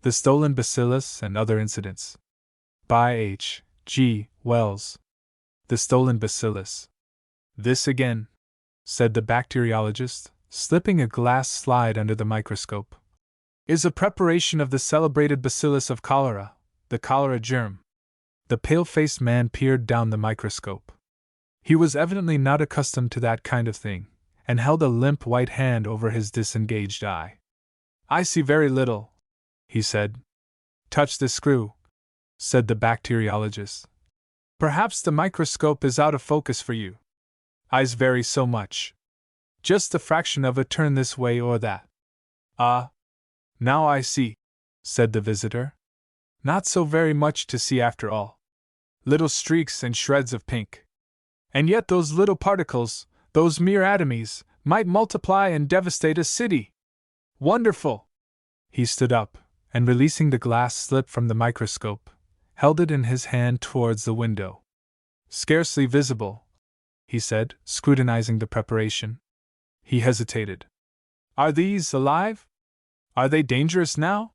The Stolen Bacillus and Other Incidents. By H. G. Wells. The Stolen Bacillus. This again, said the bacteriologist, slipping a glass slide under the microscope, is a preparation of the celebrated bacillus of cholera, the cholera germ. The pale-faced man peered down the microscope. He was evidently not accustomed to that kind of thing, and held a limp white hand over his disengaged eye. I see very little, he said. Touch this screw, said the bacteriologist. Perhaps the microscope is out of focus for you. Eyes vary so much. Just a fraction of a turn this way or that. Ah, now I see, said the visitor. Not so very much to see after all. Little streaks and shreds of pink. And yet those little particles, those mere atomies, might multiply and devastate a city. Wonderful! He stood up, and releasing the glass slip from the microscope, held it in his hand towards the window. Scarcely visible, he said, scrutinizing the preparation. He hesitated. Are these alive? Are they dangerous now?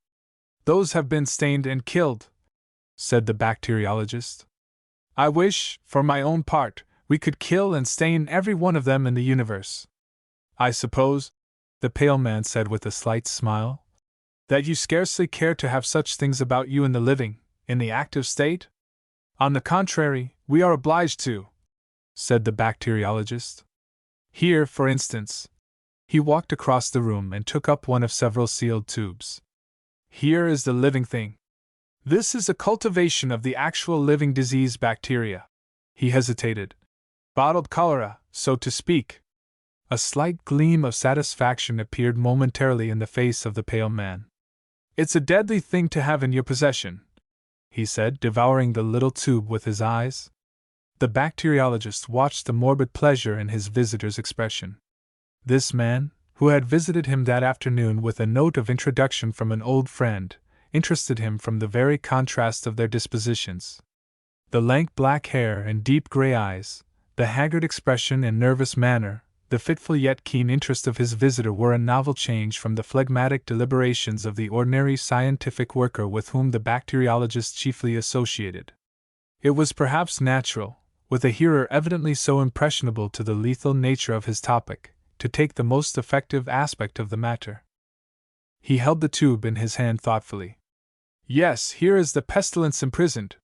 Those have been stained and killed, said the bacteriologist. I wish, for my own part, we could kill and stain every one of them in the universe. I suppose, the pale man said with a slight smile, that you scarcely care to have such things about you in the living, in the active state? On the contrary, we are obliged to, said the bacteriologist. Here, for instance. He walked across the room and took up one of several sealed tubes. Here is the living thing. This is a cultivation of the actual living disease bacteria. He hesitated. Bottled cholera, so to speak. A slight gleam of satisfaction appeared momentarily in the face of the pale man. It's a deadly thing to have in your possession, he said, devouring the little tube with his eyes. The bacteriologist watched the morbid pleasure in his visitor's expression. This man, who had visited him that afternoon with a note of introduction from an old friend, interested him from the very contrast of their dispositions. The lank black hair and deep gray eyes, the haggard expression and nervous manner, the fitful yet keen interest of his visitor were a novel change from the phlegmatic deliberations of the ordinary scientific worker with whom the bacteriologist chiefly associated. It was perhaps natural, with a hearer evidently so impressionable to the lethal nature of his topic, to take the most effective aspect of the matter. He held the tube in his hand thoughtfully. Yes, here is the pestilence imprisoned.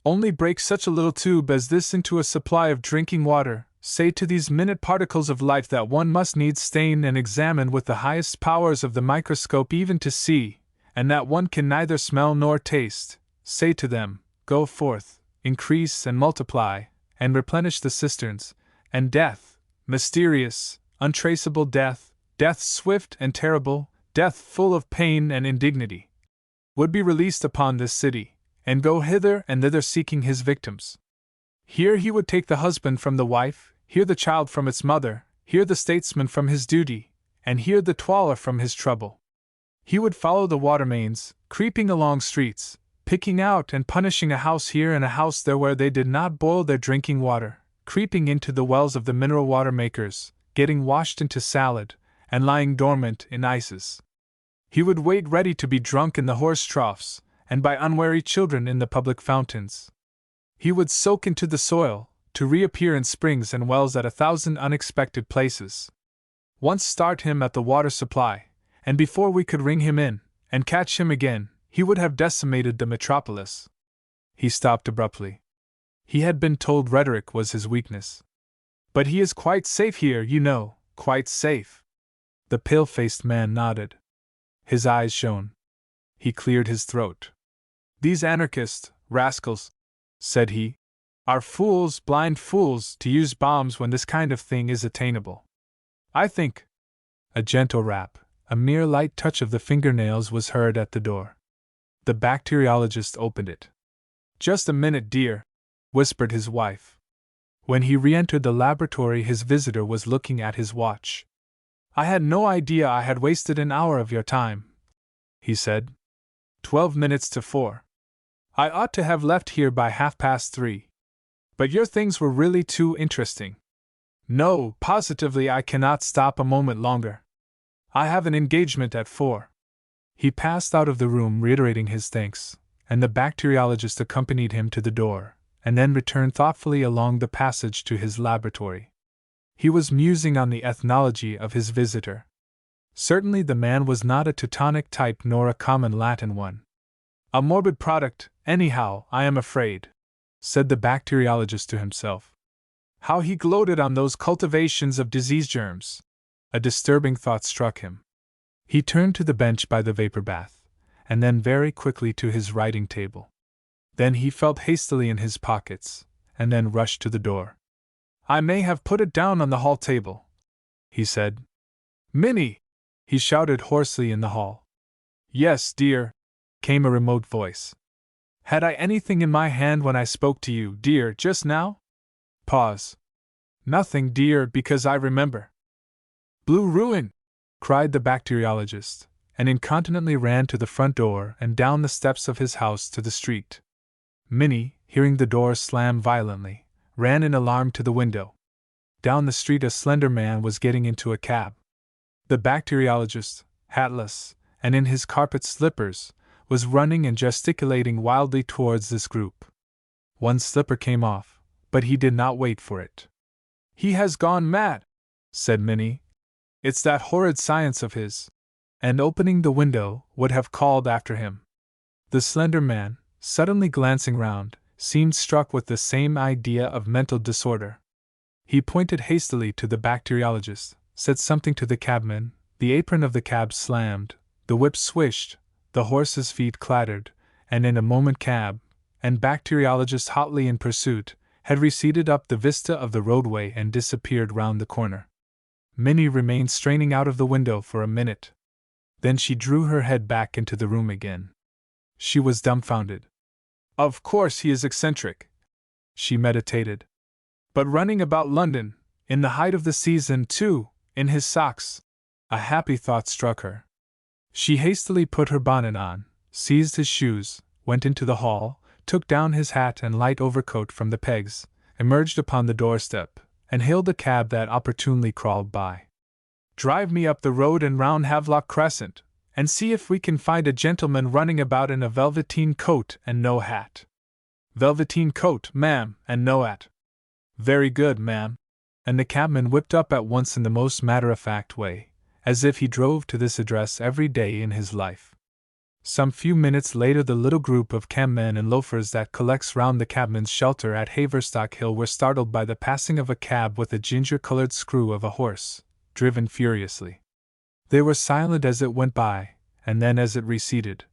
Only break such a little tube as this into a supply of drinking water, say to these minute particles of life that one must needs stain and examine with the highest powers of the microscope even to see, and that one can neither smell nor taste, say to them, go forth, increase and multiply, and replenish the cisterns, and death, mysterious, untraceable death, death swift and terrible, death full of pain and indignity, would be released upon this city, and go hither and thither seeking his victims. Here he would take the husband from the wife, here the child from its mother, here the statesman from his duty, and here the twaller from his trouble. He would follow the water mains, creeping along streets, picking out and punishing a house here and a house there where they did not boil their drinking water, creeping into the wells of the mineral water makers, getting washed into salad, and lying dormant in ices. He would wait ready to be drunk in the horse troughs, and by unwary children in the public fountains. He would soak into the soil, to reappear in springs and wells at 1,000 unexpected places. Once start him at the water supply, and before we could ring him in, and catch him again, he would have decimated the metropolis. He stopped abruptly. He had been told rhetoric was his weakness. But he is quite safe here, you know, quite safe. The pale-faced man nodded. His eyes shone. He cleared his throat. These anarchist rascals, said he, are fools, blind fools, to use bombs when this kind of thing is attainable. I think. A gentle rap, a mere light touch of the fingernails was heard at the door. The bacteriologist opened it. Just a minute, dear, whispered his wife. When he re-entered the laboratory, his visitor was looking at his watch. I had no idea I had wasted an hour of your time, he said. 12 minutes to 4. I ought to have left here by 3:30. But your things were really too interesting. No, positively I cannot stop a moment longer. I have an engagement at 4. He passed out of the room reiterating his thanks, and the bacteriologist accompanied him to the door, and then returned thoughtfully along the passage to his laboratory. He was musing on the ethnology of his visitor. Certainly the man was not a Teutonic type nor a common Latin one. A morbid product, anyhow, I am afraid, said the bacteriologist to himself. How he gloated on those cultivations of disease germs! A disturbing thought struck him. He turned to the bench by the vapor bath, and then very quickly to his writing table. Then he felt hastily in his pockets, and then rushed to the door. I may have put it down on the hall table, he said. Minnie! He shouted hoarsely in the hall. Yes, dear, came a remote voice. Had I anything in my hand when I spoke to you, dear, just now? Pause. Nothing, dear, because I remember. Blue ruin! Cried the bacteriologist, and incontinently ran to the front door and down the steps of his house to the street. Minnie, hearing the door slam violently, ran in alarm to the window. Down the street a slender man was getting into a cab. The bacteriologist, hatless, and in his carpet slippers, was running and gesticulating wildly towards this group. One slipper came off, but he did not wait for it. He has gone mad, said Minnie. It's that horrid science of his, and opening the window, would have called after him. The slender man, suddenly glancing round, seemed struck with the same idea of mental disorder. He pointed hastily to the bacteriologist, said something to the cabman, the apron of the cab slammed, the whip swished, the horses' feet clattered, and in a moment cab, and bacteriologist hotly in pursuit, had receded up the vista of the roadway and disappeared round the corner. Minnie remained straining out of the window for a minute. Then she drew her head back into the room again. She was dumbfounded. Of course he is eccentric, she meditated. But running about London, in the height of the season, too, in his socks. A happy thought struck her. She hastily put her bonnet on, seized his shoes, went into the hall, took down his hat and light overcoat from the pegs, emerged upon the doorstep, and hailed a cab that opportunely crawled by. Drive me up the road and round Havelock Crescent, and see if we can find a gentleman running about in a velveteen coat and no hat. Velveteen coat, ma'am, and no hat. Very good, ma'am. And the cabman whipped up at once in the most matter-of-fact way, as if he drove to this address every day in his life. Some few minutes later the little group of cabmen and loafers that collects round the cabman's shelter at Haverstock Hill were startled by the passing of a cab with a ginger-colored screw of a horse, driven furiously. They were silent as it went by, and then as it receded.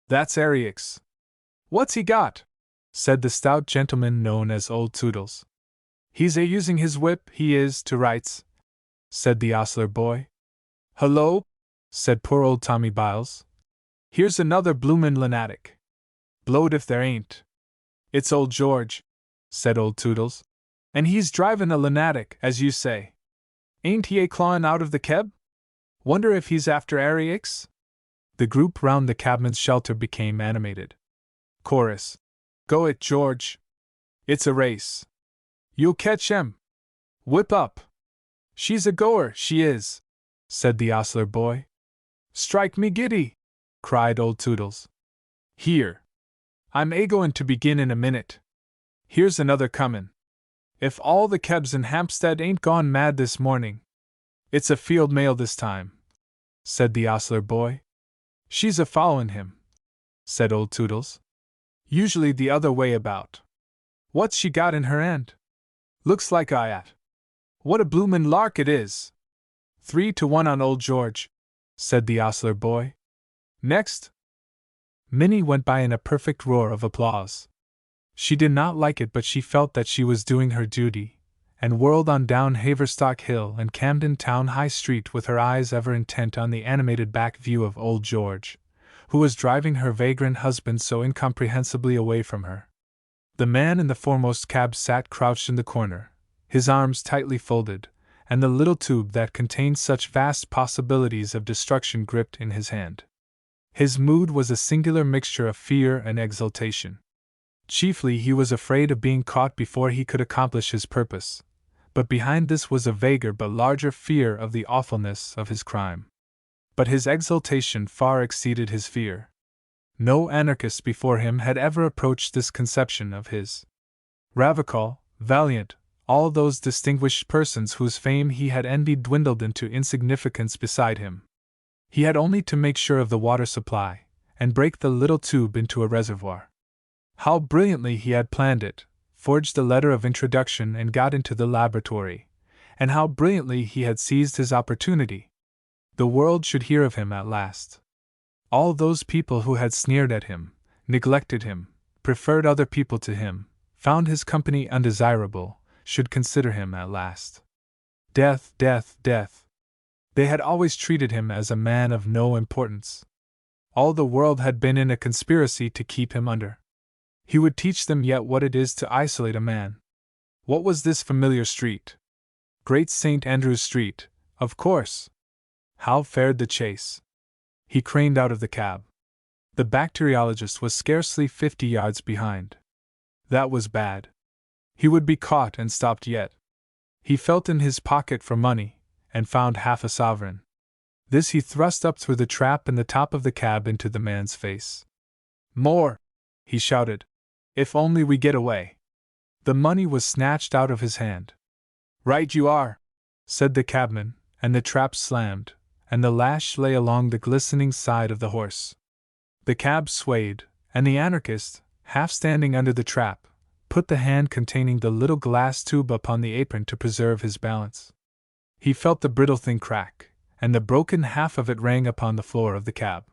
That's Ariix. What's he got? Said the stout gentleman known as Old Toodles. He's a-using his whip, he is, to rights, said the ostler boy. Hullo, said poor old Tommy Biles. Here's another bloomin' lunatic. Blowed if there ain't. It's old George, said Old Toodles. And he's drivin' a lunatic, as you say. Ain't he a-clawin' out of the keb? Wonder if he's after Ariix? The group round the cabman's shelter became animated. Chorus. Go it, George. It's a race. You'll catch him. Whip up. She's a goer, she is, said the ostler boy. Strike me giddy, cried Old Toodles. Here. I'm a-goin' to begin in a minute. Here's another comin'. If all the kebs in Hampstead ain't gone mad this morning. It's a field mail this time, said the ostler boy. She's a-followin' him, said Old Toodles. Usually the other way about. What's she got in her hand? Looks like a hat. What a bloomin' lark it is! 3-1 on old George, said the ostler boy. Next. Minnie went by in a perfect roar of applause. She did not like it, but she felt that she was doing her duty, and whirled on down Haverstock Hill and Camden Town High Street with her eyes ever intent on the animated back view of old George, who was driving her vagrant husband so incomprehensibly away from her. The man in the foremost cab sat crouched in the corner, his arms tightly folded, and the little tube that contained such vast possibilities of destruction gripped in his hand. His mood was a singular mixture of fear and exultation. Chiefly he was afraid of being caught before he could accomplish his purpose, but behind this was a vaguer but larger fear of the awfulness of his crime. But his exultation far exceeded his fear. No anarchist before him had ever approached this conception of his. Radical, valiant, all those distinguished persons whose fame he had envied dwindled into insignificance beside him. He had only to make sure of the water supply, and break the little tube into a reservoir. How brilliantly he had planned it, forged a letter of introduction and got into the laboratory, and how brilliantly he had seized his opportunity. The world should hear of him at last. All those people who had sneered at him, neglected him, preferred other people to him, found his company undesirable, should consider him at last. Death, death, death. They had always treated him as a man of no importance. All the world had been in a conspiracy to keep him under. He would teach them yet what it is to isolate a man. What was this familiar street? Great St. Andrew's Street, of course. How fared the chase? He craned out of the cab. The bacteriologist was scarcely 50 yards behind. That was bad. He would be caught and stopped yet. He felt in his pocket for money, and found half a sovereign. This he thrust up through the trap in the top of the cab into the man's face. More! He shouted. If only we get away. The money was snatched out of his hand. Right you are, said the cabman, and the trap slammed, and the lash lay along the glistening side of the horse. The cab swayed, and the anarchist, half standing under the trap, put the hand containing the little glass tube upon the apron to preserve his balance. He felt the brittle thing crack, and the broken half of it rang upon the floor of the cab.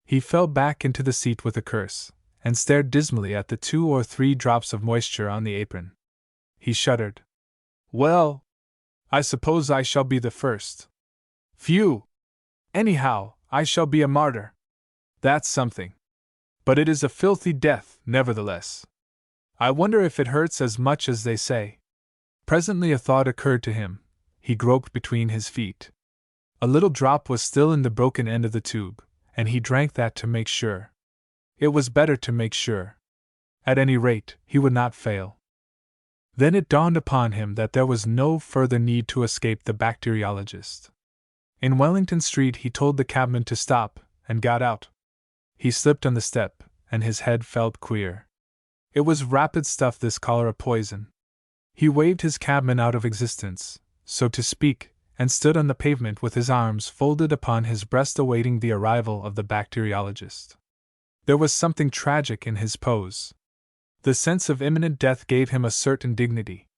He fell back into the seat with a curse, and stared dismally at the 2 or 3 drops of moisture on the apron. He shuddered. Well, I suppose I shall be the first. Phew! Anyhow, I shall be a martyr. That's something. But it is a filthy death, nevertheless. I wonder if it hurts as much as they say. Presently a thought occurred to him. He groped between his feet. A little drop was still in the broken end of the tube, and he drank that to make sure. It was better to make sure. At any rate, he would not fail. Then it dawned upon him that there was no further need to escape the bacteriologist. In Wellington Street he told the cabman to stop, and got out. He slipped on the step, and his head felt queer. It was rapid stuff, this cholera poison. He waved his cabman out of existence, so to speak, and stood on the pavement with his arms folded upon his breast awaiting the arrival of the bacteriologist. There was something tragic in his pose. The sense of imminent death gave him a certain dignity.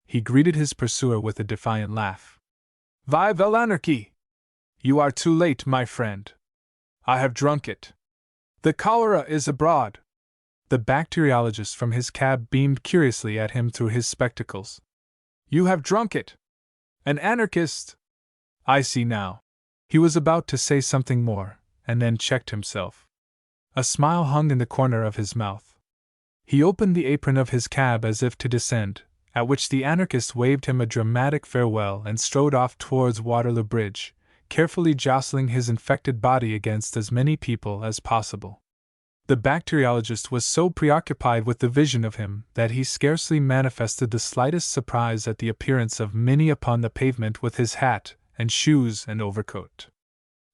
He greeted his pursuer with a defiant laugh. Vive l'anarchy! You are too late, my friend. I have drunk it. The cholera is abroad. The bacteriologist from his cab beamed curiously at him through his spectacles. You have drunk it! An anarchist! I see now. He was about to say something more, and then checked himself. A smile hung in the corner of his mouth. He opened the apron of his cab as if to descend, at which the anarchist waved him a dramatic farewell and strode off towards Waterloo Bridge, carefully jostling his infected body against as many people as possible. The bacteriologist was so preoccupied with the vision of him that he scarcely manifested the slightest surprise at the appearance of Minnie upon the pavement with his hat and shoes and overcoat.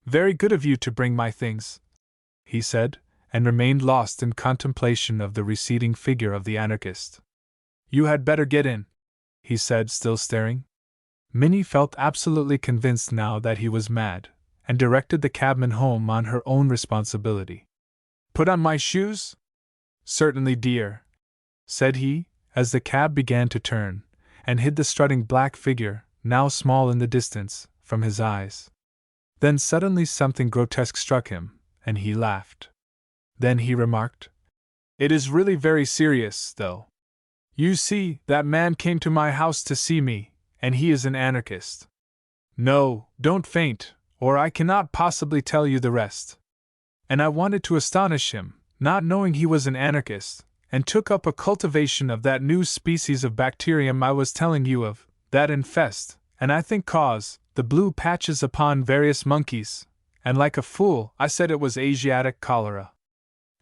Very good of you to bring my things, he said, and remained lost in contemplation of the receding figure of the anarchist. You had better get in, he said, still staring. Minnie felt absolutely convinced now that he was mad, and directed the cabman home on her own responsibility. Put on my shoes? Certainly, dear, said he, as the cab began to turn, and hid the strutting black figure, now small in the distance, from his eyes. Then suddenly something grotesque struck him, and he laughed. Then he remarked, It is really very serious, though. You see, that man came to my house to see me, and he is an anarchist. No, don't faint, or I cannot possibly tell you the rest. And I wanted to astonish him, not knowing he was an anarchist, and took up a cultivation of that new species of bacterium I was telling you of, that infest, and I think cause, the blue patches upon various monkeys, and like a fool I said it was Asiatic cholera.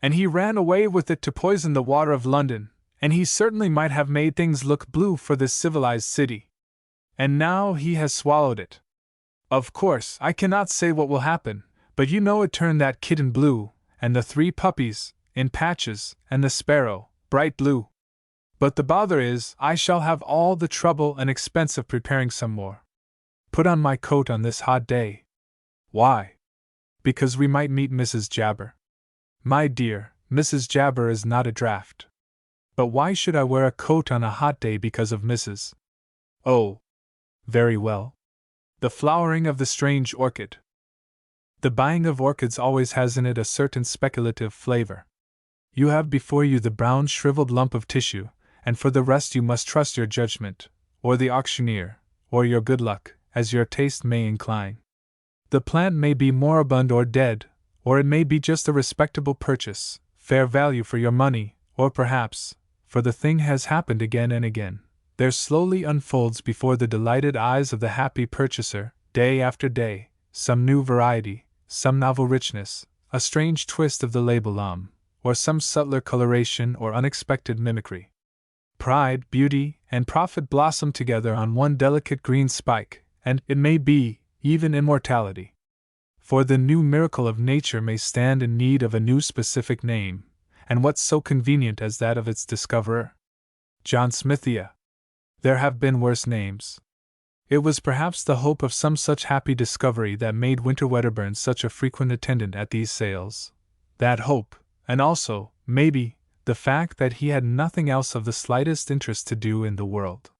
And he ran away with it to poison the water of London, and he certainly might have made things look blue for this civilized city. And now he has swallowed it. Of course, I cannot say what will happen, but you know it turned that kitten blue, and the 3 puppies, in patches, and the sparrow, bright blue. But the bother is, I shall have all the trouble and expense of preparing some more. Put on my coat on this hot day. Why? Because we might meet Mrs. Jabber. My dear, Mrs. Jabber is not a draught. But why should I wear a coat on a hot day because of Mrs.? Oh. Very well. The flowering of the strange orchid. The buying of orchids always has in it a certain speculative flavor. You have before you the brown shriveled lump of tissue, and for the rest you must trust your judgment, or the auctioneer, or your good luck, as your taste may incline. The plant may be moribund or dead, or it may be just a respectable purchase, fair value for your money, or perhaps, for the thing has happened again and again, there slowly unfolds before the delighted eyes of the happy purchaser, day after day, some new variety, some novel richness, a strange twist of the label or some subtler coloration or unexpected mimicry. Pride, beauty, and profit blossom together on one delicate green spike, and, it may be, even immortality. For the new miracle of nature may stand in need of a new specific name, and what's so convenient as that of its discoverer? John Smithia. There have been worse names. It was perhaps the hope of some such happy discovery that made Winter Wedderburn such a frequent attendant at these sales. That hope, and also, maybe, the fact that he had nothing else of the slightest interest to do in the world.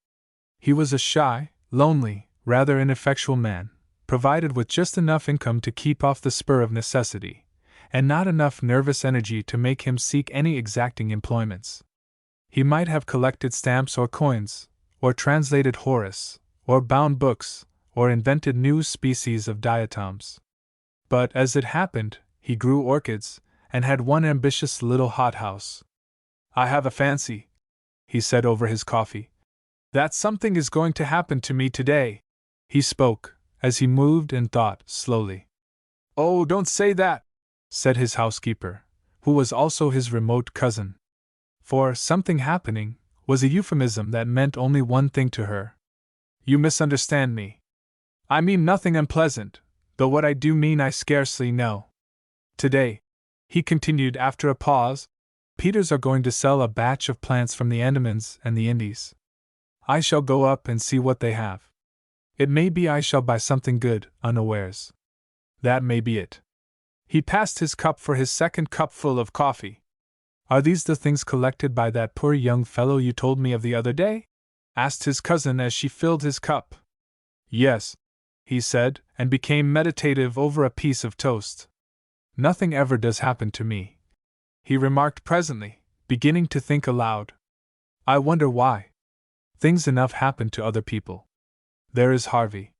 He was a shy, lonely, rather ineffectual man, provided with just enough income to keep off the spur of necessity, and not enough nervous energy to make him seek any exacting employments. He might have collected stamps or coins, or translated Horace, or bound books, or invented new species of diatoms. But, as it happened, he grew orchids, and had one ambitious little hothouse. I have a fancy, he said over his coffee, that something is going to happen to me today. He spoke, as he moved and thought, slowly. Oh, don't say that, said his housekeeper, who was also his remote cousin. For something happening was a euphemism that meant only one thing to her. You misunderstand me. I mean nothing unpleasant, though what I do mean I scarcely know. Today, he continued after a pause, Peters are going to sell a batch of plants from the Andamans and the Indies. I shall go up and see what they have. It may be I shall buy something good, unawares. That may be it. He passed his cup for his second cupful of coffee. Are these the things collected by that poor young fellow you told me of the other day? Asked his cousin as she filled his cup. Yes, he said, and became meditative over a piece of toast. Nothing ever does happen to me, he remarked presently, beginning to think aloud. I wonder why. Things enough happen to other people. There is Harvey.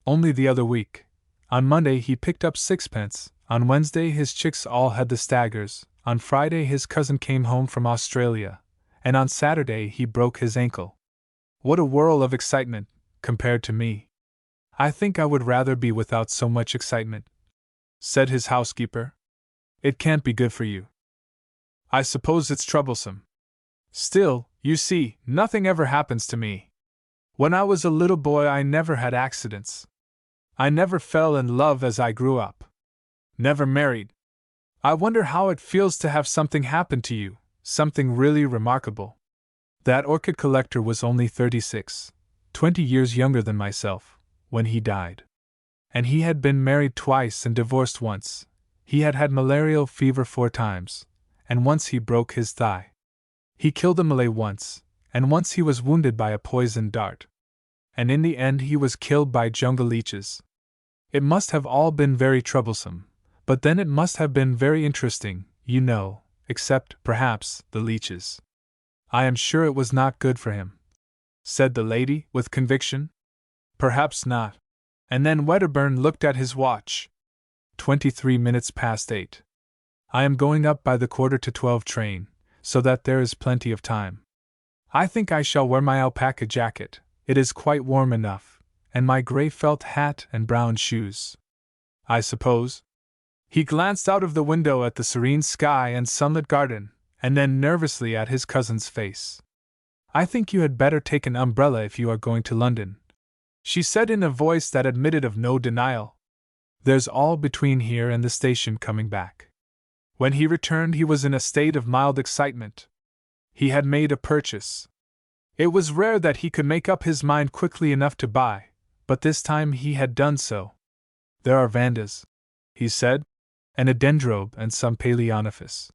Only the other week. On Monday he picked up 6pence, on Wednesday his chicks all had the staggers, on Friday his cousin came home from Australia, and on Saturday he broke his ankle. What a whirl of excitement, compared to me. I think I would rather be without so much excitement, said his housekeeper. It can't be good for you. I suppose it's troublesome. Still, you see, nothing ever happens to me. When I was a little boy I never had accidents. I never fell in love as I grew up. Never married. I wonder how it feels to have something happen to you, something really remarkable. That orchid collector was only 36, 20 years younger than myself, when he died. And he had been married twice and divorced once. He had had malarial fever 4 times, and once he broke his thigh. He killed a Malay once, and once he was wounded by a poisoned dart. And in the end he was killed by jungle leeches. It must have all been very troublesome, but then it must have been very interesting, you know, except, perhaps, the leeches. I am sure it was not good for him, said the lady, with conviction. Perhaps not. And then Wedderburn looked at his watch. 23 minutes past 8. I am going up by the 11:45 train, so that there is plenty of time. I think I shall wear my alpaca jacket, it is quite warm enough, and my grey felt hat and brown shoes. I suppose. He glanced out of the window at the serene sky and sunlit garden, and then nervously at his cousin's face. I think you had better take an umbrella if you are going to London, she said in a voice that admitted of no denial. There's all between here and the station coming back. When he returned, he was in a state of mild excitement. He had made a purchase. It was rare that he could make up his mind quickly enough to buy, but this time he had done so. There are vandas, he said, and a dendrobe and some paleonophis.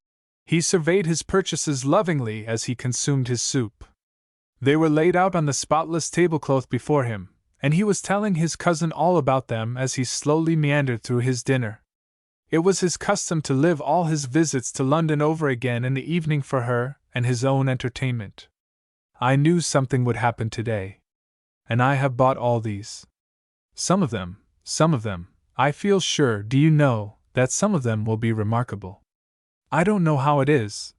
He surveyed his purchases lovingly as he consumed his soup. They were laid out on the spotless tablecloth before him, and he was telling his cousin all about them as he slowly meandered through his dinner. It was his custom to live all his visits to London over again in the evening for her and his own entertainment. I knew something would happen today. And I have bought all these. Some of them, I feel sure, do you know, that some of them will be remarkable. I don't know how it is,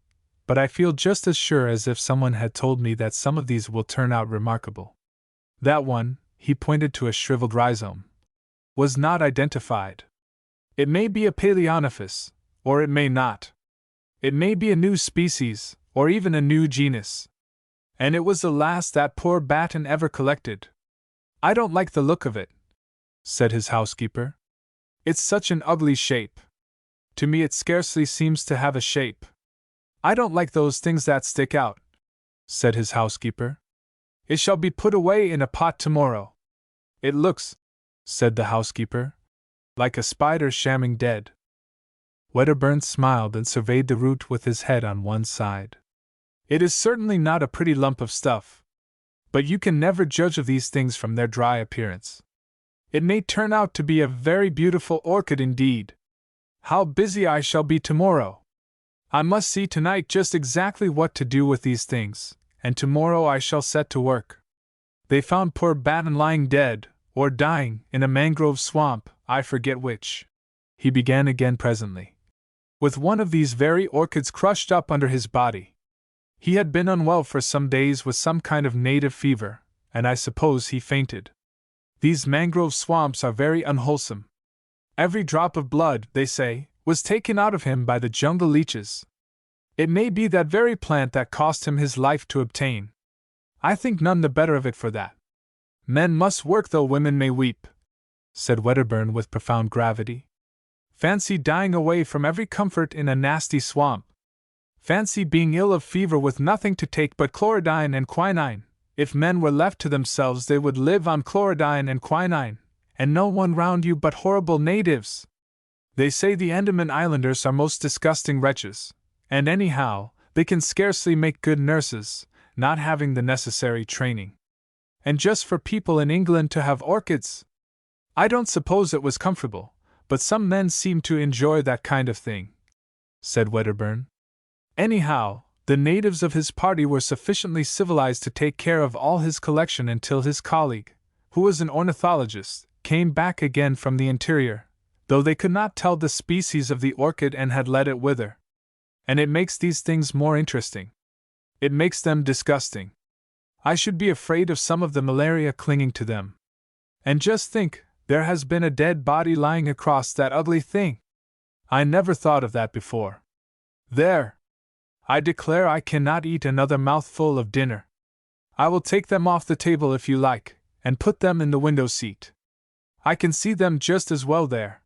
but I feel just as sure as if someone had told me that some of these will turn out remarkable. That one, he pointed to a shriveled rhizome, was not identified. It may be a paleonophis, or it may not. It may be a new species, or even a new genus. And it was the last that poor Batten ever collected. I don't like the look of it, said his housekeeper. It's such an ugly shape. To me it scarcely seems to have a shape. I don't like those things that stick out, said his housekeeper. It shall be put away in a pot tomorrow. It looks, said the housekeeper, like a spider shamming dead. Wedderburn smiled and surveyed the root with his head on one side. It is certainly not a pretty lump of stuff, but you can never judge of these things from their dry appearance. It may turn out to be a very beautiful orchid indeed. How busy I shall be tomorrow! I must see tonight just exactly what to do with these things, and tomorrow I shall set to work. They found poor Batten lying dead, or dying, in a mangrove swamp, I forget which. He began again presently, with one of these very orchids crushed up under his body. He had been unwell for some days with some kind of native fever, and I suppose he fainted. These mangrove swamps are very unwholesome. Every drop of blood, they say, was taken out of him by the jungle leeches. It may be that very plant that cost him his life to obtain. I think none the better of it for that. Men must work though women may weep, said Wedderburn with profound gravity. Fancy dying away from every comfort in a nasty swamp. Fancy being ill of fever with nothing to take but chlorodyne and quinine. If men were left to themselves they would live on chlorodyne and quinine, and no one round you but horrible natives. They say the Andaman Islanders are most disgusting wretches, and anyhow, they can scarcely make good nurses, not having the necessary training. And just for people in England to have orchids! I don't suppose it was comfortable, but some men seem to enjoy that kind of thing, said Wedderburn. Anyhow, the natives of his party were sufficiently civilized to take care of all his collection until his colleague, who was an ornithologist, came back again from the interior, though they could not tell the species of the orchid and had let it wither. And it makes these things more interesting. It makes them disgusting. I should be afraid of some of the malaria clinging to them. And just think, there has been a dead body lying across that ugly thing. I never thought of that before. There! I declare I cannot eat another mouthful of dinner. I will take them off the table if you like, and put them in the window seat. I can see them just as well there.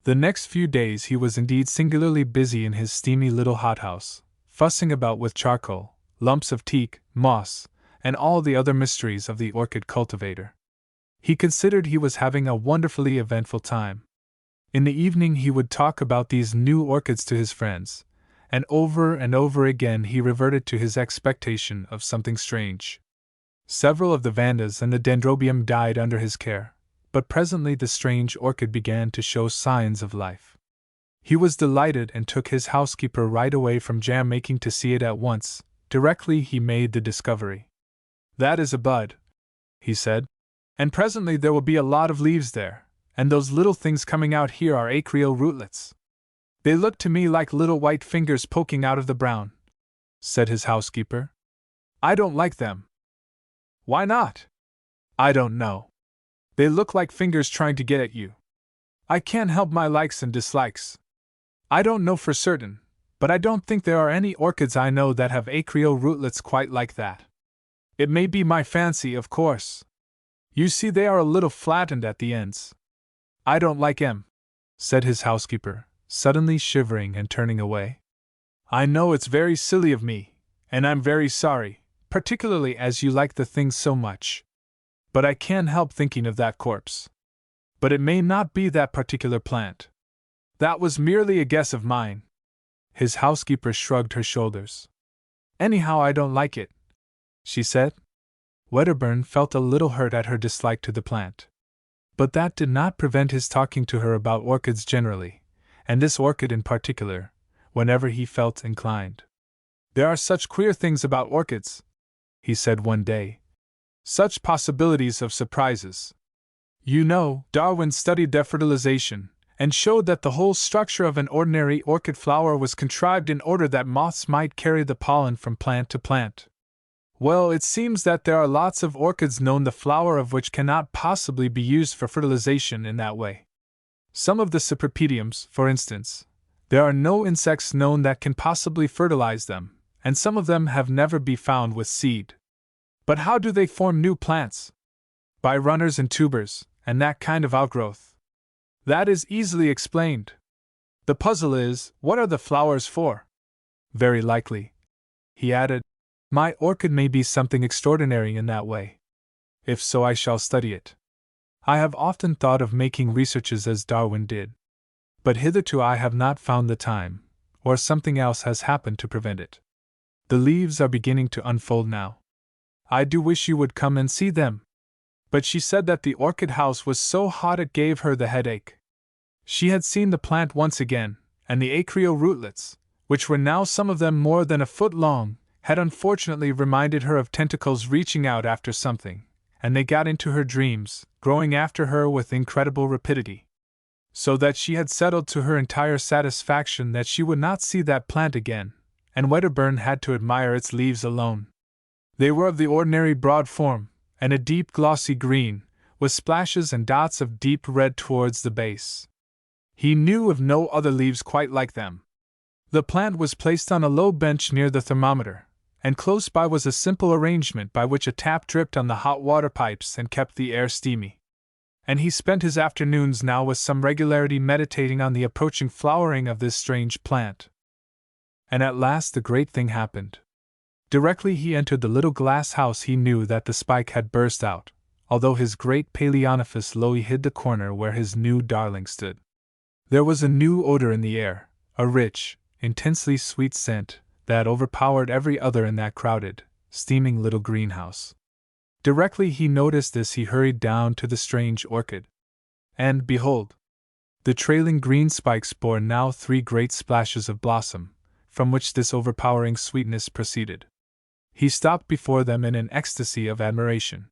The next few days he was indeed singularly busy in his steamy little hothouse, fussing about with charcoal, lumps of teak, moss, and all the other mysteries of the orchid cultivator. He considered he was having a wonderfully eventful time. In the evening he would talk about these new orchids to his friends, and over again he reverted to his expectation of something strange. Several of the vandas and the dendrobium died under his care, but presently the strange orchid began to show signs of life. He was delighted and took his housekeeper right away from jam making to see it at once, directly he made the discovery. That is a bud, he said, and presently there will be a lot of leaves there, and those little things coming out here are acreal rootlets. They look to me like little white fingers poking out of the brown, said his housekeeper. I don't like them. Why not? I don't know. They look like fingers trying to get at you. I can't help my likes and dislikes. I don't know for certain, but I don't think there are any orchids I know that have acreal rootlets quite like that. It may be my fancy, of course. You see, they are a little flattened at the ends. I don't like 'em, said his housekeeper, suddenly shivering and turning away. I know it's very silly of me, and I'm very sorry, particularly as you like the thing so much. But I can't help thinking of that corpse. But it may not be that particular plant. That was merely a guess of mine. His housekeeper shrugged her shoulders. Anyhow, I don't like it, she said. Wedderburn felt a little hurt at her dislike to the plant. But that did not prevent his talking to her about orchids generally, and this orchid in particular, whenever he felt inclined. There are such queer things about orchids, he said one day. Such possibilities of surprises. You know, Darwin studied their fertilization, and showed that the whole structure of an ordinary orchid flower was contrived in order that moths might carry the pollen from plant to plant. Well, it seems that there are lots of orchids known the flower of which cannot possibly be used for fertilization in that way. Some of the cypripediums, for instance, there are no insects known that can possibly fertilize them, and some of them have never been found with seed. But how do they form new plants? By runners and tubers, and that kind of outgrowth. That is easily explained. The puzzle is, what are the flowers for? Very likely, he added, my orchid may be something extraordinary in that way. If so, I shall study it. I have often thought of making researches as Darwin did. But hitherto I have not found the time, or something else has happened to prevent it. The leaves are beginning to unfold now. I do wish you would come and see them. But she said that the orchid house was so hot it gave her the headache. She had seen the plant once again, and the acrio rootlets, which were now some of them more than a foot long, had unfortunately reminded her of tentacles reaching out after something, and they got into her dreams, growing after her with incredible rapidity. So that she had settled to her entire satisfaction that she would not see that plant again, and Wedderburn had to admire its leaves alone. They were of the ordinary broad form, and a deep glossy green, with splashes and dots of deep red towards the base. He knew of no other leaves quite like them. The plant was placed on a low bench near the thermometer, and close by was a simple arrangement by which a tap dripped on the hot water pipes and kept the air steamy. And he spent his afternoons now with some regularity meditating on the approaching flowering of this strange plant. And at last the great thing happened. Directly he entered the little glass house he knew that the spike had burst out, although his great Paleonophis Loewy hid the corner where his new darling stood. There was a new odor in the air, a rich, intensely sweet scent that overpowered every other in that crowded, steaming little greenhouse. Directly he noticed this, he hurried down to the strange orchid. And, behold! The trailing green spikes bore now 3 great splashes of blossom, from which this overpowering sweetness proceeded. He stopped before them in an ecstasy of admiration.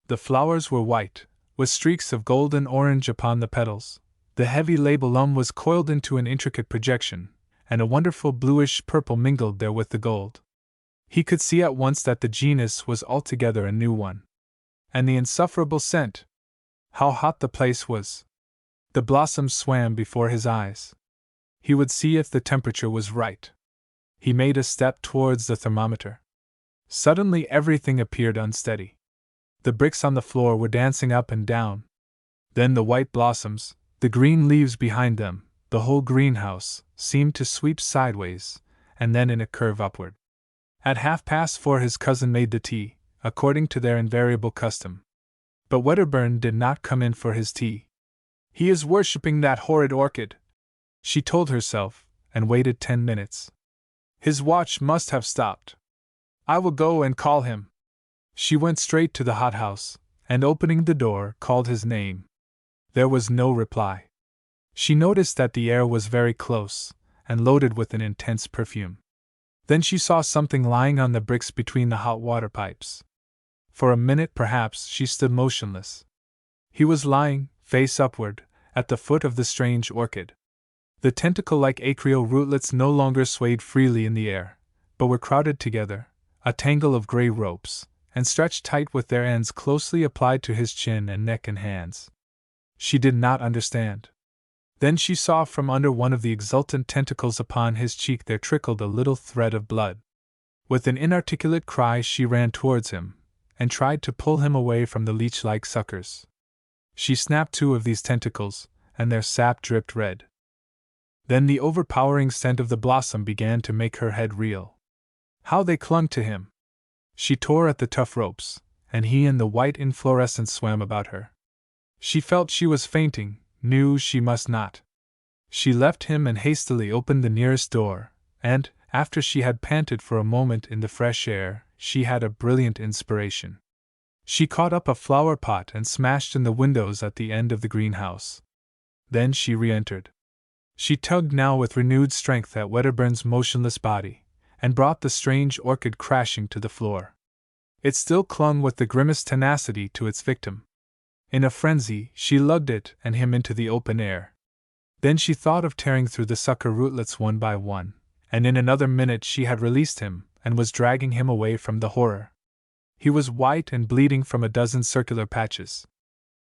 The flowers were white, with streaks of golden orange upon the petals. The heavy labellum was coiled into an intricate projection, and a wonderful bluish-purple mingled there with the gold. He could see at once that the genus was altogether a new one. And the insufferable scent! How hot the place was! The blossoms swam before his eyes. He would see if the temperature was right. He made a step towards the thermometer. Suddenly everything appeared unsteady. The bricks on the floor were dancing up and down. Then the white blossoms, the green leaves behind them, the whole greenhouse, seemed to sweep sideways, and then in a curve upward. At 4:30 his cousin made the tea, according to their invariable custom. But Wedderburn did not come in for his tea. He is worshipping that horrid orchid, she told herself, and waited 10 minutes. His watch must have stopped. I will go and call him. She went straight to the hothouse, and opening the door, called his name. There was no reply. She noticed that the air was very close, and loaded with an intense perfume. Then she saw something lying on the bricks between the hot water pipes. For a minute perhaps she stood motionless. He was lying, face upward, at the foot of the strange orchid. The tentacle-like acrio rootlets no longer swayed freely in the air, but were crowded together, a tangle of gray ropes, and stretched tight with their ends closely applied to his chin and neck and hands. She did not understand. Then she saw from under one of the exultant tentacles upon his cheek there trickled a little thread of blood. With an inarticulate cry she ran towards him, and tried to pull him away from the leech-like suckers. She snapped 2 of these tentacles, and their sap dripped red. Then the overpowering scent of the blossom began to make her head reel. How they clung to him! She tore at the tough ropes, and he and the white inflorescence swam about her. She felt she was fainting, knew she must not. She left him and hastily opened the nearest door, and, after she had panted for a moment in the fresh air, she had a brilliant inspiration. She caught up a flower pot and smashed in the windows at the end of the greenhouse. Then she re-entered. She tugged now with renewed strength at Wedderburn's motionless body, and brought the strange orchid crashing to the floor. It still clung with the grimmest tenacity to its victim. In a frenzy, she lugged it and him into the open air. Then she thought of tearing through the sucker rootlets one by one, and in another minute she had released him and was dragging him away from the horror. He was white and bleeding from a dozen circular patches.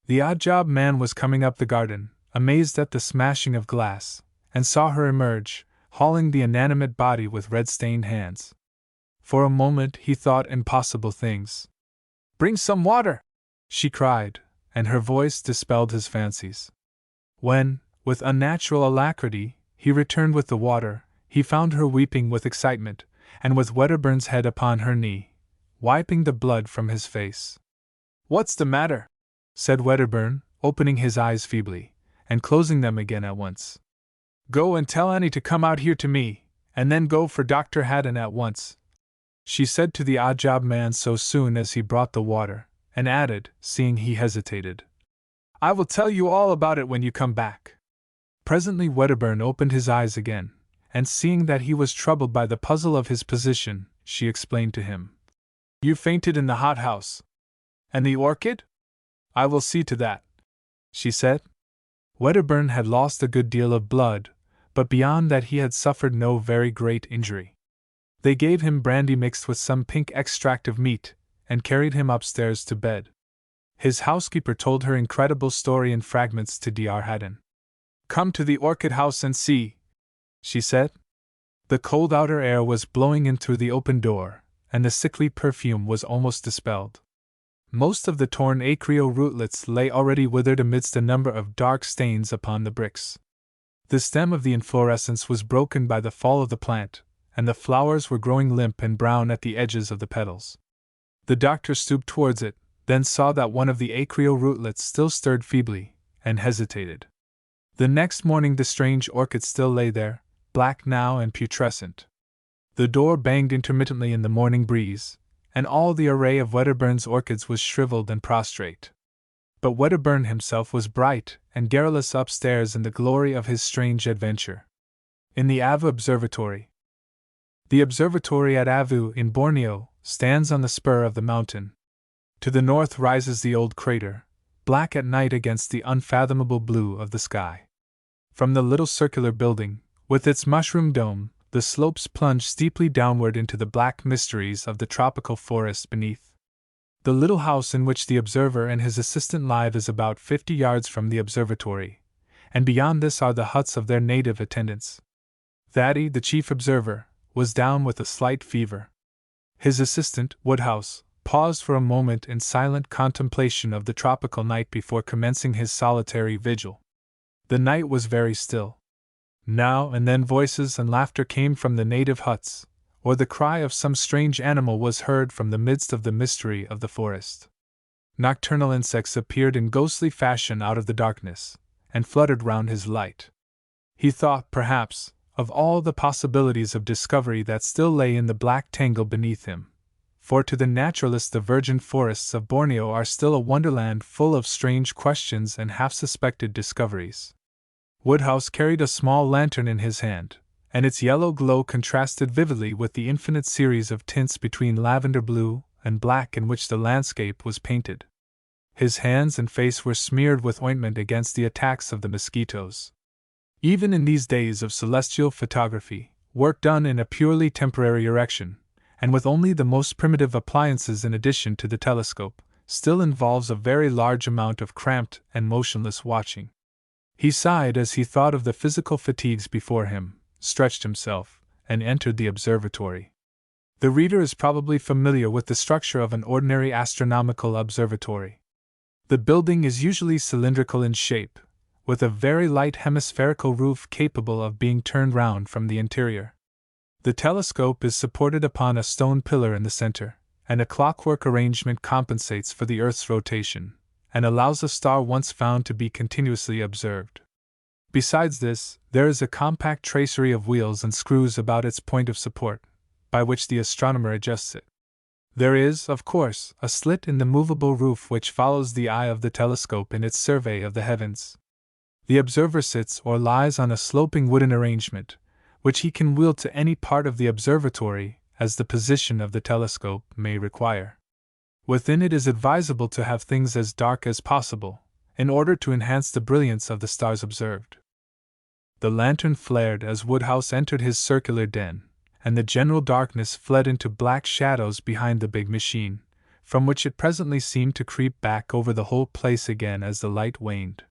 The odd-job man was coming up the garden, amazed at the smashing of glass, and saw her emerge, hauling the inanimate body with red-stained hands. For a moment he thought impossible things. "Bring some water!" she cried, and her voice dispelled his fancies. When, with unnatural alacrity, he returned with the water, he found her weeping with excitement, and with Wedderburn's head upon her knee, wiping the blood from his face. "What's the matter?" said Wedderburn, opening his eyes feebly, and closing them again at once. "Go and tell Annie to come out here to me, and then go for Dr. Haddon at once," she said to the odd-job man so soon as he brought the water, and added, seeing he hesitated, "I will tell you all about it when you come back." Presently Wedderburn opened his eyes again, and seeing that he was troubled by the puzzle of his position, she explained to him. "You fainted in the hothouse. And the orchid? I will see to that," she said. Wedderburn had lost a good deal of blood, but beyond that he had suffered no very great injury. They gave him brandy mixed with some pink extract of meat, and carried him upstairs to bed. His housekeeper told her incredible story in fragments to Dr. Haddon. "Come to the orchid house and see," she said. The cold outer air was blowing in through the open door, and the sickly perfume was almost dispelled. Most of the torn acrio rootlets lay already withered amidst a number of dark stains upon the bricks. The stem of the inflorescence was broken by the fall of the plant, and the flowers were growing limp and brown at the edges of the petals. The doctor stooped towards it, then saw that one of the acrio rootlets still stirred feebly, and hesitated. The next morning the strange orchid still lay there, black now and putrescent. The door banged intermittently in the morning breeze, and all the array of Wedderburn's orchids was shriveled and prostrate. But Wedderburn himself was bright and garrulous upstairs in the glory of his strange adventure. In the Avu Observatory. The observatory at Avu in Borneo stands on the spur of the mountain. To the north rises the old crater, black at night against the unfathomable blue of the sky. From the little circular building, with its mushroom dome, the slopes plunge steeply downward into the black mysteries of the tropical forest beneath. The little house in which the observer and his assistant live is about 50 yards from the observatory, and beyond this are the huts of their native attendants. Thaddy, the chief observer, was down with a slight fever. His assistant, Woodhouse, paused for a moment in silent contemplation of the tropical night before commencing his solitary vigil. The night was very still. Now and then voices and laughter came from the native huts, or the cry of some strange animal was heard from the midst of the mystery of the forest. Nocturnal insects appeared in ghostly fashion out of the darkness, and fluttered round his light. He thought, perhaps, of all the possibilities of discovery that still lay in the black tangle beneath him, for to the naturalist the virgin forests of Borneo are still a wonderland full of strange questions and half-suspected discoveries. Woodhouse carried a small lantern in his hand, and its yellow glow contrasted vividly with the infinite series of tints between lavender blue and black in which the landscape was painted. His hands and face were smeared with ointment against the attacks of the mosquitoes. Even in these days of celestial photography, work done in a purely temporary erection, and with only the most primitive appliances in addition to the telescope, still involves a very large amount of cramped and motionless watching. He sighed as he thought of the physical fatigues before him, stretched himself, and entered the observatory. The reader is probably familiar with the structure of an ordinary astronomical observatory. The building is usually cylindrical in shape, with a very light hemispherical roof capable of being turned round from the interior. The telescope is supported upon a stone pillar in the center, and a clockwork arrangement compensates for the Earth's rotation, and allows a star once found to be continuously observed. Besides this, there is a compact tracery of wheels and screws about its point of support, by which the astronomer adjusts it. There is, of course, a slit in the movable roof which follows the eye of the telescope in its survey of the heavens. The observer sits or lies on a sloping wooden arrangement, which he can wield to any part of the observatory as the position of the telescope may require. Within it is advisable to have things as dark as possible, in order to enhance the brilliance of the stars observed. The lantern flared as Woodhouse entered his circular den, and the general darkness fled into black shadows behind the big machine, from which it presently seemed to creep back over the whole place again as the light waned.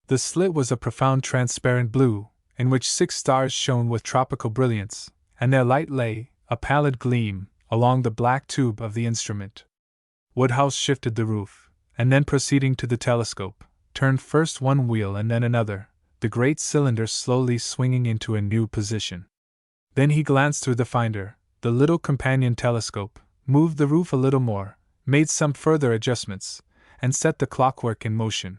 The slit was a profound transparent blue, in which 6 stars shone with tropical brilliance, and their light lay, a pallid gleam, along the black tube of the instrument. Woodhouse shifted the roof, and then proceeding to the telescope, turned first one wheel and then another, the great cylinder slowly swinging into a new position. Then he glanced through the finder, the little companion telescope, moved the roof a little more, made some further adjustments, and set the clockwork in motion.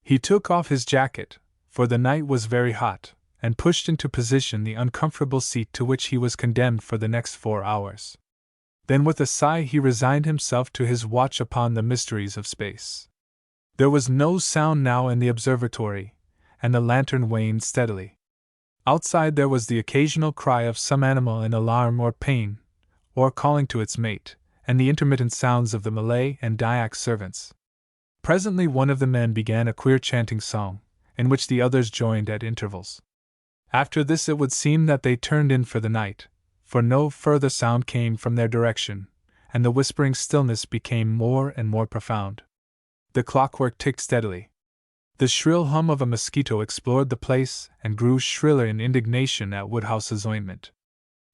He took off his jacket, for the night was very hot, and pushed into position the uncomfortable seat to which he was condemned for the next 4 hours. Then with a sigh he resigned himself to his watch upon the mysteries of space. There was no sound now in the observatory, and the lantern waned steadily. Outside there was the occasional cry of some animal in alarm or pain, or calling to its mate, and the intermittent sounds of the Malay and Dyak servants. Presently one of the men began a queer chanting song, in which the others joined at intervals. After this it would seem that they turned in for the night, for no further sound came from their direction, and the whispering stillness became more and more profound. The clockwork ticked steadily. The shrill hum of a mosquito explored the place and grew shriller in indignation at Woodhouse's ointment.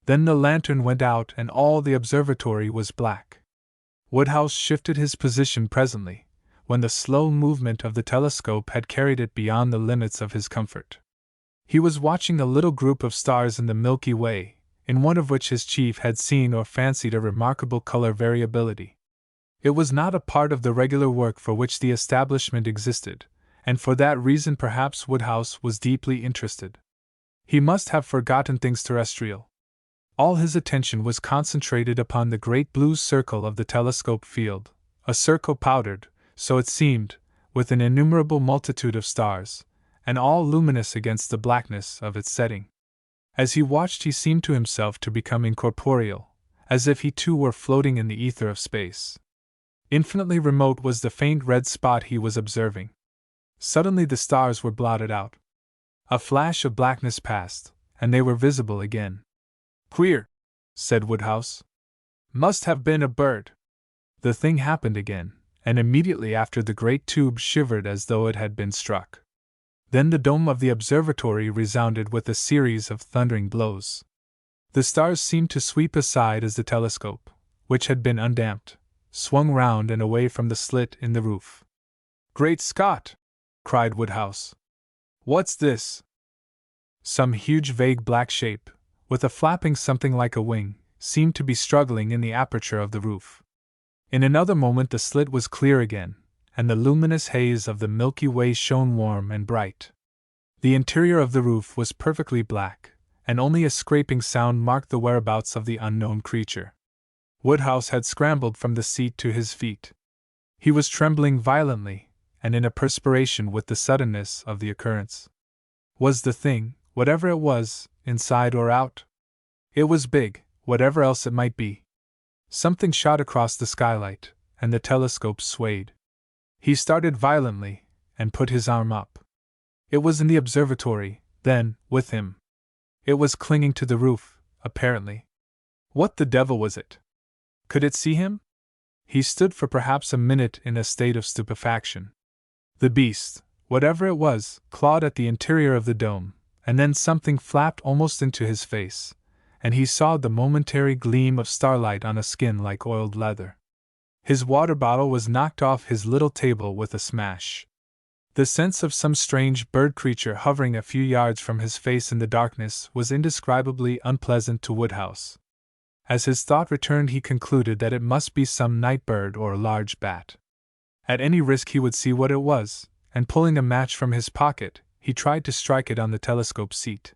Then the lantern went out and all the observatory was black. Woodhouse shifted his position presently, when the slow movement of the telescope had carried it beyond the limits of his comfort. He was watching a little group of stars in the Milky Way, in one of which his chief had seen or fancied a remarkable color variability. It was not a part of the regular work for which the establishment existed, and for that reason perhaps Woodhouse was deeply interested. He must have forgotten things terrestrial. All his attention was concentrated upon the great blue circle of the telescope field, a circle powdered, so it seemed, with an innumerable multitude of stars, and all luminous against the blackness of its setting. As he watched he seemed to himself to become incorporeal, as if he too were floating in the ether of space. Infinitely remote was the faint red spot he was observing. Suddenly the stars were blotted out. A flash of blackness passed, and they were visible again. "Queer," said Woodhouse. "Must have been a bird." The thing happened again, and immediately after the great tube shivered as though it had been struck. Then the dome of the observatory resounded with a series of thundering blows. The stars seemed to sweep aside as the telescope, which had been undamped, swung round and away from the slit in the roof. "Great Scott!" cried Woodhouse. "What's this?" Some huge vague black shape, with a flapping something like a wing, seemed to be struggling in the aperture of the roof. In another moment the slit was clear again, and the luminous haze of the Milky Way shone warm and bright. The interior of the roof was perfectly black, and only a scraping sound marked the whereabouts of the unknown creature. Woodhouse had scrambled from the seat to his feet. He was trembling violently, and in a perspiration with the suddenness of the occurrence. Was the thing, whatever it was, inside or out? It was big, whatever else it might be. Something shot across the skylight, and the telescope swayed. He started violently, and put his arm up. It was in the observatory, then, with him. It was clinging to the roof, apparently. What the devil was it? Could it see him? He stood for perhaps a minute in a state of stupefaction. The beast, whatever it was, clawed at the interior of the dome, and then something flapped almost into his face, and he saw the momentary gleam of starlight on a skin like oiled leather. His water bottle was knocked off his little table with a smash. The sense of some strange bird creature hovering a few yards from his face in the darkness was indescribably unpleasant to Woodhouse. As his thought returned, he concluded that it must be some night bird or a large bat. At any risk he would see what it was, and pulling a match from his pocket, he tried to strike it on the telescope seat.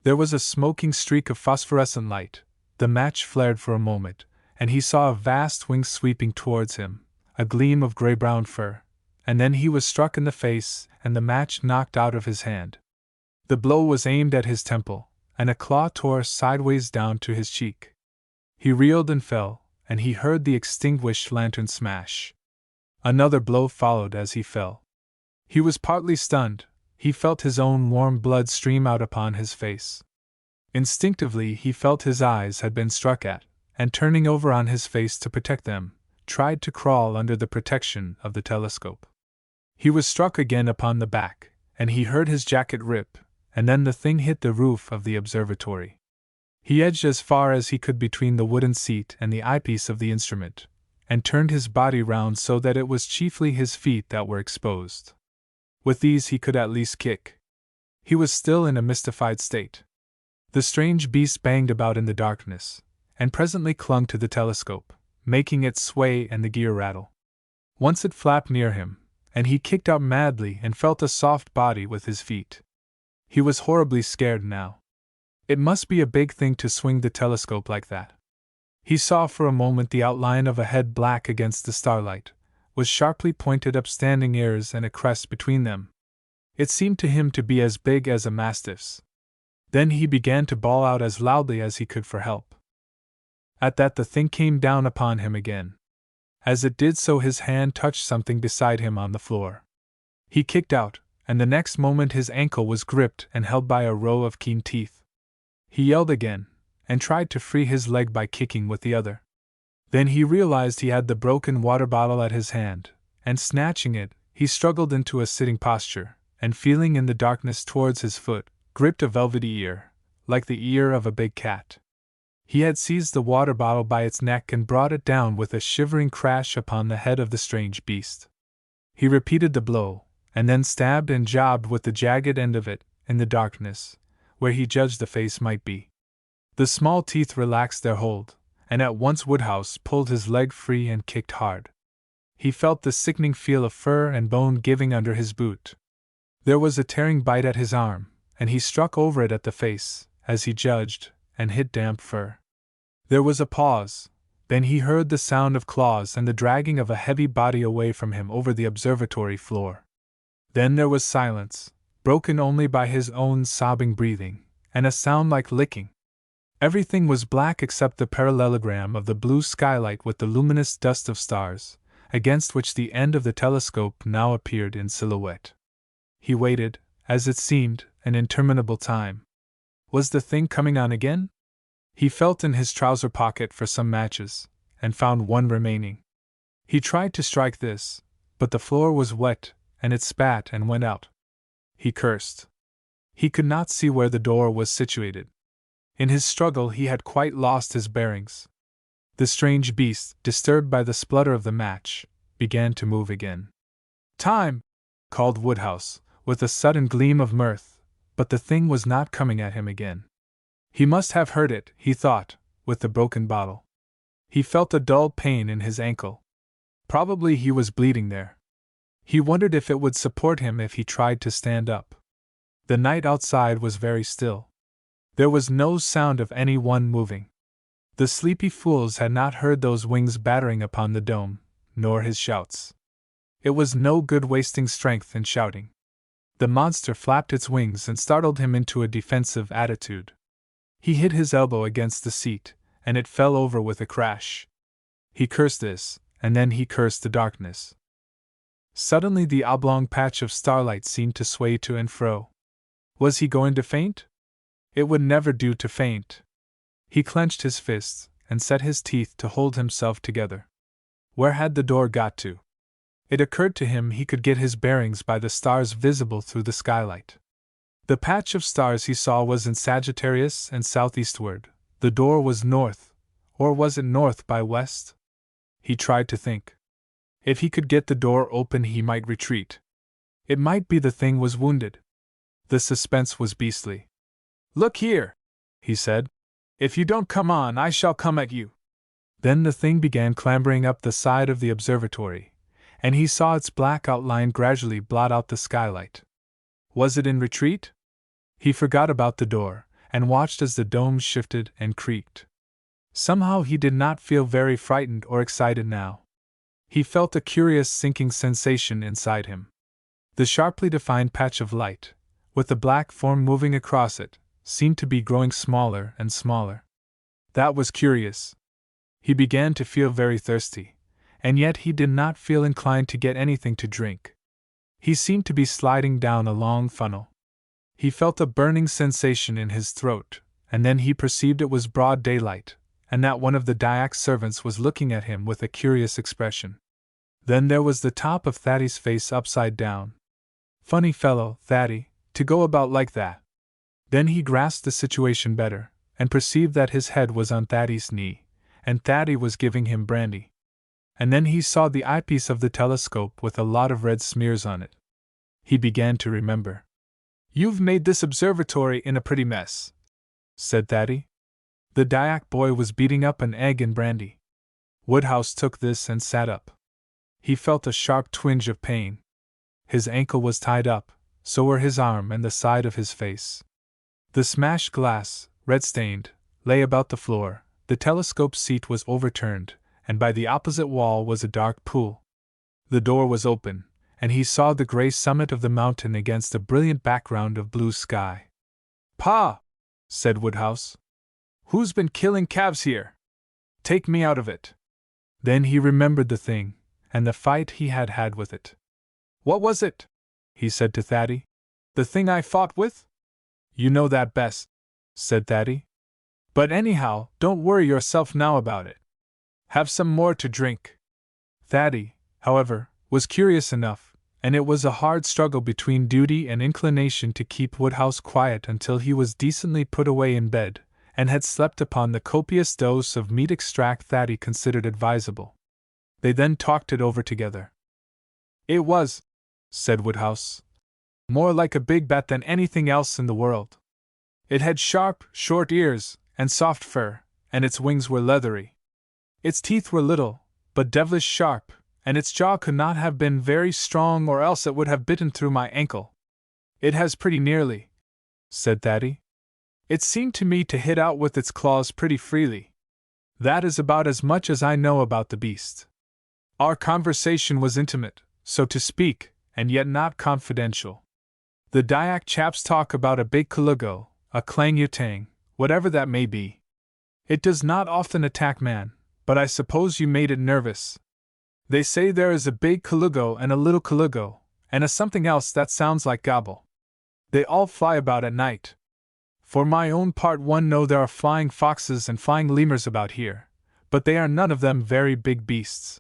There was a smoking streak of phosphorescent light, the match flared for a moment, and he saw a vast wing sweeping towards him, a gleam of gray-brown fur, and then he was struck in the face and the match knocked out of his hand. The blow was aimed at his temple, and a claw tore sideways down to his cheek. He reeled and fell, and he heard the extinguished lantern smash. Another blow followed as he fell. He was partly stunned. He felt his own warm blood stream out upon his face. Instinctively he felt his eyes had been struck at, and turning over on his face to protect them, tried to crawl under the protection of the telescope. He was struck again upon the back, and he heard his jacket rip, and then the thing hit the roof of the observatory. He edged as far as he could between the wooden seat and the eyepiece of the instrument, and turned his body round so that it was chiefly his feet that were exposed. With these he could at least kick. He was still in a mystified state. The strange beast banged about in the darkness, and presently clung to the telescope, making it sway and the gear rattle. Once it flapped near him, and he kicked out madly and felt a soft body with his feet. He was horribly scared now. It must be a big thing to swing the telescope like that. He saw for a moment the outline of a head black against the starlight, with sharply pointed upstanding ears and a crest between them. It seemed to him to be as big as a mastiff's. Then he began to bawl out as loudly as he could for help. At that the thing came down upon him again. As it did so his hand touched something beside him on the floor. He kicked out, and the next moment his ankle was gripped and held by a row of keen teeth. He yelled again, and tried to free his leg by kicking with the other. Then he realized he had the broken water bottle at his hand, and snatching it, he struggled into a sitting posture, and feeling in the darkness towards his foot, gripped a velvety ear, like the ear of a big cat. He had seized the water bottle by its neck and brought it down with a shivering crash upon the head of the strange beast. He repeated the blow, and then stabbed and jabbed with the jagged end of it, in the darkness, where he judged the face might be. The small teeth relaxed their hold, and at once Woodhouse pulled his leg free and kicked hard. He felt the sickening feel of fur and bone giving under his boot. There was a tearing bite at his arm, and he struck over it at the face, as he judged, and hit damp fur. There was a pause, then he heard the sound of claws and the dragging of a heavy body away from him over the observatory floor. Then there was silence, broken only by his own sobbing breathing, and a sound like licking. Everything was black except the parallelogram of the blue skylight with the luminous dust of stars, against which the end of the telescope now appeared in silhouette. He waited, as it seemed, an interminable time. Was the thing coming on again? He felt in his trouser pocket for some matches, and found one remaining. He tried to strike this, but the floor was wet, and it spat and went out. He cursed. He could not see where the door was situated. In his struggle he had quite lost his bearings. The strange beast, disturbed by the splutter of the match, began to move again. "Time!" called Woodhouse, with a sudden gleam of mirth, but the thing was not coming at him again. He must have heard it, he thought, with the broken bottle. He felt a dull pain in his ankle. Probably he was bleeding there. He wondered if it would support him if he tried to stand up. The night outside was very still. There was no sound of any one moving. The sleepy fools had not heard those wings battering upon the dome, nor his shouts. It was no good wasting strength in shouting. The monster flapped its wings and startled him into a defensive attitude. He hit his elbow against the seat, and it fell over with a crash. He cursed this, and then he cursed the darkness. Suddenly the oblong patch of starlight seemed to sway to and fro. Was he going to faint? It would never do to faint. He clenched his fists, and set his teeth to hold himself together. Where had the door got to? It occurred to him he could get his bearings by the stars visible through the skylight. The patch of stars he saw was in Sagittarius and southeastward, The door was north, or was it north by west? He tried to think. If he could get the door open, he might retreat. It might be the thing was wounded. The suspense was beastly. "Look here," he said. "If you don't come on, I shall come at you." Then the thing began clambering up the side of the observatory, and he saw its black outline gradually blot out the skylight. Was it in retreat? He forgot about the door, and watched as the dome shifted and creaked. Somehow he did not feel very frightened or excited now. He felt a curious sinking sensation inside him. The sharply defined patch of light, with the black form moving across it, seemed to be growing smaller and smaller. That was curious. He began to feel very thirsty, and yet he did not feel inclined to get anything to drink. He seemed to be sliding down a long funnel. He felt a burning sensation in his throat, and then he perceived it was broad daylight, and that one of the Dyak servants was looking at him with a curious expression. Then there was the top of Thaddeus' face upside down. Funny fellow, Thaddy, to go about like that. Then he grasped the situation better, and perceived that his head was on Thaddeus' knee, and Thaddy was giving him brandy. And then he saw the eyepiece of the telescope with a lot of red smears on it. He began to remember. "You've made this observatory in a pretty mess," said Thaddy. The Dyak boy was beating up an egg in brandy. Woodhouse took this and sat up. He felt a sharp twinge of pain. His ankle was tied up, so were his arm and the side of his face. The smashed glass, red-stained, lay about the floor, the telescope seat was overturned, and by the opposite wall was a dark pool. The door was open, and he saw the gray summit of the mountain against a brilliant background of blue sky. "Pa!" said Woodhouse. "Who's been killing calves here? Take me out of it." Then he remembered the thing, and the fight he had had with it. "What was it?" he said to Thaddy. "The thing I fought with?" "You know that best," said Thaddy. "But anyhow, don't worry yourself now about it. Have some more to drink." Thaddy, however, was curious enough, and it was a hard struggle between duty and inclination to keep Woodhouse quiet until he was decently put away in bed, and had slept upon the copious dose of meat extract Thaddy considered advisable. They then talked it over together. "It was," said Woodhouse, "more like a big bat than anything else in the world. It had sharp, short ears, and soft fur, and its wings were leathery. Its teeth were little, but devilish sharp, and its jaw could not have been very strong or else it would have bitten through my ankle. It has pretty nearly," said Thaddy. "It seemed to me to hit out with its claws pretty freely. That is about as much as I know about the beast." Our conversation was intimate, so to speak, and yet not confidential. The Dyak chaps talk about a big kalugo, a clang-utang, whatever that may be. It does not often attack man, but I suppose you made it nervous. They say there is a big kalugo and a little kalugo, and a something else that sounds like gobble. They all fly about at night. For my own part, one know there are flying foxes and flying lemurs about here, but they are none of them very big beasts.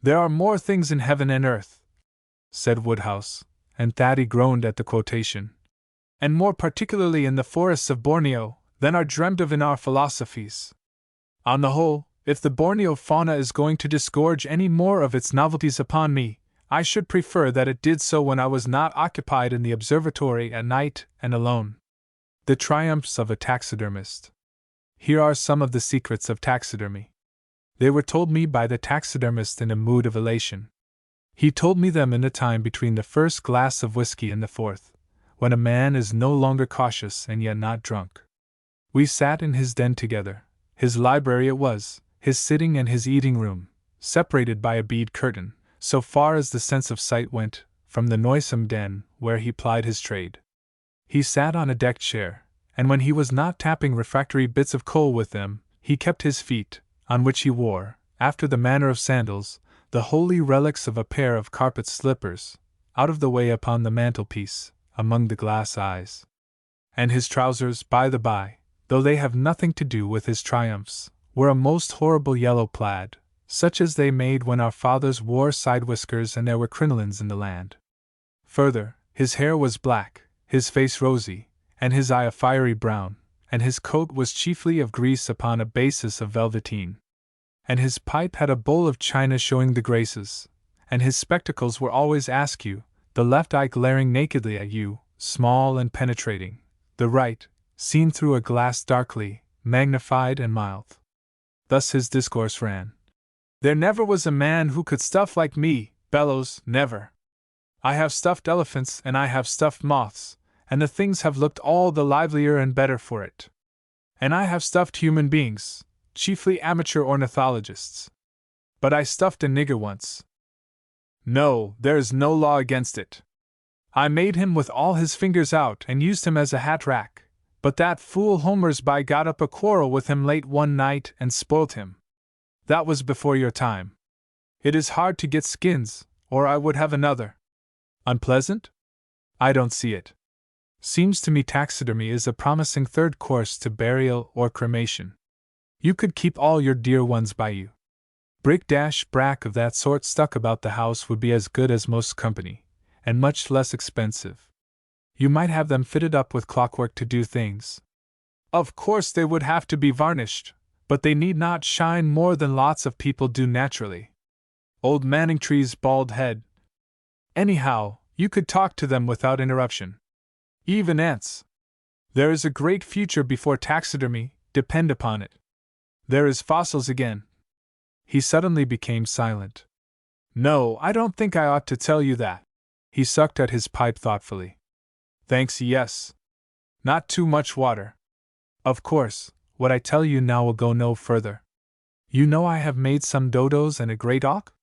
"There are more things in heaven and earth," said Woodhouse, and Thaddy groaned at the quotation, "and more particularly in the forests of Borneo, than are dreamed of in our philosophies. On the whole, if the Borneo fauna is going to disgorge any more of its novelties upon me, I should prefer that it did so when I was not occupied in the observatory at night and alone." The triumphs of a taxidermist. Here are some of the secrets of taxidermy. They were told me by the taxidermist in a mood of elation. He told me them in the time between the first glass of whiskey and the fourth, when a man is no longer cautious and yet not drunk. We sat in his den together. His library it was, his sitting and his eating room, separated by a bead curtain, so far as the sense of sight went, from the noisome den where he plied his trade. He sat on a deck chair, and when he was not tapping refractory bits of coal with them, he kept his feet, on which he wore, after the manner of sandals, the holy relics of a pair of carpet slippers, out of the way upon the mantelpiece, among the glass eyes. And his trousers, by the by, though they have nothing to do with his triumphs, were a most horrible yellow plaid, such as they made when our fathers wore side whiskers and there were crinolines in the land. Further, his hair was black, his face rosy, and his eye a fiery brown, and his coat was chiefly of grease upon a basis of velveteen. And his pipe had a bowl of china showing the graces, and his spectacles were always askew, the left eye glaring nakedly at you, small and penetrating, the right, seen through a glass darkly, magnified and mild. Thus his discourse ran. There never was a man who could stuff like me, Bellows, never. I have stuffed elephants and I have stuffed moths, and the things have looked all the livelier and better for it. And I have stuffed human beings, chiefly amateur ornithologists. But I stuffed a nigger once. No, there is no law against it. I made him with all his fingers out and used him as a hat rack, but that fool Homersby got up a quarrel with him late one night and spoilt him. That was before your time. It is hard to get skins, or I would have another. Unpleasant? I don't see it. Seems to me taxidermy is a promising third course to burial or cremation. You could keep all your dear ones by you. Brick-brack of that sort stuck about the house would be as good as most company, and much less expensive. You might have them fitted up with clockwork to do things. Of course they would have to be varnished, but they need not shine more than lots of people do naturally. Old Manningtree's bald head. Anyhow, you could talk to them without interruption. Even ants. There is a great future before taxidermy, depend upon it. There is fossils again. He suddenly became silent. No, I don't think I ought to tell you that. He sucked at his pipe thoughtfully. Thanks, yes. Not too much water. Of course, what I tell you now will go no further. You know I have made some dodos and a great auk?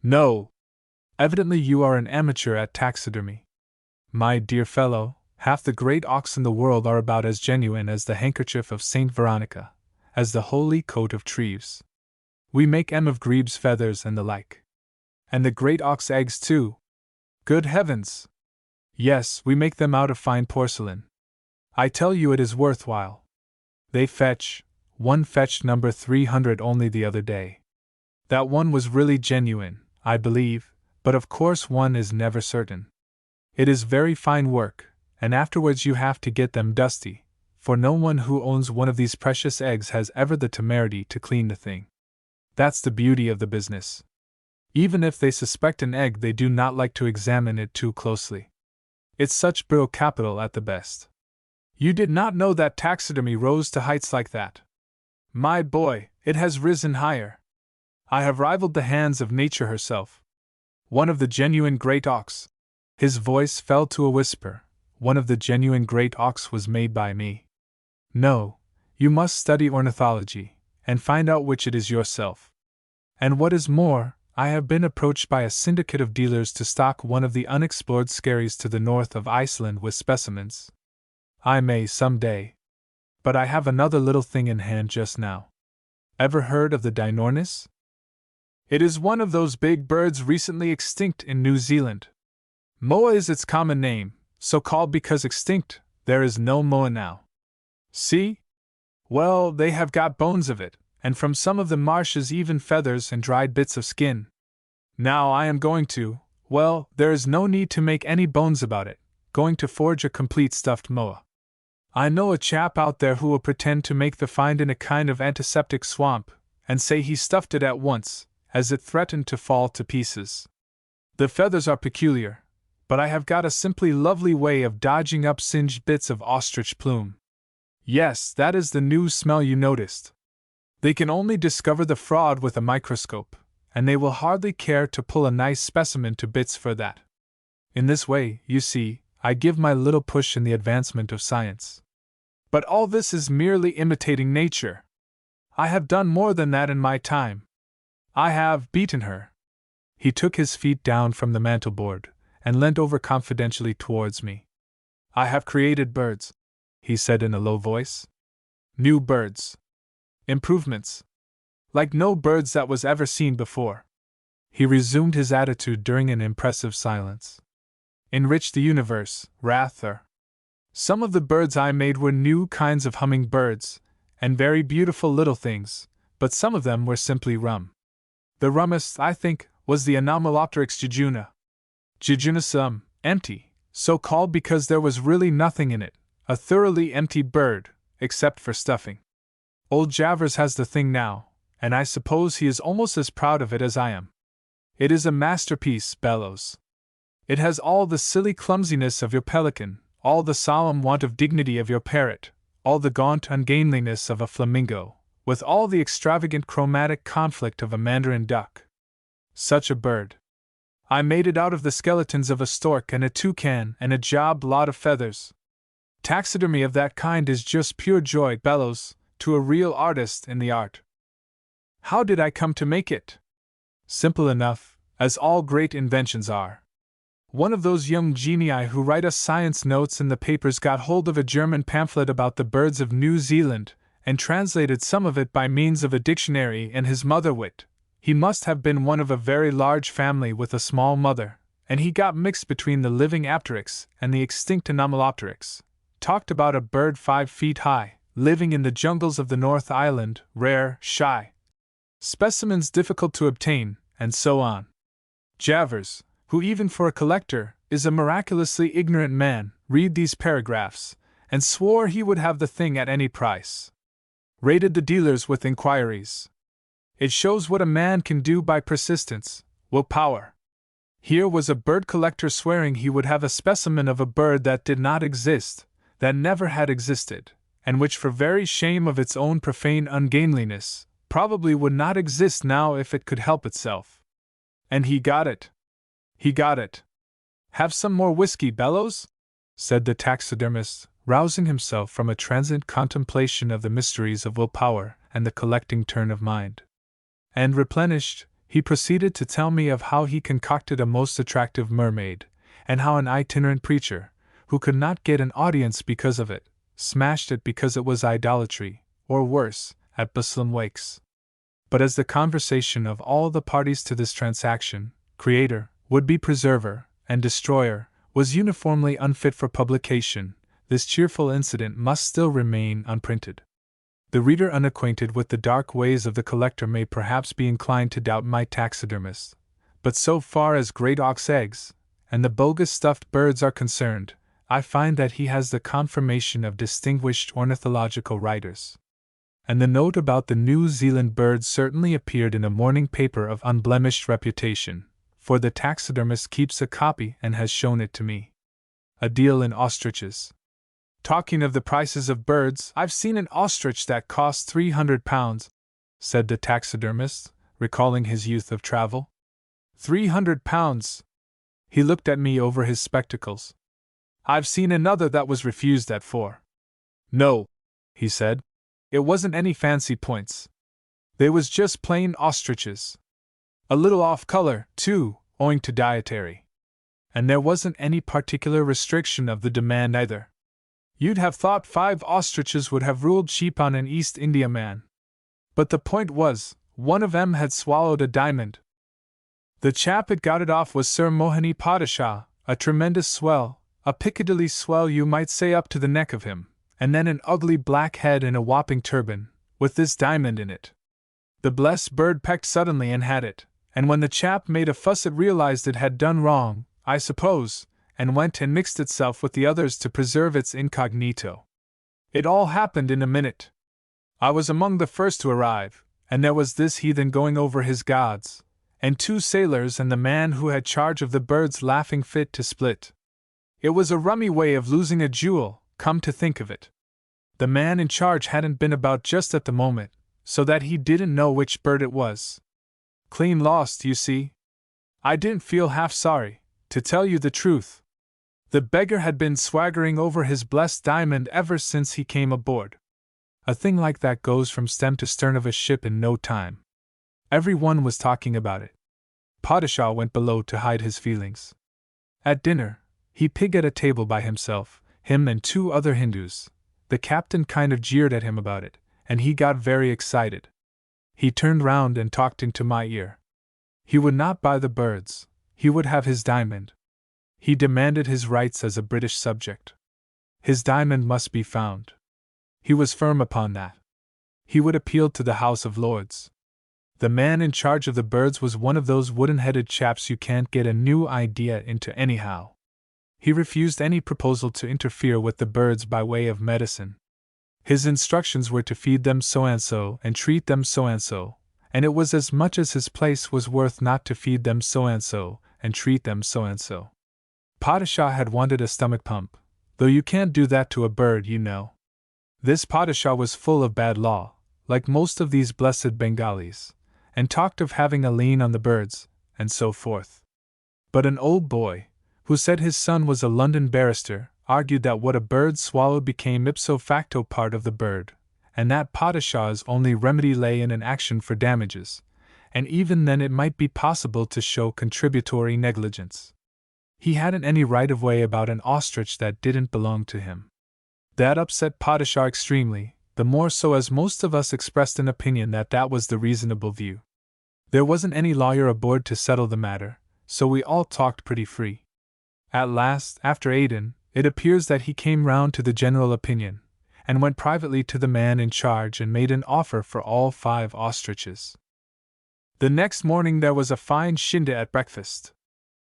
No. Evidently you are an amateur at taxidermy. My dear fellow, half the great auks in the world are about as genuine as the handkerchief of Saint Veronica, as the holy coat of Treves. We make 'em of grebe's feathers and the like. And the great auk's eggs too. Good heavens! Yes, we make them out of fine porcelain. I tell you it is worthwhile. They fetch, one fetched number 300 only the other day. That one was really genuine, I believe, but of course one is never certain. It is very fine work, and afterwards you have to get them dusty, for no one who owns one of these precious eggs has ever the temerity to clean the thing. That's the beauty of the business. Even if they suspect an egg, they do not like to examine it too closely. It's such bro capital at the best. You did not know that taxidermy rose to heights like that. My boy, it has risen higher. I have rivaled the hands of nature herself. One of the genuine great auks. His voice fell to a whisper. One of the genuine great auks was made by me. No, you must study ornithology, and find out which it is yourself. And what is more, I have been approached by a syndicate of dealers to stock one of the unexplored skerries to the north of Iceland with specimens. I may some day. But I have another little thing in hand just now. Ever heard of the dinornis? It is one of those big birds recently extinct in New Zealand. Moa is its common name, so called because extinct. There is no moa now. See? Well, they have got bones of it, and from some of the marshes even feathers and dried bits of skin. Now I am going to, well, there is no need to make any bones about it, going to forge a complete stuffed moa. I know a chap out there who will pretend to make the find in a kind of antiseptic swamp, and say he stuffed it at once, as it threatened to fall to pieces. The feathers are peculiar, but I have got a simply lovely way of dodging up singed bits of ostrich plume. Yes, that is the new smell you noticed. They can only discover the fraud with a microscope, and they will hardly care to pull a nice specimen to bits for that. In this way, you see, I give my little push in the advancement of science. But all this is merely imitating nature. I have done more than that in my time. I have beaten her. He took his feet down from the mantelboard, and leant over confidentially towards me. I have created birds, he said in a low voice. New birds. Improvements. Like no birds that was ever seen before. He resumed his attitude during an impressive silence. Enrich the universe, rather. Some of the birds I made were new kinds of hummingbirds, and very beautiful little things, but some of them were simply rum. The rummest, I think, was the Anomalopteryx jejuna. Jejunasum, empty, so called because there was really nothing in it, a thoroughly empty bird, except for stuffing. Old Javers has the thing now, and I suppose he is almost as proud of it as I am. It is a masterpiece, Bellows. It has all the silly clumsiness of your pelican, all the solemn want of dignity of your parrot, all the gaunt ungainliness of a flamingo, with all the extravagant chromatic conflict of a mandarin duck. Such a bird. I made it out of the skeletons of a stork and a toucan and a job lot of feathers. Taxidermy of that kind is just pure joy, Bellows, to a real artist in the art. How did I come to make it? Simple enough, as all great inventions are. One of those young genii who write us science notes in the papers got hold of a German pamphlet about the birds of New Zealand, and translated some of it by means of a dictionary in his mother wit. He must have been one of a very large family with a small mother, and he got mixed between the living apteryx and the extinct anomalopteryx. Talked about a bird 5 feet high, living in the jungles of the North Island, rare, shy specimens difficult to obtain, and so on. Javers, who even for a collector is a miraculously ignorant man, read these paragraphs, and swore he would have the thing at any price. Rated the dealers with inquiries. It shows what a man can do by persistence, willpower. Here was a bird collector swearing he would have a specimen of a bird that did not exist, that never had existed, and which for very shame of its own profane ungainliness, probably would not exist now if it could help itself. And he got it. He got it. Have some more whiskey, Bellows? Said the taxidermist, rousing himself from a transient contemplation of the mysteries of willpower and the collecting turn of mind. And replenished, he proceeded to tell me of how he concocted a most attractive mermaid, and how an itinerant preacher, who could not get an audience because of it, smashed it because it was idolatry, or worse, at Muslim wakes. But as the conversation of all the parties to this transaction, creator, would-be preserver, and destroyer, was uniformly unfit for publication, this cheerful incident must still remain unprinted. The reader unacquainted with the dark ways of the collector may perhaps be inclined to doubt my taxidermist, but so far as great auk's eggs and the bogus stuffed birds are concerned, I find that he has the confirmation of distinguished ornithological writers. And the note about the New Zealand bird certainly appeared in a morning paper of unblemished reputation, for the taxidermist keeps a copy and has shown it to me. A deal in ostriches. Talking of the prices of birds, I've seen an ostrich that cost £300, said the taxidermist, recalling his youth of travel. £300. He looked at me over his spectacles. I've seen another that was refused at 4. No, he said. It wasn't any fancy points. They was just plain ostriches. A little off color, too, owing to dietary. And there wasn't any particular restriction of the demand either. You'd have thought 5 ostriches would have ruled sheep on an East Indiaman. But the point was, one of 'em had swallowed a diamond. The chap that got it off was Sir Mohini Padishah, a tremendous swell, a Piccadilly swell you might say up to the neck of him, and then an ugly black head in a whopping turban, with this diamond in it. The blessed bird pecked suddenly and had it, and when the chap made a fuss it realized it had done wrong, I suppose, and went and mixed itself with the others to preserve its incognito. It all happened in a minute. I was among the first to arrive, and there was this heathen going over his gods, and 2 sailors and the man who had charge of the birds laughing fit to split. It was a rummy way of losing a jewel, come to think of it. The man in charge hadn't been about just at the moment, so that he didn't know which bird it was. Clean lost, you see. I didn't feel half sorry, to tell you the truth. The beggar had been swaggering over his blessed diamond ever since he came aboard. A thing like that goes from stem to stern of a ship in no time. Every one was talking about it. Padishah went below to hide his feelings. At dinner, he pigged at a table by himself, him and 2 other Hindus. The captain kind of jeered at him about it, and he got very excited. He turned round and talked into my ear. He would not buy the birds, he would have his diamond. He demanded his rights as a British subject. His diamond must be found. He was firm upon that. He would appeal to the House of Lords. The man in charge of the birds was one of those wooden-headed chaps you can't get a new idea into anyhow. He refused any proposal to interfere with the birds by way of medicine. His instructions were to feed them so and treat them so, and it was as much as his place was worth not to feed them so and treat them so. Padishah had wanted a stomach pump, though you can't do that to a bird, you know. This Padishah was full of bad law, like most of these blessed Bengalis, and talked of having a lien on the birds, and so forth. But an old boy, who said his son was a London barrister, argued that what a bird swallowed became ipso facto part of the bird, and that Padishah's only remedy lay in an action for damages, and even then it might be possible to show contributory negligence. He hadn't any right-of-way about an ostrich that didn't belong to him. That upset Padishah extremely, the more so as most of us expressed an opinion that that was the reasonable view. There wasn't any lawyer aboard to settle the matter, so we all talked pretty free. At last, after Aden, it appears that he came round to the general opinion, and went privately to the man in charge and made an offer for all 5 ostriches. The next morning there was a fine shindy at breakfast.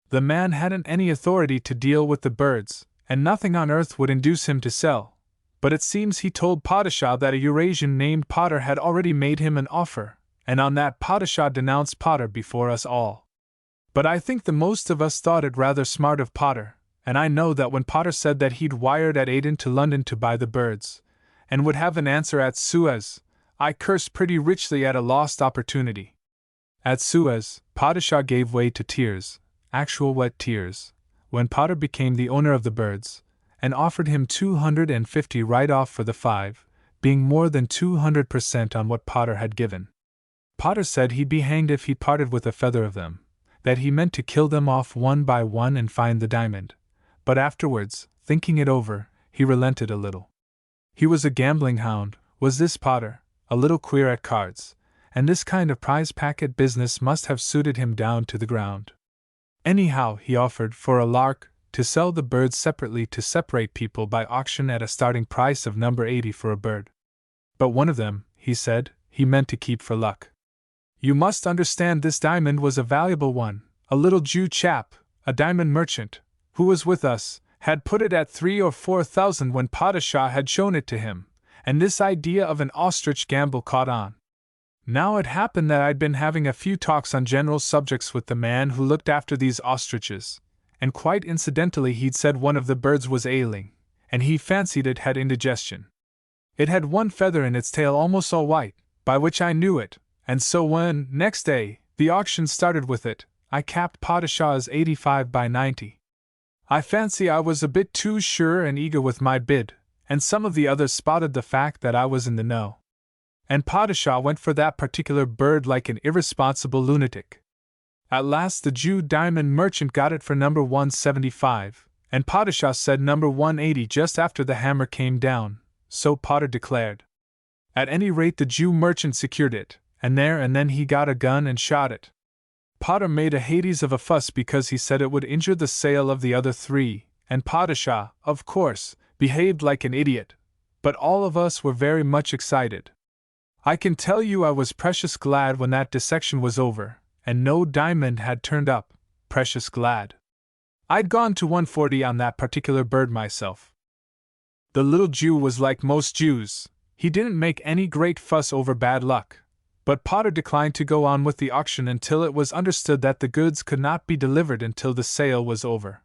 The man hadn't any authority to deal with the birds, and nothing on earth would induce him to sell, but it seems he told Padishah that a Eurasian named Potter had already made him an offer, and on that Padishah denounced Potter before us all. But I think the most of us thought it rather smart of Potter, and I know that when Potter said that he'd wired at Aden to London to buy the birds, and would have an answer at Suez, I cursed pretty richly at a lost opportunity. At Suez, Padishah gave way to tears, actual wet tears, when Potter became the owner of the birds, and offered him 250 right off for the 5, being more than 200% on what Potter had given. Potter said he'd be hanged if he parted with a feather of them, that he meant to kill them off one by one and find the diamond, but afterwards, thinking it over, he relented a little. He was a gambling hound, was this Potter, a little queer at cards, and this kind of prize packet business must have suited him down to the ground. Anyhow, he offered, for a lark, to sell the birds separately to separate people by auction at a starting price of number 80 for a bird. But one of them, he said, he meant to keep for luck. You must understand this diamond was a valuable one. A little Jew chap, a diamond merchant, who was with us, had put it at 3,000 or 4,000 when Padishah had shown it to him, and this idea of an ostrich gamble caught on. Now it happened that I'd been having a few talks on general subjects with the man who looked after these ostriches, and quite incidentally he'd said one of the birds was ailing, and he fancied it had indigestion. It had one feather in its tail almost all white, by which I knew it, and so when, next day, the auction started with it, I capped Padishah's 85 by 90. I fancy I was a bit too sure and eager with my bid, and some of the others spotted the fact that I was in the know. And Padishah went for that particular bird like an irresponsible lunatic. At last the Jew diamond merchant got it for number 175, and Padishah said number 180 just after the hammer came down, so Potter declared. At any rate the Jew merchant secured it, and there and then he got a gun and shot it. Potter made a Hades of a fuss because he said it would injure the sale of the other 3, and Padishah, of course, behaved like an idiot, but all of us were very much excited. I can tell you I was precious glad when that dissection was over, and no diamond had turned up, precious glad. I'd gone to 140 on that particular bird myself. The little Jew was like most Jews, he didn't make any great fuss over bad luck, but Potter declined to go on with the auction until it was understood that the goods could not be delivered until the sale was over.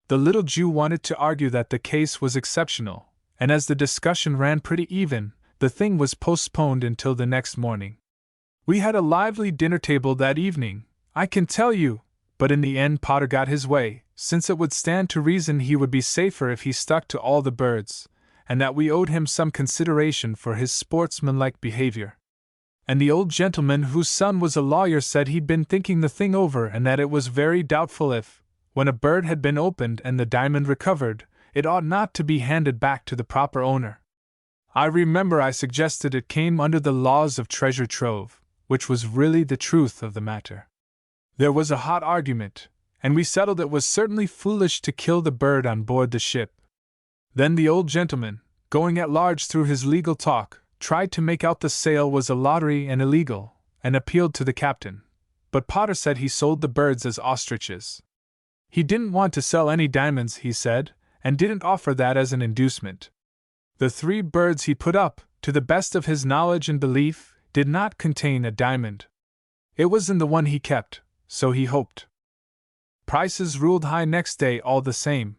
The little Jew wanted to argue that the case was exceptional, and as the discussion ran pretty even, the thing was postponed until the next morning. We had a lively dinner table that evening, I can tell you, but in the end Potter got his way, since it would stand to reason he would be safer if he stuck to all the birds, and that we owed him some consideration for his sportsmanlike behavior. And the old gentleman whose son was a lawyer said he'd been thinking the thing over and that it was very doubtful if, when a bird had been opened and the diamond recovered, it ought not to be handed back to the proper owner. I remember I suggested it came under the laws of treasure trove, which was really the truth of the matter. There was a hot argument, and we settled it was certainly foolish to kill the bird on board the ship. Then the old gentleman, going at large through his legal talk, tried to make out the sale was a lottery and illegal, and appealed to the captain, but Potter said he sold the birds as ostriches. He didn't want to sell any diamonds, he said, and didn't offer that as an inducement. The 3 birds he put up, to the best of his knowledge and belief, did not contain a diamond. It was in the one he kept, so he hoped. Prices ruled high next day all the same.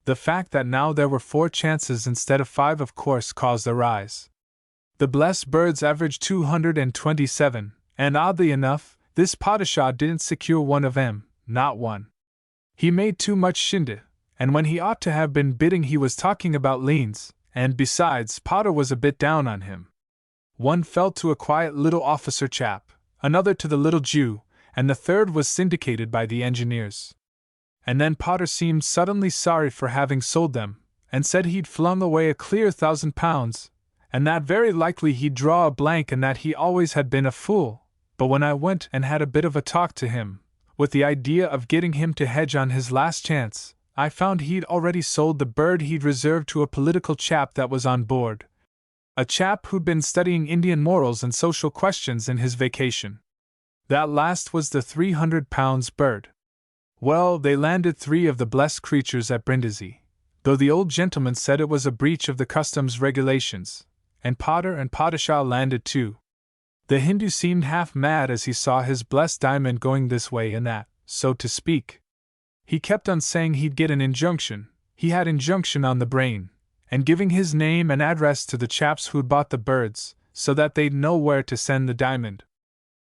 The fact that now there were 4 chances instead of 5 of course caused a rise. The blessed birds averaged 227, and oddly enough, this Padishah didn't secure one of them, not one. He made too much shindig, and when he ought to have been bidding he was talking about liens, and besides, Potter was a bit down on him. One fell to a quiet little officer chap, another to the little Jew, and the third was syndicated by the engineers. And then Potter seemed suddenly sorry for having sold them, and said he'd flung away a clear £1,000, and that very likely he'd draw a blank and that he always had been a fool. But when I went and had a bit of a talk to him, with the idea of getting him to hedge on his last chance, I found he'd already sold the bird he'd reserved to a political chap that was on board. A chap who'd been studying Indian morals and social questions in his vacation. That last was the £300 bird. Well, they landed 3 of the blessed creatures at Brindisi, though the old gentleman said it was a breach of the customs regulations, and Potter and Padishah landed too. The Hindu seemed half mad as he saw his blessed diamond going this way and that, so to speak. He kept on saying he'd get an injunction, he had injunction on the brain, and giving his name and address to the chaps who'd bought the birds, so that they'd know where to send the diamond.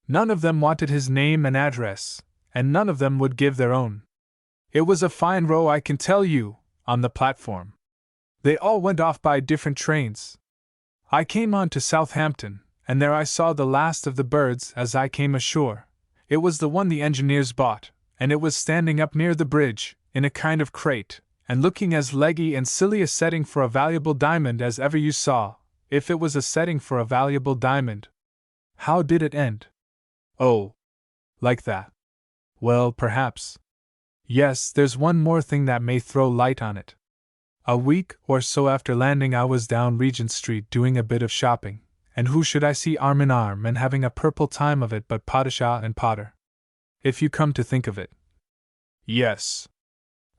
None of them wanted his name and address, and none of them would give their own. It was a fine row, I can tell you, on the platform. They all went off by different trains. I came on to Southampton, and there I saw the last of the birds as I came ashore. It was the one the engineers bought, and it was standing up near the bridge, in a kind of crate, and looking as leggy and silly a setting for a valuable diamond as ever you saw, if it was a setting for a valuable diamond. How did it end? Oh, like that. Well, perhaps. Yes, there's one more thing that may throw light on it. A week or so after landing I was down Regent Street doing a bit of shopping, and who should I see arm in arm and having a purple time of it but Padishah and Potter? If you come to think of it. Yes.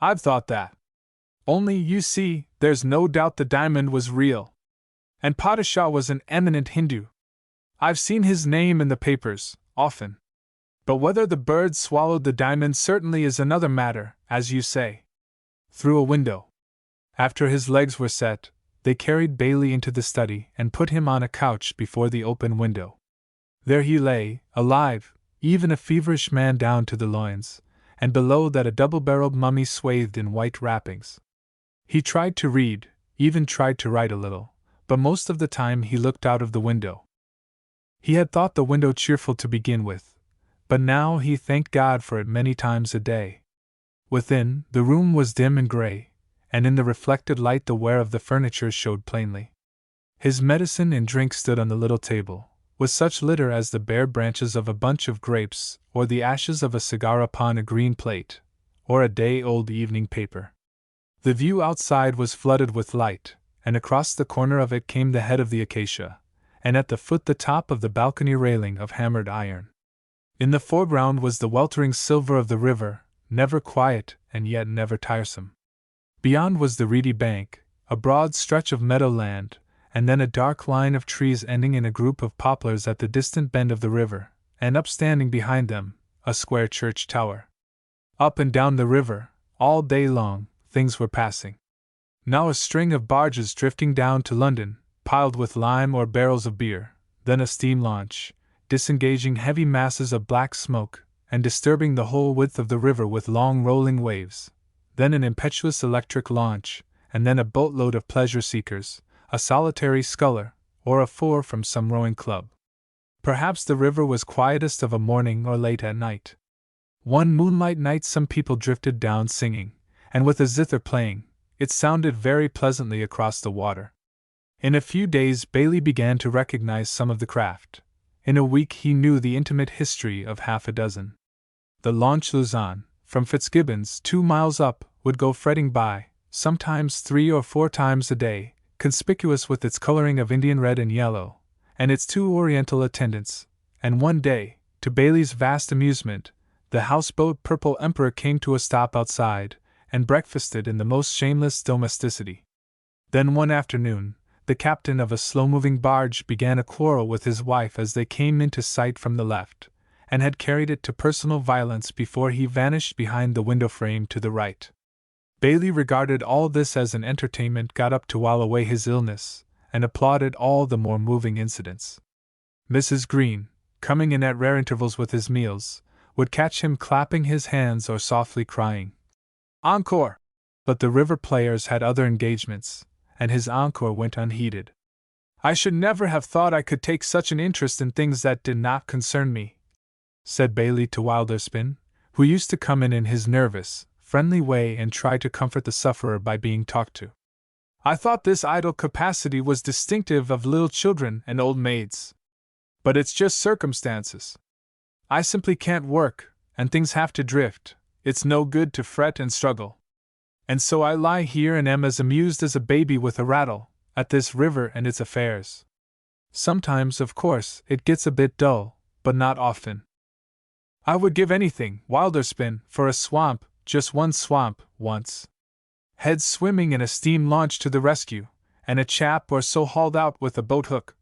I've thought that. Only, you see, there's no doubt the diamond was real. And Padishah was an eminent Hindu. I've seen his name in the papers, often. But whether the bird swallowed the diamond certainly is another matter, as you say. Through a window. After his legs were set, they carried Bailey into the study and put him on a couch before the open window. There he lay, alive, even a feverish man down to the loins, and below that a double-barreled mummy swathed in white wrappings. He tried to read, even tried to write a little, but most of the time he looked out of the window. He had thought the window cheerful to begin with, but now he thanked God for it many times a day. Within, the room was dim and gray, and in the reflected light the wear of the furniture showed plainly. His medicine and drink stood on the little table, with such litter as the bare branches of a bunch of grapes, or the ashes of a cigar upon a green plate, or a day-old evening paper. The view outside was flooded with light, and across the corner of it came the head of the acacia, and at the foot the top of the balcony railing of hammered iron. In the foreground was the weltering silver of the river, never quiet and yet never tiresome. Beyond was the reedy bank, a broad stretch of meadow land, and then a dark line of trees ending in a group of poplars at the distant bend of the river, and upstanding behind them, a square church tower. Up and down the river, all day long, things were passing. Now a string of barges drifting down to London, piled with lime or barrels of beer, then a steam launch, disengaging heavy masses of black smoke, and disturbing the whole width of the river with long rolling waves, then an impetuous electric launch, and then a boatload of pleasure-seekers, a solitary sculler, or a four from some rowing club. Perhaps the river was quietest of a morning or late at night. One moonlight night some people drifted down singing, and with a zither playing, it sounded very pleasantly across the water. In a few days Bailey began to recognize some of the craft. In a week he knew the intimate history of half a dozen. The launch Luzon, from Fitzgibbons 2 miles up, would go fretting by, sometimes 3 or 4 times a day, conspicuous with its coloring of Indian red and yellow, and its 2 Oriental attendants, and one day, to Bailey's vast amusement, the houseboat Purple Emperor came to a stop outside, and breakfasted in the most shameless domesticity. Then one afternoon, the captain of a slow-moving barge began a quarrel with his wife as they came into sight from the left, and had carried it to personal violence before he vanished behind the window frame to the right. Bailey regarded all this as an entertainment got up to while away his illness, and applauded all the more moving incidents. Mrs. Green, coming in at rare intervals with his meals, would catch him clapping his hands or softly crying, "Encore!" But the river players had other engagements, and his encore went unheeded. "I should never have thought I could take such an interest in things that did not concern me," said Bailey to Wilderspin, who used to come in his nervous, friendly way and try to comfort the sufferer by being talked to. "I thought this idle capacity was distinctive of little children and old maids. But it's just circumstances. I simply can't work, and things have to drift. It's no good to fret and struggle. And so I lie here and am as amused as a baby with a rattle, at this river and its affairs. Sometimes, of course, it gets a bit dull, but not often. I would give anything, Wilderspin, for a swamp, just one swamp, once. Heads swimming in a steam launch to the rescue, and a chap or so hauled out with a boat hook.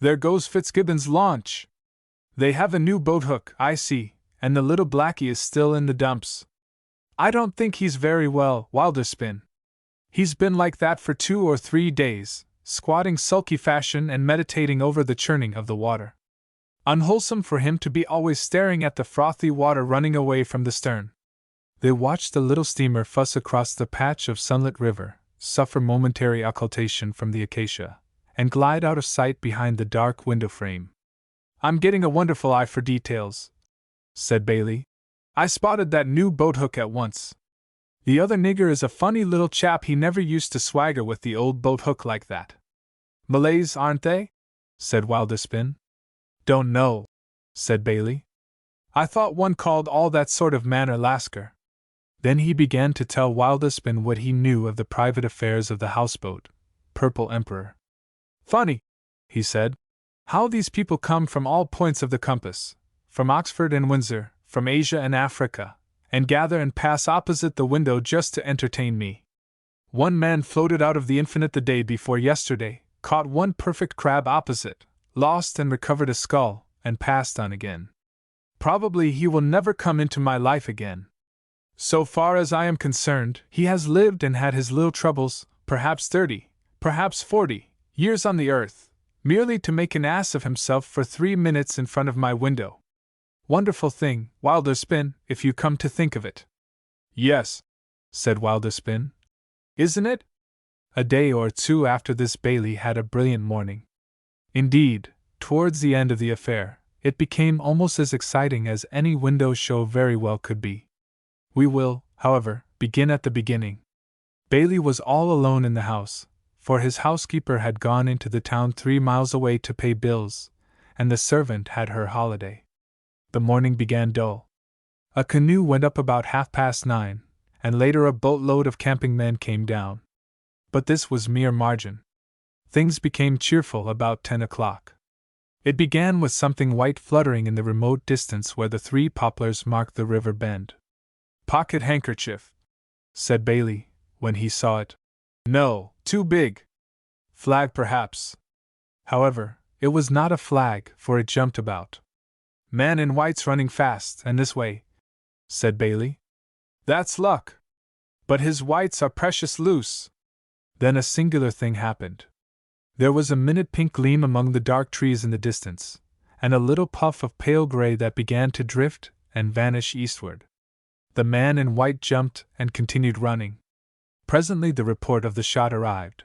There goes Fitzgibbon's launch! They have a new boat hook, I see, and the little blackie is still in the dumps. I don't think he's very well, Wilderspin. He's been like that for 2 or 3 days, squatting sulky fashion and meditating over the churning of the water. Unwholesome for him to be always staring at the frothy water running away from the stern." They watched the little steamer fuss across the patch of sunlit river, suffer momentary occultation from the acacia, and glide out of sight behind the dark window frame. "I'm getting a wonderful eye for details," said Bailey. "I spotted that new boat hook at once. The other nigger is a funny little chap. He never used to swagger with the old boat hook like that." "Malays, aren't they?" said Wilderspin. "Don't know," said Bailey. "I thought one called all that sort of manner Lascar." Then he began to tell Wilderspin what he knew of the private affairs of the houseboat, Purple Emperor. "Funny," he said, "how these people come from all points of the compass, from Oxford and Windsor, from Asia and Africa, and gather and pass opposite the window just to entertain me. One man floated out of the infinite the day before yesterday, caught one perfect crab opposite, lost and recovered a skull, and passed on again. Probably he will never come into my life again. So far as I am concerned, he has lived and had his little troubles, perhaps 30, perhaps 40, years on the earth, merely to make an ass of himself for 3 minutes in front of my window. Wonderful thing, Wilderspin, if you come to think of it." "Yes," said Wilderspin. "Isn't it?" A day or 2 after this Bailey had a brilliant morning. Indeed, towards the end of the affair, it became almost as exciting as any window show very well could be. We will, however, begin at the beginning. Bailey was all alone in the house, for his housekeeper had gone into the town 3 miles away to pay bills, and the servant had her holiday. The morning began dull. A canoe went up about 9:30, and later a boatload of camping men came down. But this was mere margin. Things became cheerful about 10 o'clock. It began with something white fluttering in the remote distance where the 3 poplars marked the river bend. "Pocket handkerchief," said Bailey, when he saw it. "No, too big. Flag perhaps." However, it was not a flag, for it jumped about. "Man in white's running fast, and this way," said Bailey. "That's luck. But his whites are precious loose." Then a singular thing happened. There was a minute pink gleam among the dark trees in the distance, and a little puff of pale gray that began to drift and vanish eastward. The man in white jumped and continued running. Presently the report of the shot arrived.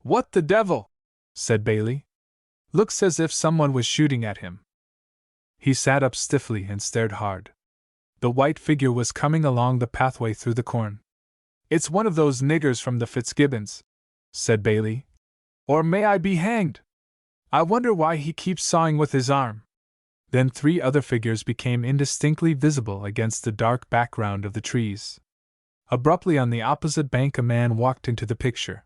"What the devil?" said Bailey. "Looks as if someone was shooting at him." He sat up stiffly and stared hard. The white figure was coming along the pathway through the corn. "It's one of those niggers from the Fitzgibbons," said Bailey. "Or may I be hanged! I wonder why he keeps sawing with his arm." Then 3 other figures became indistinctly visible against the dark background of the trees. Abruptly on the opposite bank a man walked into the picture.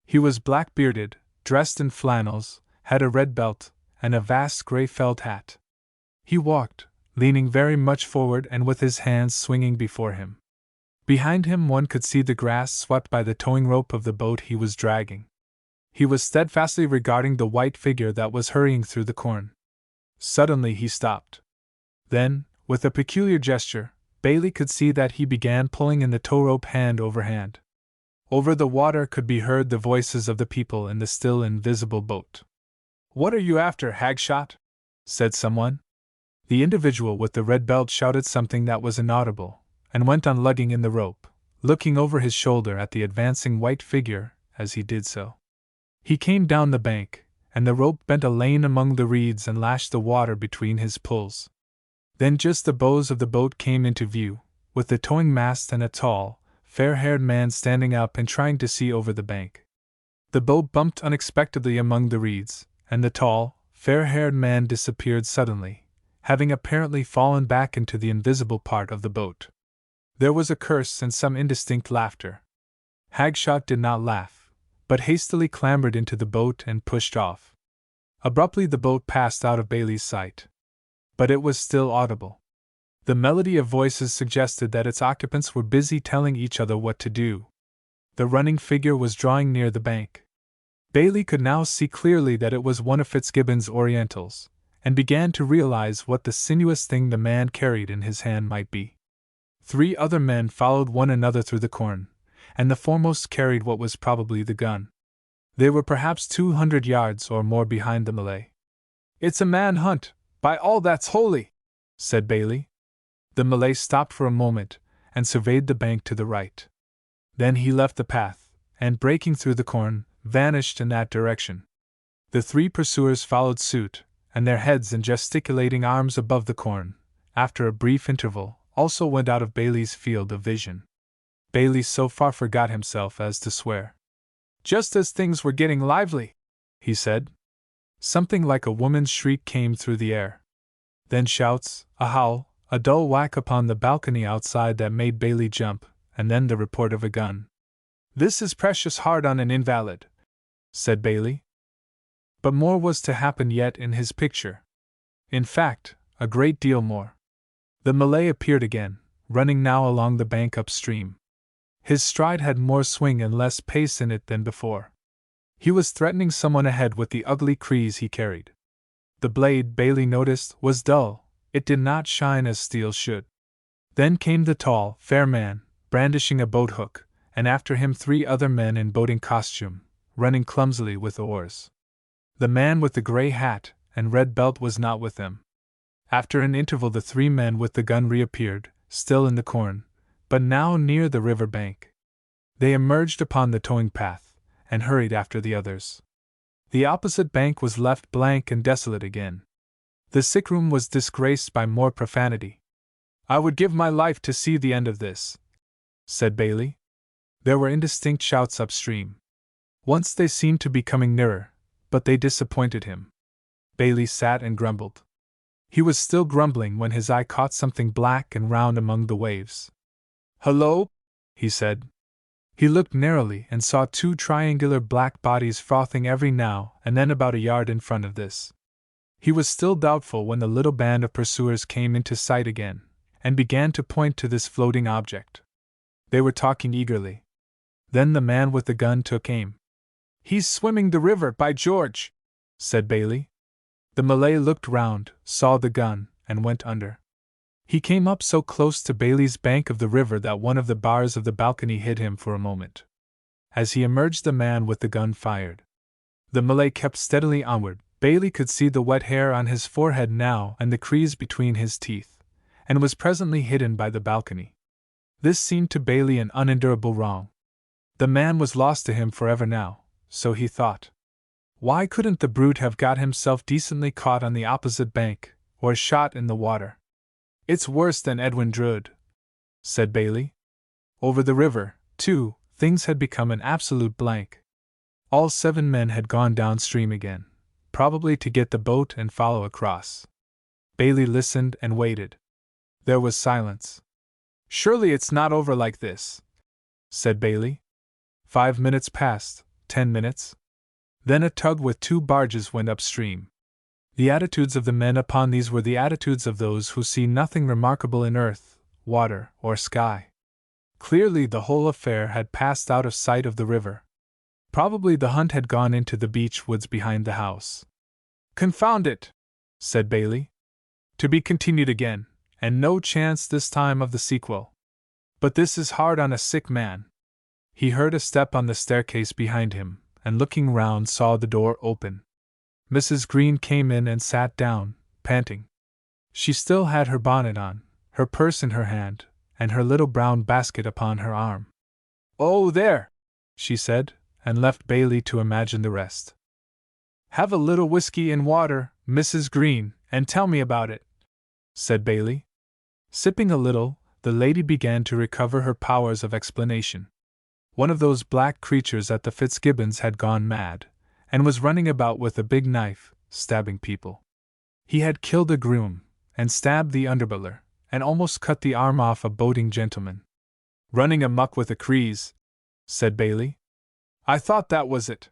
He was black-bearded, dressed in flannels, had a red belt, and a vast grey felt hat. He walked, leaning very much forward and with his hands swinging before him. Behind him one could see the grass swept by the towing rope of the boat he was dragging. He was steadfastly regarding the white figure that was hurrying through the corn. Suddenly he stopped. Then, with a peculiar gesture, Bailey could see that he began pulling in the tow rope hand over hand. Over the water could be heard the voices of the people in the still invisible boat. "What are you after, Hagshot?" said someone. The individual with the red belt shouted something that was inaudible, and went on lugging in the rope, looking over his shoulder at the advancing white figure as he did so. He came down the bank, and the rope bent a lane among the reeds and lashed the water between his pulls. Then just the bows of the boat came into view, with the towing mast and a tall, fair-haired man standing up and trying to see over the bank. The boat bumped unexpectedly among the reeds, and the tall, fair-haired man disappeared suddenly, having apparently fallen back into the invisible part of the boat. There was a curse and some indistinct laughter. Hagshot did not laugh, but hastily clambered into the boat and pushed off. Abruptly the boat passed out of Bailey's sight. But it was still audible. The melody of voices suggested that its occupants were busy telling each other what to do. The running figure was drawing near the bank. Bailey could now see clearly that it was one of Fitzgibbon's Orientals, and began to realize what the sinuous thing the man carried in his hand might be. 3 other men followed one another through the corn, and the foremost carried what was probably the gun. They were perhaps 200 yards or more behind the Malay. "It's a manhunt, by all that's holy!" said Bailey. The Malay stopped for a moment, and surveyed the bank to the right. Then he left the path, and breaking through the corn, vanished in that direction. The 3 pursuers followed suit, and their heads and gesticulating arms above the corn, after a brief interval, also went out of Bailey's field of vision. Bailey so far forgot himself as to swear. "Just as things were getting lively," he said. Something like a woman's shriek came through the air. Then shouts, a howl, a dull whack upon the balcony outside that made Bailey jump, and then the report of a gun. "This is precious hard on an invalid," said Bailey. But more was to happen yet in his picture. In fact, a great deal more. The Malay appeared again, running now along the bank upstream. His stride had more swing and less pace in it than before. He was threatening someone ahead with the ugly kreese he carried. The blade, Bailey noticed, was dull, it did not shine as steel should. Then came the tall, fair man, brandishing a boat hook, and after him 3 other men in boating costume, running clumsily with oars. The man with the gray hat and red belt was not with them. After an interval the 3 men with the gun reappeared, still in the corn, but now near the river bank. They emerged upon the towing path, and hurried after the others. The opposite bank was left blank and desolate again. The sick room was disgraced by more profanity. "I would give my life to see the end of this," said Bailey. There were indistinct shouts upstream. Once they seemed to be coming nearer, but they disappointed him. Bailey sat and grumbled. He was still grumbling when his eye caught something black and round among the waves. "Hello?" he said. He looked narrowly and saw 2 triangular black bodies frothing every now and then about a yard in front of this. He was still doubtful when the little band of pursuers came into sight again, and began to point to this floating object. They were talking eagerly. Then the man with the gun took aim. "He's swimming the river, by George!" said Bailey. The Malay looked round, saw the gun, and went under. He came up so close to Bailey's bank of the river that one of the bars of the balcony hid him for a moment. As he emerged the man with the gun fired. The Malay kept steadily onward. Bailey could see the wet hair on his forehead now and the crease between his teeth, and was presently hidden by the balcony. This seemed to Bailey an unendurable wrong. The man was lost to him forever now, so he thought. Why couldn't the brute have got himself decently caught on the opposite bank, or shot in the water? "It's worse than Edwin Drood," said Bailey. Over the river, too, things had become an absolute blank. All 7 men had gone downstream again, probably to get the boat and follow across. Bailey listened and waited. There was silence. "Surely it's not over like this," said Bailey. 5 minutes passed, 10 minutes. Then a tug with 2 barges went upstream. The attitudes of the men upon these were the attitudes of those who see nothing remarkable in earth, water, or sky. Clearly, the whole affair had passed out of sight of the river. Probably the hunt had gone into the beech woods behind the house. "Confound it!" said Bailey. "To be continued again, and no chance this time of the sequel. But this is hard on a sick man." He heard a step on the staircase behind him, and looking round saw the door open. Mrs. Green came in and sat down, panting. She still had her bonnet on, her purse in her hand, and her little brown basket upon her arm. "Oh, there!" she said, and left Bailey to imagine the rest. "Have a little whiskey and water, Mrs. Green, and tell me about it," said Bailey. Sipping a little, the lady began to recover her powers of explanation. One of those black creatures at the Fitzgibbons had gone mad, and was running about with a big knife, stabbing people. He had killed a groom, and stabbed the underbutler, and almost cut the arm off a boating gentleman. "Running amuck with a Crees," said Bailey. "I thought that was it.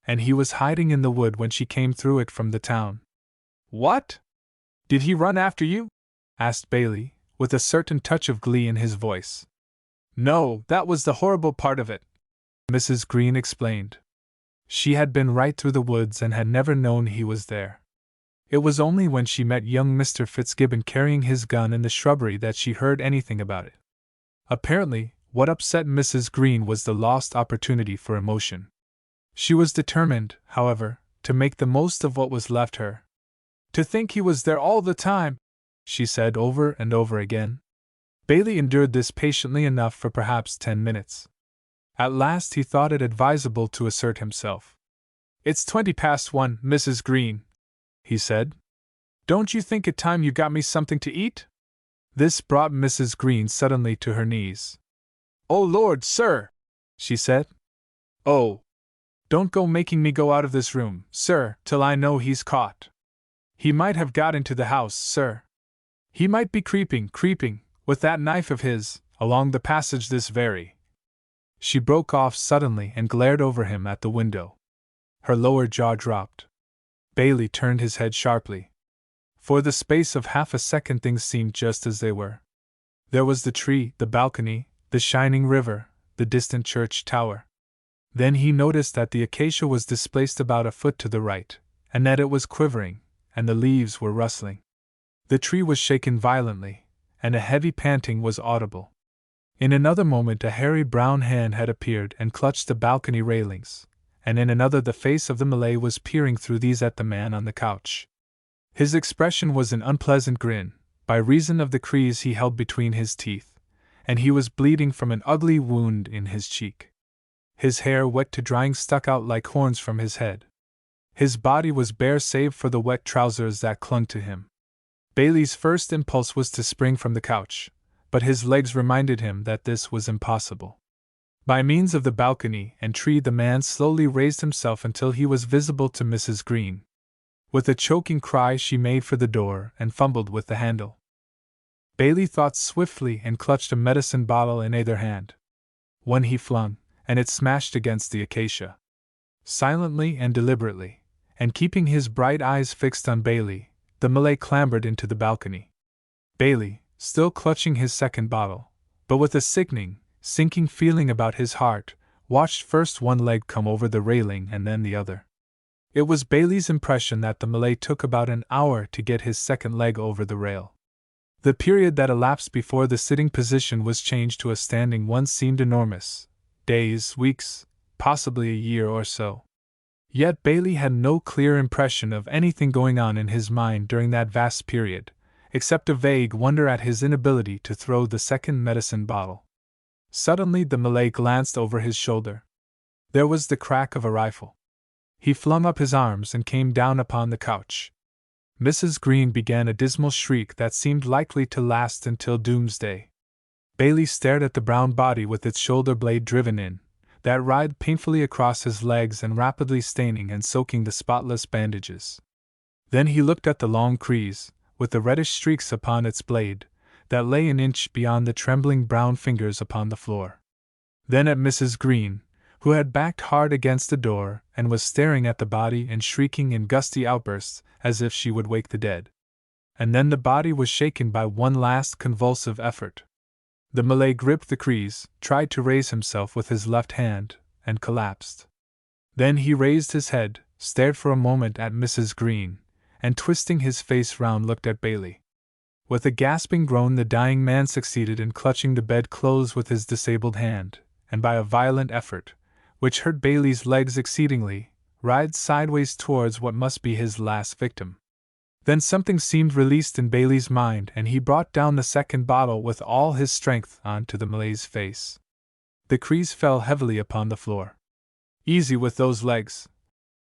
And he was hiding in the wood when she came through it from the town." "What? Did he run after you?" asked Bailey, with a certain touch of glee in his voice. "No, that was the horrible part of it," Mrs. Green explained. She had been right through the woods and had never known he was there. It was only when she met young Mr. Fitzgibbon carrying his gun in the shrubbery that she heard anything about it. Apparently, what upset Mrs. Green was the lost opportunity for emotion. She was determined, however, to make the most of what was left her. "To think he was there all the time," she said over and over again. Bailey endured this patiently enough for perhaps 10 minutes. At last he thought it advisable to assert himself. "It's 1:20, Mrs. Green," he said. "Don't you think it time you got me something to eat?" This brought Mrs. Green suddenly to her knees. "Oh Lord, sir!" she said. "Oh! Don't go making me go out of this room, sir, till I know he's caught. He might have got into the house, sir. He might be creeping, with that knife of his, along the passage this very—" She broke off suddenly and glared over him at the window. Her lower jaw dropped. Bailey turned his head sharply. For the space of half a second things seemed just as they were. There was the tree, the balcony, the shining river, the distant church tower. Then he noticed that the acacia was displaced about a foot to the right, and that it was quivering, and the leaves were rustling. The tree was shaken violently, and a heavy panting was audible. In another moment a hairy brown hand had appeared and clutched the balcony railings, and in another the face of the Malay was peering through these at the man on the couch. His expression was an unpleasant grin, by reason of the crease he held between his teeth, and he was bleeding from an ugly wound in his cheek. His hair, wet to drying, stuck out like horns from his head. His body was bare save for the wet trousers that clung to him. Bailey's first impulse was to spring from the couch, but his legs reminded him that this was impossible. By means of the balcony and tree the man slowly raised himself until he was visible to Mrs. Green. With a choking cry she made for the door and fumbled with the handle. Bailey thought swiftly and clutched a medicine bottle in either hand. One he flung, and it smashed against the acacia. Silently and deliberately, and keeping his bright eyes fixed on Bailey, the Malay clambered into the balcony. Bailey, still clutching his second bottle, but with a sickening, sinking feeling about his heart, watched first one leg come over the railing and then the other. It was Bailey's impression that the Malay took about an hour to get his second leg over the rail. The period that elapsed before the sitting position was changed to a standing one seemed enormous. Days, weeks, possibly a year or so. Yet Bailey had no clear impression of anything going on in his mind during that vast period, except a vague wonder at his inability to throw the second medicine bottle. Suddenly the Malay glanced over his shoulder. There was the crack of a rifle. He flung up his arms and came down upon the couch. Mrs. Green began a dismal shriek that seemed likely to last until doomsday. Bailey stared at the brown body with its shoulder blade driven in, that writhed painfully across his legs and rapidly staining and soaking the spotless bandages. Then he looked at the long crease, with the reddish streaks upon its blade, that lay an inch beyond the trembling brown fingers upon the floor. Then at Mrs. Green, who had backed hard against the door and was staring at the body and shrieking in gusty outbursts as if she would wake the dead. And then the body was shaken by one last convulsive effort. The Malay gripped the crease, tried to raise himself with his left hand, and collapsed. Then he raised his head, stared for a moment at Mrs. Green, and twisting his face round looked at Bailey. With a gasping groan the dying man succeeded in clutching the bedclothes with his disabled hand, and by a violent effort, which hurt Bailey's legs exceedingly, writhed sideways towards what must be his last victim. Then something seemed released in Bailey's mind, and he brought down the second bottle with all his strength onto the Malay's face. The crease fell heavily upon the floor. "Easy with those legs,"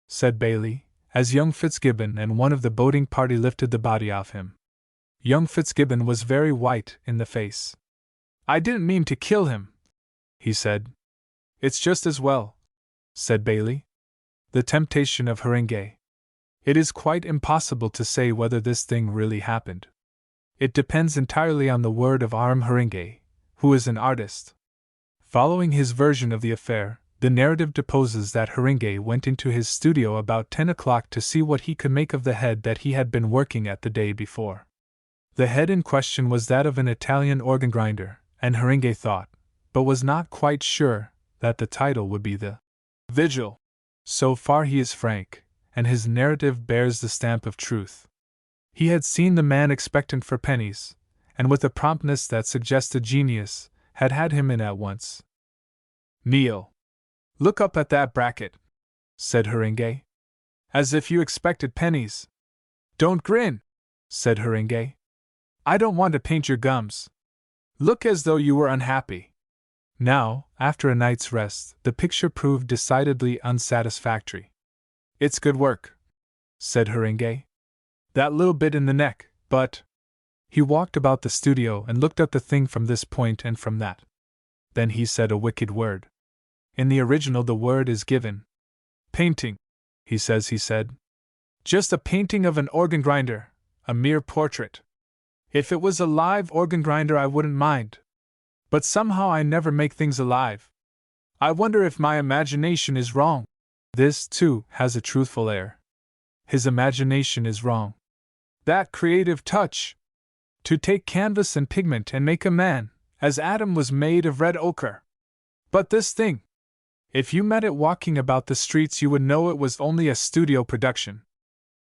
said Bailey, as young Fitzgibbon and one of the boating party lifted the body off him. Young Fitzgibbon was very white in the face. "I didn't mean to kill him," he said. "It's just as well," said Bailey. The temptation of Haringey. It is quite impossible to say whether this thing really happened. It depends entirely on the word of Haringey, who is an artist. Following his version of the affair, the narrative deposes that Haringey went into his studio about 10 o'clock to see what he could make of the head that he had been working at the day before. The head in question was that of an Italian organ grinder, and Haringey thought, but was not quite sure, that the title would be The Vigil. So far he is frank, and his narrative bears the stamp of truth. He had seen the man expectant for pennies, and with a promptness that suggested genius, had him in at once. "Neil, look up at that bracket," said Haringey. "As if you expected pennies." "Don't grin," said Haringey. "I don't want to paint your gums. Look as though you were unhappy." Now, after a night's rest, the picture proved decidedly unsatisfactory. "It's good work," said Haringey. "That little bit in the neck, but—" He walked about the studio and looked at the thing from this point and from that. Then he said a wicked word. In the original the word is given. "Painting," he said. "Just a painting of an organ grinder, a mere portrait. If it was a live organ grinder I wouldn't mind. But somehow I never make things alive. I wonder if my imagination is wrong." This, too, has a truthful air. His imagination is wrong. That creative touch! To take canvas and pigment and make a man, as Adam was made of red ochre. But this thing! If you met it walking about the streets you would know it was only a studio production.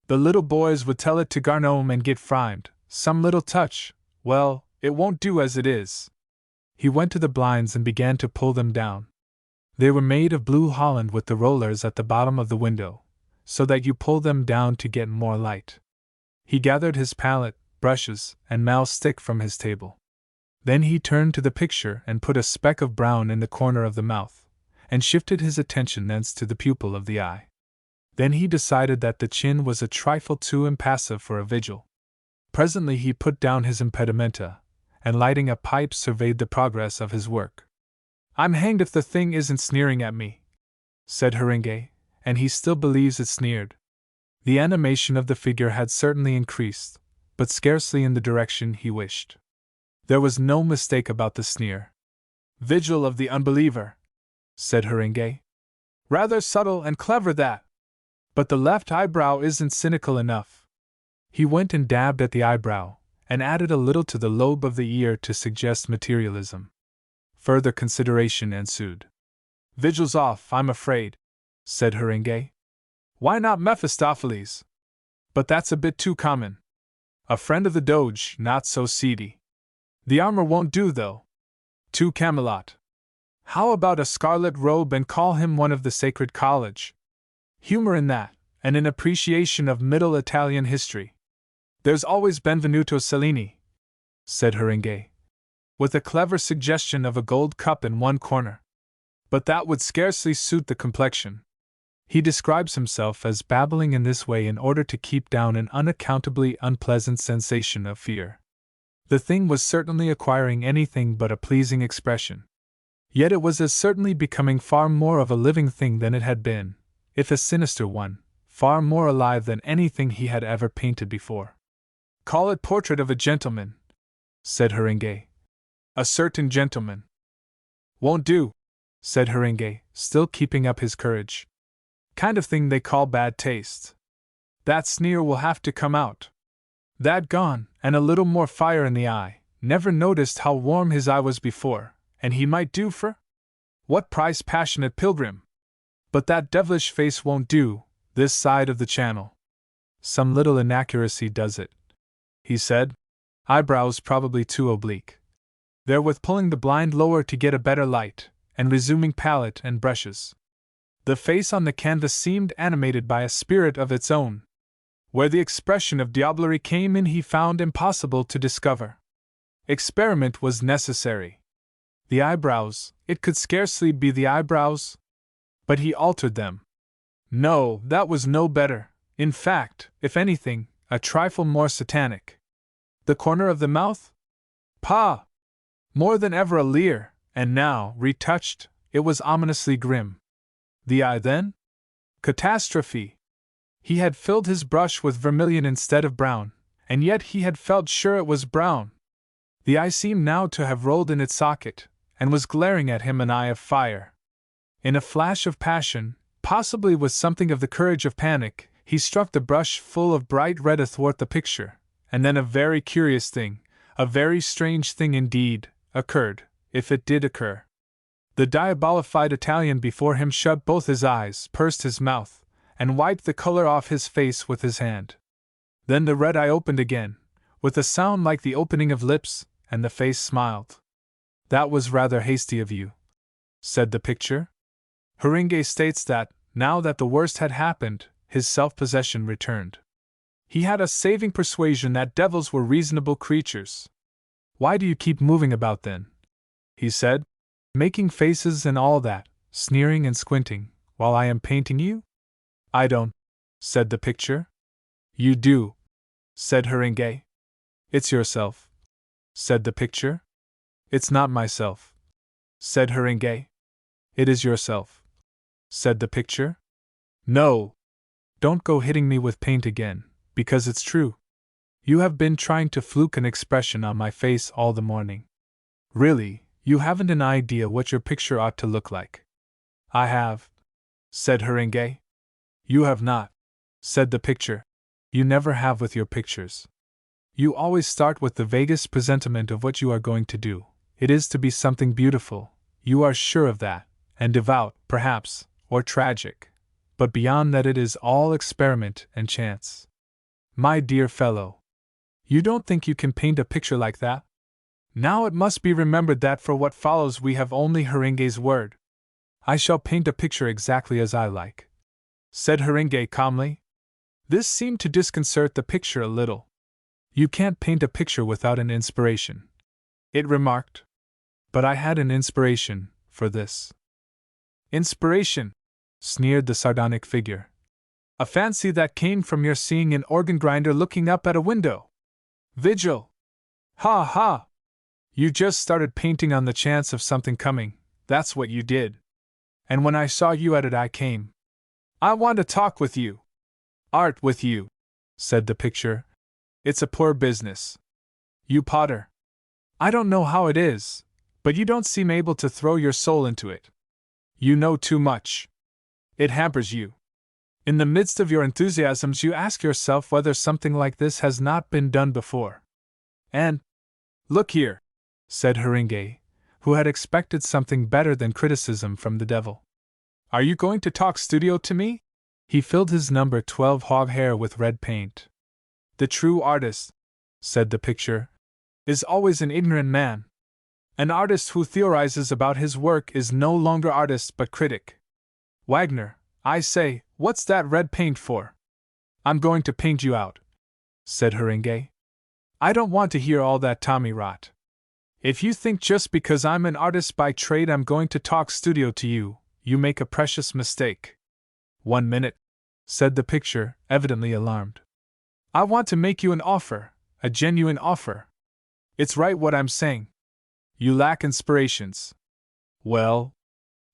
The little boys would tell it to Garnome and get framed. Some little touch, well, it won't do as it is. He went to the blinds and began to pull them down. They were made of blue holland with the rollers at the bottom of the window, so that you pull them down to get more light. He gathered his palette, brushes, and mouse stick from his table. Then he turned to the picture and put a speck of brown in the corner of the mouth, and shifted his attention thence to the pupil of the eye. Then he decided that the chin was a trifle too impassive for a vigil. Presently he put down his impedimenta, and lighting a pipe surveyed the progress of his work. "I'm hanged if the thing isn't sneering at me," said Haringey, and he still believes it sneered. The animation of the figure had certainly increased, but scarcely in the direction he wished. There was no mistake about the sneer. "Vigil of the unbeliever," said Haringey. "Rather subtle and clever that. But the left eyebrow isn't cynical enough." He went and dabbed at the eyebrow, and added a little to the lobe of the ear to suggest materialism. Further consideration ensued. "Vigil's off, I'm afraid," said Haringey. "Why not Mephistopheles? But that's a bit too common. A friend of the Doge, not so seedy. The armor won't do, though. Too Camelot. How about a scarlet robe and call him one of the Sacred College? Humor in that, and an appreciation of Middle Italian history. There's always Benvenuto Cellini," said Haringey, with a clever suggestion of a gold cup in one corner. "But that would scarcely suit the complexion." He describes himself as babbling in this way in order to keep down an unaccountably unpleasant sensation of fear. The thing was certainly acquiring anything but a pleasing expression. Yet it was as certainly becoming far more of a living thing than it had been, if a sinister one, far more alive than anything he had ever painted before. "Call it Portrait of a Gentleman," said Haringey. "A certain gentleman." "Won't do," said Haringey, still keeping up his courage. "Kind of thing they call bad taste. That sneer will have to come out. That gone, and a little more fire in the eye, never noticed how warm his eye was before, and he might do for? What price passionate pilgrim? But that devilish face won't do, this side of the channel. Some little inaccuracy does it, he said. Eyebrows probably too oblique. Therewith pulling the blind lower to get a better light, and resuming palette and brushes. The face on the canvas seemed animated by a spirit of its own. Where the expression of diablerie came in he found impossible to discover. Experiment was necessary. The eyebrows, it could scarcely be the eyebrows. But he altered them. No, that was no better. In fact, if anything, a trifle more satanic. The corner of the mouth? Pah! More than ever a leer, and now, retouched, it was ominously grim. The eye then? Catastrophe! He had filled his brush with vermilion instead of brown, and yet he had felt sure it was brown. The eye seemed now to have rolled in its socket, and was glaring at him an eye of fire. In a flash of passion, possibly with something of the courage of panic, he struck the brush full of bright red athwart the picture, and then a very curious thing, a very strange thing indeed, occurred, if it did occur. The diabolified Italian before him shut both his eyes, pursed his mouth, and wiped the color off his face with his hand. Then the red eye opened again, with a sound like the opening of lips, and the face smiled. That was rather hasty of you, said the picture. Haringey states that, now that the worst had happened, his self-possession returned. He had a saving persuasion that devils were reasonable creatures. Why do you keep moving about then? He said, making faces and all that, sneering and squinting, while I am painting you? I don't, said the picture. You do, said Haringey. It's yourself, said the picture. It's not myself, said Haringey. It is yourself, said the picture. No! Don't go hitting me with paint again, because it's true. You have been trying to fluke an expression on my face all the morning. Really, you haven't an idea what your picture ought to look like. I have, said Haringey. You have not, said the picture. You never have with your pictures. You always start with the vaguest presentiment of what you are going to do. It is to be something beautiful, you are sure of that, and devout, perhaps, or tragic. But beyond that it is all experiment and chance. My dear fellow, you don't think you can paint a picture like that? Now it must be remembered that for what follows we have only Haringey's word. I shall paint a picture exactly as I like, said Haringey calmly. This seemed to disconcert the picture a little. You can't paint a picture without an inspiration, it remarked. But I had an inspiration for this. Inspiration, sneered the sardonic figure. A fancy that came from your seeing an organ grinder looking up at a window. Vigil! Ha ha! You just started painting on the chance of something coming, that's what you did. And when I saw you at it I came. I want to talk with you. Art with you, said the picture. It's a poor business. You potter. I don't know how it is, but you don't seem able to throw your soul into it. You know too much. It hampers you. In the midst of your enthusiasms you ask yourself whether something like this has not been done before. And, look here, said Haringey, who had expected something better than criticism from the devil. Are you going to talk studio to me? He filled his number 12 hog hair with red paint. The true artist, said the picture, is always an ignorant man. An artist who theorizes about his work is no longer artist but critic. Wagner, I say, what's that red paint for? I'm going to paint you out, said Haringey. I don't want to hear all that tommy rot. If you think just because I'm an artist by trade I'm going to talk studio to you, you make a precious mistake. 1 minute, said the picture, evidently alarmed. I want to make you an offer, a genuine offer. It's right what I'm saying. You lack inspirations. Well,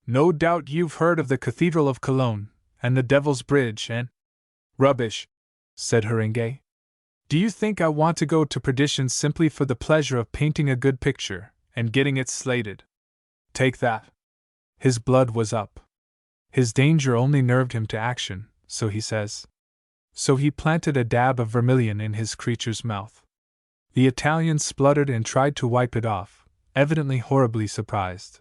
no doubt you've heard of the Cathedral of Cologne, and the Devil's Bridge, and… Rubbish, said Haringey. Do you think I want to go to perdition simply for the pleasure of painting a good picture, and getting it slated? Take that. His blood was up. His danger only nerved him to action, so he says. So he planted a dab of vermilion in his creature's mouth. The Italian spluttered and tried to wipe it off, evidently horribly surprised.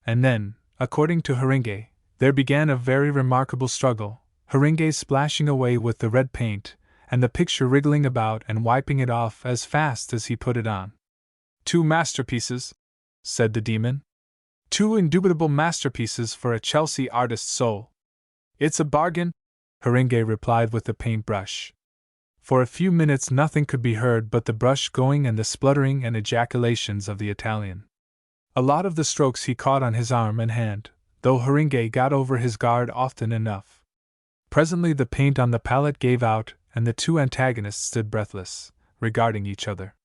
And then, according to Haringey, there began a very remarkable struggle, Haringey splashing away with the red paint, and the picture wriggling about and wiping it off as fast as he put it on. 2 masterpieces, said the demon. 2 indubitable masterpieces for a Chelsea artist's soul. It's a bargain, Haringey replied with the paintbrush. For a few minutes nothing could be heard but the brush going and the spluttering and ejaculations of the Italian. A lot of the strokes he caught on his arm and hand, though Haringey got over his guard often enough. Presently the paint on the palette gave out, and the 2 antagonists stood breathless, regarding each other.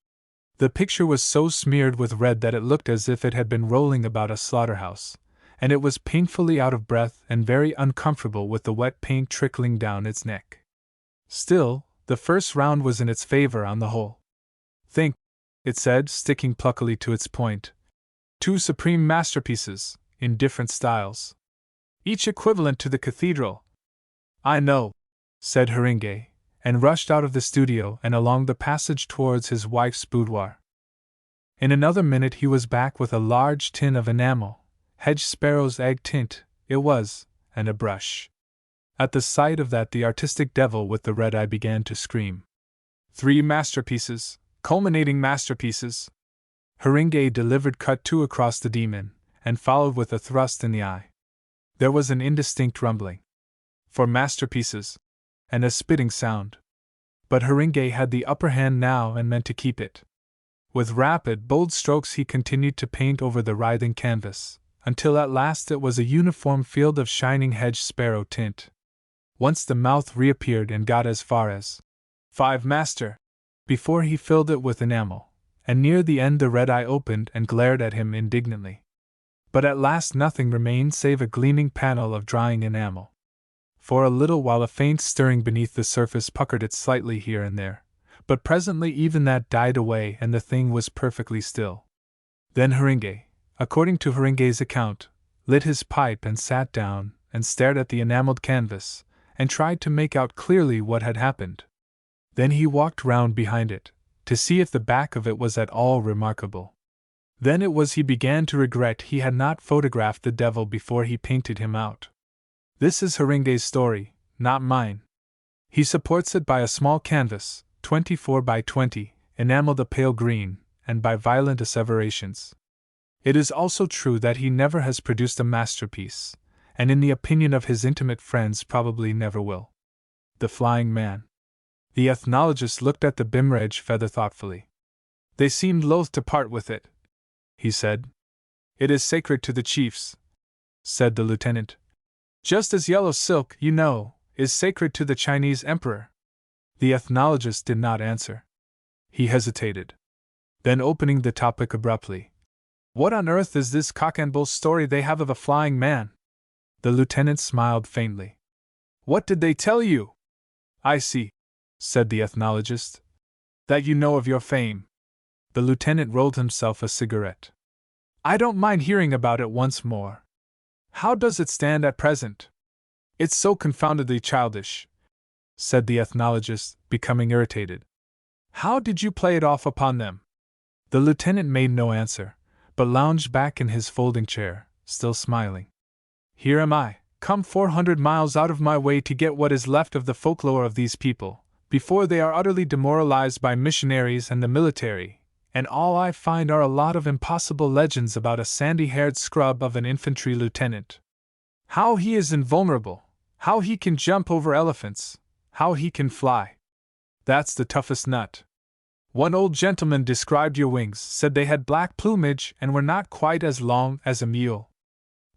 The picture was so smeared with red that it looked as if it had been rolling about a slaughterhouse, and it was painfully out of breath and very uncomfortable with the wet paint trickling down its neck. Still, the first round was in its favor on the whole. Think, it said, sticking pluckily to its point. 2 supreme masterpieces, in different styles. Each equivalent to the cathedral. I know, said Haringey, and rushed out of the studio and along the passage towards his wife's boudoir. In another minute he was back with a large tin of enamel, hedge sparrow's egg tint, it was, and a brush. At the sight of that the artistic devil with the red eye began to scream. 3 masterpieces, culminating masterpieces. Haringey delivered cut 2 across the demon, and followed with a thrust in the eye. There was an indistinct rumbling. For masterpieces, and a spitting sound. But Haringey had the upper hand now and meant to keep it. With rapid, bold strokes he continued to paint over the writhing canvas, until at last it was a uniform field of shining hedge sparrow tint. Once the mouth reappeared and got as far as 5 master, before he filled it with enamel, and near the end the red eye opened and glared at him indignantly. But at last nothing remained save a gleaming panel of drying enamel. For a little while a faint stirring beneath the surface puckered it slightly here and there, but presently even that died away and the thing was perfectly still. Then Haringey, according to Haringey's account, lit his pipe and sat down and stared at the enameled canvas, and tried to make out clearly what had happened. Then he walked round behind it, to see if the back of it was at all remarkable. Then it was he began to regret he had not photographed the devil before he painted him out. This is Haringey's story, not mine. He supports it by a small canvas, 24 by 20, enameled a pale green, and by violent asseverations. It is also true that he never has produced a masterpiece, and in the opinion of his intimate friends probably never will. The Flying Man. The ethnologist looked at the Bimraj feather thoughtfully. They seemed loath to part with it, he said. It is sacred to the chiefs, said the lieutenant. Just as yellow silk, you know, is sacred to the Chinese emperor. The ethnologist did not answer. He hesitated. Then opening the topic abruptly. What on earth is this cock and bull story they have of a flying man? The lieutenant smiled faintly. What did they tell you? I see, said the ethnologist. That you know of your fame. The lieutenant rolled himself a cigarette. I don't mind hearing about it once more. How does it stand at present? It's so confoundedly childish, said the ethnologist, becoming irritated. How did you play it off upon them? The lieutenant made no answer, but lounged back in his folding chair, still smiling. Here am I, come 400 miles out of my way to get what is left of the folklore of these people, before they are utterly demoralized by missionaries and the military, and all I find are a lot of impossible legends about a sandy-haired scrub of an infantry lieutenant. How he is invulnerable, how he can jump over elephants, how he can fly. That's the toughest nut. One old gentleman described your wings, said they had black plumage and were not quite as long as a mule.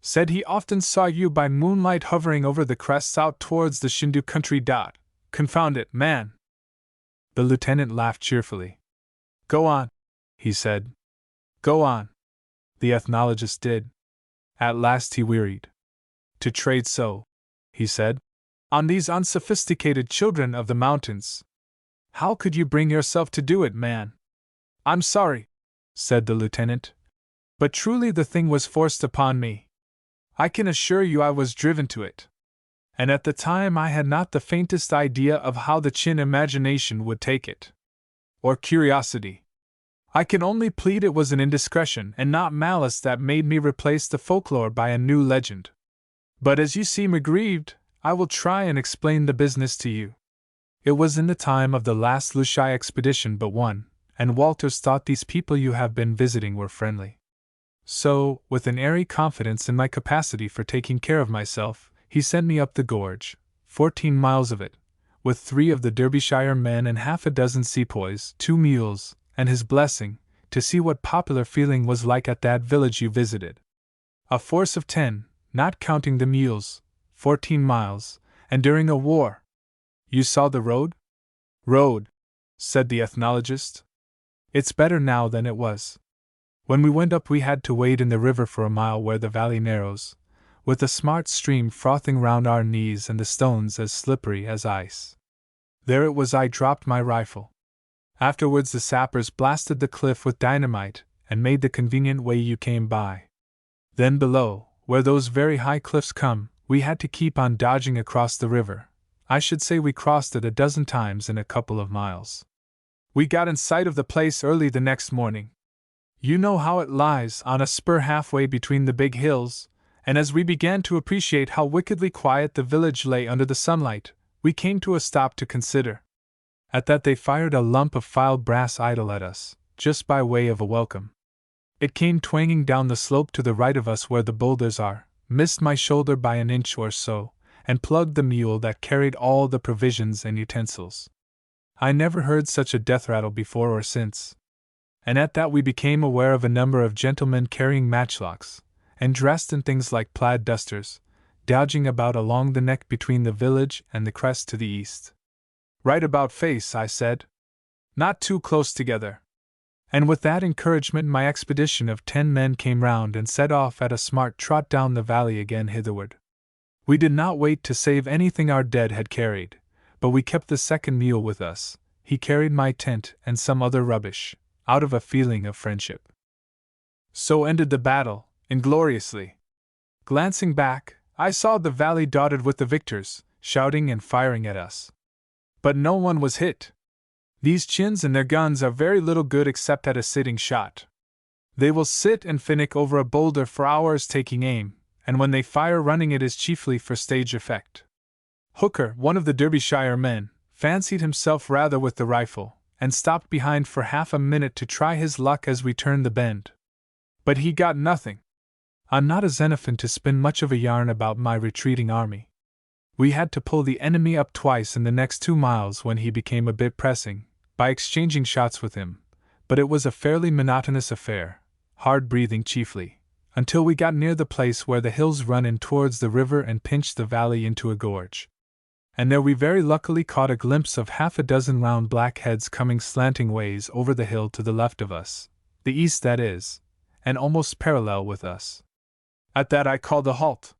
Said he often saw you by moonlight hovering over the crests out towards the Shindu country. Confound it, man! The lieutenant laughed cheerfully. Go on, he said. Go on. The ethnologist did. At last he wearied. To trade so, he said, on these unsophisticated children of the mountains. How could you bring yourself to do it, man? I'm sorry, said the lieutenant, but truly the thing was forced upon me. I can assure you I was driven to it. And at the time I had not the faintest idea of how the Chin imagination would take it. Or curiosity. I can only plead it was an indiscretion and not malice that made me replace the folklore by a new legend. But as you seem aggrieved, I will try and explain the business to you. It was in the time of the last Lushai expedition but one, and Walters thought these people you have been visiting were friendly. So, with an airy confidence in my capacity for taking care of myself, he sent me up the gorge, 14 miles of it, with 3 of the Derbyshire men and half a dozen sepoys, 2 mules, and his blessing, to see what popular feeling was like at that village you visited. A force of 10, not counting the mules, 14 miles, and during a war. You saw the road? Road, said the ethnologist. It's better now than it was. When we went up we had to wade in the river for a mile where the valley narrows, with a smart stream frothing round our knees and the stones as slippery as ice. There it was I dropped my rifle. Afterwards the sappers blasted the cliff with dynamite and made the convenient way you came by. Then below, where those very high cliffs come, we had to keep on dodging across the river. I should say we crossed it a dozen times in a couple of miles. We got in sight of the place early the next morning. You know how it lies on a spur halfway between the big hills, and as we began to appreciate how wickedly quiet the village lay under the sunlight, we came to a stop to consider. At that they fired a lump of filed brass idol at us, just by way of a welcome. It came twanging down the slope to the right of us where the boulders are, missed my shoulder by an inch or so, and plugged the mule that carried all the provisions and utensils. I never heard such a death rattle before or since. And at that we became aware of a number of gentlemen carrying matchlocks, and dressed in things like plaid dusters, dodging about along the neck between the village and the crest to the east. Right about face, I said. Not too close together. And with that encouragement my expedition of 10 men came round and set off at a smart trot down the valley again hitherward. We did not wait to save anything our dead had carried, but we kept the second mule with us. He carried my tent and some other rubbish, out of a feeling of friendship. So ended the battle, ingloriously. Glancing back, I saw the valley dotted with the victors, shouting and firing at us. But no one was hit. These chins and their guns are very little good except at a sitting shot. They will sit and finnick over a boulder for hours taking aim, and when they fire running it is chiefly for stage effect. Hooker, one of the Derbyshire men, fancied himself rather with the rifle, and stopped behind for half a minute to try his luck as we turned the bend. But he got nothing. I'm not a Xenophon to spin much of a yarn about my retreating army. We had to pull the enemy up twice in the next 2 miles when he became a bit pressing, by exchanging shots with him, but it was a fairly monotonous affair, hard breathing chiefly, until we got near the place where the hills run in towards the river and pinched the valley into a gorge. And there we very luckily caught a glimpse of half a dozen round black heads coming slanting ways over the hill to the left of us, the east that is, and almost parallel with us. At that I called a halt.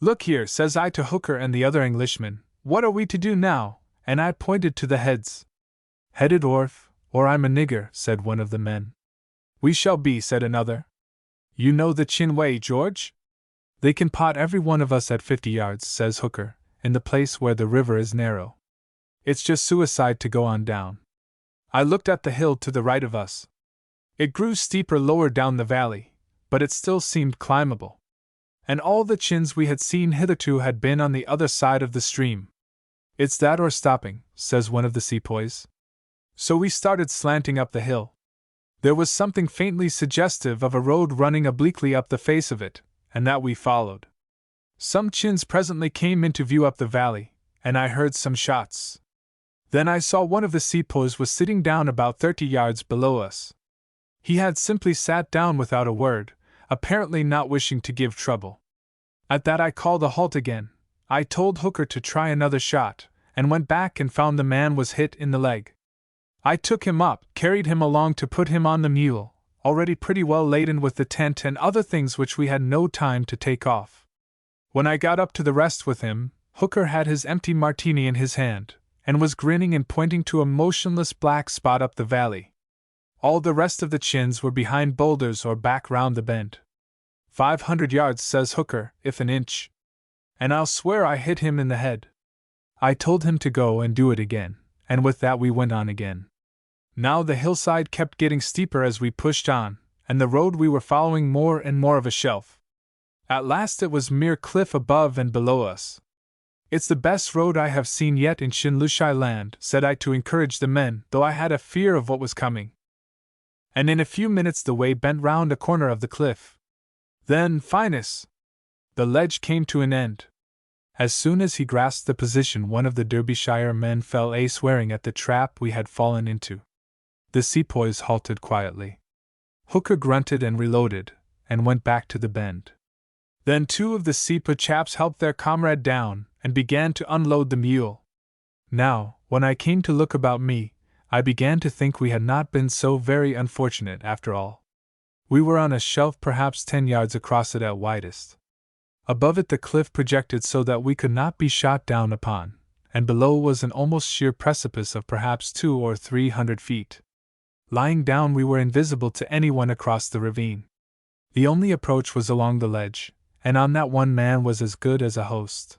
Look here, says I to Hooker and the other Englishmen, what are we to do now? And I pointed to the heads. Headed orf, or I'm a nigger, said one of the men. We shall be, said another. You know the chin way, George? They can pot every one of us at 50 yards, says Hooker, in the place where the river is narrow. It's just suicide to go on down. I looked at the hill to the right of us. It grew steeper lower down the valley, but it still seemed climbable. And all the chins we had seen hitherto had been on the other side of the stream. It's that or stopping, says one of the sepoys. So we started slanting up the hill. There was something faintly suggestive of a road running obliquely up the face of it, and that we followed. Some chins presently came into view up the valley, and I heard some shots. Then I saw one of the sepoys was sitting down about 30 yards below us. He had simply sat down without a word, apparently not wishing to give trouble. At that I called a halt again. I told Hooker to try another shot, and went back and found the man was hit in the leg. I took him up, carried him along to put him on the mule, already pretty well laden with the tent and other things which we had no time to take off. When I got up to the rest with him, Hooker had his empty martini in his hand, and was grinning and pointing to a motionless black spot up the valley. All the rest of the chins were behind boulders or back round the bend. 500 yards, says Hooker, if an inch. And I'll swear I hit him in the head. I told him to go and do it again, and with that we went on again. Now the hillside kept getting steeper as we pushed on, and the road we were following more and more of a shelf. At last it was mere cliff above and below us. "It's the best road I have seen yet in Shinlushai land," said I to encourage the men, though I had a fear of what was coming. And in a few minutes the way bent round a corner of the cliff. Then, finus! The ledge came to an end. As soon as he grasped the position, one of the Derbyshire men fell a swearing at the trap we had fallen into. The sepoys halted quietly. Hooker grunted and reloaded, and went back to the bend. Then two of the sepoy chaps helped their comrade down, and began to unload the mule. Now, when I came to look about me, I began to think we had not been so very unfortunate after all. We were on a shelf perhaps 10 yards across it at widest. Above it the cliff projected so that we could not be shot down upon, and below was an almost sheer precipice of perhaps 200 or 300 feet. Lying down we were invisible to anyone across the ravine. The only approach was along the ledge, and on that one man was as good as a host.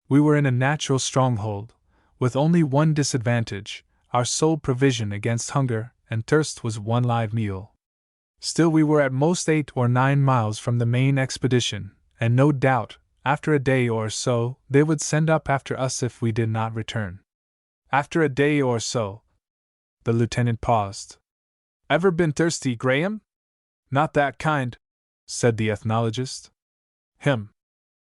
We were in a natural stronghold, with only one disadvantage: our sole provision against hunger and thirst was one live mule. Still we were at most 8 or 9 miles from the main expedition, and no doubt, after a day or so, they would send up after us if we did not return. After a day or so. The lieutenant paused. "Ever been thirsty, Graham?" "Not that kind," said the ethnologist.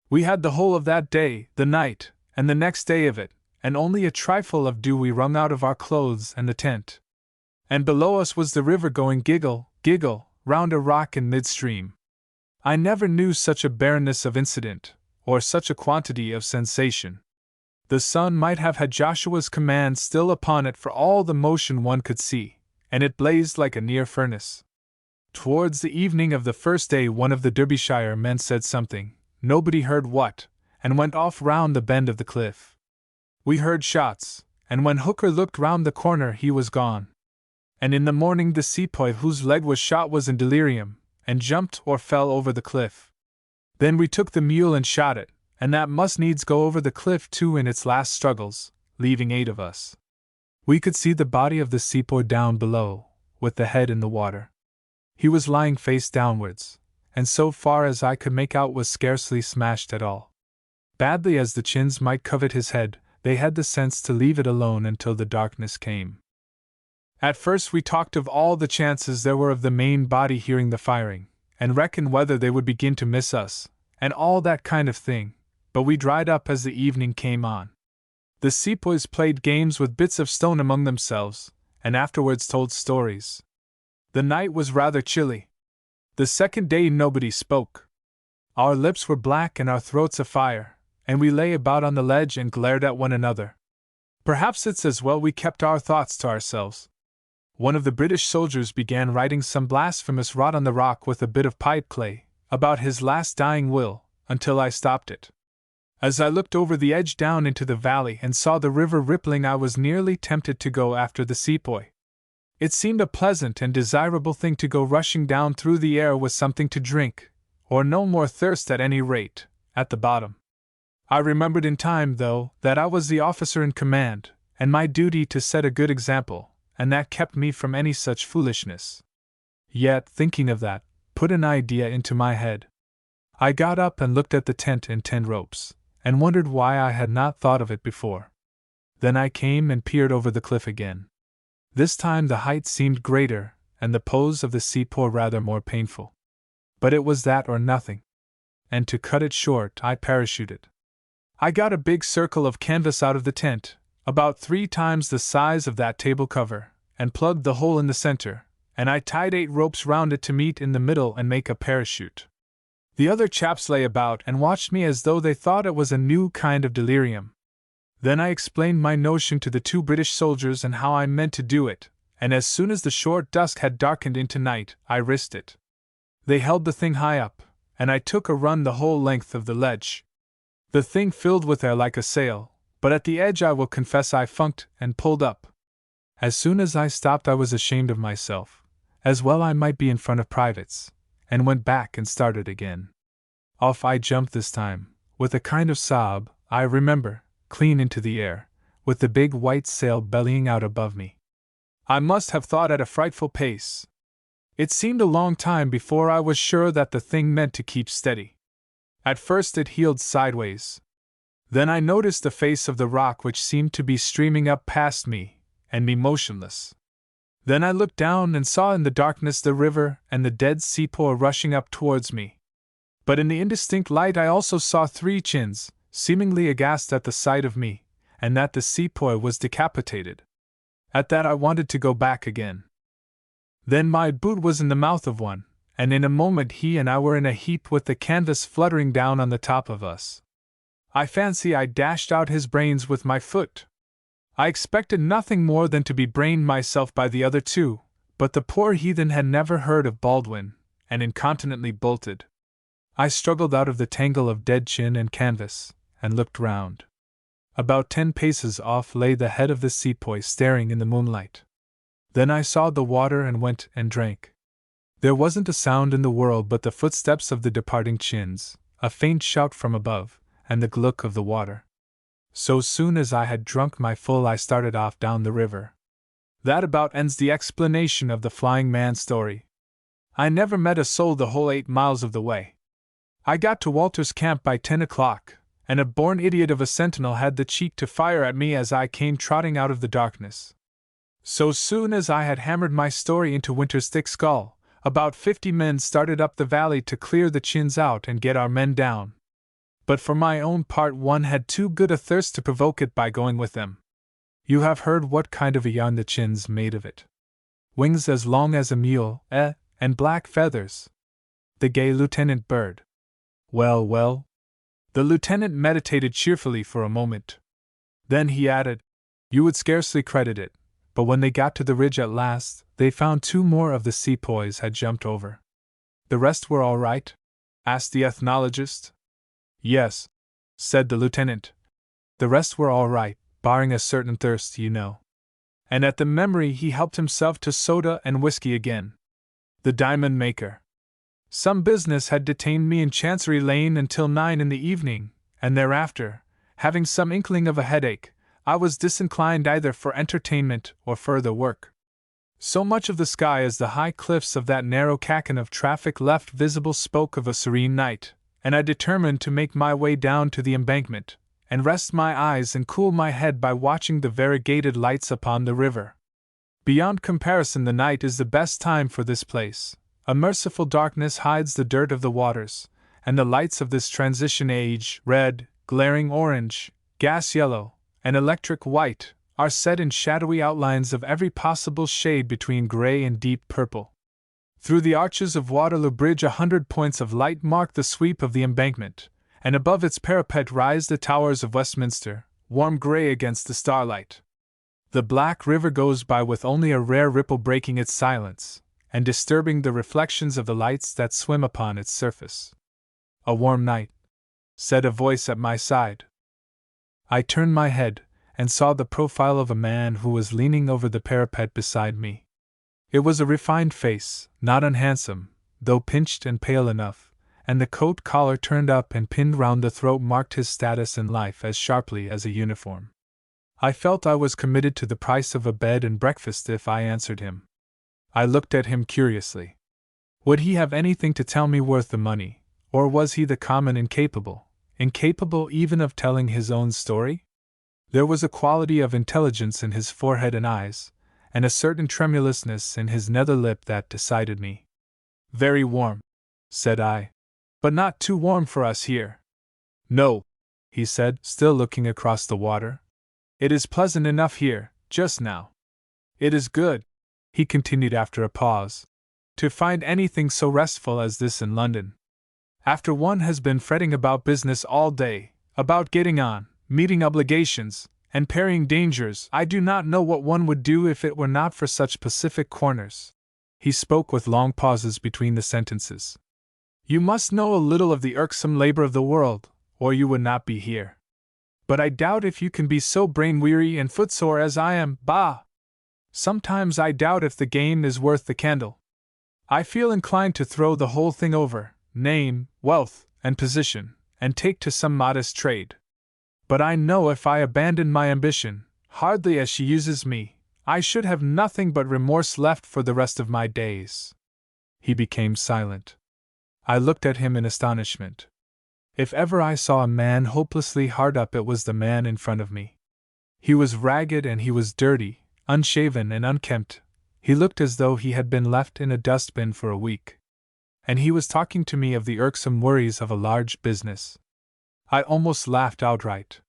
We had the whole of that day, the night, and the next day of it, and only a trifle of dew we wrung out of our clothes and the tent. And below us was the river going giggle, giggle, round a rock in midstream. I never knew such a barrenness of incident, or such a quantity of sensation. The sun might have had Joshua's command still upon it for all the motion one could see, and it blazed like a near furnace. Towards the evening of the first day one of the Derbyshire men said something, nobody heard what, and went off round the bend of the cliff. We heard shots, and when Hooker looked round the corner he was gone. And in the morning the sepoy whose leg was shot was in delirium, and jumped or fell over the cliff. Then we took the mule and shot it, and that must needs go over the cliff too in its last struggles, leaving 8 of us. We could see the body of the sepoy down below, with the head in the water. He was lying face downwards, and so far as I could make out was scarcely smashed at all. Badly as the chins might covet his head, they had the sense to leave it alone until the darkness came. At first we talked of all the chances there were of the main body hearing the firing, and reckoned whether they would begin to miss us, and all that kind of thing, but we dried up as the evening came on. The sepoys played games with bits of stone among themselves, and afterwards told stories. The night was rather chilly. The second day nobody spoke. Our lips were black and our throats afire, and we lay about on the ledge and glared at one another. Perhaps it's as well we kept our thoughts to ourselves. One of the British soldiers began writing some blasphemous rot on the rock with a bit of pipe clay, about his last dying will, until I stopped it. As I looked over the edge down into the valley and saw the river rippling, I was nearly tempted to go after the sepoy. It seemed a pleasant and desirable thing to go rushing down through the air with something to drink, or no more thirst at any rate, at the bottom. I remembered in time, though, that I was the officer in command, and my duty to set a good example, and that kept me from any such foolishness. Yet, thinking of that, put an idea into my head. I got up and looked at the tent and 10 ropes, and wondered why I had not thought of it before. Then I came and peered over the cliff again. This time the height seemed greater, and the pose of the sepoy rather more painful. But it was that or nothing. And to cut it short, I parachuted. I got a big circle of canvas out of the tent, about 3 times the size of that table cover, and plugged the hole in the center, and I tied 8 ropes round it to meet in the middle and make a parachute. The other chaps lay about and watched me as though they thought it was a new kind of delirium. Then I explained my notion to the 2 British soldiers and how I meant to do it, and as soon as the short dusk had darkened into night, I risked it. They held the thing high up, and I took a run the whole length of the ledge. The thing filled with air like a sail, but at the edge I will confess I funked and pulled up. As soon as I stopped I was ashamed of myself, as well I might be in front of privates, and went back and started again. Off I jumped this time, with a kind of sob, I remember, clean into the air, with the big white sail bellying out above me. I must have thought at a frightful pace. It seemed a long time before I was sure that the thing meant to keep steady. At first it heeled sideways. Then I noticed the face of the rock which seemed to be streaming up past me, and me motionless. Then I looked down and saw in the darkness the river and the dead sepoy rushing up towards me. But in the indistinct light I also saw 3 chins, seemingly aghast at the sight of me, and that the sepoy was decapitated. At that I wanted to go back again. Then my boot was in the mouth of one, and in a moment he and I were in a heap with the canvas fluttering down on the top of us. I fancy I dashed out his brains with my foot. I expected nothing more than to be brained myself by the other 2, but the poor heathen had never heard of Baldwin, and incontinently bolted. I struggled out of the tangle of dead chin and canvas, and looked round. About 10 paces off lay the head of the sepoy staring in the moonlight. Then I saw the water and went and drank. There wasn't a sound in the world but the footsteps of the departing chins, a faint shout from above, and the gluck of the water. So soon as I had drunk my full I started off down the river. That about ends the explanation of the flying man story. I never met a soul the whole 8 miles of the way. I got to Walter's camp by 10 o'clock, and a born idiot of a sentinel had the cheek to fire at me as I came trotting out of the darkness. So soon as I had hammered my story into Winter's thick skull, about 50 men started up the valley to clear the chins out and get our men down. But for my own part one had too good a thirst to provoke it by going with them. You have heard what kind of a yarn the chins made of it. Wings as long as a mule, and black feathers. The gay lieutenant bird. Well, well. The lieutenant meditated cheerfully for a moment. Then he added, "You would scarcely credit it, but when they got to the ridge at last, they found 2 more of the sepoys had jumped over." "The rest were all right?" asked the ethnologist. "Yes," said the lieutenant. "The rest were all right, barring a certain thirst, you know." And at the memory he helped himself to soda and whiskey again. The diamond maker. Some business had detained me in Chancery Lane until 9 in the evening, and thereafter, having some inkling of a headache, I was disinclined either for entertainment or further work. So much of the sky as the high cliffs of that narrow cacan of traffic left visible spoke of a serene night, and I determined to make my way down to the embankment, and rest my eyes and cool my head by watching the variegated lights upon the river. Beyond comparison the night is the best time for this place. A merciful darkness hides the dirt of the waters, and the lights of this transition age, red, glaring orange, gas yellow, and electric white, are set in shadowy outlines of every possible shade between gray and deep purple. Through the arches of Waterloo Bridge 100 points of light mark the sweep of the embankment, and above its parapet rise the towers of Westminster, warm gray against the starlight. The black river goes by with only a rare ripple breaking its silence, and disturbing the reflections of the lights that swim upon its surface. "A warm night," said a voice at my side. I turned my head, and saw the profile of a man who was leaning over the parapet beside me. It was a refined face, not unhandsome, though pinched and pale enough, and the coat collar turned up and pinned round the throat marked his status in life as sharply as a uniform. I felt I was committed to the price of a bed and breakfast if I answered him. I looked at him curiously. Would he have anything to tell me worth the money, or was he the common incapable even of telling his own story? There was a quality of intelligence in his forehead and eyes, and a certain tremulousness in his nether lip that decided me. "Very warm," said I, "but not too warm for us here." "No," he said, still looking across the water. "It is pleasant enough here, just now. It is good," he continued after a pause, "to find anything so restful as this in London. After one has been fretting about business all day, about getting on, meeting obligations, and parrying dangers, I do not know what one would do if it were not for such pacific corners." He spoke with long pauses between the sentences. "You must know a little of the irksome labor of the world, or you would not be here. But I doubt if you can be so brain-weary and footsore as I am, bah! Sometimes I doubt if the game is worth the candle. I feel inclined to throw the whole thing over, name, wealth, and position, and take to some modest trade. But I know if I abandon my ambition, hardly as she uses me, I should have nothing but remorse left for the rest of my days. He became silent. I looked at him in astonishment. If ever I saw a man hopelessly hard up, it was the man in front of me. He was ragged and he was dirty, unshaven and unkempt. He looked as though he had been left in a dustbin for a week. And he was talking to me of the irksome worries of a large business. I almost laughed outright.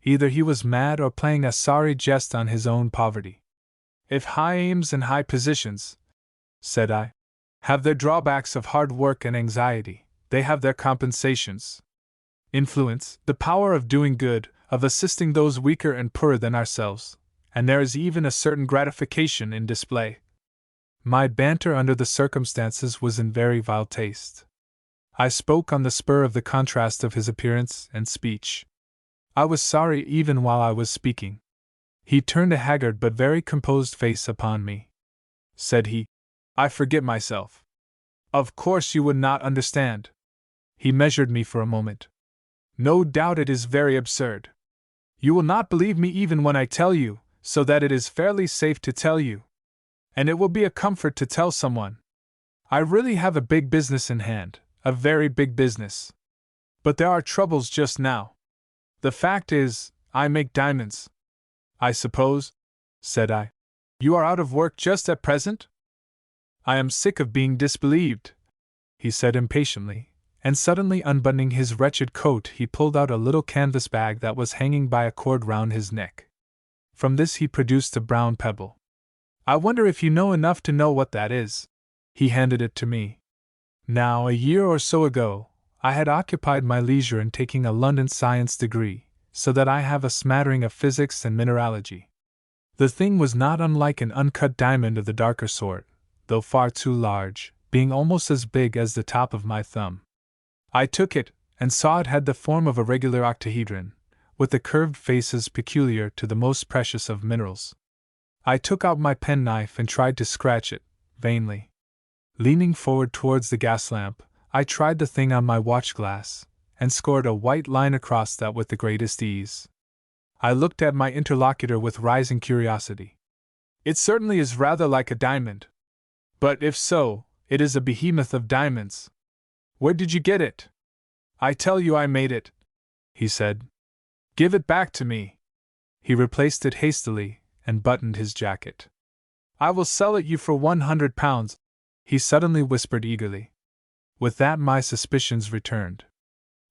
Either he was mad or playing a sorry jest on his own poverty. If high aims and high positions, said I, have their drawbacks of hard work and anxiety, they have their compensations. Influence, the power of doing good, of assisting those weaker and poorer than ourselves, and there is even a certain gratification in display. My banter under the circumstances was in very vile taste. I spoke on the spur of the contrast of his appearance and speech. I was sorry even while I was speaking. He turned a haggard but very composed face upon me. Said he, I forget myself. Of course you would not understand. He measured me for a moment. No doubt it is very absurd. You will not believe me even when I tell you, so that it is fairly safe to tell you. And it will be a comfort to tell someone. I really have a big business in hand, a very big business. But there are troubles just now. The fact is, I make diamonds. I suppose, said I, you are out of work just at present? I am sick of being disbelieved, he said impatiently, and suddenly unbuttoning his wretched coat he pulled out a little canvas bag that was hanging by a cord round his neck. From this he produced a brown pebble. I wonder if you know enough to know what that is. He handed it to me. Now, a year or so ago, I had occupied my leisure in taking a London science degree, so that I have a smattering of physics and mineralogy. The thing was not unlike an uncut diamond of the darker sort, though far too large, being almost as big as the top of my thumb. I took it, and saw it had the form of a regular octahedron, with the curved faces peculiar to the most precious of minerals. I took out my penknife and tried to scratch it, vainly. Leaning forward towards the gas lamp, I tried the thing on my watch glass, and scored a white line across that with the greatest ease. I looked at my interlocutor with rising curiosity. It certainly is rather like a diamond. But if so, it is a behemoth of diamonds. Where did you get it? I tell you I made it, he said. Give it back to me. He replaced it hastily, and buttoned his jacket. I will sell it you for £100, he suddenly whispered eagerly. With that my suspicions returned.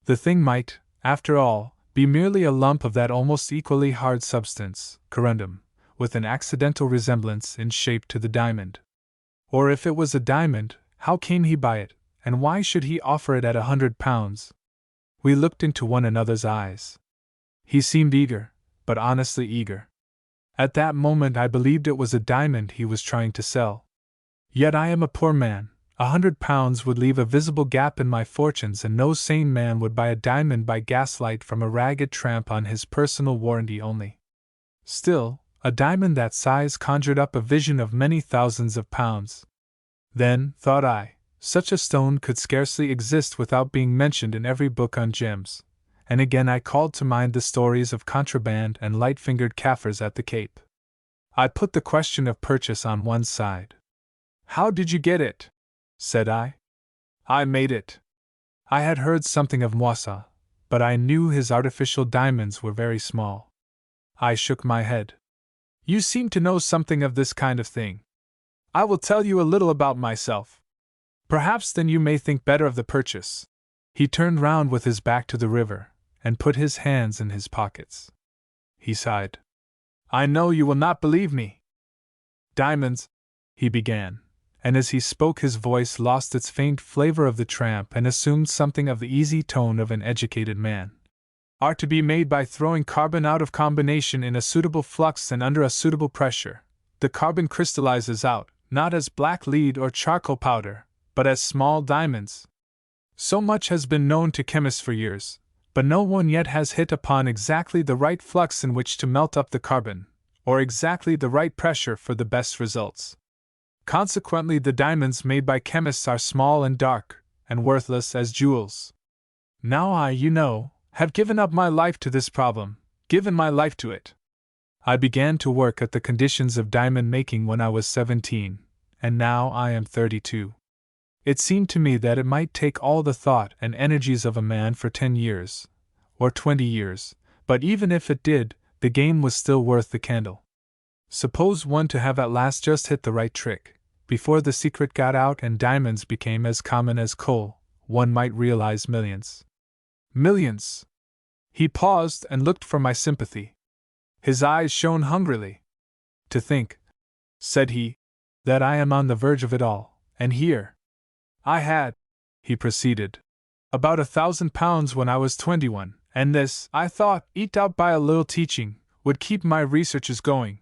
The thing might, after all, be merely a lump of that almost equally hard substance, corundum, with an accidental resemblance in shape to the diamond. Or if it was a diamond, how came he by it, and why should he offer it at £100? We looked into one another's eyes. He seemed eager, but honestly eager. At that moment I believed it was a diamond he was trying to sell. Yet I am a poor man. £100 would leave a visible gap in my fortunes, and no sane man would buy a diamond by gaslight from a ragged tramp on his personal warranty only. Still, a diamond that size conjured up a vision of many thousands of pounds. Then, thought I, such a stone could scarcely exist without being mentioned in every book on gems, and again I called to mind the stories of contraband and light-fingered Kaffirs at the Cape. I put the question of purchase on one side. How did you get it? Said I. I made it. I had heard something of Moissa, but I knew his artificial diamonds were very small. I shook my head. You seem to know something of this kind of thing. I will tell you a little about myself. Perhaps then you may think better of the purchase. He turned round with his back to the river, and put his hands in his pockets. He sighed. I know you will not believe me. Diamonds, he began, and as he spoke his voice lost its faint flavor of the tramp and assumed something of the easy tone of an educated man, are to be made by throwing carbon out of combination in a suitable flux and under a suitable pressure. The carbon crystallizes out, not as black lead or charcoal powder, but as small diamonds. So much has been known to chemists for years, but no one yet has hit upon exactly the right flux in which to melt up the carbon, or exactly the right pressure for the best results. Consequently, the diamonds made by chemists are small and dark, and worthless as jewels. Now I, have given up my life to this problem, given my life to it. I began to work at the conditions of diamond making when I was 17, and now I am 32. It seemed to me that it might take all the thought and energies of a man for 10 years, or 20 years, but even if it did, the game was still worth the candle. Suppose one to have at last just hit the right trick, before the secret got out and diamonds became as common as coal, one might realize millions. Millions! He paused and looked for my sympathy. His eyes shone hungrily. To think, said he, that I am on the verge of it all, and here. I had, he proceeded, about £1,000 when I was 21, and this, I thought, eked out by a little teaching, would keep my researches going.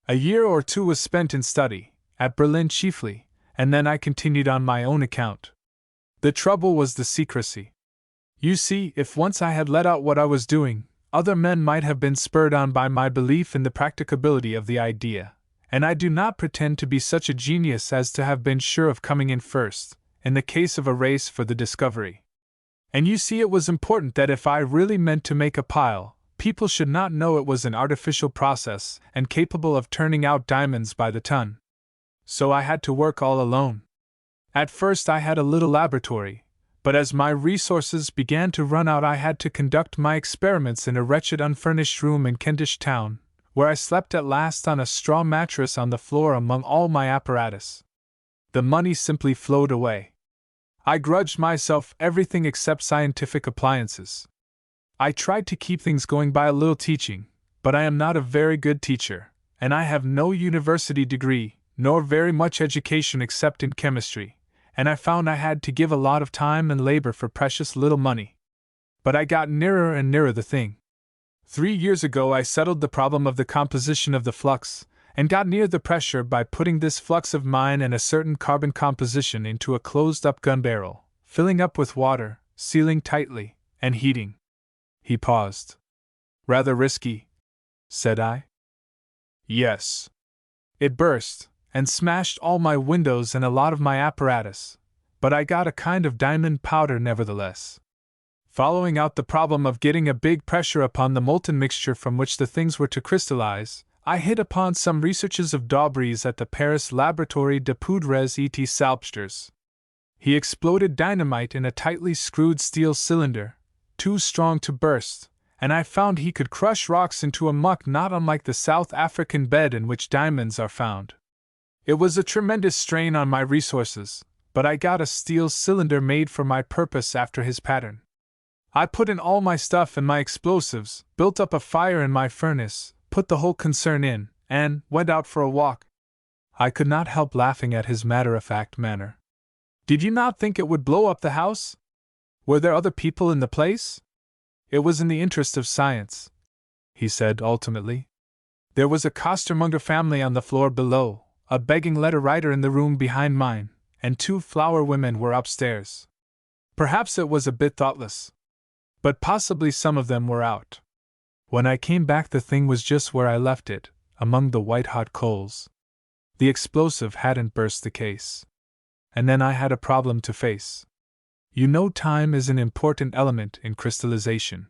A year or two was spent in study, at Berlin chiefly, and then I continued on my own account. The trouble was the secrecy. You see, if once I had let out what I was doing, other men might have been spurred on by my belief in the practicability of the idea, and I do not pretend to be such a genius as to have been sure of coming in first, in the case of a race for the discovery. And you see, it was important that if I really meant to make a pile, people should not know it was an artificial process and capable of turning out diamonds by the ton. So I had to work all alone. At first I had a little laboratory, but as my resources began to run out I had to conduct my experiments in a wretched unfurnished room in Kentish Town, where I slept at last on a straw mattress on the floor among all my apparatus. The money simply flowed away. I grudged myself everything except scientific appliances. I tried to keep things going by a little teaching, but I am not a very good teacher, and I have no university degree, nor very much education except in chemistry, and I found I had to give a lot of time and labor for precious little money. But I got nearer and nearer the thing. 3 years ago I settled the problem of the composition of the flux, and got near the pressure by putting this flux of mine and a certain carbon composition into a closed-up gun barrel, filling up with water, sealing tightly, and heating. He paused. Rather risky, said I. Yes. It burst, and smashed all my windows and a lot of my apparatus, but I got a kind of diamond powder nevertheless. Following out the problem of getting a big pressure upon the molten mixture from which the things were to crystallize, I hit upon some researches of Daubry's at the Paris Laboratoire de Poudres et Salpsters. He exploded dynamite in a tightly screwed steel cylinder, too strong to burst, and I found he could crush rocks into a muck not unlike the South African bed in which diamonds are found. It was a tremendous strain on my resources, but I got a steel cylinder made for my purpose after his pattern. I put in all my stuff and my explosives, built up a fire in my furnace, put the whole concern in, and went out for a walk. I could not help laughing at his matter-of-fact manner. Did you not think it would blow up the house? Were there other people in the place? It was in the interest of science, he said ultimately. There was a costermonger family on the floor below, a begging letter writer in the room behind mine, and 2 flower women were upstairs. Perhaps it was a bit thoughtless, but possibly some of them were out. When I came back the thing was just where I left it, among the white-hot coals. The explosive hadn't burst the case. And then I had a problem to face. You know, time is an important element in crystallization.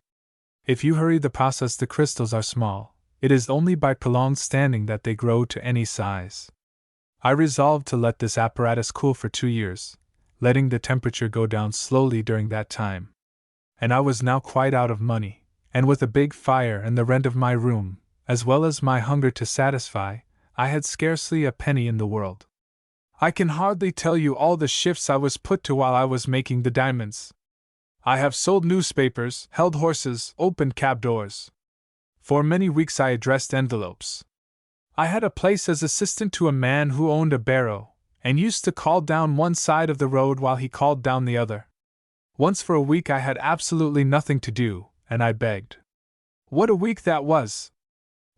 If you hurry the process, the crystals are small. It is only by prolonged standing that they grow to any size. I resolved to let this apparatus cool for 2 years, letting the temperature go down slowly during that time. And I was now quite out of money, and with a big fire and the rent of my room, as well as my hunger to satisfy, I had scarcely a penny in the world. I can hardly tell you all the shifts I was put to while I was making the diamonds. I have sold newspapers, held horses, opened cab doors. For many weeks I addressed envelopes. I had a place as assistant to a man who owned a barrow, and used to call down one side of the road while he called down the other. Once for a week I had absolutely nothing to do, and I begged. What a week that was!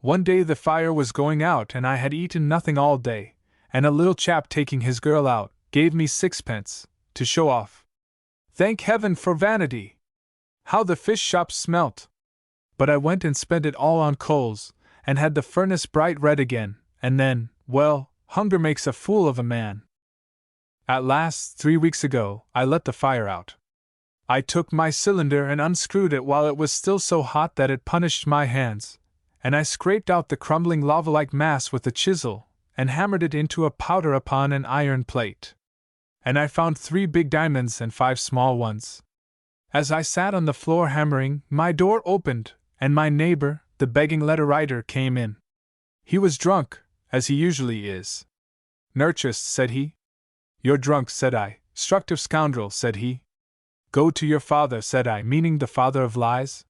One day the fire was going out and I had eaten nothing all day, and a little chap taking his girl out gave me 6pence, to show off. Thank heaven for vanity! How the fish shops smelt! But I went and spent it all on coals, and had the furnace bright red again, and then, well, hunger makes a fool of a man. At last, 3 weeks ago, I let the fire out. I took my cylinder and unscrewed it while it was still so hot that it punished my hands, and I scraped out the crumbling lava-like mass with a chisel, and hammered it into a powder upon an iron plate. And I found 3 big diamonds and 5 small ones. As I sat on the floor hammering, my door opened, and my neighbor, the begging letter writer, came in. He was drunk, as he usually is. "Nurchist," said he. "You're drunk," said I. "Structive scoundrel," said he. "Go to your father," said I, meaning the father of lies.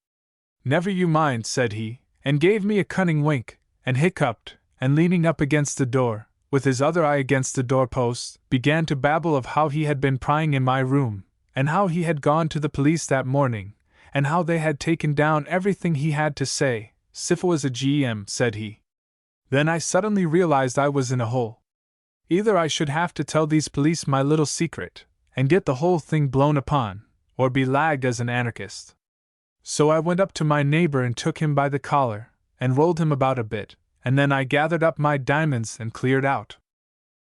"Never you mind," said he, and gave me a cunning wink, and hiccuped, and leaning up against the door, with his other eye against the doorpost, began to babble of how he had been prying in my room, and how he had gone to the police that morning, and how they had taken down everything he had to say. "Sifo is a GM," said he. Then I suddenly realized I was in a hole. Either I should have to tell these police my little secret, and get the whole thing blown upon, or be lagged as an anarchist. So I went up to my neighbor and took him by the collar, and rolled him about a bit, and then I gathered up my diamonds and cleared out.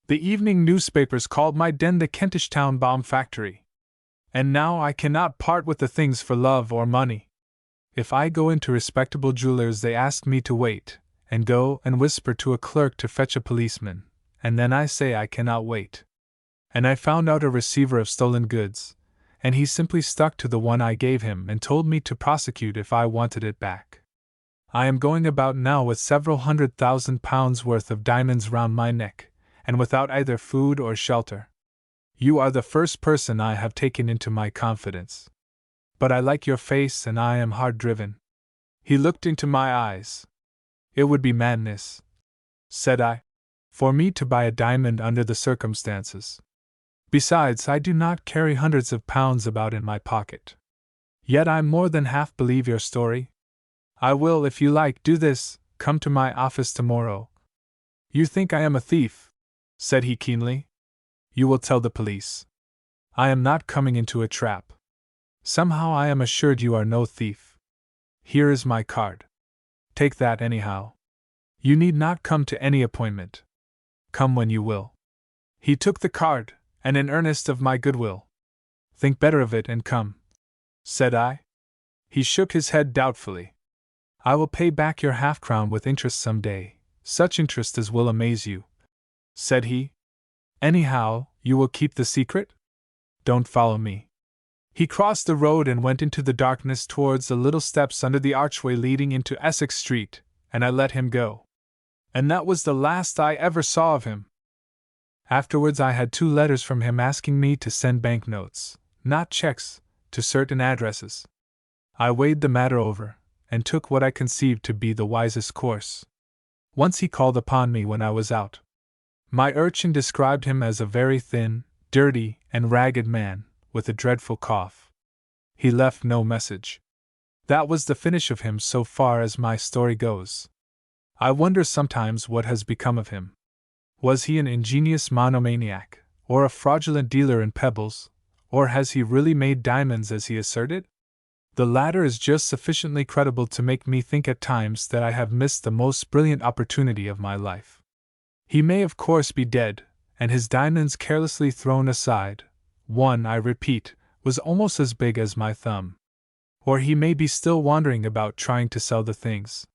The evening newspapers called my den the Kentish Town Bomb Factory. And now I cannot part with the things for love or money. If I go into respectable jewelers, they ask me to wait, and go and whisper to a clerk to fetch a policeman, and then I say I cannot wait. And I found out a receiver of stolen goods, and he simply stuck to the one I gave him and told me to prosecute if I wanted it back. I am going about now with several £100,000 worth of diamonds round my neck, and without either food or shelter. You are the first person I have taken into my confidence. But I like your face and I am hard driven. He looked into my eyes. It would be madness, said I, for me to buy a diamond under the circumstances. Besides, I do not carry hundreds of pounds about in my pocket. Yet I more than half believe your story. I will, if you like, do this: come to my office tomorrow. You think I am a thief, said he keenly. You will tell the police. I am not coming into a trap. Somehow I am assured you are no thief. Here is my card. Take that anyhow. You need not come to any appointment. Come when you will. He took the card, and in earnest of my goodwill. Think better of it and come, said I. He shook his head doubtfully. I will pay back your half-crown with interest some day, such interest as will amaze you, said he. Anyhow, you will keep the secret? Don't follow me. He crossed the road and went into the darkness towards the little steps under the archway leading into Essex Street, and I let him go. And that was the last I ever saw of him. Afterwards I had 2 letters from him asking me to send banknotes, not checks, to certain addresses. I weighed the matter over, and took what I conceived to be the wisest course. Once he called upon me when I was out. My urchin described him as a very thin, dirty, and ragged man, with a dreadful cough. He left no message. That was the finish of him so far as my story goes. I wonder sometimes what has become of him. Was he an ingenious monomaniac, or a fraudulent dealer in pebbles, or has he really made diamonds as he asserted? The latter is just sufficiently credible to make me think at times that I have missed the most brilliant opportunity of my life. He may of course be dead, and his diamonds carelessly thrown aside. One, I repeat, was almost as big as my thumb. Or he may be still wandering about trying to sell the things.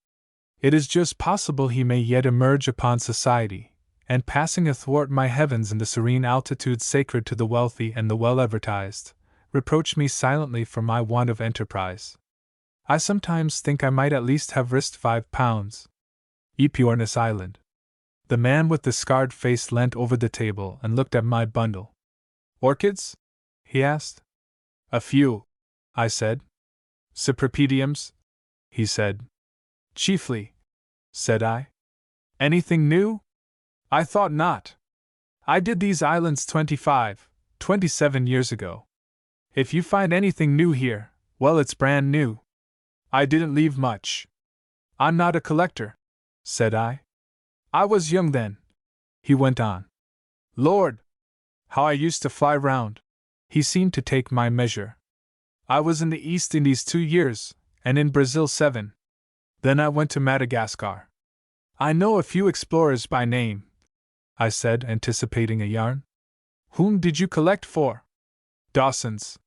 It is just possible he may yet emerge upon society, and passing athwart my heavens in the serene altitude sacred to the wealthy and the well-advertised, reproach me silently for my want of enterprise. I sometimes think I might at least have risked £5. Epiornis Island. The man with the scarred face leant over the table and looked at my bundle. Orchids? He asked. A few, I said. Cypripediums? He said. Chiefly, said I. Anything new? I thought not. I did these islands 27 years ago. If you find anything new here, well, it's brand new. I didn't leave much. I'm not a collector, said I. I was young then, he went on. Lord, how I used to fly round. He seemed to take my measure. I was in the East Indies 2 years, and in Brazil 7. Then I went to Madagascar. I know a few explorers by name, I said, anticipating a yarn. Whom did you collect for? Dawson's.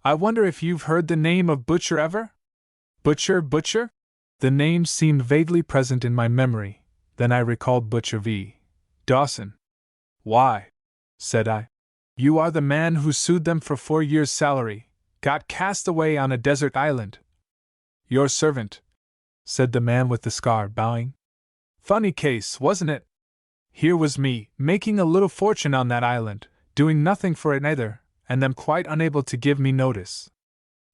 I wonder if you've heard the name of Butcher ever? Butcher? The name seemed vaguely present in my memory, then I recalled Butcher v. Dawson. Why, said I, you are the man who sued them for 4 years' salary, got cast away on a desert island. Your servant, said the man with the scar, bowing. Funny case, wasn't it? Here was me, making a little fortune on that island, doing nothing for it either, and them quite unable to give me notice.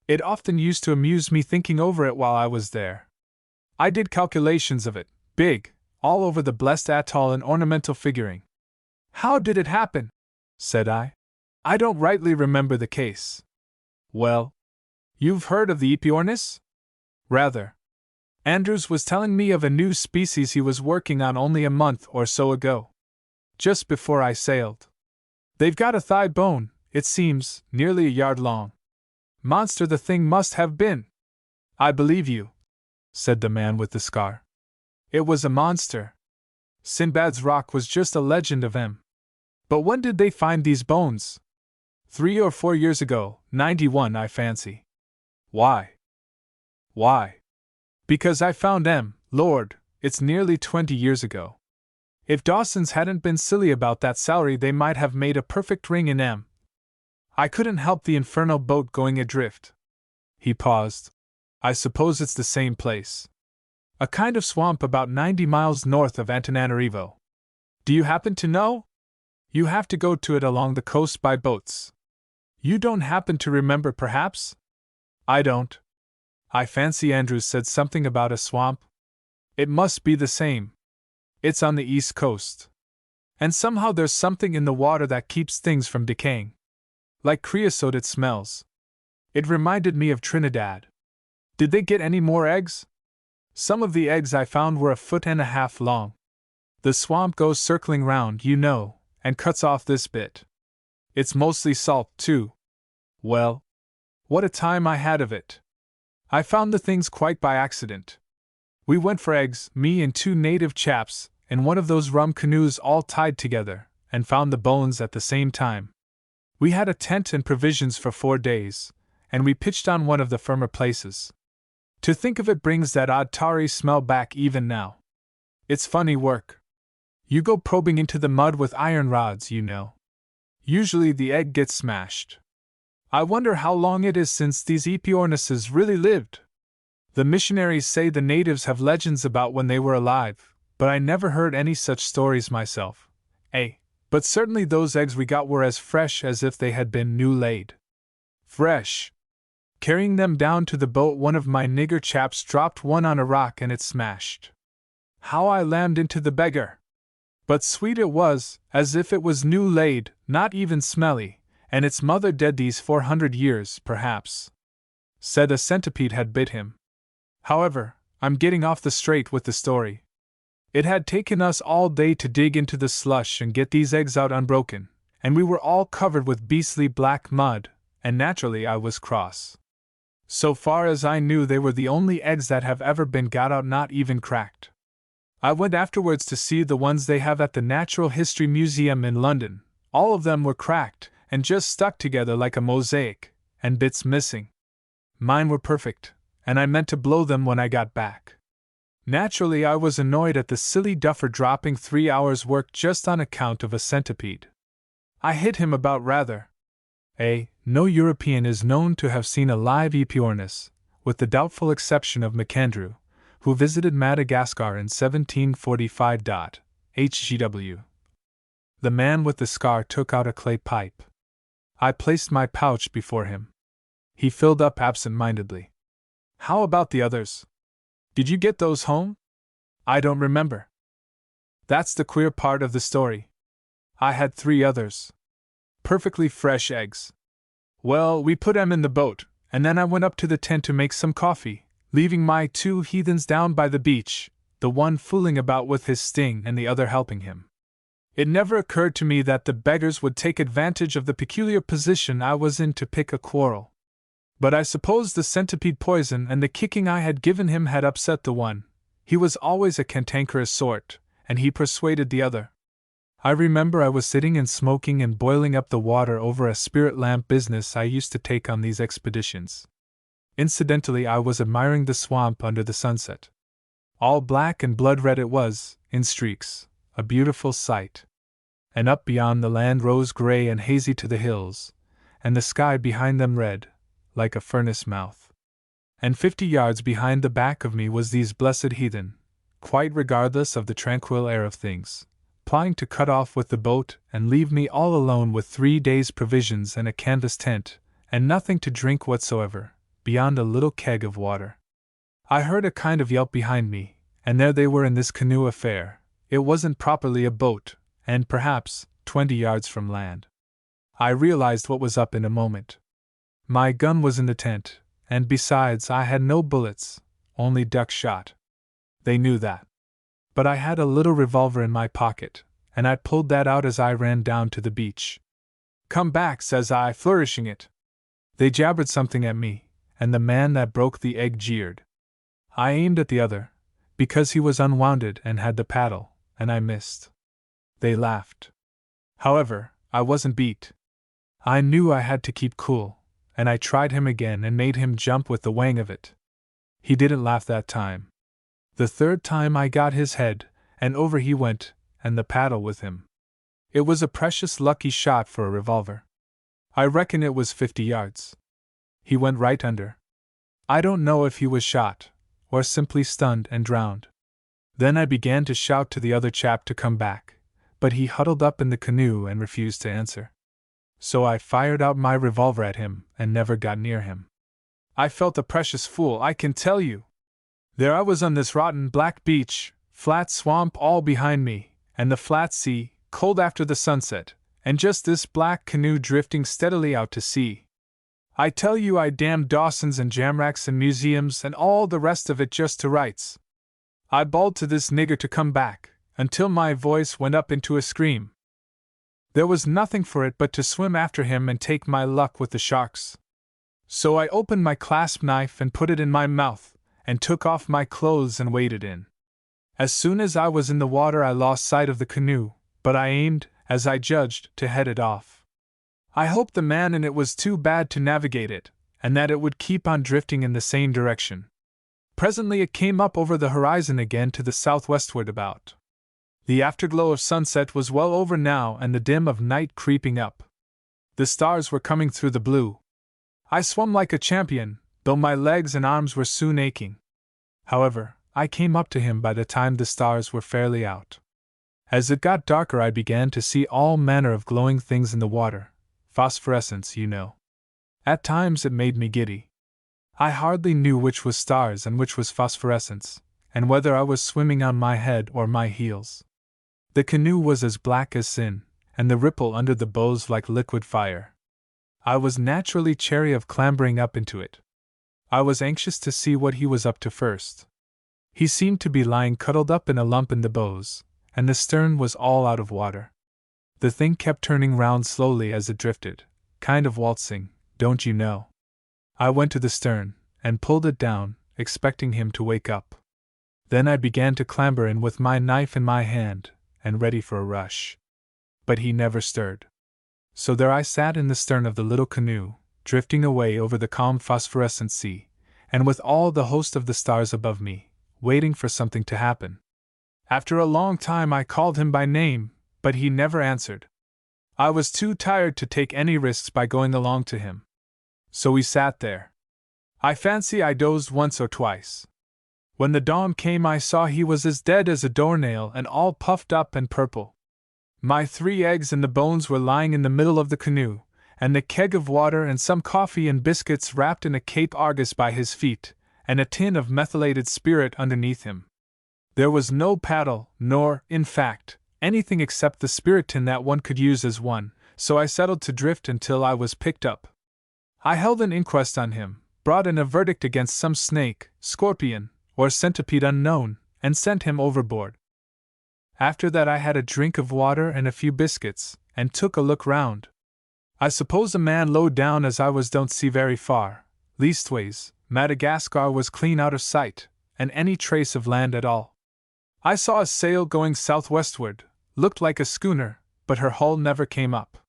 It often used to amuse me thinking over it while I was there. I did calculations of it, big, all over the blessed atoll in ornamental figuring. How did it happen? Said I. I don't rightly remember the case. Well, you've heard of the Epiornis? Rather. Andrews was telling me of a new species he was working on only a month or so ago. Just before I sailed. They've got a thigh bone, it seems, nearly a yard long. Monster the thing must have been. I believe you, said the man with the scar. It was a monster. Sinbad's rock was just a legend of him. But when did they find these bones? 3 or 4 years ago, 91 I fancy. Why? Why? Because I found them, Lord, it's nearly 20 years ago. If Dawson's hadn't been silly about that salary they might have made a perfect ring in M. I couldn't help the infernal boat going adrift. He paused. I suppose it's the same place. A kind of swamp about 90 miles north of Antananarivo. Do you happen to know? You have to go to it along the coast by boats. You don't happen to remember, perhaps? I don't. I fancy Andrews said something about a swamp. It must be the same. It's on the east coast. And somehow there's something in the water that keeps things from decaying. Like creosote it smells. It reminded me of Trinidad. Did they get any more eggs? Some of the eggs I found were 1.5 feet long. The swamp goes circling round, you know, and cuts off this bit. It's mostly salt, too. Well, what a time I had of it. I found the things quite by accident. We went for eggs, me and 2 native chaps, in one of those rum canoes all tied together, and found the bones at the same time. We had a tent and provisions for 4 days, and we pitched on one of the firmer places. To think of it brings that odd tarry smell back even now. It's funny work. You go probing into the mud with iron rods, you know. Usually the egg gets smashed. I wonder how long it is since these Epiornises really lived. The missionaries say the natives have legends about when they were alive, but I never heard any such stories myself. But certainly those eggs we got were as fresh as if they had been new laid. Fresh. Carrying them down to the boat, one of my nigger chaps dropped one on a rock and it smashed. How I lammed into the beggar! But sweet it was, as if it was new laid, not even smelly, and its mother dead these 400 years, perhaps. Said a centipede had bit him. However, I'm getting off the straight with the story. It had taken us all day to dig into the slush and get these eggs out unbroken, and we were all covered with beastly black mud, and naturally I was cross. So far as I knew, they were the only eggs that have ever been got out, not even cracked. I went afterwards to see the ones they have at the Natural History Museum in London. All of them were cracked, and just stuck together like a mosaic, and bits missing. Mine were perfect, and I meant to blow them when I got back. Naturally I was annoyed at the silly duffer dropping 3 hours' work just on account of a centipede. I hit him about rather. No European is known to have seen a live Epiornis, with the doubtful exception of MacAndrew, who visited Madagascar in 1745. HGW. The man with the scar took out a clay pipe. I placed my pouch before him. He filled up absent-mindedly. How about the others? Did you get those home? I don't remember. That's the queer part of the story. I had 3 others. Perfectly fresh eggs. Well, we put 'em in the boat, and then I went up to the tent to make some coffee, leaving my 2 heathens down by the beach, the one fooling about with his sting and the other helping him. It never occurred to me that the beggars would take advantage of the peculiar position I was in to pick a quarrel. But I suppose the centipede poison and the kicking I had given him had upset the one. He was always a cantankerous sort, and he persuaded the other. I remember I was sitting and smoking and boiling up the water over a spirit lamp business I used to take on these expeditions. Incidentally, I was admiring the swamp under the sunset. All black and blood red it was, in streaks, a beautiful sight. And up beyond the land rose gray and hazy to the hills, and the sky behind them red, like a furnace mouth. And 50 yards behind the back of me was these blessed heathen, quite regardless of the tranquil air of things, plying to cut off with the boat and leave me all alone with 3 days' provisions and a canvas tent, and nothing to drink whatsoever, beyond a little keg of water. I heard a kind of yelp behind me, and there they were in this canoe affair. It wasn't properly a boat, and perhaps 20 yards from land. I realized what was up in a moment. My gun was in the tent, and besides I had no bullets, only duck shot. They knew that. But I had a little revolver in my pocket, and I pulled that out as I ran down to the beach. "Come back," says I, flourishing it. They jabbered something at me, and the man that broke the egg jeered. I aimed at the other, because he was unwounded and had the paddle, and I missed. They laughed. However, I wasn't beat. I knew I had to keep cool, and I tried him again and made him jump with the wang of it. He didn't laugh that time. The third time I got his head, and over he went, and the paddle with him. It was a precious lucky shot for a revolver. I reckon it was 50 yards. He went right under. I don't know if he was shot, or simply stunned and drowned. Then I began to shout to the other chap to come back, but he huddled up in the canoe and refused to answer. So I fired out my revolver at him and never got near him. I felt a precious fool, I can tell you. There I was on this rotten black beach, flat swamp all behind me, and the flat sea, cold after the sunset, and just this black canoe drifting steadily out to sea. I tell you I damned Dawsons and Jamracks and museums and all the rest of it just to rights. I bawled to this nigger to come back, until my voice went up into a scream. There was nothing for it but to swim after him and take my luck with the sharks. So I opened my clasp knife and put it in my mouth, and took off my clothes and waded in. As soon as I was in the water I lost sight of the canoe, but I aimed, as I judged, to head it off. I hoped the man in it was too bad to navigate it, and that it would keep on drifting in the same direction. Presently it came up over the horizon again to the southwestward about. The afterglow of sunset was well over now and the dim of night creeping up. The stars were coming through the blue. I swum like a champion, though my legs and arms were soon aching. However, I came up to him by the time the stars were fairly out. As it got darker I began to see all manner of glowing things in the water, phosphorescence, you know. At times it made me giddy. I hardly knew which was stars and which was phosphorescence, and whether I was swimming on my head or my heels. The canoe was as black as sin, and the ripple under the bows like liquid fire. I was naturally chary of clambering up into it. I was anxious to see what he was up to first. He seemed to be lying cuddled up in a lump in the bows, and the stern was all out of water. The thing kept turning round slowly as it drifted, kind of waltzing, don't you know. I went to the stern, and pulled it down, expecting him to wake up. Then I began to clamber in with my knife in my hand, and ready for a rush. But he never stirred. So there I sat in the stern of the little canoe, drifting away over the calm phosphorescent sea, and with all the host of the stars above me, waiting for something to happen. After a long time I called him by name, but he never answered. I was too tired to take any risks by going along to him. So we sat there. I fancy I dozed once or twice. When the dawn came I saw he was as dead as a doornail and all puffed up and purple. My 3 eggs and the bones were lying in the middle of the canoe, and the keg of water and some coffee and biscuits wrapped in a Cape Argus by his feet, and a tin of methylated spirit underneath him. There was no paddle, nor, in fact, anything except the spirit tin that one could use as one, so I settled to drift until I was picked up. I held an inquest on him, brought in a verdict against some snake, scorpion, or centipede unknown, and sent him overboard. After that I had a drink of water and a few biscuits, and took a look round. I suppose a man low down as I was don't see very far, leastways, Madagascar was clean out of sight, and any trace of land at all. I saw a sail going southwestward, looked like a schooner, but her hull never came up.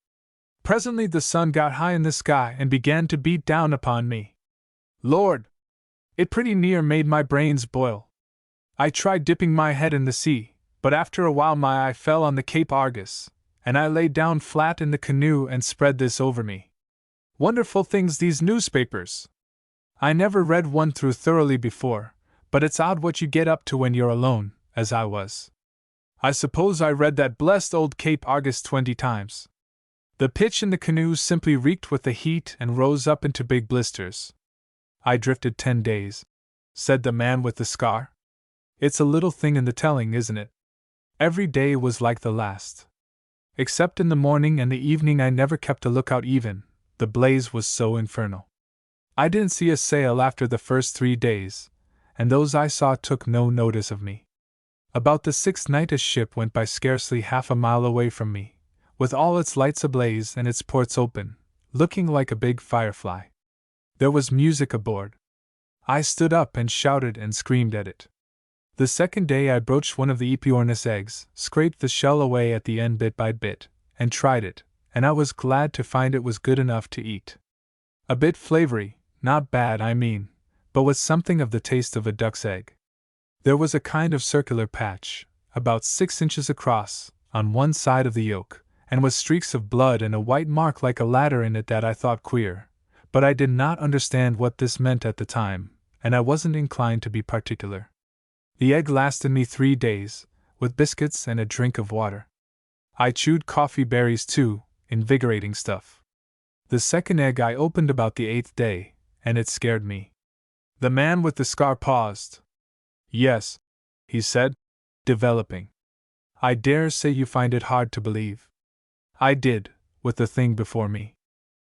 Presently the sun got high in the sky and began to beat down upon me. Lord! It pretty near made my brains boil. I tried dipping my head in the sea, but after a while my eye fell on the Cape Argus, and I lay down flat in the canoe and spread this over me. Wonderful things these newspapers! I never read one through thoroughly before, but it's odd what you get up to when you're alone, as I was. I suppose I read that blessed old Cape Argus 20 times. The pitch in the canoe simply reeked with the heat and rose up into big blisters. I drifted 10 days, said the man with the scar. It's a little thing in the telling, isn't it? Every day was like the last. Except in the morning and the evening I never kept a lookout even, the blaze was so infernal. I didn't see a sail after the first 3 days, and those I saw took no notice of me. About the 6th night a ship went by scarcely half a mile away from me, with all its lights ablaze and its ports open, looking like a big firefly. There was music aboard. I stood up and shouted and screamed at it. The second day I broached one of the Aepyornis eggs, scraped the shell away at the end bit by bit, and tried it, and I was glad to find it was good enough to eat. A bit flavory, not bad I mean, but with something of the taste of a duck's egg. There was a kind of circular patch, about 6 inches across, on one side of the yolk, and with streaks of blood and a white mark like a ladder in it that I thought queer, but I did not understand what this meant at the time, and I wasn't inclined to be particular. The egg lasted me 3 days, with biscuits and a drink of water. I chewed coffee berries too, invigorating stuff. The second egg I opened about the 8th day, and it scared me. The man with the scar paused. Yes, he said, developing. I dare say you find it hard to believe. I did, with the thing before me.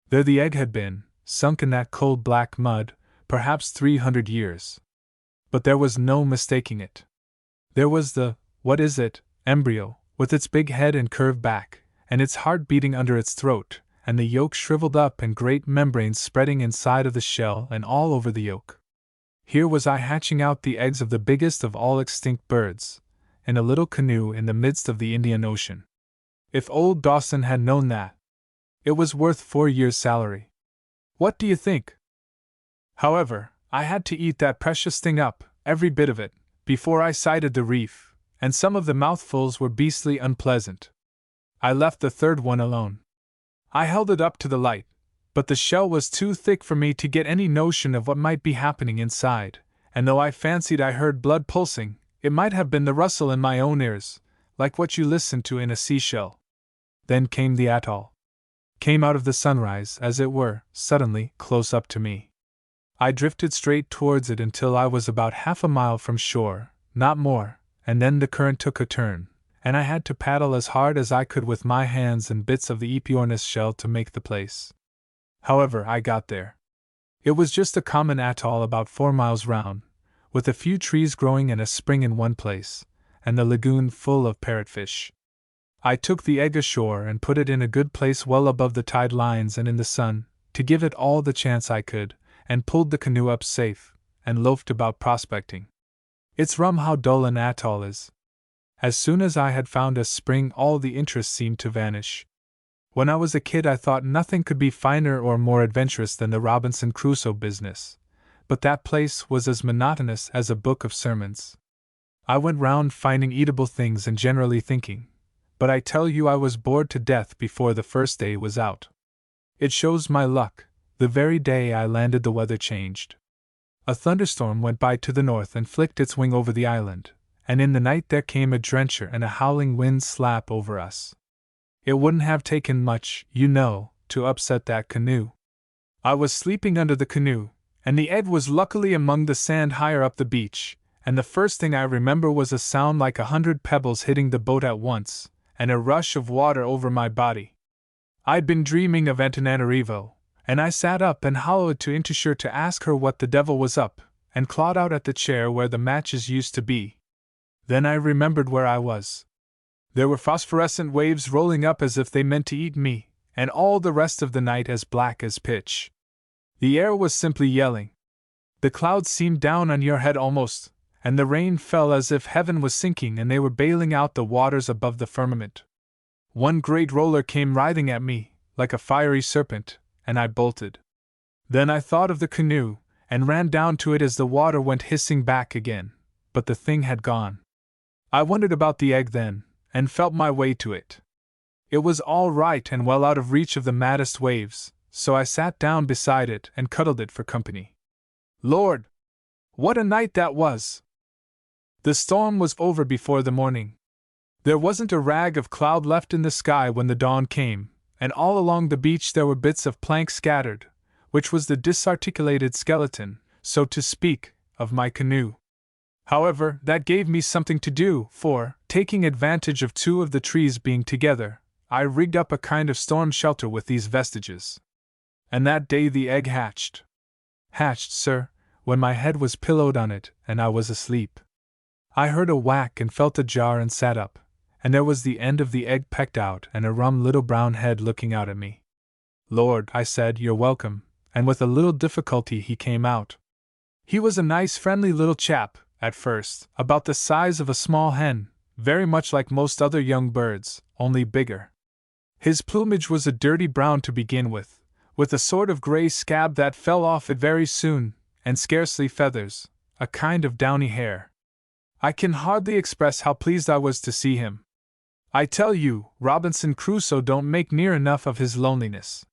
There the egg had been, sunk in that cold black mud, perhaps 300 years. But there was no mistaking it. There was the, embryo, with its big head and curved back, and its heart beating under its throat, and the yolk shriveled up and great membranes spreading inside of the shell and all over the yolk. Here was I hatching out the eggs of the biggest of all extinct birds, in a little canoe in the midst of the Indian Ocean. If old Dawson had known that, it was worth 4 years' salary. What do you think? However, I had to eat that precious thing up, every bit of it, before I sighted the reef, and some of the mouthfuls were beastly unpleasant. I left the third one alone. I held it up to the light, but the shell was too thick for me to get any notion of what might be happening inside, and though I fancied I heard blood pulsing, it might have been the rustle in my own ears, like what you listen to in a seashell. Then came the atoll. Came out of the sunrise, as it were, suddenly, close up to me. I drifted straight towards it until I was about half a mile from shore, not more, and then the current took a turn, and I had to paddle as hard as I could with my hands and bits of the Aepyornis shell to make the place. However, I got there. It was just a common atoll about 4 miles round, with a few trees growing and a spring in one place, and the lagoon full of parrotfish. I took the egg ashore and put it in a good place well above the tide lines and in the sun, to give it all the chance I could, and pulled the canoe up safe, and loafed about prospecting. It's rum how dull an atoll is. As soon as I had found a spring all the interest seemed to vanish. When I was a kid I thought nothing could be finer or more adventurous than the Robinson Crusoe business, but that place was as monotonous as a book of sermons. I went round finding eatable things and generally thinking, but I tell you I was bored to death before the first day was out. It shows my luck. The very day I landed the weather changed. A thunderstorm went by to the north and flicked its wing over the island, and in the night there came a drencher and a howling wind slap over us. It wouldn't have taken much, you know, to upset that canoe. I was sleeping under the canoe, and the egg was luckily among the sand higher up the beach, and the first thing I remember was a sound like 100 pebbles hitting the boat at once, and a rush of water over my body. I'd been dreaming of Antananarivo, and I sat up and howled to Intisher to ask her what the devil was up, and clawed out at the chair where the matches used to be. Then I remembered where I was. There were phosphorescent waves rolling up as if they meant to eat me, and all the rest of the night as black as pitch. The air was simply yelling. The clouds seemed down on your head almost, and the rain fell as if heaven was sinking and they were bailing out the waters above the firmament. One great roller came writhing at me, like a fiery serpent, and I bolted. Then I thought of the canoe, and ran down to it as the water went hissing back again, but the thing had gone. I wondered about the egg then, and felt my way to it. It was all right and well out of reach of the maddest waves, so I sat down beside it and cuddled it for company. Lord! What a night that was! The storm was over before the morning. There wasn't a rag of cloud left in the sky when the dawn came, and all along the beach there were bits of plank scattered, which was the disarticulated skeleton, so to speak, of my canoe. However, that gave me something to do, for, taking advantage of two of the trees being together, I rigged up a kind of storm shelter with these vestiges. And that day the egg hatched. Hatched, sir, when my head was pillowed on it and I was asleep. I heard a whack and felt a jar and sat up, and there was the end of the egg pecked out and a rum little brown head looking out at me. Lord, I said, you're welcome, and with a little difficulty he came out. He was a nice friendly little chap, at first, about the size of a small hen, very much like most other young birds, only bigger. His plumage was a dirty brown to begin with a sort of gray scab that fell off it very soon, and scarcely feathers, a kind of downy hair. I can hardly express how pleased I was to see him. I tell you, Robinson Crusoe don't make near enough of his loneliness.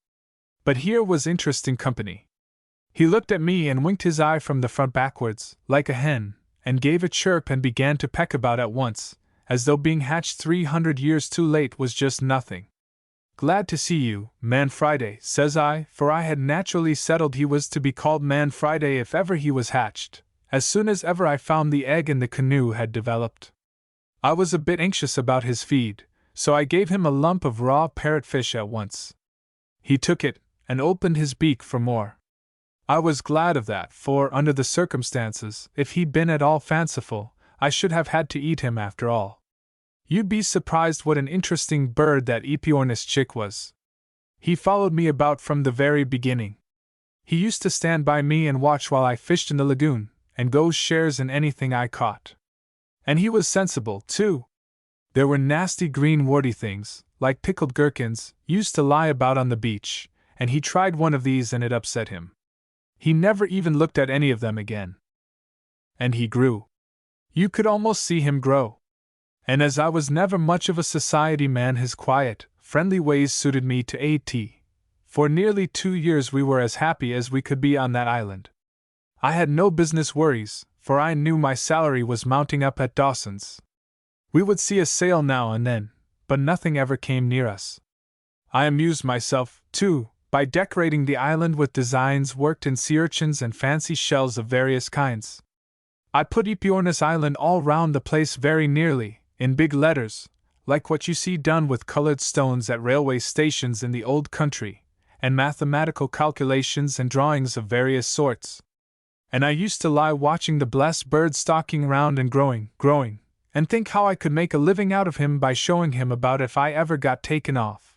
But here was interesting company. He looked at me and winked his eye from the front backwards, like a hen, and gave a chirp and began to peck about at once, as though being hatched 300 years too late was just nothing. Glad to see you, Man Friday, says I, for I had naturally settled he was to be called Man Friday if ever he was hatched, as soon as ever I found the egg in the canoe had developed. I was a bit anxious about his feed, so I gave him a lump of raw parrotfish at once. He took it, and opened his beak for more. I was glad of that, for, under the circumstances, if he'd been at all fanciful, I should have had to eat him after all. You'd be surprised what an interesting bird that Aepyornis chick was. He followed me about from the very beginning. He used to stand by me and watch while I fished in the lagoon, and go shares in anything I caught. And he was sensible, too. There were nasty green warty things, like pickled gherkins, used to lie about on the beach, and he tried one of these and it upset him. He never even looked at any of them again. And he grew. You could almost see him grow. And as I was never much of a society man, his quiet, friendly ways suited me to a.t. For nearly 2 years we were as happy as we could be on that island. I had no business worries, for I knew my salary was mounting up at Dawson's. We would see a sail now and then, but nothing ever came near us. I amused myself, too, by decorating the island with designs worked in sea urchins and fancy shells of various kinds. I put Aepyornis Island all round the place very nearly, in big letters, like what you see done with colored stones at railway stations in the old country, and mathematical calculations and drawings of various sorts. And I used to lie watching the blessed bird stalking around and growing, and think how I could make a living out of him by showing him about if I ever got taken off.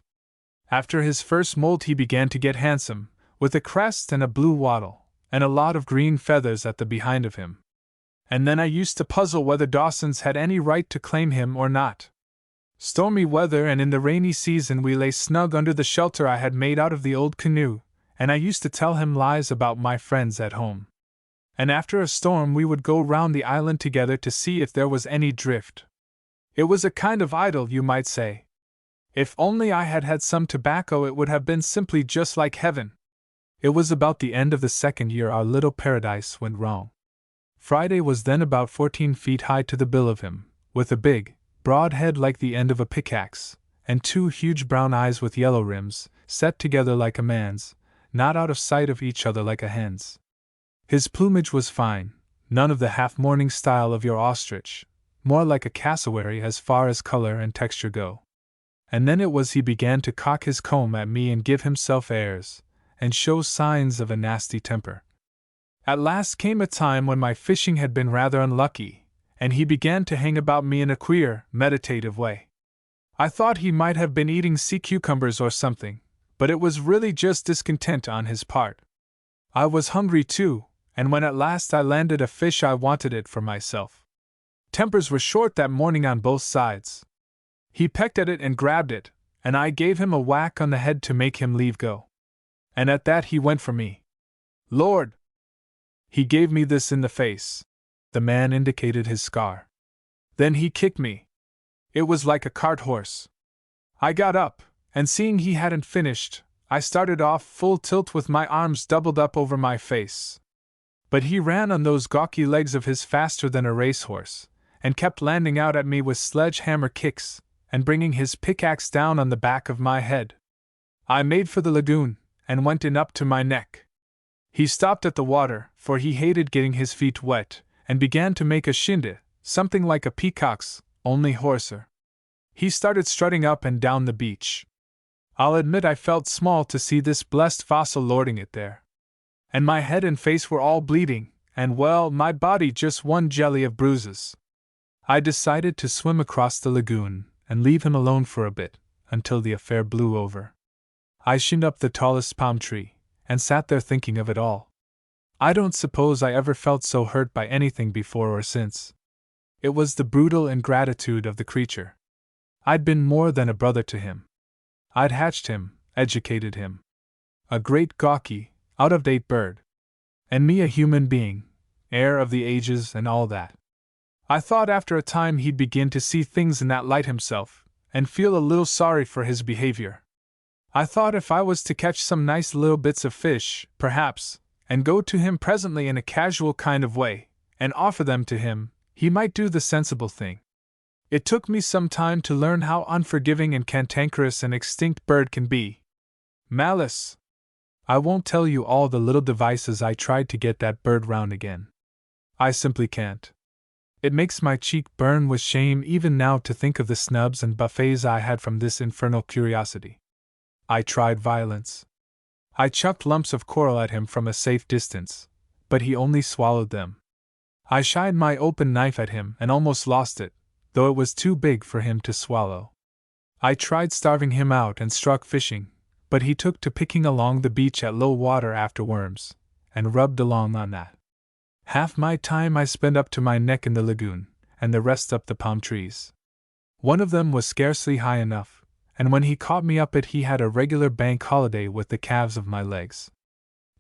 After his first molt he began to get handsome, with a crest and a blue wattle, and a lot of green feathers at the behind of him. And then I used to puzzle whether Dawson's had any right to claim him or not. Stormy weather and in the rainy season we lay snug under the shelter I had made out of the old canoe, and I used to tell him lies about my friends at home. And after a storm we would go round the island together to see if there was any drift. It was a kind of idyll, you might say. If only I had had some tobacco it would have been simply just like heaven. It was about the end of the second year our little paradise went wrong. Friday was then about 14 feet high to the bill of him, with a big, broad head like the end of a pickaxe, and 2 huge brown eyes with yellow rims, set together like a man's, not out of sight of each other like a hen's. His plumage was fine, none of the half-mourning style of your ostrich, more like a cassowary as far as color and texture go. And then it was he began to cock his comb at me and give himself airs, and show signs of a nasty temper. At last came a time when my fishing had been rather unlucky, and he began to hang about me in a queer, meditative way. I thought he might have been eating sea cucumbers or something, but it was really just discontent on his part. I was hungry too, and when at last I landed a fish I wanted it for myself. Tempers were short that morning on both sides. He pecked at it and grabbed it, and I gave him a whack on the head to make him leave go. And at that he went for me. Lord! He gave me this in the face. The man indicated his scar. Then he kicked me. It was like a cart horse. I got up, and seeing he hadn't finished, I started off full tilt with my arms doubled up over my face. But he ran on those gawky legs of his faster than a racehorse, and kept landing out at me with sledgehammer kicks, and bringing his pickaxe down on the back of my head. I made for the lagoon, and went in up to my neck. He stopped at the water, for he hated getting his feet wet, and began to make a shindy, something like a peacock's, only hoarser. He started strutting up and down the beach. I'll admit I felt small to see this blessed fossil lording it there. And my head and face were all bleeding, and well, my body just one jelly of bruises. I decided to swim across the lagoon, and leave him alone for a bit, until the affair blew over. I shinned up the tallest palm tree, and sat there thinking of it all. I don't suppose I ever felt so hurt by anything before or since. It was the brutal ingratitude of the creature. I'd been more than a brother to him. I'd hatched him, educated him. A great gawky, out-of-date bird. And me a human being, heir of the ages and all that. I thought after a time he'd begin to see things in that light himself, and feel a little sorry for his behavior. I thought if I was to catch some nice little bits of fish, perhaps, and go to him presently in a casual kind of way, and offer them to him, he might do the sensible thing. It took me some time to learn how unforgiving and cantankerous an extinct bird can be. Malice! I won't tell you all the little devices I tried to get that bird round again. I simply can't. It makes my cheek burn with shame even now to think of the snubs and buffets I had from this infernal curiosity. I tried violence. I chucked lumps of coral at him from a safe distance, but he only swallowed them. I shied my open knife at him and almost lost it, though it was too big for him to swallow. I tried starving him out and struck fishing, but he took to picking along the beach at low water after worms, and rubbed along on that. Half my time I spent up to my neck in the lagoon, and the rest up the palm trees. One of them was scarcely high enough, and when he caught me up it he had a regular bank holiday with the calves of my legs.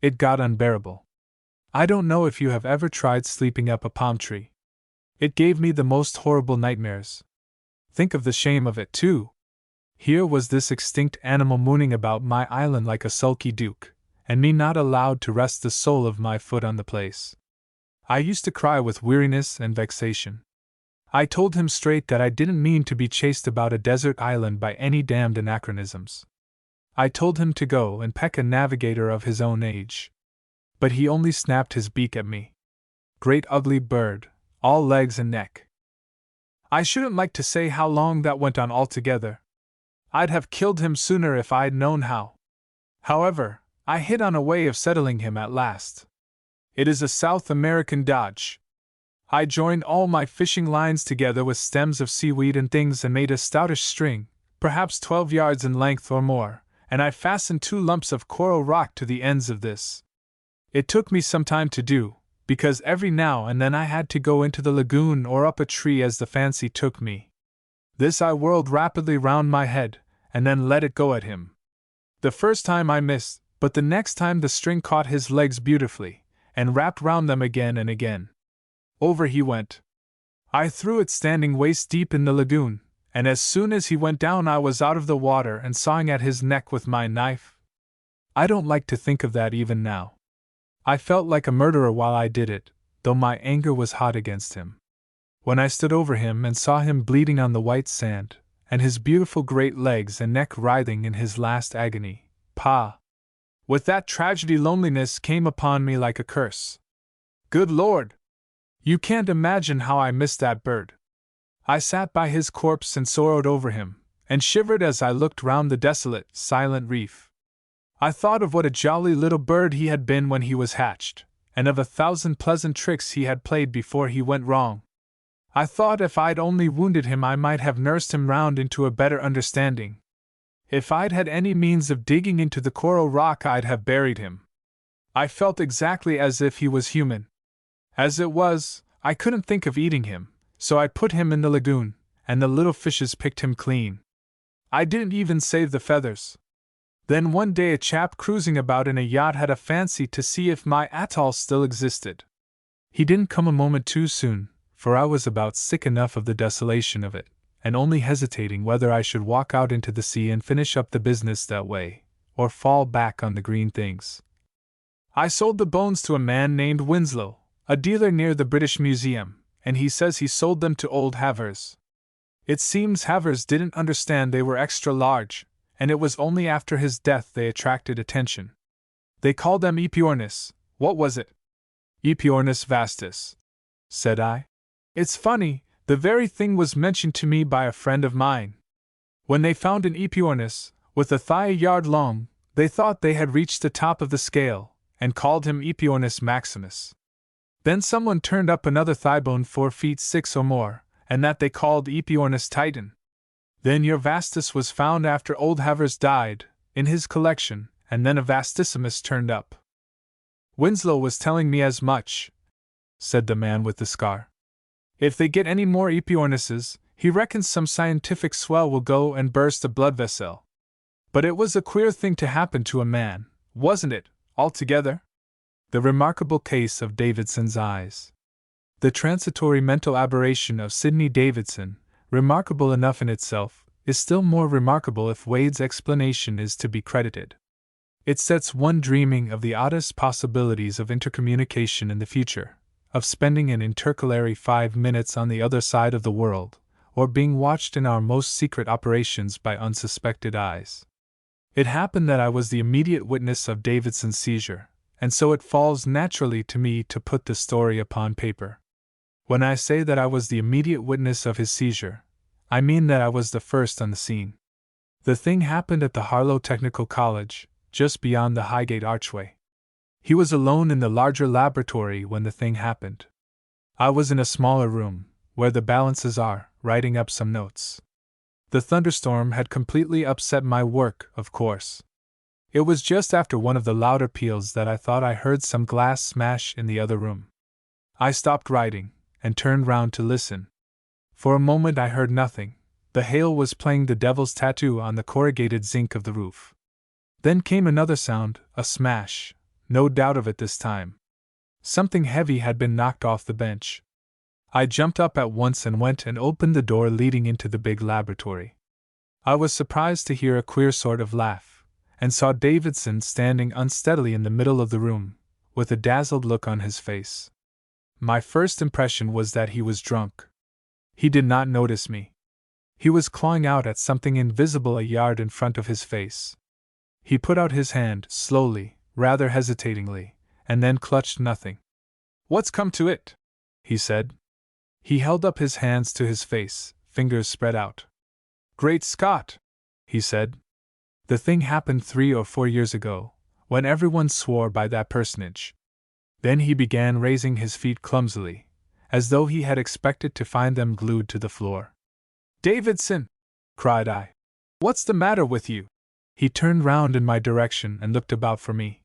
It got unbearable. I don't know if you have ever tried sleeping up a palm tree. It gave me the most horrible nightmares. Think of the shame of it, too. Here was this extinct animal mooning about my island like a sulky duke, and me not allowed to rest the sole of my foot on the place. I used to cry with weariness and vexation. I told him straight that I didn't mean to be chased about a desert island by any damned anachronisms. I told him to go and peck a navigator of his own age. But he only snapped his beak at me. Great ugly bird, all legs and neck. I shouldn't like to say how long that went on altogether. I'd have killed him sooner if I'd known how. However, I hit on a way of settling him at last. It is a South American dodge. I joined all my fishing lines together with stems of seaweed and things and made a stoutish string, perhaps 12 yards in length or more, and I fastened 2 lumps of coral rock to the ends of this. It took me some time to do, because every now and then I had to go into the lagoon or up a tree as the fancy took me. This I whirled rapidly round my head, and then let it go at him. The first time I missed, but the next time the string caught his legs beautifully, and wrapped round them again and again. Over he went. I threw it standing waist deep in the lagoon, and as soon as he went down I was out of the water and sawing at his neck with my knife. I don't like to think of that even now. I felt like a murderer while I did it, though my anger was hot against him. When I stood over him and saw him bleeding on the white sand, and his beautiful great legs and neck writhing in his last agony, with that tragedy loneliness came upon me like a curse. Good Lord! You can't imagine how I missed that bird. I sat by his corpse and sorrowed over him, and shivered as I looked round the desolate, silent reef. I thought of what a jolly little bird he had been when he was hatched, and of 1,000 pleasant tricks he had played before he went wrong. I thought if I'd only wounded him I might have nursed him round into a better understanding. If I'd had any means of digging into the coral rock I'd have buried him. I felt exactly as if he was human. As it was, I couldn't think of eating him, so I put him in the lagoon, and the little fishes picked him clean. I didn't even save the feathers. Then one day a chap cruising about in a yacht had a fancy to see if my atoll still existed. He didn't come a moment too soon, for I was about sick enough of the desolation of it, and only hesitating whether I should walk out into the sea and finish up the business that way, or fall back on the green things. I sold the bones to a man named Winslow, a dealer near the British Museum, and he says he sold them to old Havers. It seems Havers didn't understand they were extra large, and it was only after his death they attracted attention. They called them Epiornis. What was it? Epiornis vastus, said I. It's funny, the very thing was mentioned to me by a friend of mine. When they found an Epiornis, with a thigh a yard long, they thought they had reached the top of the scale, and called him Epiornis maximus. Then someone turned up another thigh bone 4 feet 6 or more, and that they called Epiornis titan. Then your vastus was found after old Havers died, in his collection, and then a vastissimus turned up. Winslow was telling me as much, said the man with the scar. If they get any more Epiornises, he reckons some scientific swell will go and burst a blood vessel. But it was a queer thing to happen to a man, wasn't it, altogether? The remarkable case of Davidson's eyes. The transitory mental aberration of Sidney Davidson, remarkable enough in itself, is still more remarkable if Wade's explanation is to be credited. It sets one dreaming of the oddest possibilities of intercommunication in the future, of spending an intercalary 5 minutes on the other side of the world, or being watched in our most secret operations by unsuspected eyes. It happened that I was the immediate witness of Davidson's seizure, and so it falls naturally to me to put the story upon paper. When I say that I was the immediate witness of his seizure, I mean that I was the first on the scene. The thing happened at the Harlow Technical College, just beyond the Highgate archway. He was alone in the larger laboratory when the thing happened. I was in a smaller room, where the balances are, writing up some notes. The thunderstorm had completely upset my work, of course. It was just after one of the louder peals that I thought I heard some glass smash in the other room. I stopped writing, and turned round to listen. For a moment I heard nothing. The hail was playing the devil's tattoo on the corrugated zinc of the roof. Then came another sound, a smash, no doubt of it this time. Something heavy had been knocked off the bench. I jumped up at once and went and opened the door leading into the big laboratory. I was surprised to hear a queer sort of laugh, and saw Davidson standing unsteadily in the middle of the room, with a dazzled look on his face. My first impression was that he was drunk. He did not notice me. He was clawing out at something invisible a yard in front of his face. He put out his hand, slowly, rather hesitatingly, and then clutched nothing. "What's come to it?" he said. He held up his hands to his face, fingers spread out. "Great Scott!" he said. The thing happened 3 or 4 years ago, when everyone swore by that personage. Then he began raising his feet clumsily, as though he had expected to find them glued to the floor. "Davidson!" cried I. "What's the matter with you?" He turned round in my direction and looked about for me.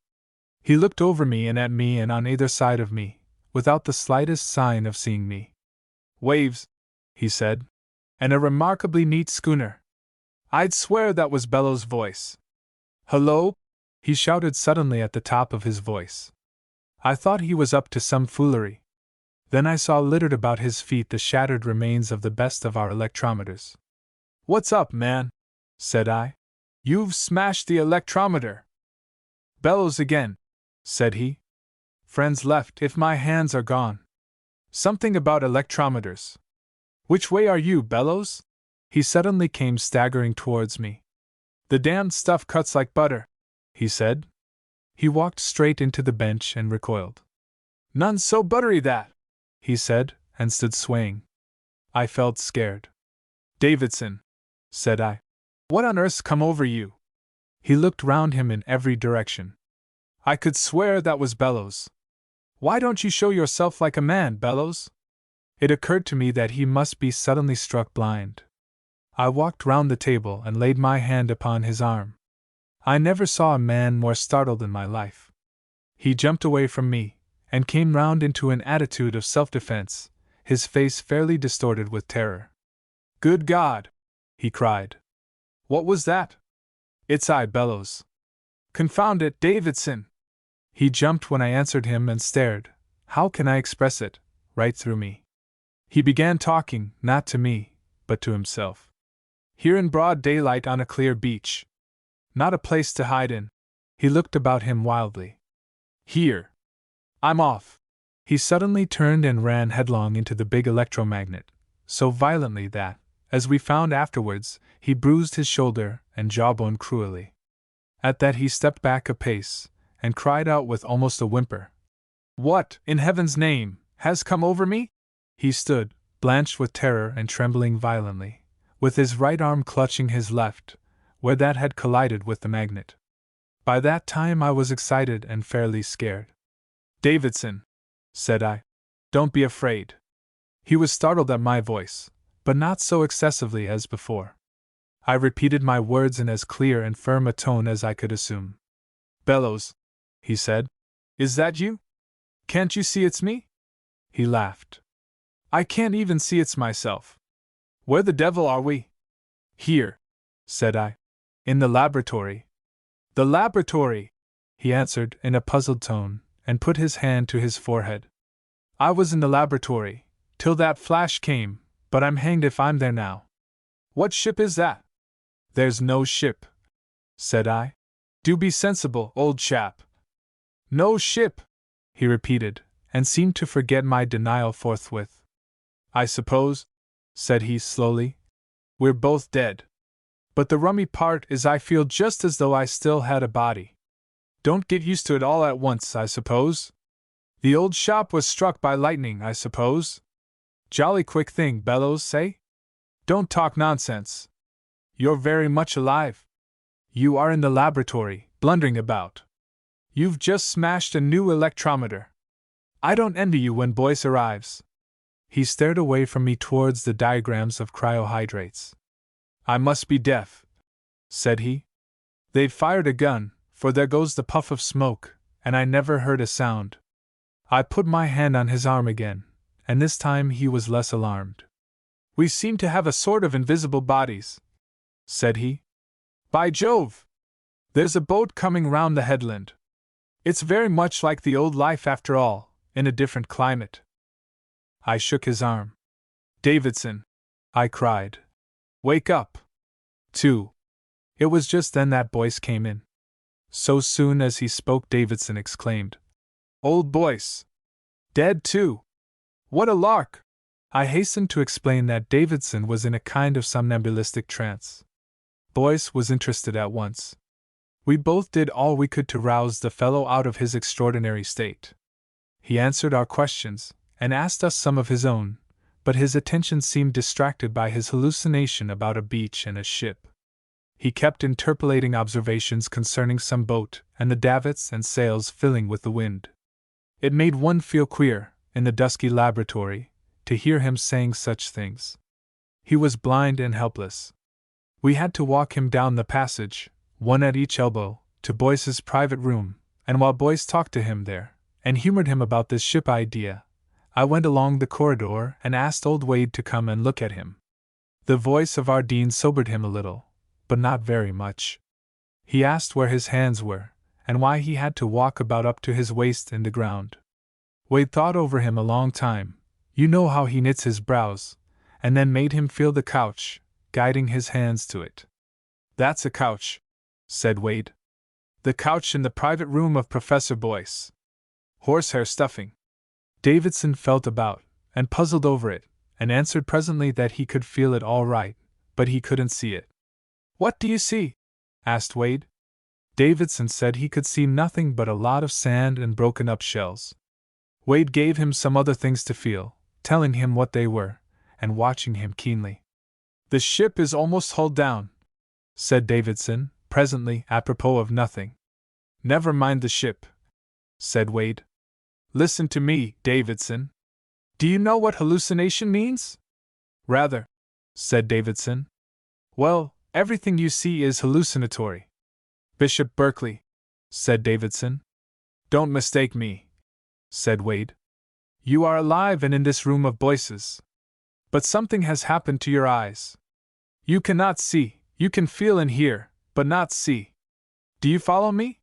He looked over me and at me and on either side of me, without the slightest sign of seeing me. "Waves," he said. "And a remarkably neat schooner. I'd swear that was Bellow's voice. Hello!" he shouted suddenly at the top of his voice. I thought he was up to some foolery. Then I saw littered about his feet the shattered remains of the best of our electrometers. "What's up, man?" said I. "You've smashed the electrometer." "Bellows again," said he. "Friends left if my hands are gone. Something about electrometers. Which way are you, Bellows?" He suddenly came staggering towards me. "The damned stuff cuts like butter," he said. He walked straight into the bench and recoiled. "None so buttery that," he said, and stood swaying. I felt scared. "Davidson," said I. "What on earth's come over you?" He looked round him in every direction. "I could swear that was Bellows. Why don't you show yourself like a man, Bellows?" It occurred to me that he must be suddenly struck blind. I walked round the table and laid my hand upon his arm. I never saw a man more startled in my life. He jumped away from me, and came round into an attitude of self-defense, his face fairly distorted with terror. "Good God!" he cried. "What was that?" "It's I, Bellows." "Confound it, Davidson!" He jumped when I answered him and stared. How can I express it? Right through me. He began talking, not to me, but to himself. Here in broad daylight on a clear beach. Not a place to hide in. He looked about him wildly. Here. I'm off. He suddenly turned and ran headlong into the big electromagnet, so violently that, as we found afterwards, he bruised his shoulder and jawbone cruelly. At that he stepped back a pace, and cried out with almost a whimper. What, in heaven's name, has come over me? He stood, blanched with terror and trembling violently, with his right arm clutching his left, where that had collided with the magnet. By that time I was excited and fairly scared. Davidson, said I, don't be afraid. He was startled at my voice, but not so excessively as before. I repeated my words in as clear and firm a tone as I could assume. Bellows, he said, is that you? Can't you see it's me? He laughed. I can't even see it's myself. Where the devil are we? Here, said I. In the laboratory. The laboratory, he answered in a puzzled tone, and put his hand to his forehead. I was in the laboratory, till that flash came, but I'm hanged if I'm there now. What ship is that? There's no ship, said I. Do be sensible, old chap. No ship, he repeated, and seemed to forget my denial forthwith. I suppose, said he slowly, we're both dead. But the rummy part is I feel just as though I still had a body. Don't get used to it all at once, I suppose. The old shop was struck by lightning, I suppose. Jolly quick thing, Bellows, say? Don't talk nonsense. You're very much alive. You are in the laboratory, blundering about. You've just smashed a new electrometer. I don't envy you when Boyce arrives. He stared away from me towards the diagrams of cryohydrates. I must be deaf, said he. They've fired a gun, for there goes the puff of smoke, and I never heard a sound. I put my hand on his arm again, and this time he was less alarmed. We seem to have a sort of invisible bodies, said he. By Jove! There's a boat coming round the headland. It's very much like the old life after all, in a different climate. I shook his arm. Davidson, I cried. Wake up! 2. It was just then that Boyce came in. So soon as he spoke, Davidson exclaimed, Old Boyce! Dead too! What a lark! I hastened to explain that Davidson was in a kind of somnambulistic trance. Boyce was interested at once. We both did all we could to rouse the fellow out of his extraordinary state. He answered our questions, and asked us some of his own, but his attention seemed distracted by his hallucination about a beach and a ship. He kept interpolating observations concerning some boat and the davits and sails filling with the wind. It made one feel queer, in the dusky laboratory, to hear him saying such things. He was blind and helpless. We had to walk him down the passage, one at each elbow, to Boyce's private room, and while Boyce talked to him there, and humored him about this ship idea, I went along the corridor and asked old Wade to come and look at him. The voice of our dean sobered him a little, but not very much. He asked where his hands were, and why he had to walk about up to his waist in the ground. Wade thought over him a long time, you know how he knits his brows, and then made him feel the couch, guiding his hands to it. That's a couch, said Wade. The couch in the private room of Professor Boyce. Horsehair stuffing. Davidson felt about, and puzzled over it, and answered presently that he could feel it all right, but he couldn't see it. What do you see? Asked Wade. Davidson said he could see nothing but a lot of sand and broken up shells. Wade gave him some other things to feel, telling him what they were, and watching him keenly. The ship is almost hull down, said Davidson, presently, apropos of nothing. Never mind the ship, said Wade. Listen to me, Davidson. Do you know what hallucination means? Rather, said Davidson. Well, everything you see is hallucinatory. Bishop Berkeley, said Davidson. Don't mistake me, said Wade. You are alive and in this room of Boyce's. But something has happened to your eyes. You cannot see, you can feel and hear, but not see. Do you follow me?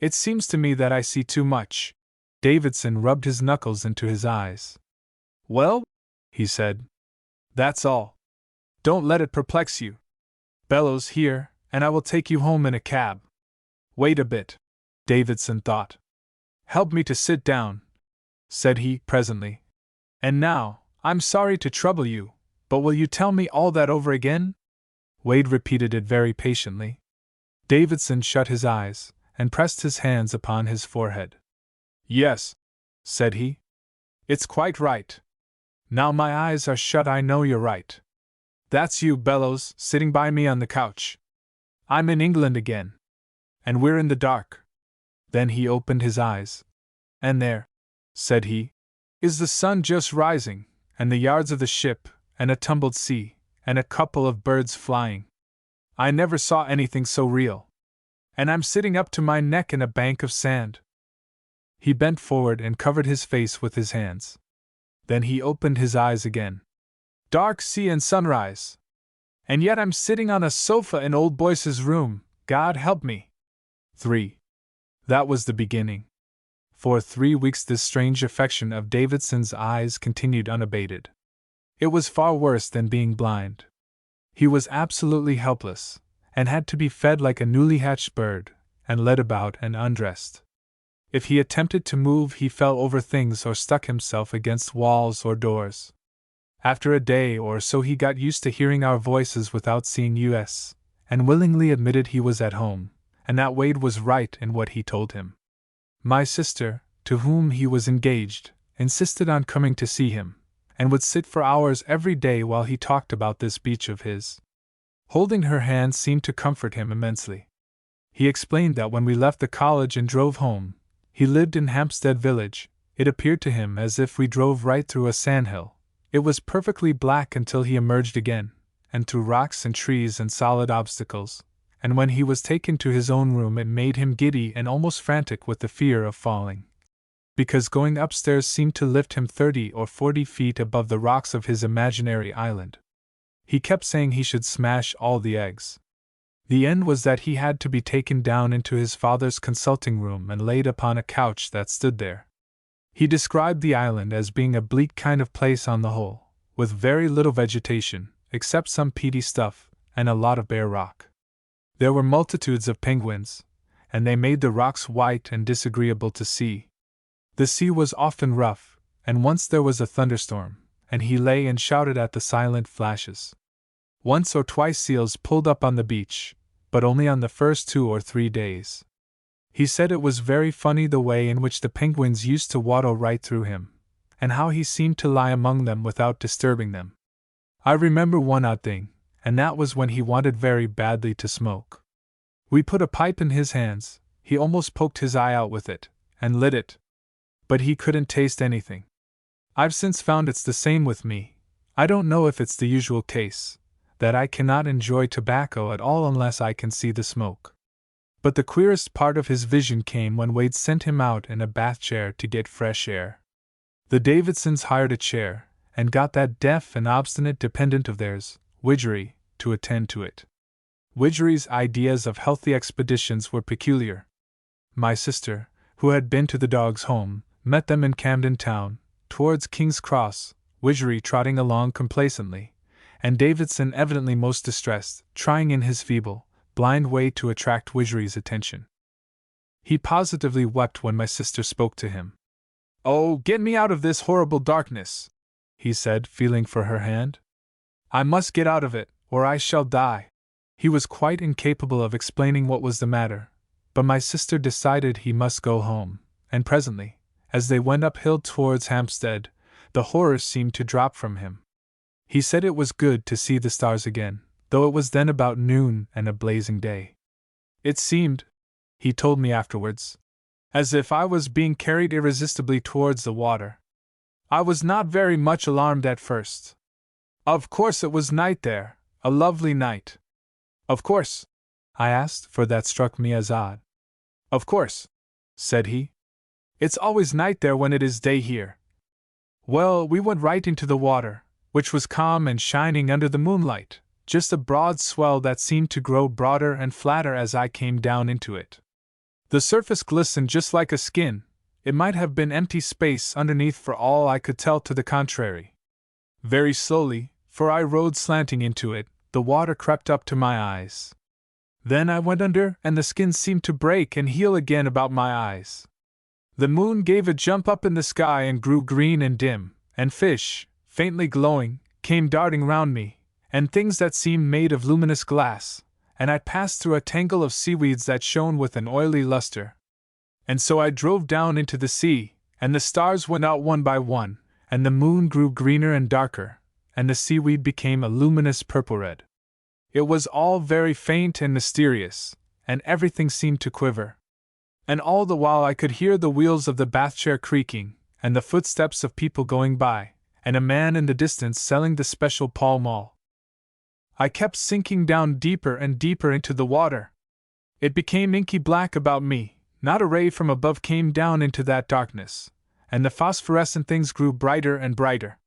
It seems to me that I see too much. Davidson rubbed his knuckles into his eyes. Well, he said, that's all. Don't let it perplex you. Bellows here, and I will take you home in a cab. Wait a bit, Davidson thought. Help me to sit down, said he presently. And now, I'm sorry to trouble you, but will you tell me all that over again? Wade repeated it very patiently. Davidson shut his eyes and pressed his hands upon his forehead. Yes, said he. It's quite right. Now my eyes are shut, I know you're right. That's you, Bellows, sitting by me on the couch. I'm in England again. And we're in the dark. Then he opened his eyes. And there, said he, is the sun just rising, and the yards of the ship, and a tumbled sea, and a couple of birds flying. I never saw anything so real. And I'm sitting up to my neck in a bank of sand. He bent forward and covered his face with his hands. Then he opened his eyes again. Dark sea and sunrise. And yet I'm sitting on a sofa in old Boyce's room, God help me. 3. That was the beginning. For 3 weeks this strange affection of Davidson's eyes continued unabated. It was far worse than being blind. He was absolutely helpless, and had to be fed like a newly hatched bird, and led about and undressed. If he attempted to move, he fell over things or stuck himself against walls or doors. After a day or so he got used to hearing our voices without seeing us, and willingly admitted he was at home, and that Wade was right in what he told him. My sister, to whom he was engaged, insisted on coming to see him, and would sit for hours every day while he talked about this beach of his. Holding her hand seemed to comfort him immensely. He explained that when we left the college and drove home, he lived in Hampstead Village. It appeared to him as if we drove right through a sandhill. It was perfectly black until he emerged again, and through rocks and trees and solid obstacles, and when he was taken to his own room it made him giddy and almost frantic with the fear of falling. Because going upstairs seemed to lift him 30 or 40 feet above the rocks of his imaginary island. He kept saying he should smash all the eggs. The end was that he had to be taken down into his father's consulting room and laid upon a couch that stood there. He described the island as being a bleak kind of place on the whole, with very little vegetation, except some peaty stuff, and a lot of bare rock. There were multitudes of penguins, and they made the rocks white and disagreeable to see. The sea was often rough, and once there was a thunderstorm, and he lay and shouted at the silent flashes. Once or twice seals pulled up on the beach, but only on the first 2 or 3 days. He said it was very funny the way in which the penguins used to waddle right through him, and how he seemed to lie among them without disturbing them. I remember one odd thing, and that was when he wanted very badly to smoke. We put a pipe in his hands, he almost poked his eye out with it, and lit it. But he couldn't taste anything. I've since found it's the same with me. I don't know if it's the usual case, that I cannot enjoy tobacco at all unless I can see the smoke. But the queerest part of his vision came when Wade sent him out in a bath chair to get fresh air. The Davidsons hired a chair, and got that deaf and obstinate dependent of theirs, Widgery, to attend to it. Widgery's ideas of healthy expeditions were peculiar. My sister, who had been to the dog's home, met them in Camden Town, towards King's Cross, Widgery trotting along complacently, and Davidson evidently most distressed, trying in his feeble, blind way to attract Widgery's attention. He positively wept when my sister spoke to him. "Oh, get me out of this horrible darkness," he said, feeling for her hand. "I must get out of it, or I shall die." He was quite incapable of explaining what was the matter, but my sister decided he must go home, and presently, as they went uphill towards Hampstead, the horror seemed to drop from him. He said it was good to see the stars again, though it was then about noon and a blazing day. It seemed, he told me afterwards, as if I was being carried irresistibly towards the water. I was not very much alarmed at first. Of course it was night there, a lovely night. Of course? I asked, for that struck me as odd. Of course, said he. It's always night there when it is day here. Well, we went right into the water, which was calm and shining under the moonlight, just a broad swell that seemed to grow broader and flatter as I came down into it. The surface glistened just like a skin. It might have been empty space underneath for all I could tell to the contrary. Very slowly, for I rode slanting into it, the water crept up to my eyes. Then I went under, and the skin seemed to break and heal again about my eyes. The moon gave a jump up in the sky and grew green and dim, and fish, faintly glowing, came darting round me, and things that seemed made of luminous glass, and I passed through a tangle of seaweeds that shone with an oily luster. And so I drove down into the sea, and the stars went out one by one, and the moon grew greener and darker, and the seaweed became a luminous purple-red. It was all very faint and mysterious, and everything seemed to quiver. And all the while I could hear the wheels of the bath chair creaking, and the footsteps of people going by, and a man in the distance selling the special Pall Mall. I kept sinking down deeper and deeper into the water. It became inky black about me, not a ray from above came down into that darkness, and the phosphorescent things grew brighter and brighter.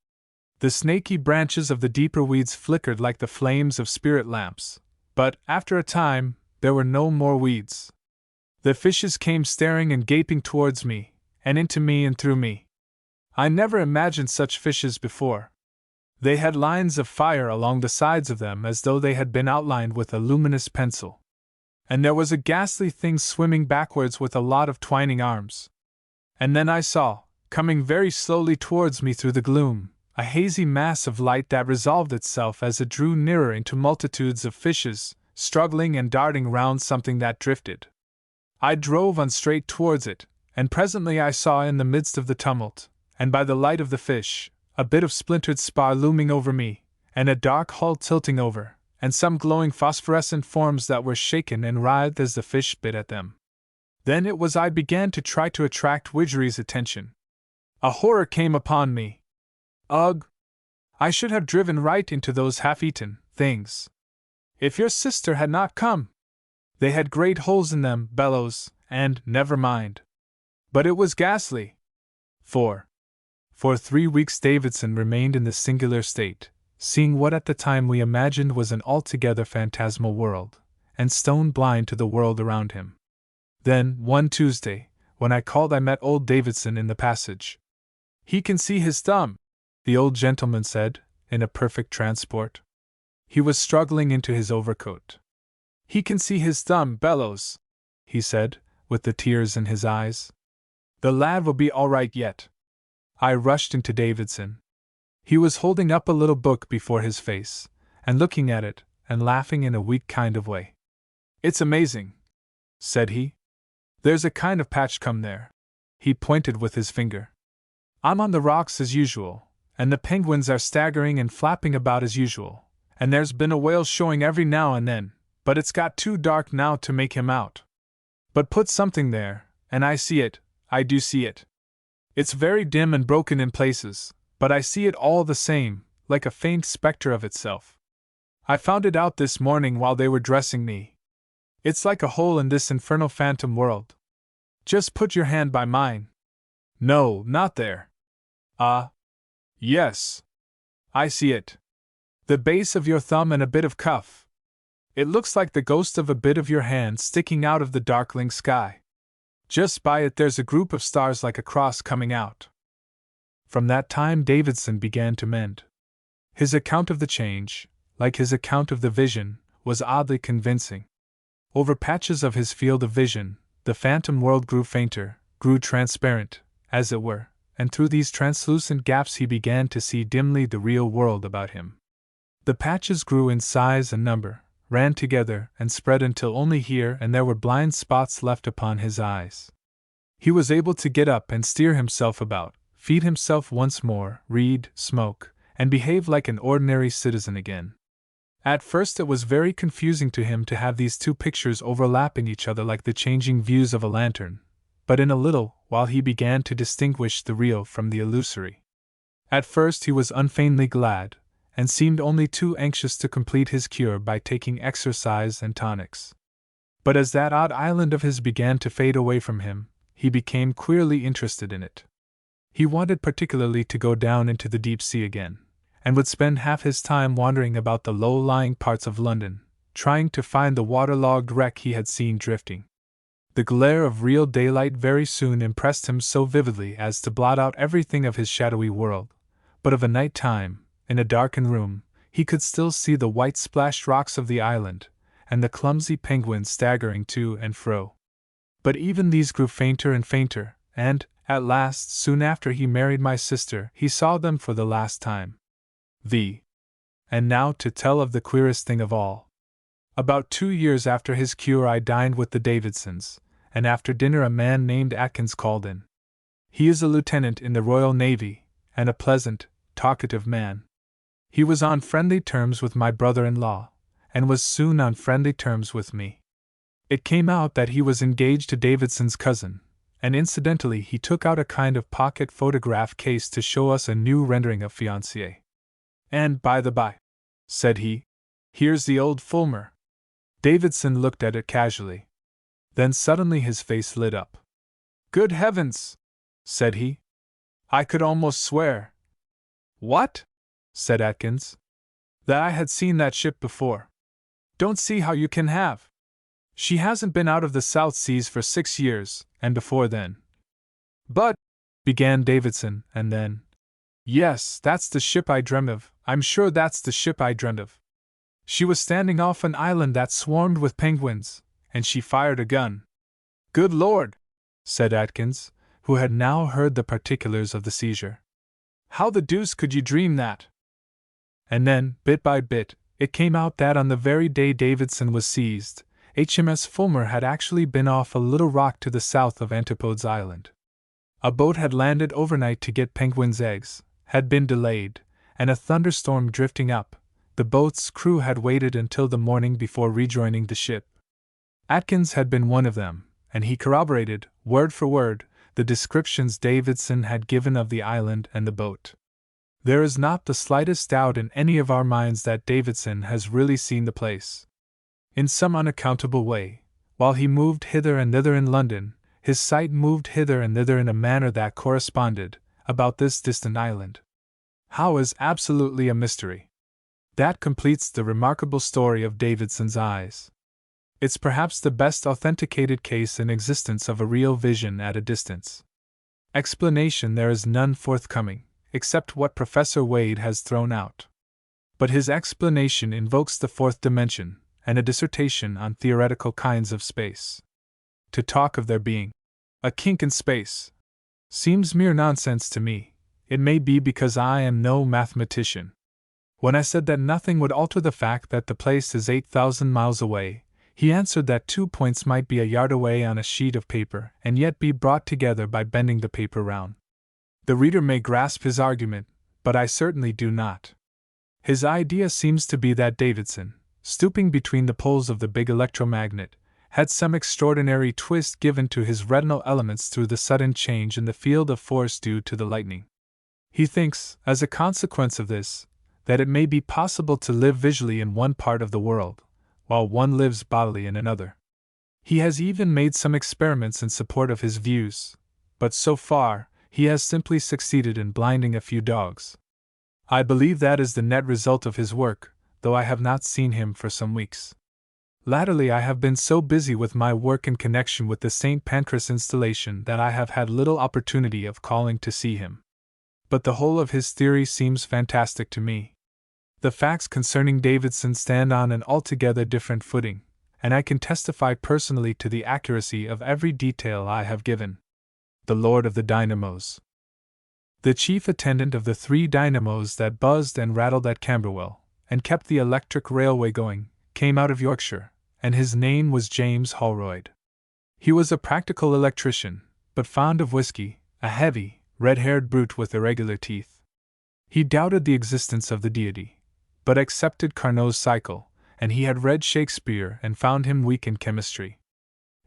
The snaky branches of the deeper weeds flickered like the flames of spirit lamps, but, after a time, there were no more weeds. The fishes came staring and gaping towards me, and into me and through me. I never imagined such fishes before. They had lines of fire along the sides of them as though they had been outlined with a luminous pencil. And there was a ghastly thing swimming backwards with a lot of twining arms. And then I saw, coming very slowly towards me through the gloom, a hazy mass of light that resolved itself as it drew nearer into multitudes of fishes, struggling and darting round something that drifted. I drove on straight towards it, and presently I saw in the midst of the tumult, and by the light of the fish, a bit of splintered spar looming over me, and a dark hull tilting over, and some glowing phosphorescent forms that were shaken and writhed as the fish bit at them. Then it was I began to try to attract Widgery's attention. A horror came upon me. Ugh! I should have driven right into those half-eaten things. If your sister had not come! They had great holes in them, bellows, and never mind. But it was ghastly. For 3 weeks Davidson remained in this singular state, seeing what at the time we imagined was an altogether phantasmal world, and stone blind to the world around him. Then, one Tuesday, when I called, I met old Davidson in the passage. "He can see his thumb," the old gentleman said, in a perfect transport. He was struggling into his overcoat. "He can see his thumb, Bellows," he said, with the tears in his eyes. "The lad will be all right yet." I rushed into Davidson. He was holding up a little book before his face, and looking at it, and laughing in a weak kind of way. "It's amazing," said he. "There's a kind of patch come there." He pointed with his finger. "I'm on the rocks as usual, and the penguins are staggering and flapping about as usual, and there's been a whale showing every now and then, but it's got too dark now to make him out. But put something there, and I see it, I do see it. It's very dim and broken in places, but I see it all the same, like a faint spectre of itself. I found it out this morning while they were dressing me. It's like a hole in this infernal phantom world. Just put your hand by mine. No, not there. Ah. Yes. I see it. The base of your thumb and a bit of cuff. It looks like the ghost of a bit of your hand sticking out of the darkling sky. Just by it there's a group of stars like a cross coming out." From that time Davidson began to mend. His account of the change, like his account of the vision, was oddly convincing. Over patches of his field of vision, the phantom world grew fainter, grew transparent, as it were, and through these translucent gaps he began to see dimly the real world about him. The patches grew in size and number, ran together and spread until only here and there were blind spots left upon his eyes. He was able to get up and steer himself about, feed himself once more, read, smoke, and behave like an ordinary citizen again. At first it was very confusing to him to have these two pictures overlapping each other like the changing views of a lantern, but in a little while he began to distinguish the real from the illusory. At first he was unfeignedly glad, and seemed only too anxious to complete his cure by taking exercise and tonics. But as that odd island of his began to fade away from him, he became queerly interested in it. He wanted particularly to go down into the deep sea again, and would spend half his time wandering about the low-lying parts of London, trying to find the waterlogged wreck he had seen drifting. The glare of real daylight very soon impressed him so vividly as to blot out everything of his shadowy world, but of a night time, in a darkened room, he could still see the white splashed rocks of the island, and the clumsy penguins staggering to and fro. But even these grew fainter and fainter, and, at last, soon after he married my sister, he saw them for the last time. And now to tell of the queerest thing of all. About 2 years after his cure I dined with the Davidsons, and after dinner a man named Atkins called in. He is a lieutenant in the Royal Navy, and a pleasant, talkative man. He was on friendly terms with my brother-in-law, and was soon on friendly terms with me. It came out that he was engaged to Davidson's cousin, and incidentally he took out a kind of pocket photograph case to show us a new rendering of fiancé. "And, by the by," said he, "here's the old Fulmer." Davidson looked at it casually. Then suddenly his face lit up. "Good heavens!" said he. "I could almost swear—" "What?" said Atkins. "That I had seen that ship before." "Don't see how you can have. She hasn't been out of the South Seas for 6 years, and before then." "But—" began Davidson, and then, "Yes, that's the ship I dreamt of, I'm sure that's the ship I dreamt of. She was standing off an island that swarmed with penguins, and she fired a gun." "Good Lord!" said Atkins, who had now heard the particulars of the seizure. "How the deuce could you dream that?" And then, bit by bit, it came out that on the very day Davidson was seized, HMS Fulmer had actually been off a little rock to the south of Antipodes Island. A boat had landed overnight to get penguins' eggs, had been delayed, and a thunderstorm drifting up, the boat's crew had waited until the morning before rejoining the ship. Atkins had been one of them, and he corroborated, word for word, the descriptions Davidson had given of the island and the boat. There is not the slightest doubt in any of our minds that Davidson has really seen the place. In some unaccountable way, while he moved hither and thither in London, his sight moved hither and thither in a manner that corresponded, about this distant island. How is absolutely a mystery. That completes the remarkable story of Davidson's eyes. It's perhaps the best authenticated case in existence of a real vision at a distance. Explanation there is none forthcoming, except what Professor Wade has thrown out. But his explanation invokes the fourth dimension, and a dissertation on theoretical kinds of space. To talk of there being a kink in space seems mere nonsense to me. It may be because I am no mathematician. When I said that nothing would alter the fact that the place is 8,000 miles away, he answered that 2 points might be a yard away on a sheet of paper and yet be brought together by bending the paper round. The reader may grasp his argument, but I certainly do not. His idea seems to be that Davidson, stooping between the poles of the big electromagnet, had some extraordinary twist given to his retinal elements through the sudden change in the field of force due to the lightning. He thinks, as a consequence of this, that it may be possible to live visually in one part of the world, while one lives bodily in another. He has even made some experiments in support of his views, but so far, he has simply succeeded in blinding a few dogs. I believe that is the net result of his work, though I have not seen him for some weeks. Latterly I have been so busy with my work in connection with the St. Pancras installation that I have had little opportunity of calling to see him. But the whole of his theory seems fantastic to me. The facts concerning Davidson stand on an altogether different footing, and I can testify personally to the accuracy of every detail I have given. The Lord of the Dynamos. The chief attendant of the 3 dynamos that buzzed and rattled at Camberwell, and kept the electric railway going, came out of Yorkshire, and his name was James Holroyd. He was a practical electrician, but fond of whiskey, a heavy, red-haired brute with irregular teeth. He doubted the existence of the deity, but accepted Carnot's cycle, and he had read Shakespeare and found him weak in chemistry.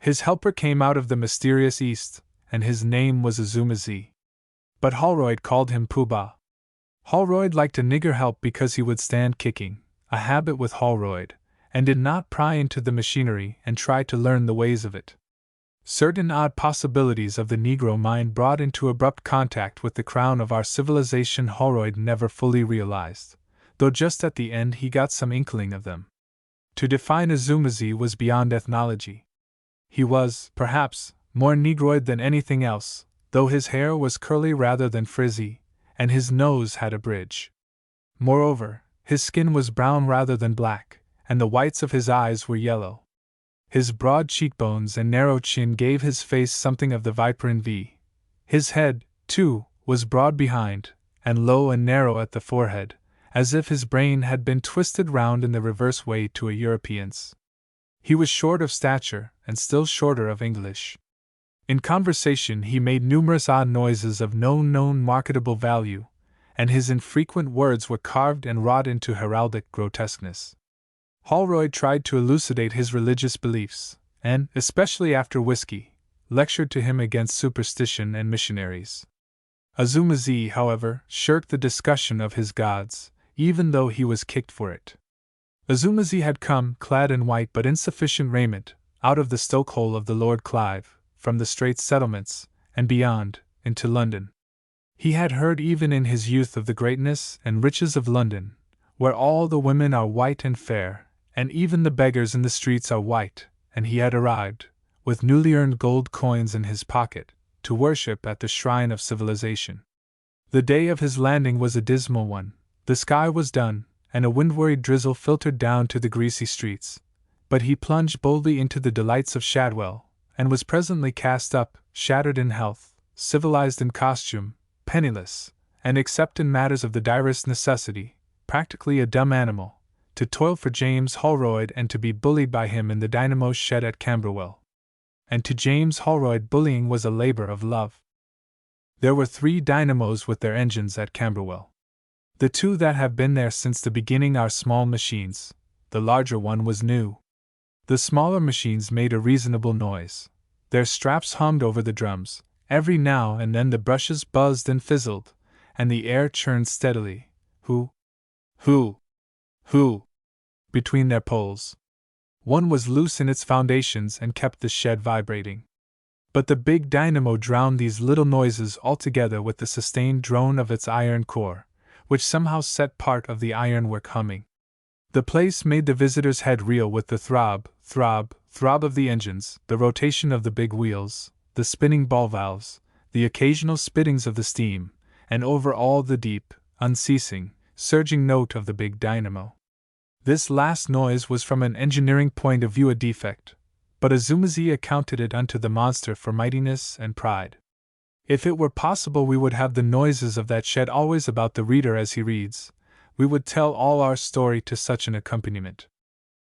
His helper came out of the mysterious East, and his name was Azumazi. But Holroyd called him Pooh-Bah. Holroyd liked a nigger help because he would stand kicking, a habit with Holroyd, and did not pry into the machinery and try to learn the ways of it. Certain odd possibilities of the Negro mind brought into abrupt contact with the crown of our civilization Holroyd never fully realized, though just at the end he got some inkling of them. To define Azumazi was beyond ethnology. He was, perhaps, more negroid than anything else, though his hair was curly rather than frizzy, and his nose had a bridge. Moreover, his skin was brown rather than black, and the whites of his eyes were yellow. His broad cheekbones and narrow chin gave his face something of the viperine V. His head, too, was broad behind, and low and narrow at the forehead, as if his brain had been twisted round in the reverse way to a European's. He was short of stature, and still shorter of English. In conversation he made numerous odd noises of no known marketable value, and his infrequent words were carved and wrought into heraldic grotesqueness. Holroyd tried to elucidate his religious beliefs, and, especially after whiskey, lectured to him against superstition and missionaries. Azuma-zi, however, shirked the discussion of his gods, even though he was kicked for it. Azuma-zi had come, clad in white but insufficient raiment, out of the stokehole of the Lord Clive, from the Straits settlements, and beyond, into London. He had heard even in his youth of the greatness and riches of London, where all the women are white and fair, and even the beggars in the streets are white, and he had arrived, with newly earned gold coins in his pocket, to worship at the shrine of civilization. The day of his landing was a dismal one. The sky was dun, and a wind-worried drizzle filtered down to the greasy streets, but he plunged boldly into the delights of Shadwell, and was presently cast up, shattered in health, civilized in costume, penniless, and except in matters of the direst necessity, practically a dumb animal, to toil for James Holroyd and to be bullied by him in the dynamo shed at Camberwell. And to James Holroyd bullying was a labor of love. There were 3 dynamos with their engines at Camberwell. The 2 that have been there since the beginning are small machines, the larger one was new. The smaller machines made a reasonable noise. Their straps hummed over the drums, every now and then the brushes buzzed and fizzled, and the air churned steadily, hoo, between their poles. One was loose in its foundations and kept the shed vibrating. But the big dynamo drowned these little noises altogether with the sustained drone of its iron core, which somehow set part of the ironwork humming. The place made the visitor's head reel with the throb of the engines, the rotation of the big wheels, the spinning ball valves, the occasional spittings of the steam, and over all the deep, unceasing, surging note of the big dynamo. This last noise was from an engineering point of view a defect, but Azuma-zi accounted it unto the monster for mightiness and pride. If it were possible we would have the noises of that shed always about the reader as he reads, we would tell all our story to such an accompaniment.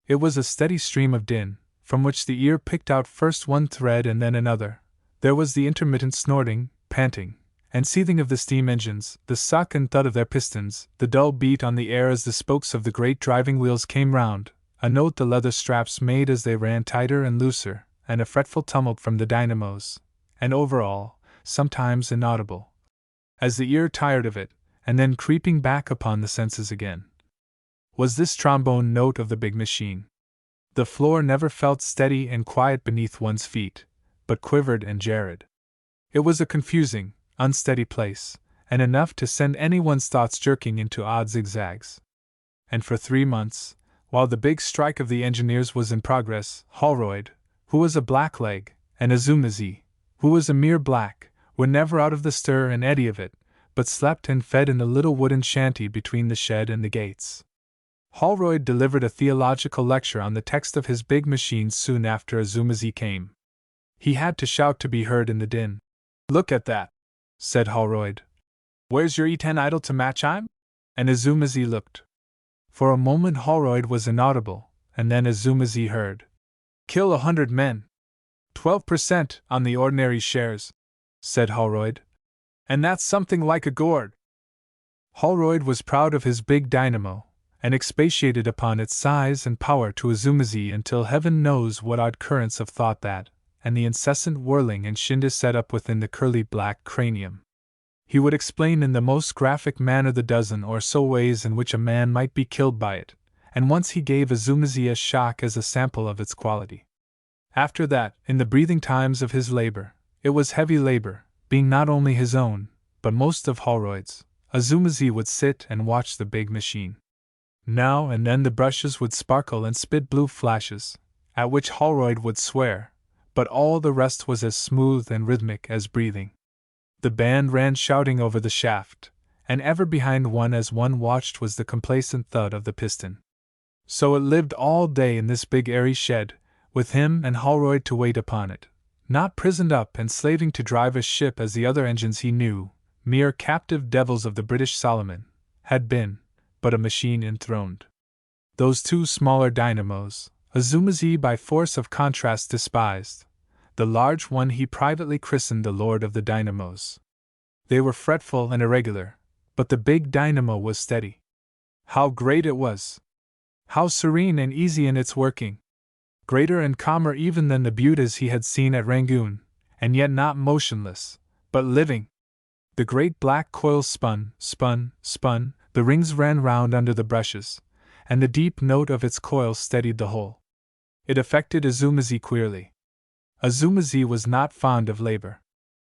It was a steady stream of din, from which the ear picked out first one thread and then another. There was the intermittent snorting, panting, and seething of the steam engines, the suck and thud of their pistons, the dull beat on the air as the spokes of the great driving wheels came round, a note the leather straps made as they ran tighter and looser, and a fretful tumult from the dynamos, and over all, sometimes inaudible, as the ear tired of it, and then creeping back upon the senses again, was this trombone note of the big machine. The floor never felt steady and quiet beneath one's feet, but quivered and jarred. It was a confusing, unsteady place, and enough to send anyone's thoughts jerking into odd zigzags. And for 3 months, while the big strike of the engineers was in progress, Holroyd, who was a blackleg, and Azuma-zi, who was a mere black, were never out of the stir and eddy of it, but slept and fed in the little wooden shanty between the shed and the gates. Holroyd delivered a theological lecture on the text of his big machine soon after Azuma-zi came. He had to shout to be heard in the din. "Look at that," said Holroyd. "Where's your E10 idle to match I'm?" And Azuma-zi looked. For a moment Holroyd was inaudible, and then Azuma-zi heard. "Kill 100 men. 12% on the ordinary shares," said Holroyd. "And that's something like a gourd." Holroyd was proud of his big dynamo, and expatiated upon its size and power to Azuma-zi until heaven knows what odd currents of thought that, and the incessant whirling and shindy set up within the curly black cranium. He would explain in the most graphic manner the dozen or so ways in which a man might be killed by it, and once he gave Azuma-zi a shock as a sample of its quality. After that, in the breathing times of his labor, it was heavy labor, being not only his own, but most of Holroyd's, Azuma-zi would sit and watch the big machine. Now and then the brushes would sparkle and spit blue flashes, at which Holroyd would swear, but all the rest was as smooth and rhythmic as breathing. The band ran shouting over the shaft, and ever behind one as one watched was the complacent thud of the piston. So it lived all day in this big airy shed, with him and Holroyd to wait upon it, not prisoned up and slaving to drive a ship as the other engines he knew, mere captive devils of the British Solomon, had been, but a machine enthroned. Those two smaller dynamos, Azuma-zi by force of contrast despised, the large one he privately christened the Lord of the Dynamos. They were fretful and irregular, but the big dynamo was steady. How great it was! How serene and easy in its working! Greater and calmer even than the Buttes he had seen at Rangoon, and yet not motionless, but living. The great black coils spun, the rings ran round under the brushes, and the deep note of its coils steadied the whole. It affected Azuma-zi queerly. Azuma-zi was not fond of labor.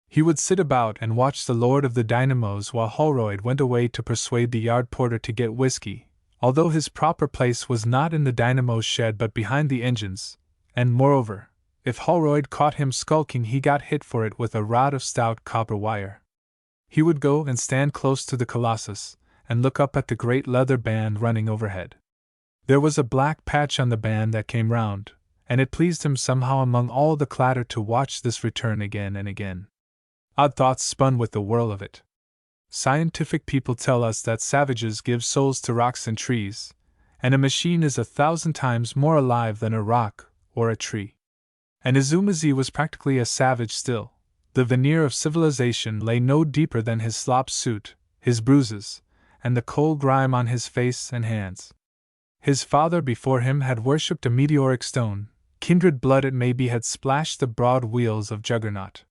He would sit about and watch the Lord of the Dynamos while Holroyd went away to persuade the yard porter to get whiskey, although his proper place was not in the dynamo's shed but behind the engines, and moreover, if Holroyd caught him skulking he got hit for it with a rod of stout copper wire. He would go and stand close to the Colossus, and look up at the great leather band running overhead. There was a black patch on the band that came round, and it pleased him somehow among all the clatter to watch this return again and again. Odd thoughts spun with the whirl of it. Scientific people tell us that savages give souls to rocks and trees, and a machine is 1,000 times more alive than a rock or a tree. And Azuma-zi was practically a savage still. The veneer of civilization lay no deeper than his slop suit, his bruises, and the coal grime on his face and hands. His father before him had worshipped a meteoric stone, kindred blood it may be had splashed the broad wheels of Juggernaut.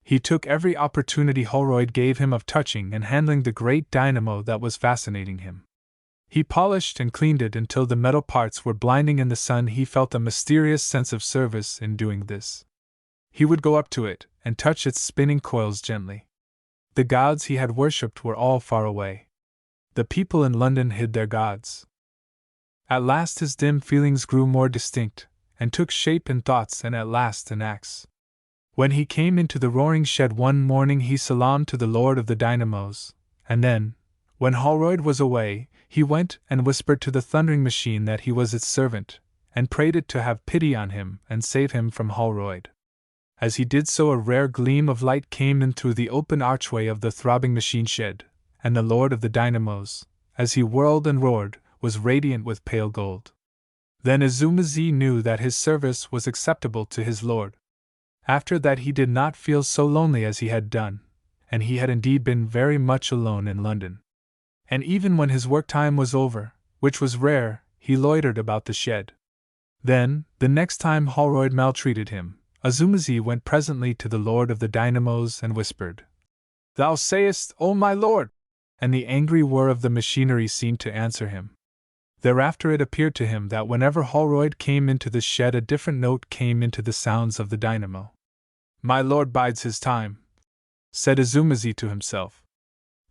He took every opportunity Holroyd gave him of touching and handling the great dynamo that was fascinating him. He polished and cleaned it until the metal parts were blinding in the sun. He felt a mysterious sense of service in doing this. He would go up to it and touch its spinning coils gently. The gods he had worshipped were all far away. The people in London hid their gods. At last his dim feelings grew more distinct, and took shape in thoughts and at last in acts. When he came into the roaring shed one morning he salaamed to the Lord of the Dynamos, and then, when Holroyd was away, he went and whispered to the thundering machine that he was its servant, and prayed it to have pity on him and save him from Holroyd. As he did so a rare gleam of light came in through the open archway of the throbbing machine shed, and the Lord of the Dynamos, as he whirled and roared, was radiant with pale gold. Then Azuma-zi knew that his service was acceptable to his Lord. After that he did not feel so lonely as he had done, and he had indeed been very much alone in London. And even when his work time was over, which was rare, he loitered about the shed. Then, the next time Holroyd maltreated him, Azuma-zi went presently to the Lord of the Dynamos and whispered, "Thou sayest, O my lord!" And the angry whir of the machinery seemed to answer him. Thereafter it appeared to him that whenever Holroyd came into the shed a different note came into the sounds of the dynamo. "My lord bides his time," said Azuma-zi to himself.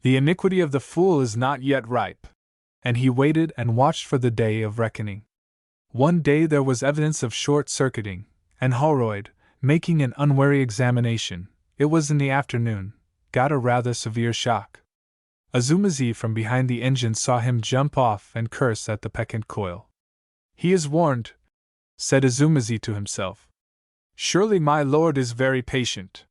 "The iniquity of the fool is not yet ripe." And he waited and watched for the day of reckoning. One day there was evidence of short-circuiting, and Holroyd, making an unwary examination, it was in the afternoon, got a rather severe shock. Azuma-zi from behind the engine saw him jump off and curse at the peccant coil. "He is warned," said Azuma-zi to himself. "Surely my lord is very patient."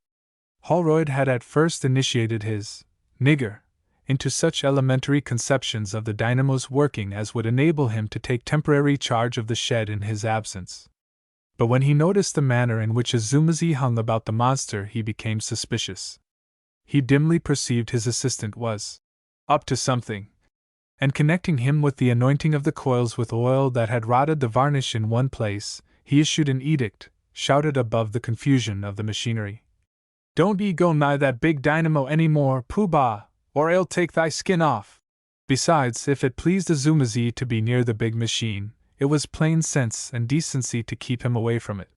Holroyd had at first initiated his nigger into such elementary conceptions of the dynamo's working as would enable him to take temporary charge of the shed in his absence. But when he noticed the manner in which Azuma-zi hung about the monster he became suspicious. He dimly perceived his assistant was up to something, and connecting him with the anointing of the coils with oil that had rotted the varnish in one place, he issued an edict, shouted above the confusion of the machinery. "Don't ye go nigh that big dynamo any more, Pooh-Bah, or I'll take thy skin off." Besides, if it pleased Azuma-zi to be near the big machine, it was plain sense and decency to keep him away from it.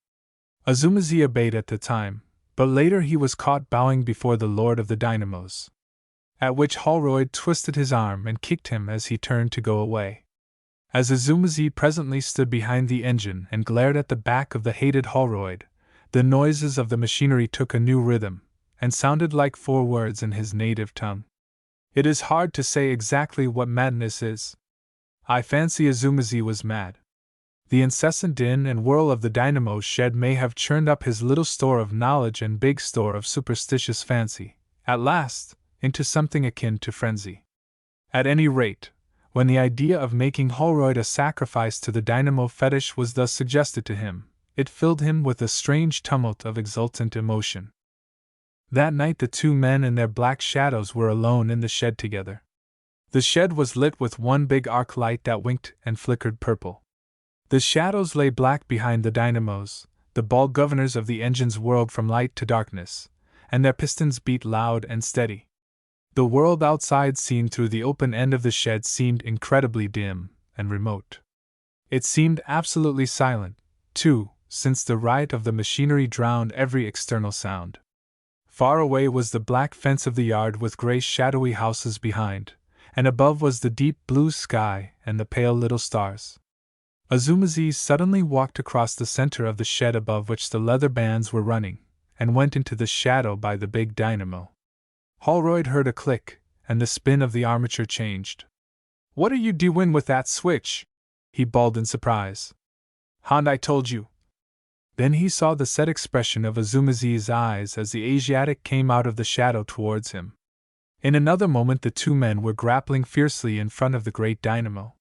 Azuma-zi obeyed at the time, but later he was caught bowing before the Lord of the Dynamos. At which Holroyd twisted his arm and kicked him as he turned to go away. As Azuma-zi presently stood behind the engine and glared at the back of the hated Holroyd, The noises of the machinery took a new rhythm, and sounded like 4 words in his native tongue. It is hard to say exactly what madness is. I fancy Azumazi was mad. The incessant din and whirl of the dynamo shed may have churned up his little store of knowledge and big store of superstitious fancy, at last, into something akin to frenzy. At any rate, when the idea of making Holroyd a sacrifice to the dynamo fetish was thus suggested to him, it filled him with a strange tumult of exultant emotion. That night the 2 men and their black shadows were alone in the shed together. The shed was lit with one big arc light that winked and flickered purple. The shadows lay black behind the dynamos, the bald governors of the engines whirled from light to darkness, and their pistons beat loud and steady. The world outside seen through the open end of the shed seemed incredibly dim and remote. It seemed absolutely silent, too, since the riot of the machinery drowned every external sound. Far away was the black fence of the yard with gray shadowy houses behind, and above was the deep blue sky and the pale little stars. Azumazi suddenly walked across the center of the shed above which the leather bands were running, and went into the shadow by the big dynamo. Holroyd heard a click, and the spin of the armature changed. "What are you doing with that switch?" he bawled in surprise. "Hand, I told you." Then he saw the set expression of Azumazi's eyes as the Asiatic came out of the shadow towards him. In another moment the 2 men were grappling fiercely in front of the great dynamo.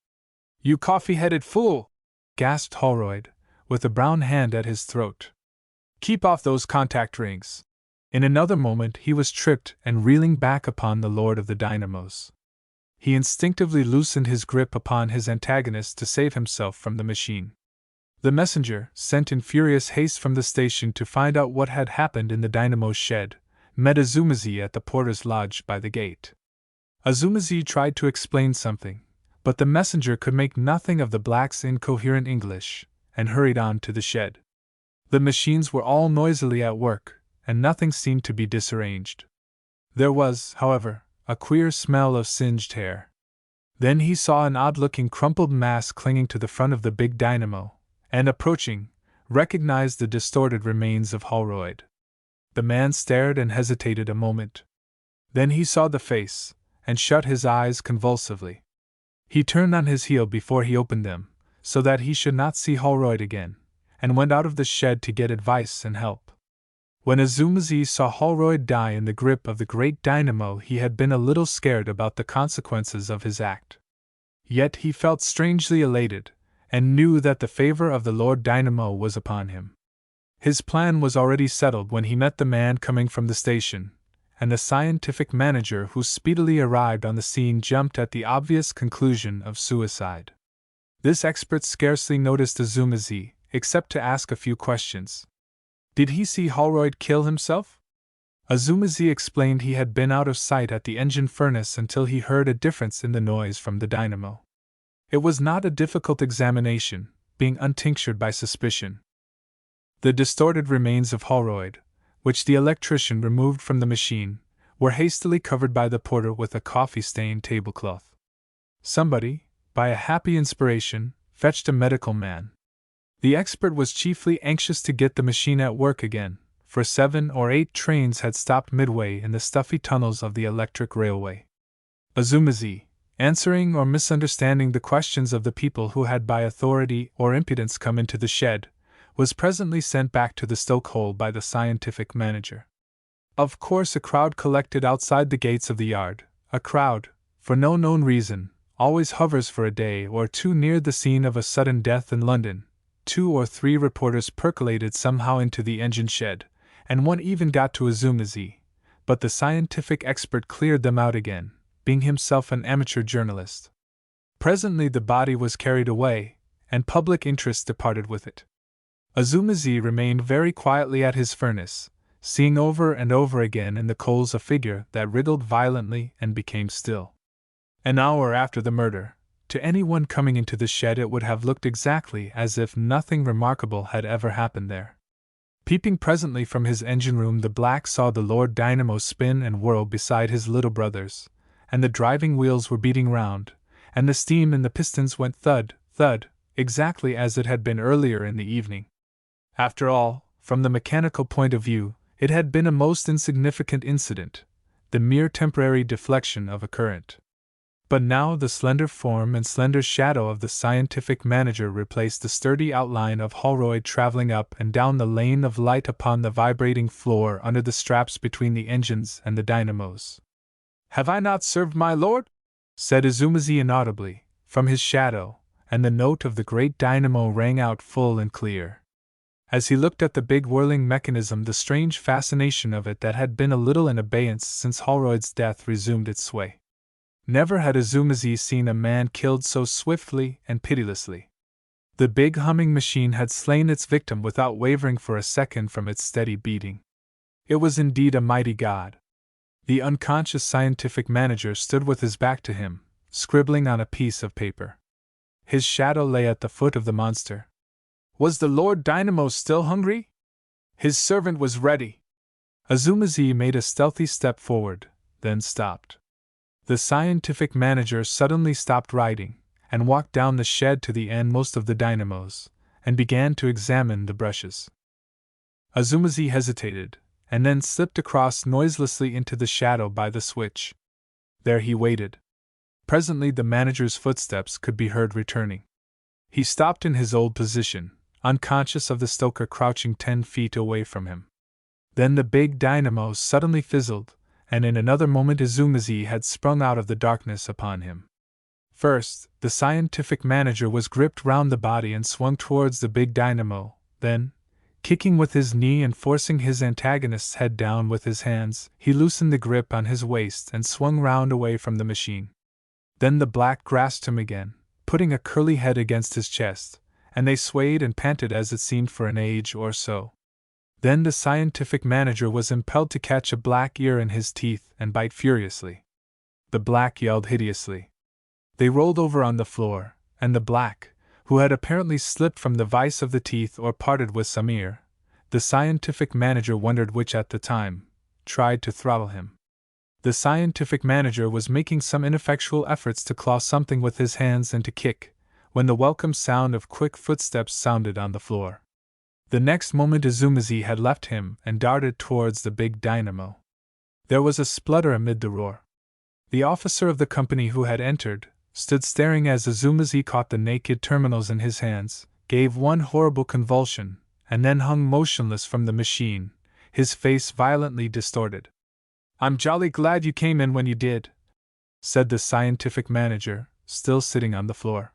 "You coffee-headed fool!" gasped Holroyd, with a brown hand at his throat. "Keep off those contact rings!" In another moment he was tripped and reeling back upon the lord of the dynamos. He instinctively loosened his grip upon his antagonist to save himself from the machine. The messenger, sent in furious haste from the station to find out what had happened in the dynamo's shed, met Azumazi at the porter's lodge by the gate. Azumazi tried to explain something, but the messenger could make nothing of the black's incoherent English, and hurried on to the shed. The machines were all noisily at work, and nothing seemed to be disarranged. There was, however, a queer smell of singed hair. Then he saw an odd-looking crumpled mass clinging to the front of the big dynamo, and approaching, recognized the distorted remains of Holroyd. The man stared and hesitated a moment. Then he saw the face, and shut his eyes convulsively. He turned on his heel before he opened them, so that he should not see Holroyd again, and went out of the shed to get advice and help. When Azumazi saw Holroyd die in the grip of the great dynamo, he had been a little scared about the consequences of his act. Yet he felt strangely elated, and knew that the favor of the Lord Dynamo was upon him. His plan was already settled when he met the man coming from the station, and the scientific manager who speedily arrived on the scene jumped at the obvious conclusion of suicide. This expert scarcely noticed Azumazi, except to ask a few questions. Did he see Holroyd kill himself? Azumazi explained he had been out of sight at the engine furnace until he heard a difference in the noise from the dynamo. It was not a difficult examination, being untinctured by suspicion. The distorted remains of Holroyd, which the electrician removed from the machine, were hastily covered by the porter with a coffee-stained tablecloth. Somebody, by a happy inspiration, fetched a medical man. The expert was chiefly anxious to get the machine at work again, for 7 or 8 trains had stopped midway in the stuffy tunnels of the electric railway. Azumazi, answering or misunderstanding the questions of the people who had by authority or impudence come into the shed, was presently sent back to the stoke-hole by the scientific manager. Of course a crowd collected outside the gates of the yard. A crowd, for no known reason, always hovers for a day or 2 near the scene of a sudden death in London. 2 or 3 reporters percolated somehow into the engine shed, and one even got to Azumazi, but the scientific expert cleared them out again, being himself an amateur journalist. Presently the body was carried away, and public interest departed with it. Azumazi remained very quietly at his furnace, seeing over and over again in the coals a figure that wriggled violently and became still. An hour after the murder, to anyone coming into the shed it would have looked exactly as if nothing remarkable had ever happened there. Peeping presently from his engine room, the black saw the Lord Dynamo spin and whirl beside his little brothers, and the driving wheels were beating round, and the steam in the pistons went thud, thud, exactly as it had been earlier in the evening. After all, From the mechanical point of view, it had been a most insignificant incident, the mere temporary deflection of a current. But now the slender form and slender shadow of the scientific manager replaced the sturdy outline of Holroyd traveling up and down the lane of light upon the vibrating floor under the straps between the engines and the dynamos. "Have I not served my lord?" said Azumazi inaudibly, from his shadow, and the note of the great dynamo rang out full and clear. As he looked at the big whirling mechanism, the strange fascination of it that had been a little in abeyance since Holroyd's death resumed its sway. Never had Azumazi seen a man killed so swiftly and pitilessly. The big humming machine had slain its victim without wavering for a second from its steady beating. It was indeed a mighty god. The unconscious scientific manager stood with his back to him, scribbling on a piece of paper. His shadow lay at the foot of the monster. Was the Lord Dynamo still hungry? His servant was ready. Azumazi made a stealthy step forward, then stopped. The scientific manager suddenly stopped writing, and walked down the shed to the endmost of the dynamos, and began to examine the brushes. Azumazi hesitated, and then slipped across noiselessly into the shadow by the switch. There he waited. Presently the manager's footsteps could be heard returning. He stopped in his old position, unconscious of the stoker crouching 10 feet away from him. Then the big dynamo suddenly fizzled, and in another moment Azumazi had sprung out of the darkness upon him. First, the scientific manager was gripped round the body and swung towards the big dynamo, then, kicking with his knee and forcing his antagonist's head down with his hands, he loosened the grip on his waist and swung round away from the machine. Then the black grasped him again, putting a curly head against his chest, and they swayed and panted as it seemed for an age or so. Then the scientific manager was impelled to catch a black ear in his teeth and bite furiously. The black yelled hideously. They rolled over on the floor, and the black, who had apparently slipped from the vice of the teeth or parted with some ear, the scientific manager wondered which at the time, tried to throttle him. The scientific manager was making some ineffectual efforts to claw something with his hands and to kick, when the welcome sound of quick footsteps sounded on the floor. The next moment Azumazi had left him and darted towards the big dynamo. There was a splutter amid the roar. The officer of the company who had entered stood staring as Azumazi caught the naked terminals in his hands, gave one horrible convulsion, and then hung motionless from the machine, his face violently distorted. "I'm jolly glad you came in when you did," said the scientific manager, still sitting on the floor.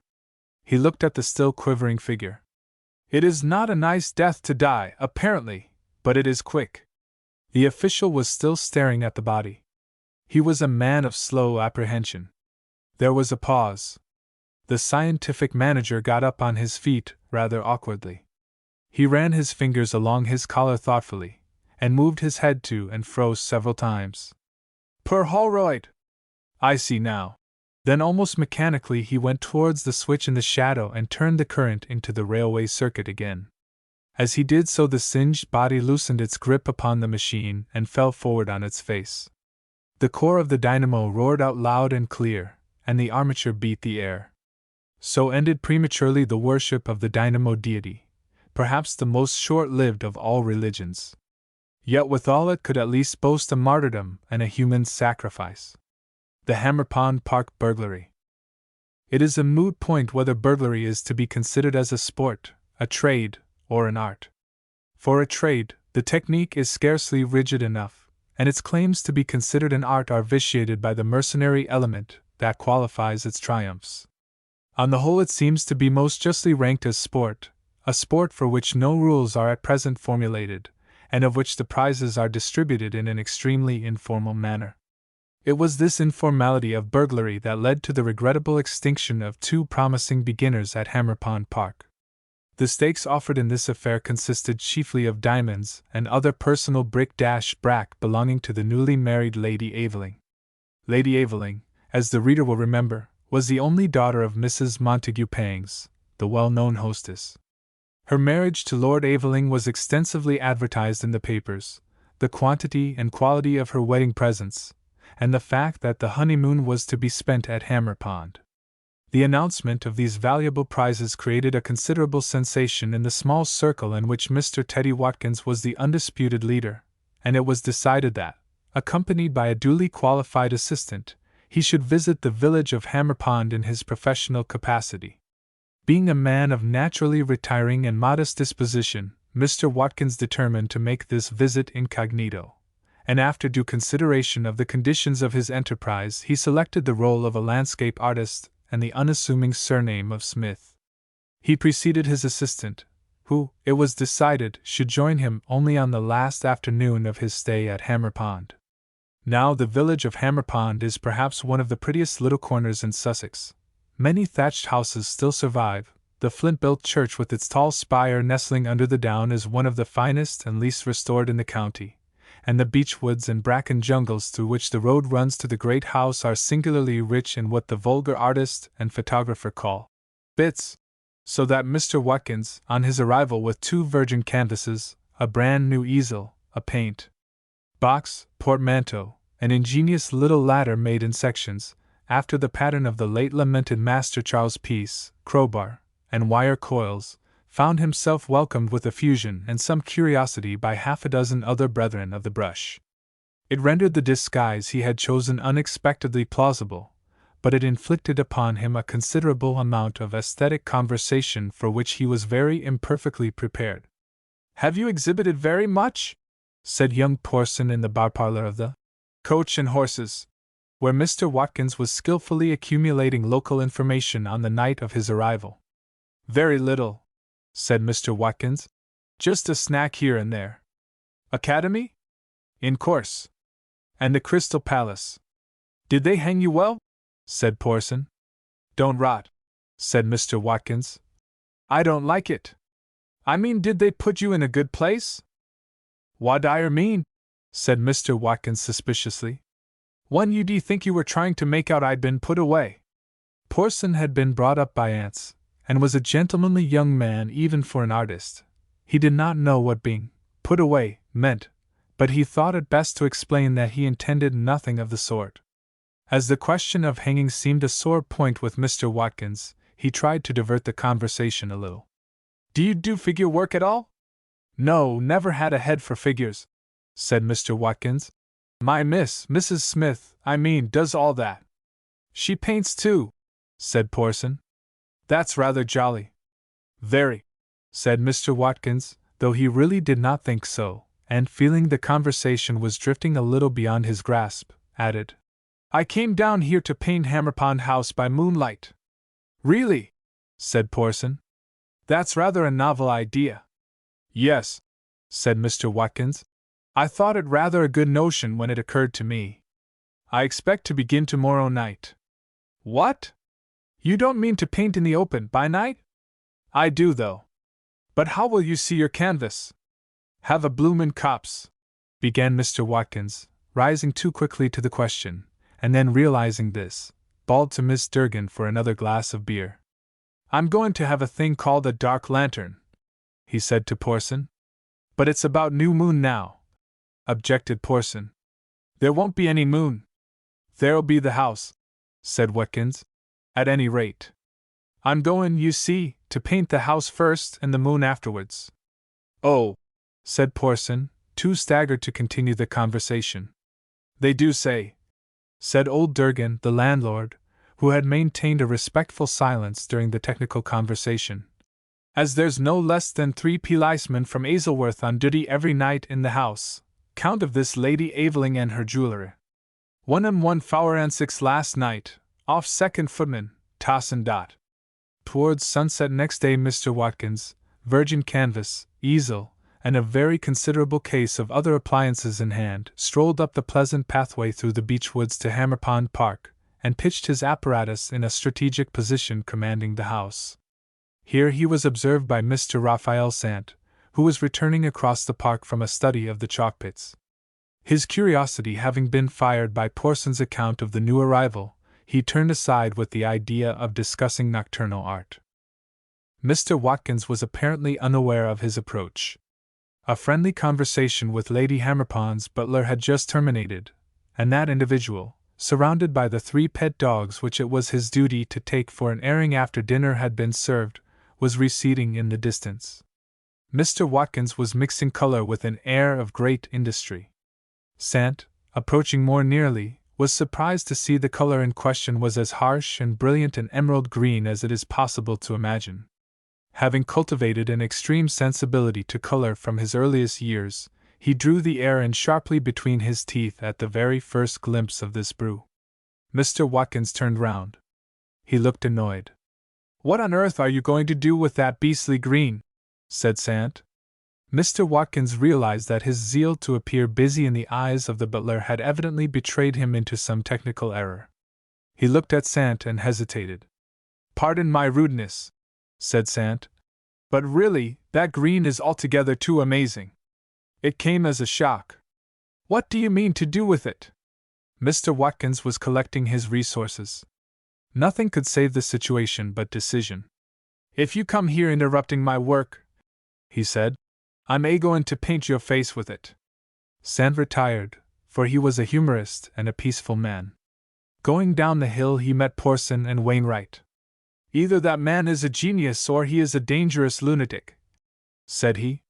He looked at the still quivering figure. "It is not a nice death to die, apparently, but it is quick." The official was still staring at the body. He was a man of slow apprehension. There was a pause. The scientific manager got up on his feet, rather awkwardly. He ran his fingers along his collar thoughtfully, and moved his head to and fro several times. "Per Holroyd! I see now." Then almost mechanically he went towards the switch in the shadow and turned the current into the railway circuit again. As he did so the singed body loosened its grip upon the machine and fell forward on its face. The core of the dynamo roared out loud and clear, and the armature beat the air. So ended prematurely the worship of the dynamo deity, perhaps the most short-lived of all religions. Yet withal it could at least boast a martyrdom and a human sacrifice. The Hammerpond Park burglary. It is a moot point whether burglary is to be considered as a sport, a trade, or an art. For a trade, the technique is scarcely rigid enough, and its claims to be considered an art are vitiated by the mercenary element that qualifies its triumphs. On the whole, it seems to be most justly ranked as sport, a sport for which no rules are at present formulated, and of which the prizes are distributed in an extremely informal manner. It was this informality of burglary that led to the regrettable extinction of 2 promising beginners at Hammerpond Park. The stakes offered in this affair consisted chiefly of diamonds and other personal bric-brac belonging to the newly married Lady Aveling. Lady Aveling, as the reader will remember, was the only daughter of Mrs. Montague Pangs, the well-known hostess. Her marriage to Lord Aveling was extensively advertised in the papers, the quantity and quality of her wedding presents, and the fact that the honeymoon was to be spent at Hammerpond. The announcement of these valuable prizes created a considerable sensation in the small circle in which Mr. Teddy Watkins was the undisputed leader, and it was decided that, accompanied by a duly qualified assistant, he should visit the village of Hammer Pond in his professional capacity. Being a man of naturally retiring and modest disposition, Mr. Watkins determined to make this visit incognito, and after due consideration of the conditions of his enterprise, he selected the role of a landscape artist and the unassuming surname of Smith. He preceded his assistant, who, it was decided, should join him only on the last afternoon of his stay at Hammer Pond. Now, the village of Hammer Pond is perhaps one of the prettiest little corners in Sussex. Many thatched houses still survive. The flint-built church with its tall spire nestling under the down is one of the finest and least restored in the county, and the beech woods and bracken jungles through which the road runs to the great house are singularly rich in what the vulgar artist and photographer call bits, so that Mr. Watkins, on his arrival with 2 virgin canvases, a brand new easel, a paint box, portmanteau, an ingenious little ladder made in sections, after the pattern of the late lamented Master Charles Peace, crowbar, and wire coils, found himself welcomed with effusion and some curiosity by half a dozen other brethren of the brush. It rendered the disguise he had chosen unexpectedly plausible, but it inflicted upon him a considerable amount of aesthetic conversation for which he was very imperfectly prepared. "Have you exhibited very much?" said young Porson in the bar parlor of the Coach and Horses, where Mr. Watkins was skillfully accumulating local information on the night of his arrival. "Very little," said Mr. Watkins. "Just a snack here and there." "Academy?" "In course." "And the Crystal Palace? Did they hang you well?" said Porson. "Don't rot," said Mr. Watkins. "I don't like it. I mean, did they put you in a good place?" "What d'yer mean?" said Mr. Watkins suspiciously. "When you'd think you were trying to make out I'd been put away." Porson had been brought up by aunts, and was a gentlemanly young man even for an artist. He did not know what being put away meant, but he thought it best to explain that he intended nothing of the sort. As the question of hanging seemed a sore point with Mr. Watkins, he tried to divert the conversation a little. "Do you do figure work at all?" "No, never had a head for figures," said Mr. Watkins. "My Mrs. Smith, I mean, does all that." "She paints too," said Porson. "That's rather jolly." "Very," said Mr. Watkins, though he really did not think so, and feeling the conversation was drifting a little beyond his grasp, added, "I came down here to paint Hammer Pond House by moonlight." "Really?" said Porson. "That's rather a novel idea." "Yes," said Mr. Watkins. "I thought it rather a good notion when it occurred to me. I expect to begin tomorrow night." "What? You don't mean to paint in the open by night?" "I do, though." "But how will you see your canvas?" "Have a bloomin' copse," began Mr. Watkins, rising too quickly to the question, and then realizing this, bawled to Miss Durgan for another glass of beer. "I'm going to have a thing called a dark lantern," he said to Porson. "But it's about new moon now," objected Porson. "There won't be any moon." "There'll be the house," said Watkins. "At any rate, I'm going, you see, to paint the house first and the moon afterwards." "Oh," said Porson, too staggered to continue the conversation. "They do say," said old Durgan, the landlord, who had maintained a respectful silence during the technical conversation, "as there's no less than 3 policemen from Aylesworth on duty every night in the house, count of this Lady Aveling and her jewellery. 1 4 and 6 last night, off second footman, toss and dot." Towards sunset next day Mr. Watkins, virgin canvas, easel, and a very considerable case of other appliances in hand, strolled up the pleasant pathway through the beech woods to Hammer Pond Park, and pitched his apparatus in a strategic position commanding the house. Here he was observed by Mr. Raphael Sant, who was returning across the park from a study of the chalk pits. His curiosity having been fired by Porson's account of the new arrival, he turned aside with the idea of discussing nocturnal art. Mr. Watkins was apparently unaware of his approach. A friendly conversation with Lady Hammerpond's butler had just terminated, and that individual, surrounded by the 3 pet dogs which it was his duty to take for an airing after dinner had been served, was receding in the distance. Mr. Watkins was mixing color with an air of great industry. Sant, approaching more nearly, was surprised to see the color in question was as harsh and brilliant an emerald green as it is possible to imagine. Having cultivated an extreme sensibility to color from his earliest years, he drew the air in sharply between his teeth at the very first glimpse of this brew. Mr. Watkins turned round. He looked annoyed. "What on earth are you going to do with that beastly green?" said Sant. Mr. Watkins realized that his zeal to appear busy in the eyes of the butler had evidently betrayed him into some technical error. He looked at Sant and hesitated. "Pardon my rudeness," said Sant, "but really, that green is altogether too amazing. It came as a shock. What do you mean to do with it?" Mr. Watkins was collecting his resources. Nothing could save the situation but decision. "If you come here interrupting my work," he said, "I'm going to paint your face with it." Sant retired, for he was a humorist and a peaceful man. Going down the hill he met Porson and Wainwright. "Either that man is a genius or he is a dangerous lunatic," said he.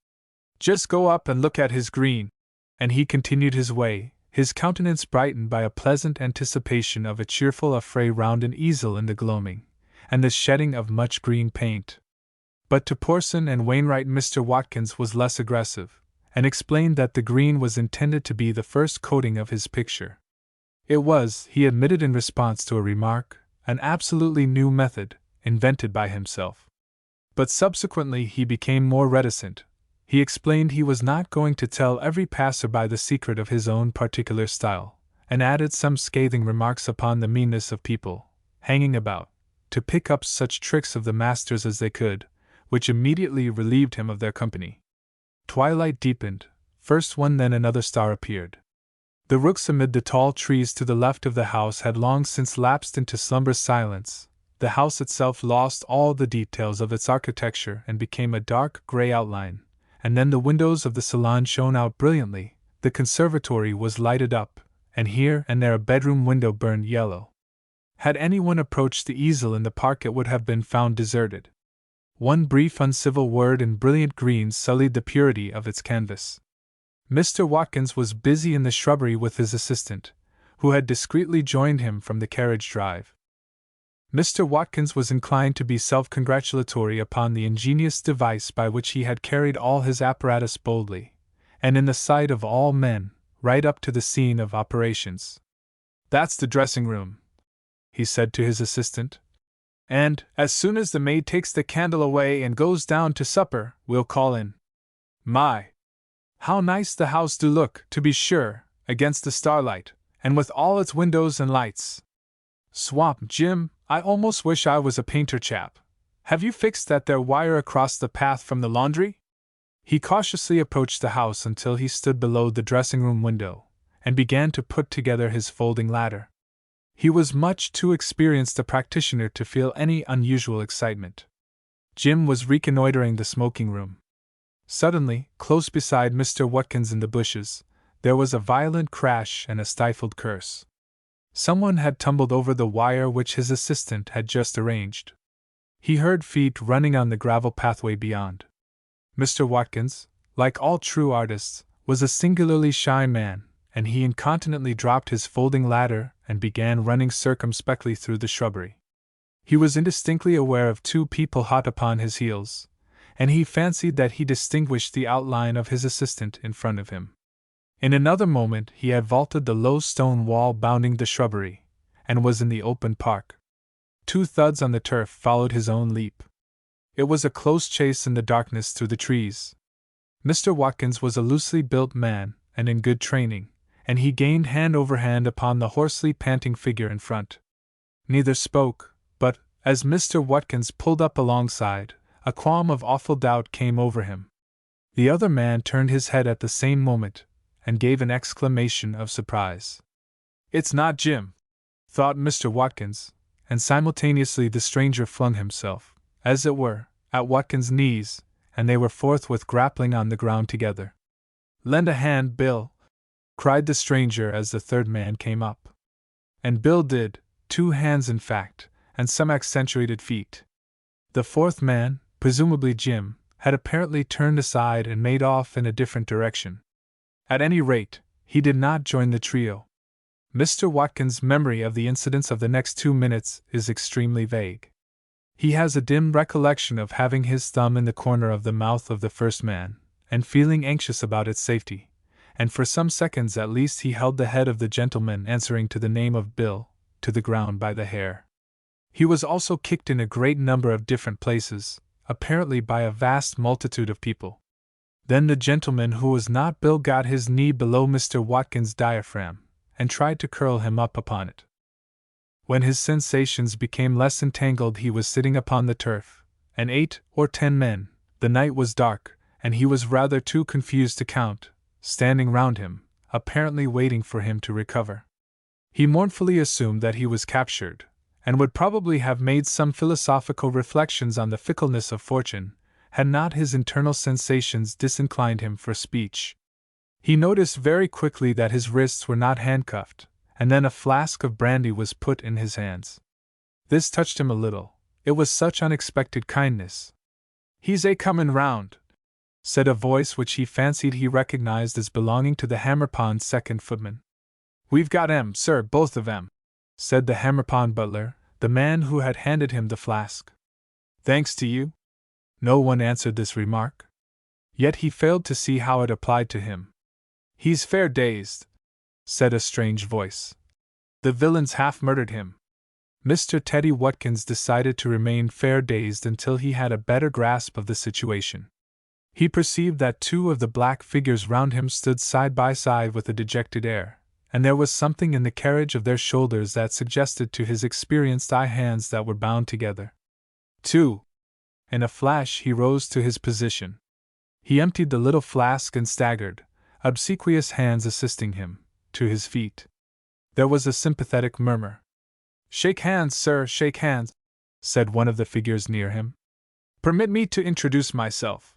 "Just go up and look at his green." And he continued his way, his countenance brightened by a pleasant anticipation of a cheerful affray round an easel in the gloaming, and the shedding of much green paint. But to Porson and Wainwright Mr. Watkins was less aggressive, and explained that the green was intended to be the first coating of his picture. It was, he admitted in response to a remark, an absolutely new method, invented by himself. But subsequently he became more reticent. He explained he was not going to tell every passerby the secret of his own particular style, and added some scathing remarks upon the meanness of people, hanging about, to pick up such tricks of the masters as they could, which immediately relieved him of their company. Twilight deepened, first one then another star appeared. The rooks amid the tall trees to the left of the house had long since lapsed into slumberous silence. The house itself lost all the details of its architecture and became a dark gray outline, and then the windows of the salon shone out brilliantly, the conservatory was lighted up, and here and there a bedroom window burned yellow. Had anyone approached the easel in the park it would have been found deserted. One brief uncivil word in brilliant green sullied the purity of its canvas. Mr. Watkins was busy in the shrubbery with his assistant, who had discreetly joined him from the carriage drive. Mr. Watkins was inclined to be self-congratulatory upon the ingenious device by which he had carried all his apparatus boldly, and in the sight of all men, right up to the scene of operations. "That's the dressing-room," he said to his assistant. "And, as soon as the maid takes the candle away and goes down to supper, we'll call in. My! How nice the house do look, to be sure, against the starlight, and with all its windows and lights. Swamp, Jim, I almost wish I was a painter chap. Have you fixed that there wire across the path from the laundry?" He cautiously approached the house until he stood below the dressing-room window, and began to put together his folding ladder. He was much too experienced a practitioner to feel any unusual excitement. Jim was reconnoitering the smoking room. Suddenly, close beside Mr. Watkins in the bushes, there was a violent crash and a stifled curse. Someone had tumbled over the wire which his assistant had just arranged. He heard feet running on the gravel pathway beyond. Mr. Watkins, like all true artists, was a singularly shy man, and he incontinently dropped his folding ladder and began running circumspectly through the shrubbery. He was indistinctly aware of 2 people hot upon his heels, and he fancied that he distinguished the outline of his assistant in front of him. In another moment he had vaulted the low stone wall bounding the shrubbery, and was in the open park. 2 thuds on the turf followed his own leap. It was a close chase in the darkness through the trees. Mr. Watkins was a loosely built man, and in good training, and he gained hand over hand upon the hoarsely panting figure in front. Neither spoke, but, as Mr. Watkins pulled up alongside, a qualm of awful doubt came over him. The other man turned his head at the same moment, and gave an exclamation of surprise. "It's not Jim," thought Mr. Watkins, and simultaneously the stranger flung himself, as it were, at Watkins' knees, and they were forthwith grappling on the ground together. "Lend a hand, Bill," cried the stranger as the third man came up. And Bill did, 2 hands in fact, and some accentuated feet. The fourth man, presumably Jim, had apparently turned aside and made off in a different direction. At any rate, he did not join the trio. Mr. Watkins' memory of the incidents of the next 2 minutes is extremely vague. He has a dim recollection of having his thumb in the corner of the mouth of the first man, and feeling anxious about its safety, and for some seconds at least he held the head of the gentleman answering to the name of Bill to the ground by the hair. He was also kicked in a great number of different places, apparently by a vast multitude of people. Then the gentleman who was not Bill got his knee below Mr. Watkins' diaphragm, and tried to curl him up upon it. When his sensations became less entangled, he was sitting upon the turf, and 8 or 10 men, the night was dark, and he was rather too confused to count, standing round him, apparently waiting for him to recover. He mournfully assumed that he was captured, and would probably have made some philosophical reflections on the fickleness of fortune, had not his internal sensations disinclined him for speech. He noticed very quickly that his wrists were not handcuffed, and then a flask of brandy was put in his hands. This touched him a little, it was such unexpected kindness. "He's comin' round," said a voice which he fancied he recognized as belonging to the Hammerpond second footman. "We've got 'em, sir, both of 'em," said the Hammerpond butler, the man who had handed him the flask. "Thanks to you." No one answered this remark. Yet he failed to see how it applied to him. "He's fair dazed," said a strange voice. "The villains half murdered him." Mr. Teddy Watkins decided to remain fair dazed until he had a better grasp of the situation. He perceived that 2 of the black figures round him stood side by side with a dejected air, and there was something in the carriage of their shoulders that suggested to his experienced eye hands that were bound together. 2. In a flash he rose to his position. He emptied the little flask and staggered, obsequious hands assisting him, to his feet. There was a sympathetic murmur. "Shake hands, sir, shake hands," said one of the figures near him. "Permit me to introduce myself.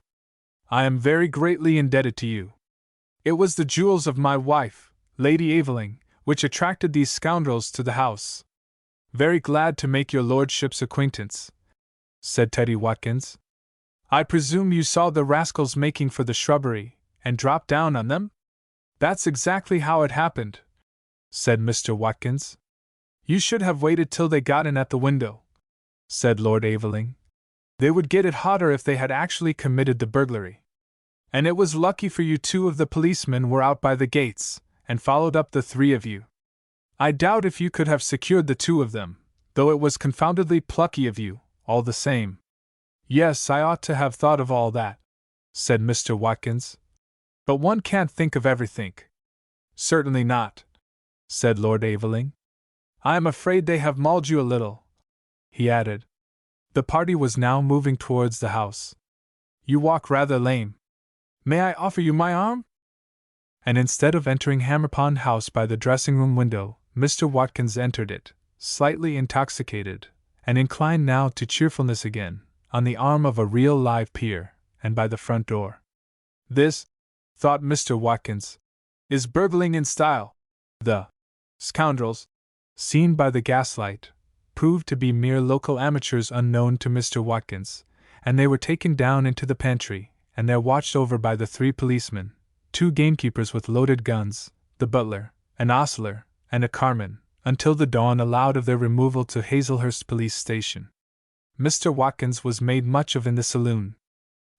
I am very greatly indebted to you. It was the jewels of my wife, Lady Aveling, which attracted these scoundrels to the house." "Very glad to make your lordship's acquaintance," said Teddy Watkins. "I presume you saw the rascals making for the shrubbery, and dropped down on them?" "That's exactly how it happened," said Mr. Watkins. "You should have waited till they got in at the window," said Lord Aveling. "They would get it hotter if they had actually committed the burglary. And it was lucky for you 2 of the policemen were out by the gates, and followed up the 3 of you. I doubt if you could have secured the 2 of them, though it was confoundedly plucky of you, all the same." "Yes, I ought to have thought of all that," said Mr. Watkins. "But one can't think of everything." "Certainly not," said Lord Aveling. "I am afraid they have mauled you a little," he added. The party was now moving towards the house. "You walk rather lame. May I offer you my arm?" And instead of entering Hammerpond House by the dressing-room window, Mr. Watkins entered it, slightly intoxicated, and inclined now to cheerfulness again, on the arm of a real live peer, and by the front door. "This," thought Mr. Watkins, "is burgling in style." The scoundrels, seen by the gaslight, proved to be mere local amateurs unknown to Mr. Watkins, and they were taken down into the pantry, and there watched over by the 3 policemen, 2 gamekeepers with loaded guns, the butler, an ostler, and a carman, until the dawn allowed of their removal to Hazelhurst Police Station. Mr. Watkins was made much of in the saloon.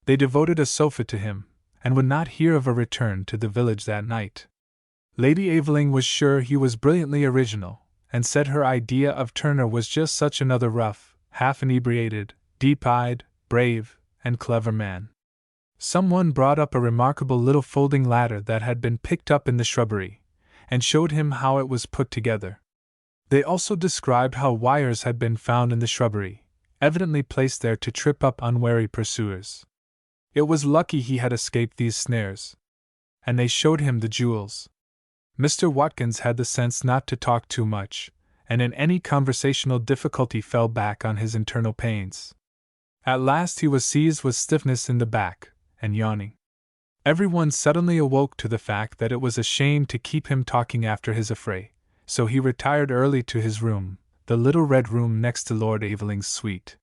They devoted a sofa to him, and would not hear of a return to the village that night. Lady Aveling was sure he was brilliantly original, and said her idea of Turner was just such another rough, half-inebriated, deep-eyed, brave, and clever man. Someone brought up a remarkable little folding ladder that had been picked up in the shrubbery, and showed him how it was put together. They also described how wires had been found in the shrubbery, evidently placed there to trip up unwary pursuers. It was lucky he had escaped these snares. And they showed him the jewels. Mr. Watkins had the sense not to talk too much, and in any conversational difficulty fell back on his internal pains. At last he was seized with stiffness in the back, and yawning. Everyone suddenly awoke to the fact that it was a shame to keep him talking after his affray, so he retired early to his room, the little red room next to Lord Aveling's suite.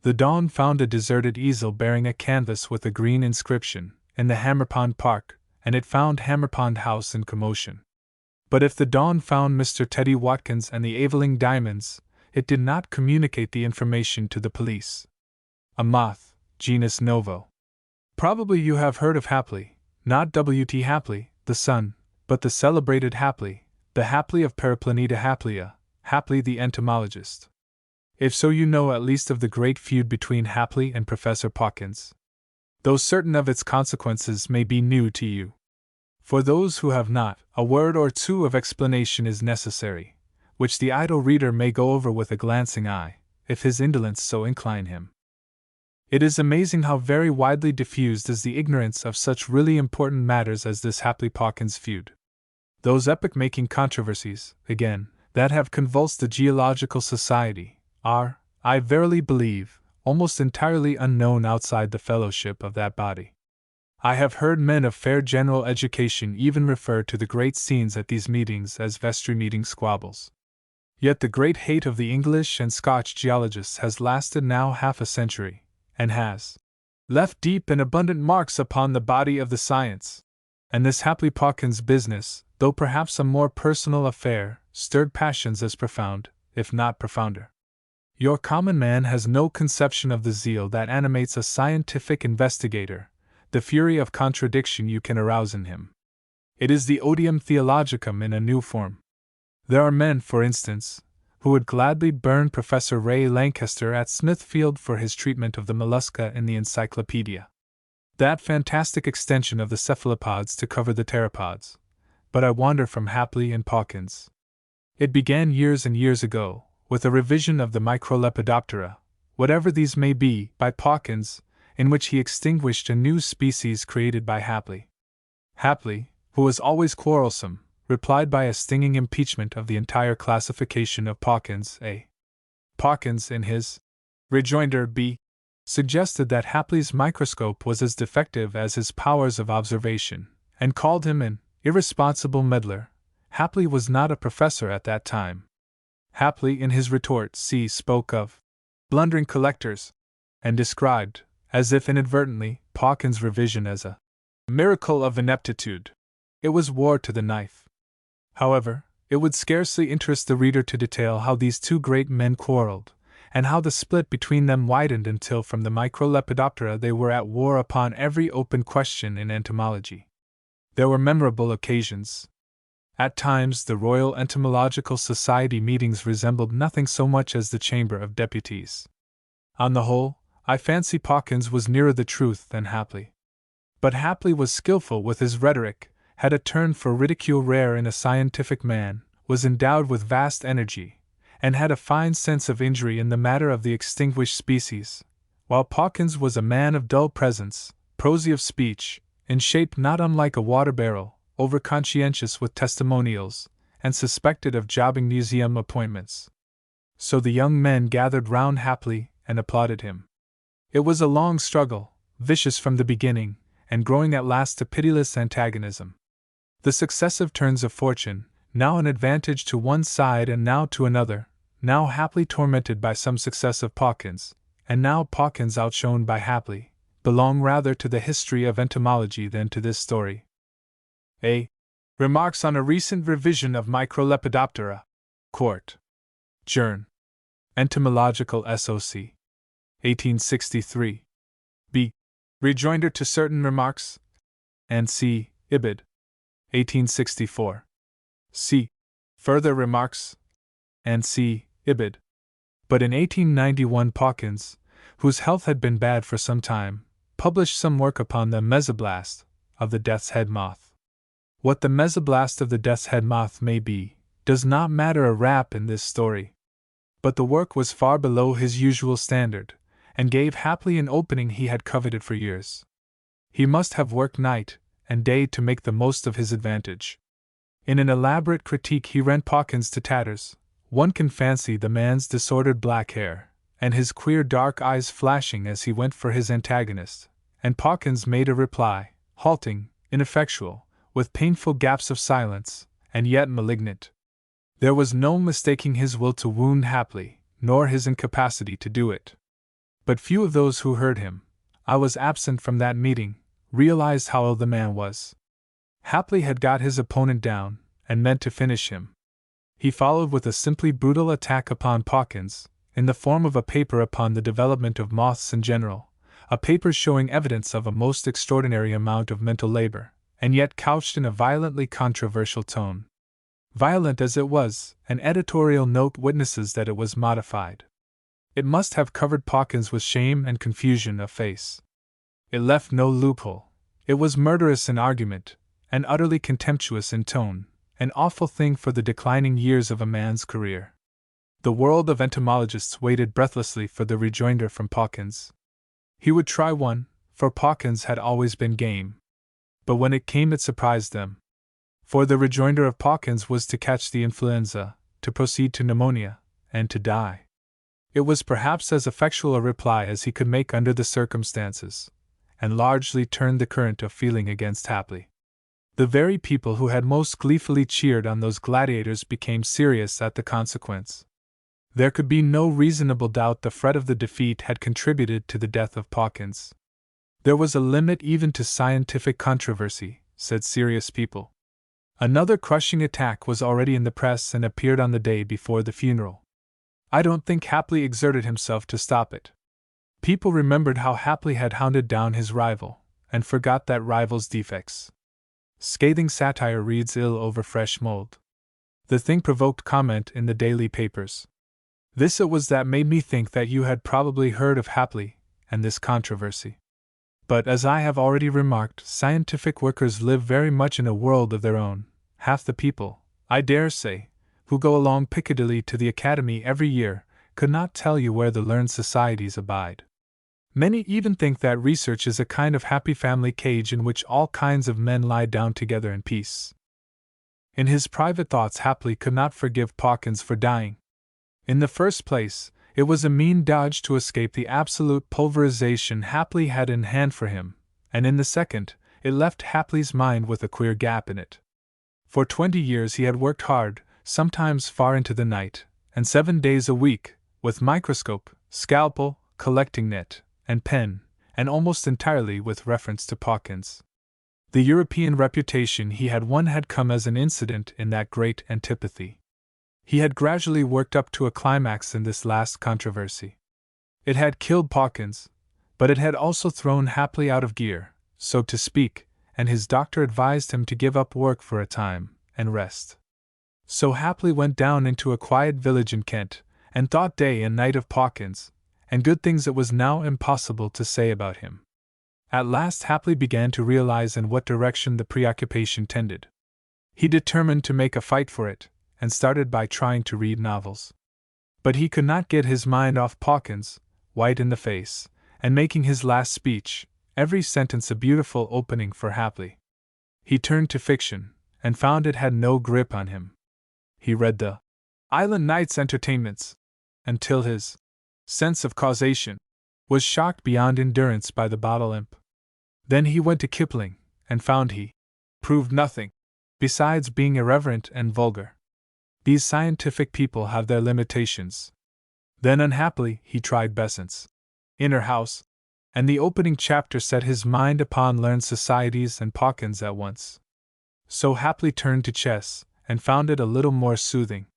The dawn found a deserted easel bearing a canvas with a green inscription, in the Hammerpond Park, and it found Hammerpond House in commotion. But if the dawn found Mr. Teddy Watkins and the Aveling diamonds, it did not communicate the information to the police. A moth, genus Novo. Probably you have heard of Hapley, not W.T. Hapley, the son, but the celebrated Hapley, the Hapley of Periplaneta Hapleya, Hapley the entomologist. If so, you know at least of the great feud between Hapley and Professor Pawkins, though certain of its consequences may be new to you. For those who have not, a word or two of explanation is necessary, which the idle reader may go over with a glancing eye, if his indolence so incline him. It is amazing how very widely diffused is the ignorance of such really important matters as this Hapley-Pawkins feud. Those epoch-making controversies, again, that have convulsed the Geological Society, are, I verily believe, almost entirely unknown outside the fellowship of that body. I have heard men of fair general education even refer to the great scenes at these meetings as vestry meeting squabbles. Yet the great hate of the English and Scotch geologists has lasted now half a century, and has left deep and abundant marks upon the body of the science. And this Hapley-Pawkins business, though perhaps a more personal affair, stirred passions as profound, if not profounder. Your common man has no conception of the zeal that animates a scientific investigator, the fury of contradiction you can arouse in him. It is the odium theologicum in a new form. There are men, for instance, who would gladly burn Professor Ray Lankester at Smithfield for his treatment of the mollusca in the Encyclopedia. That fantastic extension of the cephalopods to cover the pteropods. But I wander from Hapley and Pawkins. It began years and years ago, with a revision of the Microlepidoptera, whatever these may be, by Pawkins, in which he extinguished a new species created by Hapley. Hapley, who was always quarrelsome, replied by a stinging impeachment of the entire classification of Pawkins. Pawkins, in his rejoinder B, suggested that Hapley's microscope was as defective as his powers of observation, and called him an irresponsible meddler. Hapley was not a professor at that time. Hapley, in his retort C, spoke of blundering collectors, and described, as if inadvertently, Pawkins' revision as a miracle of ineptitude. It was war to the knife. However, it would scarcely interest the reader to detail how these two great men quarreled, and how the split between them widened until from the Microlepidoptera they were at war upon every open question in entomology. There were memorable occasions. At times the Royal Entomological Society meetings resembled nothing so much as the Chamber of Deputies. On the whole, I fancy Pawkins was nearer the truth than Hapley. But Hapley was skillful with his rhetoric, had a turn for ridicule rare in a scientific man, was endowed with vast energy, and had a fine sense of injury in the matter of the extinguished species, while Pawkins was a man of dull presence, prosy of speech, in shape not unlike a water barrel, over-conscientious with testimonials, and suspected of jobbing museum appointments. So the young men gathered round Hapley and applauded him. It was a long struggle, vicious from the beginning, and growing at last to pitiless antagonism. The successive turns of fortune, now an advantage to one side and now to another, now Hapley tormented by some success of Pawkins, and now Pawkins outshone by Hapley, belong rather to the history of entomology than to this story. A. Remarks on a recent revision of Microlepidoptera. Court. Journ. Entomological SOC. 1863. B. Rejoinder to certain remarks. And C. Ibid. 1864. C. Further remarks. And C. Ibid. But in 1891 Pawkins, whose health had been bad for some time, published some work upon the mesoblast of the death's head moth. What the mesoblast of the death's head moth may be, does not matter a rap in this story. But the work was far below his usual standard, and gave Hapley an opening he had coveted for years. He must have worked night and day to make the most of his advantage. In an elaborate critique he rent Pawkins to tatters. One can fancy the man's disordered black hair, and his queer dark eyes flashing as he went for his antagonist, and Pawkins made a reply, halting, ineffectual, with painful gaps of silence, and yet malignant. There was no mistaking his will to wound Hapley, nor his incapacity to do it. But few of those who heard him, I was absent from that meeting, realized how ill the man was. Hapley had got his opponent down, and meant to finish him. He followed with a simply brutal attack upon Pawkins, in the form of a paper upon the development of moths in general, a paper showing evidence of a most extraordinary amount of mental labor, and yet couched in a violently controversial tone. Violent as it was, an editorial note witnesses that it was modified. It must have covered Pawkins with shame and confusion of face. It left no loophole. It was murderous in argument, and utterly contemptuous in tone, an awful thing for the declining years of a man's career. The world of entomologists waited breathlessly for the rejoinder from Pawkins. He would try one, for Pawkins had always been game. But when it came, it surprised them. For the rejoinder of Pawkins was to catch the influenza, to proceed to pneumonia, and to die. It was perhaps as effectual a reply as he could make under the circumstances, and largely turned the current of feeling against Hapley. The very people who had most gleefully cheered on those gladiators became serious at the consequence. There could be no reasonable doubt the fret of the defeat had contributed to the death of Pawkins. There was a limit even to scientific controversy, said serious people. Another crushing attack was already in the press and appeared on the day before the funeral. I don't think Hapley exerted himself to stop it. People remembered how Hapley had hounded down his rival, and forgot that rival's defects. Scathing satire reads ill over fresh mold. The thing provoked comment in the daily papers. This it was that made me think that you had probably heard of Hapley and this controversy. But as I have already remarked, scientific workers live very much in a world of their own. Half the people, I dare say, who go along Piccadilly to the Academy every year, could not tell you where the learned societies abide. Many even think that research is a kind of happy family cage in which all kinds of men lie down together in peace. In his private thoughts, Hapley could not forgive Pawkins for dying. In the first place, it was a mean dodge to escape the absolute pulverization Hapley had in hand for him, and in the second, it left Hapley's mind with a queer gap in it. For 20 years he had worked hard, sometimes far into the night, and 7 days a week, with microscope, scalpel, collecting net, and pen, and almost entirely with reference to Pawkins. The European reputation he had won had come as an incident in that great antipathy. He had gradually worked up to a climax in this last controversy. It had killed Pawkins, but it had also thrown Hapley out of gear, so to speak, and his doctor advised him to give up work for a time, and rest. So Hapley went down into a quiet village in Kent, and thought day and night of Pawkins, and good things it was now impossible to say about him. At last Hapley began to realize in what direction the preoccupation tended. He determined to make a fight for it, and started by trying to read novels. But he could not get his mind off Pawkins, white in the face, and making his last speech, every sentence a beautiful opening for Hapley. He turned to fiction, and found it had no grip on him. He read the Island Nights Entertainments, until his sense of causation was shocked beyond endurance by the bottle imp. Then he went to Kipling, and found he proved nothing, besides being irreverent and vulgar. These scientific people have their limitations. Then unhappily he tried Besant's Inner House, and the opening chapter set his mind upon learned societies and Pawkins at once. So Hapley turned to chess, and found it a little more soothing.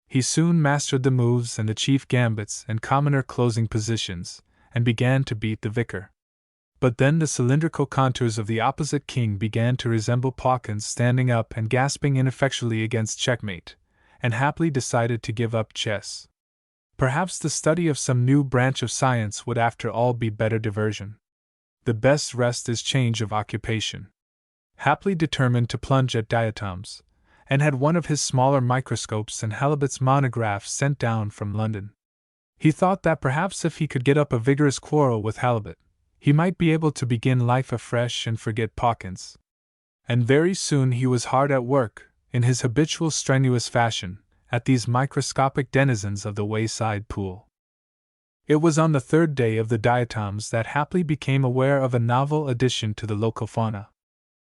He soon mastered the moves and the chief gambits and commoner closing positions, and began to beat the vicar. But then the cylindrical contours of the opposite king began to resemble Pawkins standing up and gasping ineffectually against checkmate, and Hapley decided to give up chess. Perhaps the study of some new branch of science would after all be better diversion. The best rest is change of occupation. Hapley determined to plunge at diatoms, and had one of his smaller microscopes and Halibut's monographs sent down from London. He thought that perhaps if he could get up a vigorous quarrel with Halibut, he might be able to begin life afresh and forget Pawkins. And very soon he was hard at work, in his habitual strenuous fashion, at these microscopic denizens of the wayside pool. It was on the third day of the diatoms that Hapley became aware of a novel addition to the local fauna.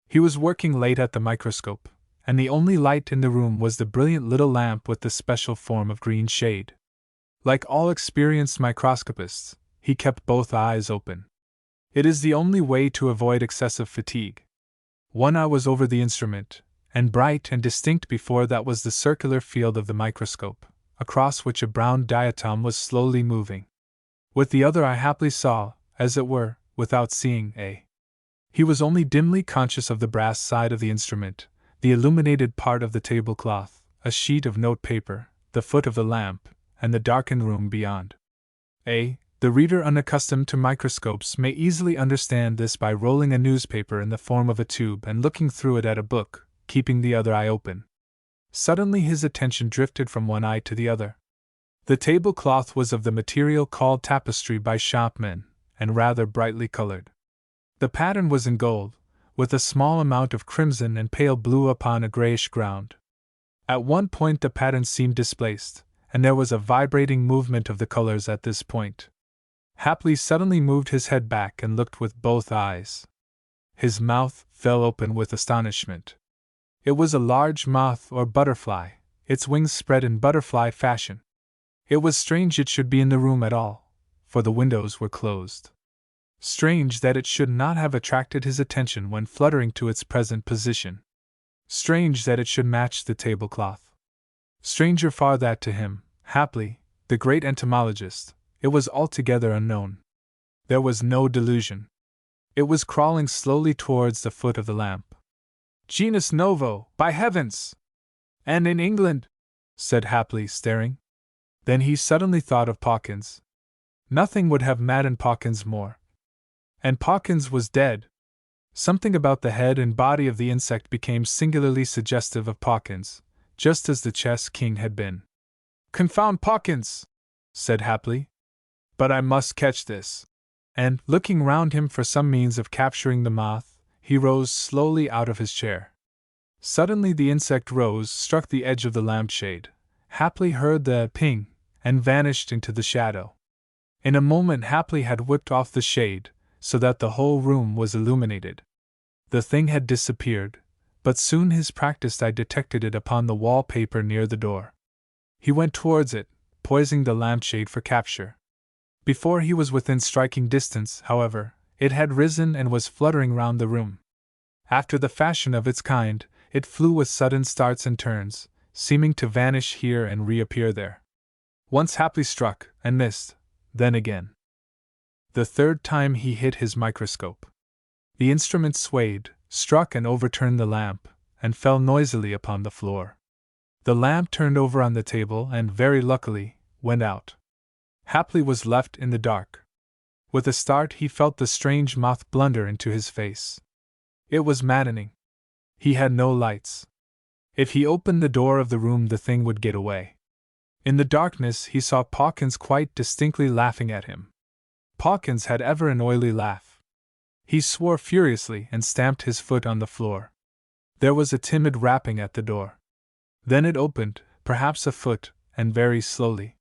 He was working late at the microscope, and the only light in the room was the brilliant little lamp with the special form of green shade. Like all experienced microscopists, he kept both eyes open. It is the only way to avoid excessive fatigue. One eye was over the instrument, and bright and distinct before that was the circular field of the microscope, across which a brown diatom was slowly moving. With the other eye Hapley saw, as it were, without seeing. He was only dimly conscious of the brass side of the instrument, the illuminated part of the tablecloth, a sheet of note paper, the foot of the lamp, and the darkened room beyond. The reader unaccustomed to microscopes may easily understand this by rolling a newspaper in the form of a tube and looking through it at a book, keeping the other eye open. Suddenly his attention drifted from one eye to the other. The tablecloth was of the material called tapestry by shopmen, and rather brightly colored. The pattern was in gold, with a small amount of crimson and pale blue upon a grayish ground. At one point the pattern seemed displaced, and there was a vibrating movement of the colors at this point. Hapley suddenly moved his head back and looked with both eyes. His mouth fell open with astonishment. It was a large moth or butterfly, its wings spread in butterfly fashion. It was strange it should be in the room at all, for the windows were closed. Strange that it should not have attracted his attention when fluttering to its present position. Strange that it should match the tablecloth. Stranger far that to him, Hapley, the great entomologist, it was altogether unknown. There was no delusion. It was crawling slowly towards the foot of the lamp. Genus novo, by heavens! And in England? Said Hapley, staring. Then he suddenly thought of Pawkins. Nothing would have maddened Pawkins more. And Pawkins was dead. Something about the head and body of the insect became singularly suggestive of Pawkins, just as the chess king had been. Confound Pawkins! Said Hapley. But I must catch this. And, looking round him for some means of capturing the moth, he rose slowly out of his chair. Suddenly the insect rose, struck the edge of the lampshade. Hapley heard the ping, and vanished into the shadow. In a moment Hapley had whipped off the shade, so that the whole room was illuminated. The thing had disappeared, but soon his practiced eye detected it upon the wall-paper near the door. He went towards it, poising the lampshade for capture. Before he was within striking distance, however, it had risen and was fluttering round the room. After the fashion of its kind, it flew with sudden starts and turns, seeming to vanish here and reappear there. Once Hapley struck, and missed, then again. The third time he hit his microscope. The instrument swayed, struck and overturned the lamp, and fell noisily upon the floor. The lamp turned over on the table and, very luckily, went out. Hapley was left in the dark. With a start he felt the strange moth blunder into his face. It was maddening. He had no lights. If he opened the door of the room the thing would get away. In the darkness he saw Pawkins quite distinctly laughing at him. Pawkins had ever an oily laugh. He swore furiously and stamped his foot on the floor. There was a timid rapping at the door. Then it opened, perhaps a foot, and very slowly.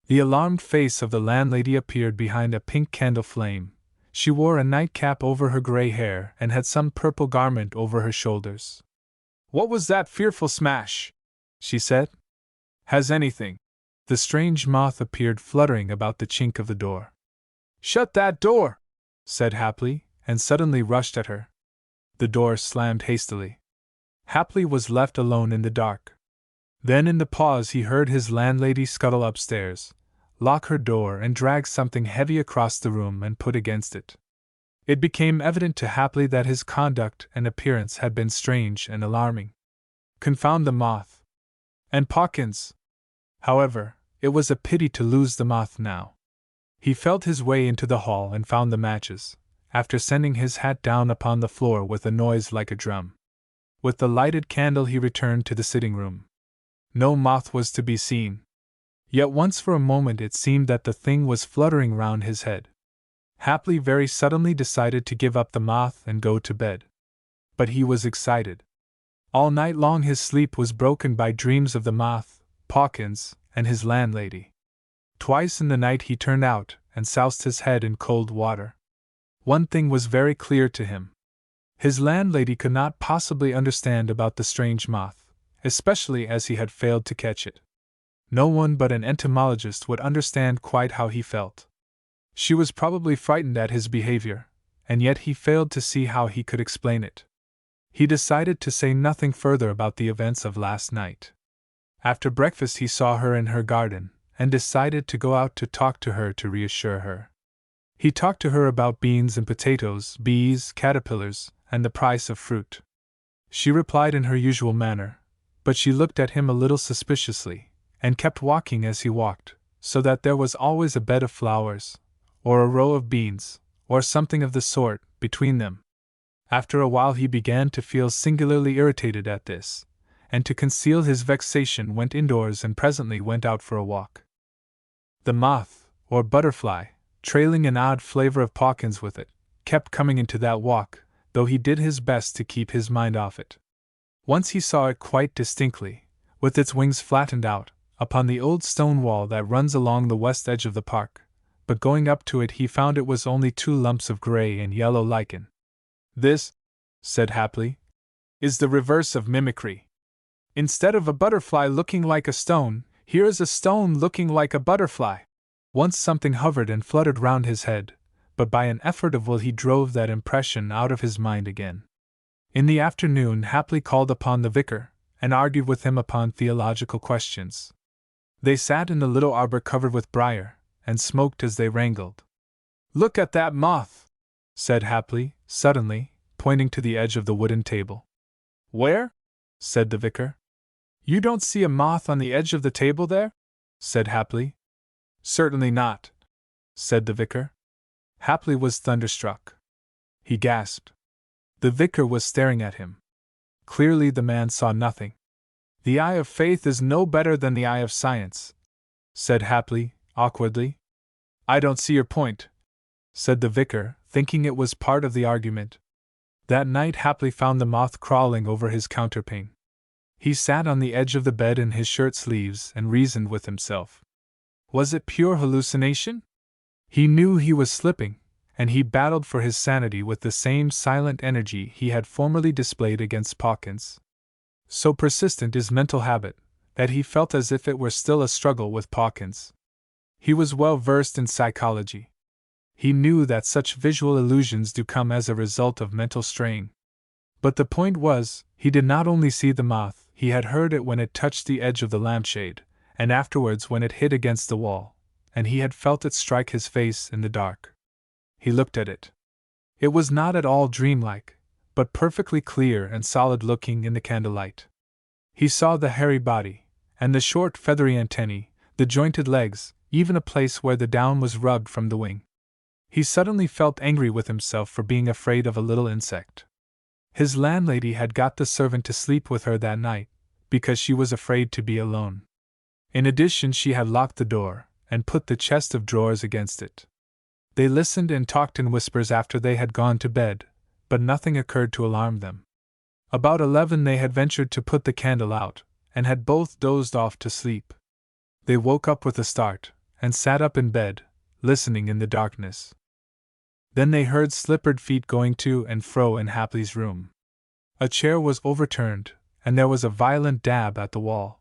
The alarmed face of the landlady appeared behind a pink candle flame. She wore a nightcap over her gray hair and had some purple garment over her shoulders. "What was that fearful smash?" she said. "Has anything?" The strange moth appeared fluttering about the chink of the door. "Shut that door!" said Hapley, and suddenly rushed at her. The door slammed hastily. Hapley was left alone in the dark. Then in the pause he heard his landlady scuttle upstairs, lock her door and drag something heavy across the room and put against it. It became evident to Hapley that his conduct and appearance had been strange and alarming. Confound the moth! And Pawkins! However, it was a pity to lose the moth now. He felt his way into the hall and found the matches, after sending his hat down upon the floor with a noise like a drum. With the lighted candle he returned to the sitting-room. No moth was to be seen. Yet once for a moment it seemed that the thing was fluttering round his head. Hapley very suddenly decided to give up the moth and go to bed. But he was excited. All night long his sleep was broken by dreams of the moth, Pawkins, and his landlady. Twice in the night he turned out and soused his head in cold water. One thing was very clear to him. His landlady could not possibly understand about the strange moth, especially as he had failed to catch it. No one but an entomologist would understand quite how he felt. She was probably frightened at his behavior, and yet he failed to see how he could explain it. He decided to say nothing further about the events of last night. After breakfast he saw her in her garden, and decided to go out to talk to her to reassure her. He talked to her about beans and potatoes, bees, caterpillars, and the price of fruit. She replied in her usual manner, but she looked at him a little suspiciously, and kept walking as he walked, so that there was always a bed of flowers, or a row of beans, or something of the sort, between them. After a while he began to feel singularly irritated at this, and to conceal his vexation went indoors and presently went out for a walk. The moth, or butterfly, trailing an odd flavor of Pawkins with it, kept coming into that walk, though he did his best to keep his mind off it. Once he saw it quite distinctly, with its wings flattened out, upon the old stone wall that runs along the west edge of the park, but going up to it he found it was only two lumps of gray and yellow lichen. "This," said Hapley, "is the reverse of mimicry. Instead of a butterfly looking like a stone, here is a stone looking like a butterfly." Once something hovered and fluttered round his head, but by an effort of will he drove that impression out of his mind again. In the afternoon Hapley called upon the vicar, and argued with him upon theological questions. They sat in the little arbor covered with briar, and smoked as they wrangled. "Look at that moth," said Hapley, suddenly, pointing to the edge of the wooden table. "Where?" said the vicar. "You don't see a moth on the edge of the table there?" said Hapley. "Certainly not," said the vicar. Hapley was thunderstruck. He gasped. The vicar was staring at him. Clearly the man saw nothing. "The eye of faith is no better than the eye of science," said Hapley, awkwardly. "I don't see your point," said the vicar, thinking it was part of the argument. That night Hapley found the moth crawling over his counterpane. He sat on the edge of the bed in his shirt sleeves and reasoned with himself. Was it pure hallucination? He knew he was slipping, and he battled for his sanity with the same silent energy he had formerly displayed against Pawkins. So persistent is mental habit, that he felt as if it were still a struggle with Pawkins. He was well versed in psychology. He knew that such visual illusions do come as a result of mental strain. But the point was, he did not only see the moth, he had heard it when it touched the edge of the lampshade, and afterwards when it hit against the wall, and he had felt it strike his face in the dark. He looked at it. It was not at all dreamlike, but perfectly clear and solid-looking in the candlelight. He saw the hairy body, and the short feathery antennae, the jointed legs, even a place where the down was rubbed from the wing. He suddenly felt angry with himself for being afraid of a little insect. His landlady had got the servant to sleep with her that night, because she was afraid to be alone. In addition, she had locked the door, and put the chest of drawers against it. They listened and talked in whispers after they had gone to bed, but nothing occurred to alarm them. About 11 they had ventured to put the candle out, and had both dozed off to sleep. They woke up with a start, and sat up in bed, listening in the darkness. Then they heard slippered feet going to and fro in Hapley's room. A chair was overturned, and there was a violent dab at the wall.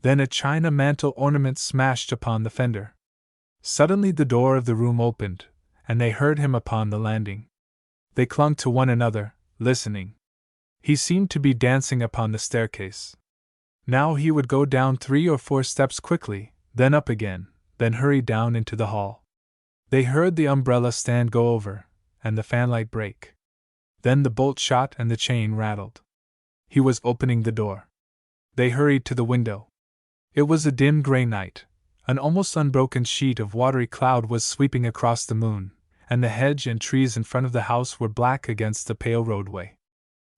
Then a china mantel ornament smashed upon the fender. Suddenly the door of the room opened, and they heard him upon the landing. They clung to one another, listening. He seemed to be dancing upon the staircase. Now he would go down 3 or 4 steps quickly, then up again, then hurry down into the hall. They heard the umbrella stand go over, and the fanlight break. Then the bolt shot and the chain rattled. He was opening the door. They hurried to the window. It was a dim gray night. An almost unbroken sheet of watery cloud was sweeping across the moon, and the hedge and trees in front of the house were black against the pale roadway.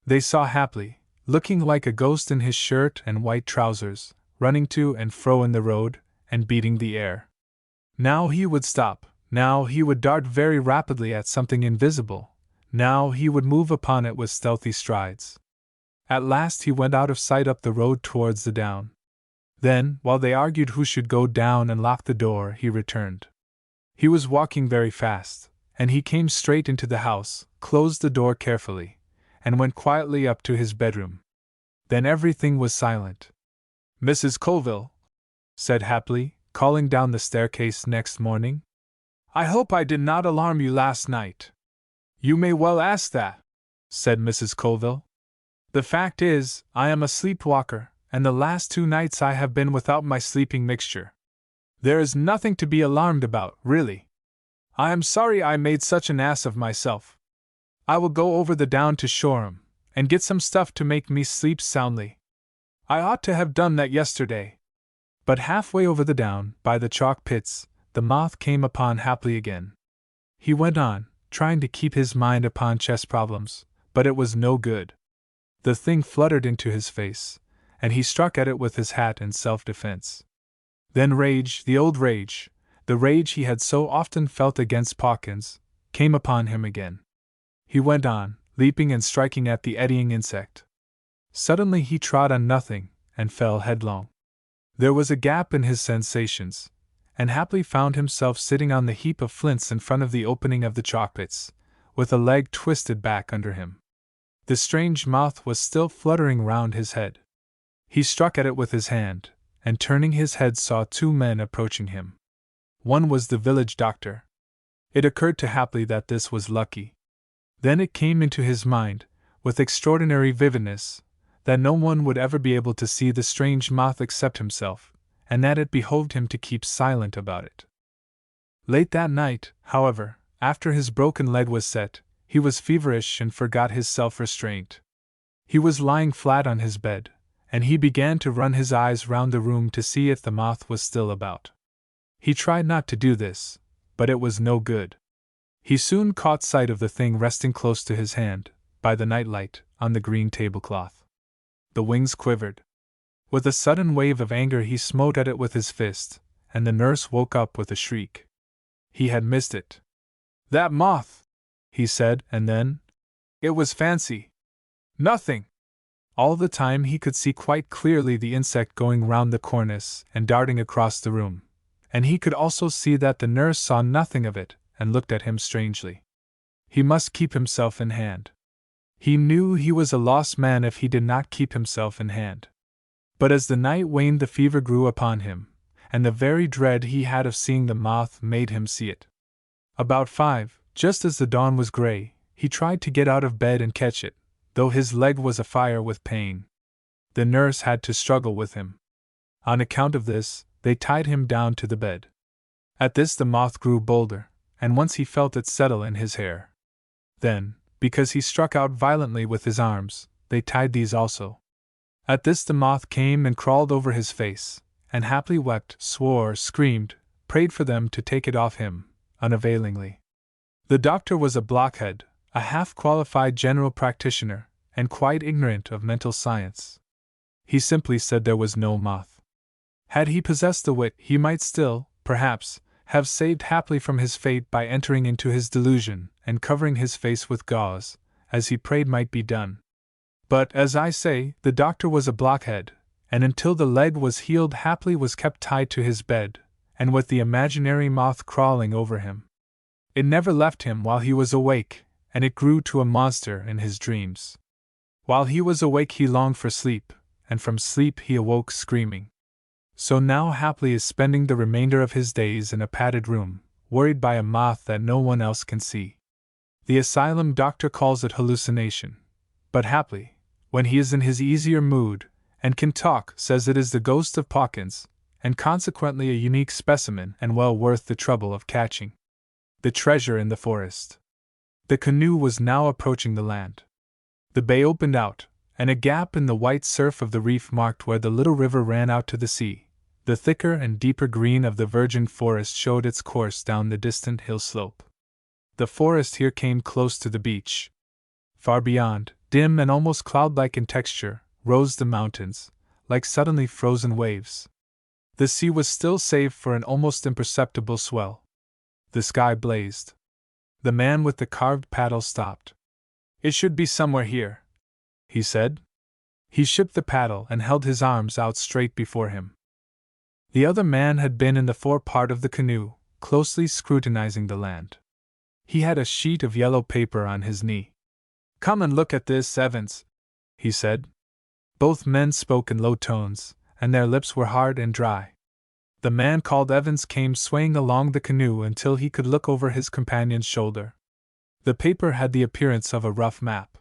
They saw Hapley, looking like a ghost in his shirt and white trousers, running to and fro in the road, and beating the air. Now he would stop, now he would dart very rapidly at something invisible, now he would move upon it with stealthy strides. At last he went out of sight up the road towards the down. Then, while they argued who should go down and lock the door, he returned. He was walking very fast, and he came straight into the house, closed the door carefully, and went quietly up to his bedroom. Then everything was silent. "Mrs. Colville," said Happily, calling down the staircase next morning, "I hope I did not alarm you last night." "You may well ask that," said Mrs. Colville. "The fact is, I am a sleepwalker, and the last 2 nights I have been without my sleeping mixture. There is nothing to be alarmed about, really. I am sorry I made such an ass of myself. I will go over the down to Shoreham, and get some stuff to make me sleep soundly. I ought to have done that yesterday." But halfway over the down, by the chalk pits, the moth came upon Happily again. He went on, trying to keep his mind upon chess problems, but it was no good. The thing fluttered into his face, and he struck at it with his hat in self-defense. Then rage, the old rage, the rage he had so often felt against Pawkins, came upon him again. He went on, leaping and striking at the eddying insect. Suddenly he trod on nothing, and fell headlong. There was a gap in his sensations, and Happily found himself sitting on the heap of flints in front of the opening of the chalk pits, with a leg twisted back under him. The strange moth was still fluttering round his head. He struck at it with his hand, and turning his head saw 2 men approaching him. One was the village doctor. It occurred to Happily that this was lucky. Then it came into his mind, with extraordinary vividness, that no one would ever be able to see the strange moth except himself, and that it behoved him to keep silent about it. Late that night, however, after his broken leg was set, he was feverish and forgot his self-restraint. He was lying flat on his bed, and he began to run his eyes round the room to see if the moth was still about. He tried not to do this, but it was no good. He soon caught sight of the thing resting close to his hand, by the nightlight, on the green tablecloth. The wings quivered. With a sudden wave of anger he smote at it with his fist, and the nurse woke up with a shriek. He had missed it. "That moth!" he said, and then, "It was fancy. Nothing." All the time he could see quite clearly the insect going round the cornice and darting across the room, and he could also see that the nurse saw nothing of it and looked at him strangely. He must keep himself in hand. He knew he was a lost man if he did not keep himself in hand. But as the night waned the fever grew upon him, and the very dread he had of seeing the moth made him see it. About 5, just as the dawn was gray, he tried to get out of bed and catch it, though his leg was afire with pain. The nurse had to struggle with him. On account of this, they tied him down to the bed. At this the moth grew bolder, and once he felt it settle in his hair. Then, because he struck out violently with his arms, they tied these also. At this the moth came and crawled over his face, and Happily wept, swore, screamed, prayed for them to take it off him, unavailingly. The doctor was a blockhead, a half-qualified general practitioner, and quite ignorant of mental science. He simply said there was no moth. Had he possessed the wit, he might still, perhaps, have saved Happily from his fate by entering into his delusion and covering his face with gauze, as he prayed might be done. But, as I say, the doctor was a blockhead, and until the leg was healed Happily was kept tied to his bed, and with the imaginary moth crawling over him. It never left him while he was awake, and it grew to a monster in his dreams. While he was awake he longed for sleep, and from sleep he awoke screaming. So now Happily is spending the remainder of his days in a padded room, worried by a moth that no one else can see. The asylum doctor calls it hallucination, but Happily, when he is in his easier mood, and can talk, says it is the ghost of Pawkins, and consequently a unique specimen and well worth the trouble of catching. The treasure in the forest. The canoe was now approaching the land. The bay opened out, and a gap in the white surf of the reef marked where the little river ran out to the sea. The thicker and deeper green of the virgin forest showed its course down the distant hill slope. The forest here came close to the beach. Far beyond, dim and almost cloud-like in texture, rose the mountains, like suddenly frozen waves. The sea was still save for an almost imperceptible swell. The sky blazed. The man with the carved paddle stopped. "It should be somewhere here," he said. He shipped the paddle and held his arms out straight before him. The other man had been in the fore part of the canoe, closely scrutinizing the land. He had a sheet of yellow paper on his knee. Come and look at this, Evans, he said. Both men spoke in low tones, and their lips were hard and dry. The man called Evans came swaying along the canoe until he could look over his companion's shoulder. The paper had the appearance of a rough map.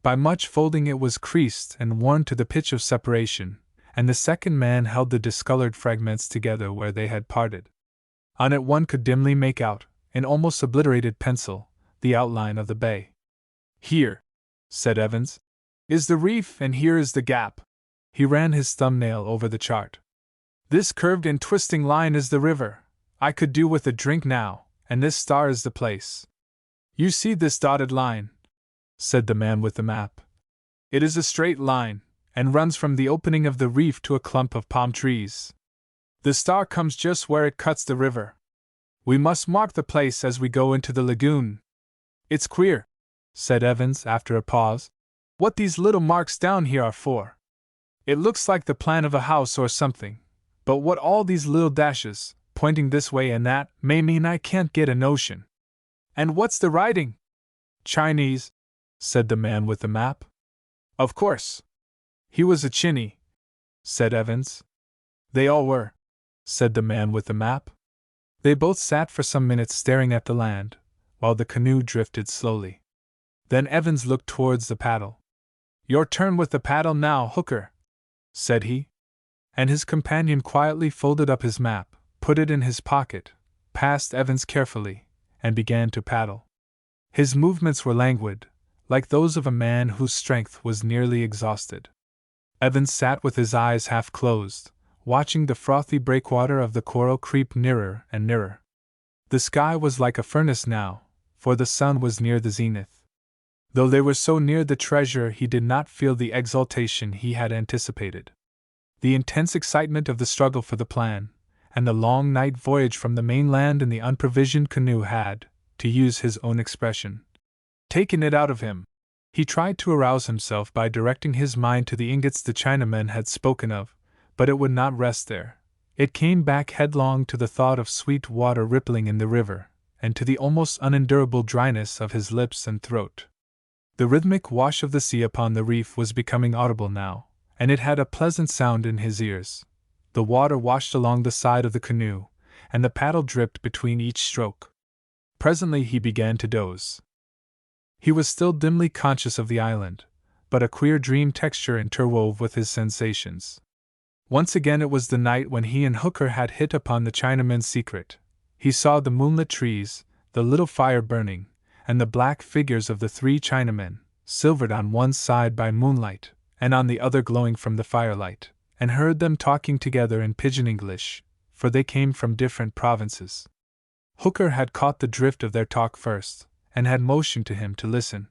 By much folding it was creased and worn to the pitch of separation, and the second man held the discolored fragments together where they had parted. On it one could dimly make out, in almost obliterated pencil, the outline of the bay. Here, said Evans, is the reef and here is the gap. He ran his thumbnail over the chart. This curved and twisting line is the river. I could do with a drink now, and this star is the place. You see this dotted line, said the man with the map. It is a straight line, and runs from the opening of the reef to a clump of palm trees. The star comes just where it cuts the river. We must mark the place as we go into the lagoon. It's queer, said Evans after a pause, what these little marks down here are for. It looks like the plan of a house or something, but what all these little dashes, pointing this way and that, may mean I can't get a notion. And what's the writing? Chinese, said the man with the map. Of course. He was a Chinese, said Evans. They all were, said the man with the map. They both sat for some minutes staring at the land, while the canoe drifted slowly. Then Evans looked towards the paddle. Your turn with the paddle now, Hooker, said he. And his companion quietly folded up his map, put it in his pocket, passed Evans carefully, and began to paddle. His movements were languid, like those of a man whose strength was nearly exhausted. Evans sat with his eyes half closed, watching the frothy breakwater of the coral creep nearer and nearer. The sky was like a furnace now, for the sun was near the zenith. Though they were so near the treasure, he did not feel the exultation he had anticipated. The intense excitement of the struggle for the plan, and the long night voyage from the mainland in the unprovisioned canoe had, to use his own expression, taken it out of him. He tried to arouse himself by directing his mind to the ingots the Chinamen had spoken of, but it would not rest there. It came back headlong to the thought of sweet water rippling in the river, and to the almost unendurable dryness of his lips and throat. The rhythmic wash of the sea upon the reef was becoming audible now, and it had a pleasant sound in his ears. The water washed along the side of the canoe, and the paddle dripped between each stroke. Presently he began to doze. He was still dimly conscious of the island, but a queer dream texture interwove with his sensations. Once again it was the night when he and Hooker had hit upon the Chinaman's secret. He saw the moonlit trees, the little fire burning, and the black figures of the three Chinamen, silvered on one side by moonlight, and on the other glowing from the firelight, and heard them talking together in pidgin English, for they came from different provinces. Hooker had caught the drift of their talk first, and had motioned to him to listen.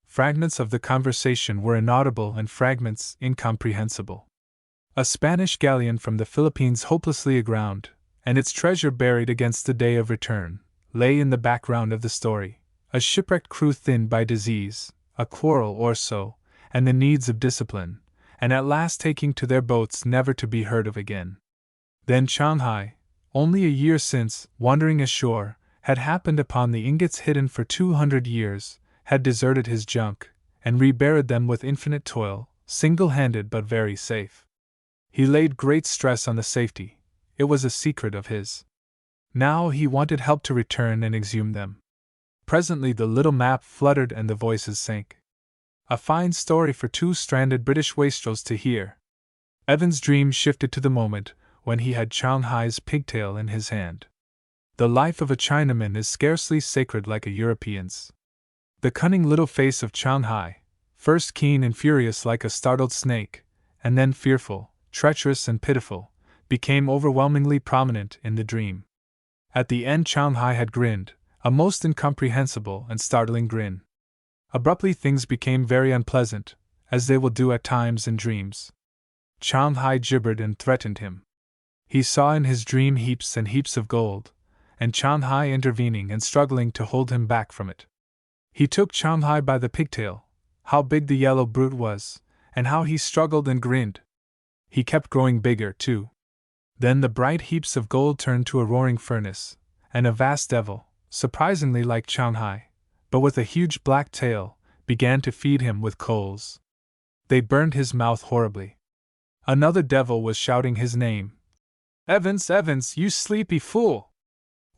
Fragments of the conversation were inaudible and fragments incomprehensible. A Spanish galleon from the Philippines hopelessly aground, and its treasure buried against the day of return, lay in the background of the story. A shipwrecked crew thinned by disease, a quarrel or so, and the needs of discipline, and at last taking to their boats never to be heard of again. Then Shanghai, only a year since, wandering ashore, had happened upon the ingots hidden for 200 years, had deserted his junk, and reburied them with infinite toil, single-handed but very safe. He laid great stress on the safety, it was a secret of his. Now he wanted help to return and exhume them. Presently the little map fluttered and the voices sank. A fine story for two stranded British wastrels to hear. Evan's dream shifted to the moment when he had Shanghai's pigtail in his hand. The life of a Chinaman is scarcely sacred like a European's. The cunning little face of Shanghai, first keen and furious like a startled snake, and then fearful, treacherous and pitiful, became overwhelmingly prominent in the dream. At the end Shanghai had grinned, a most incomprehensible and startling grin. Abruptly things became very unpleasant, as they will do at times in dreams. Shanghai gibbered and threatened him. He saw in his dream heaps and heaps of gold, and Shanghai intervening and struggling to hold him back from it. He took Shanghai by the pigtail. How big the yellow brute was, and how he struggled and grinned. He kept growing bigger, too. Then the bright heaps of gold turned to a roaring furnace, and a vast devil, surprisingly like Shanghai, but with a huge black tail, began to feed him with coals. They burned his mouth horribly. Another devil was shouting his name. "Evans, Evans, you sleepy fool!"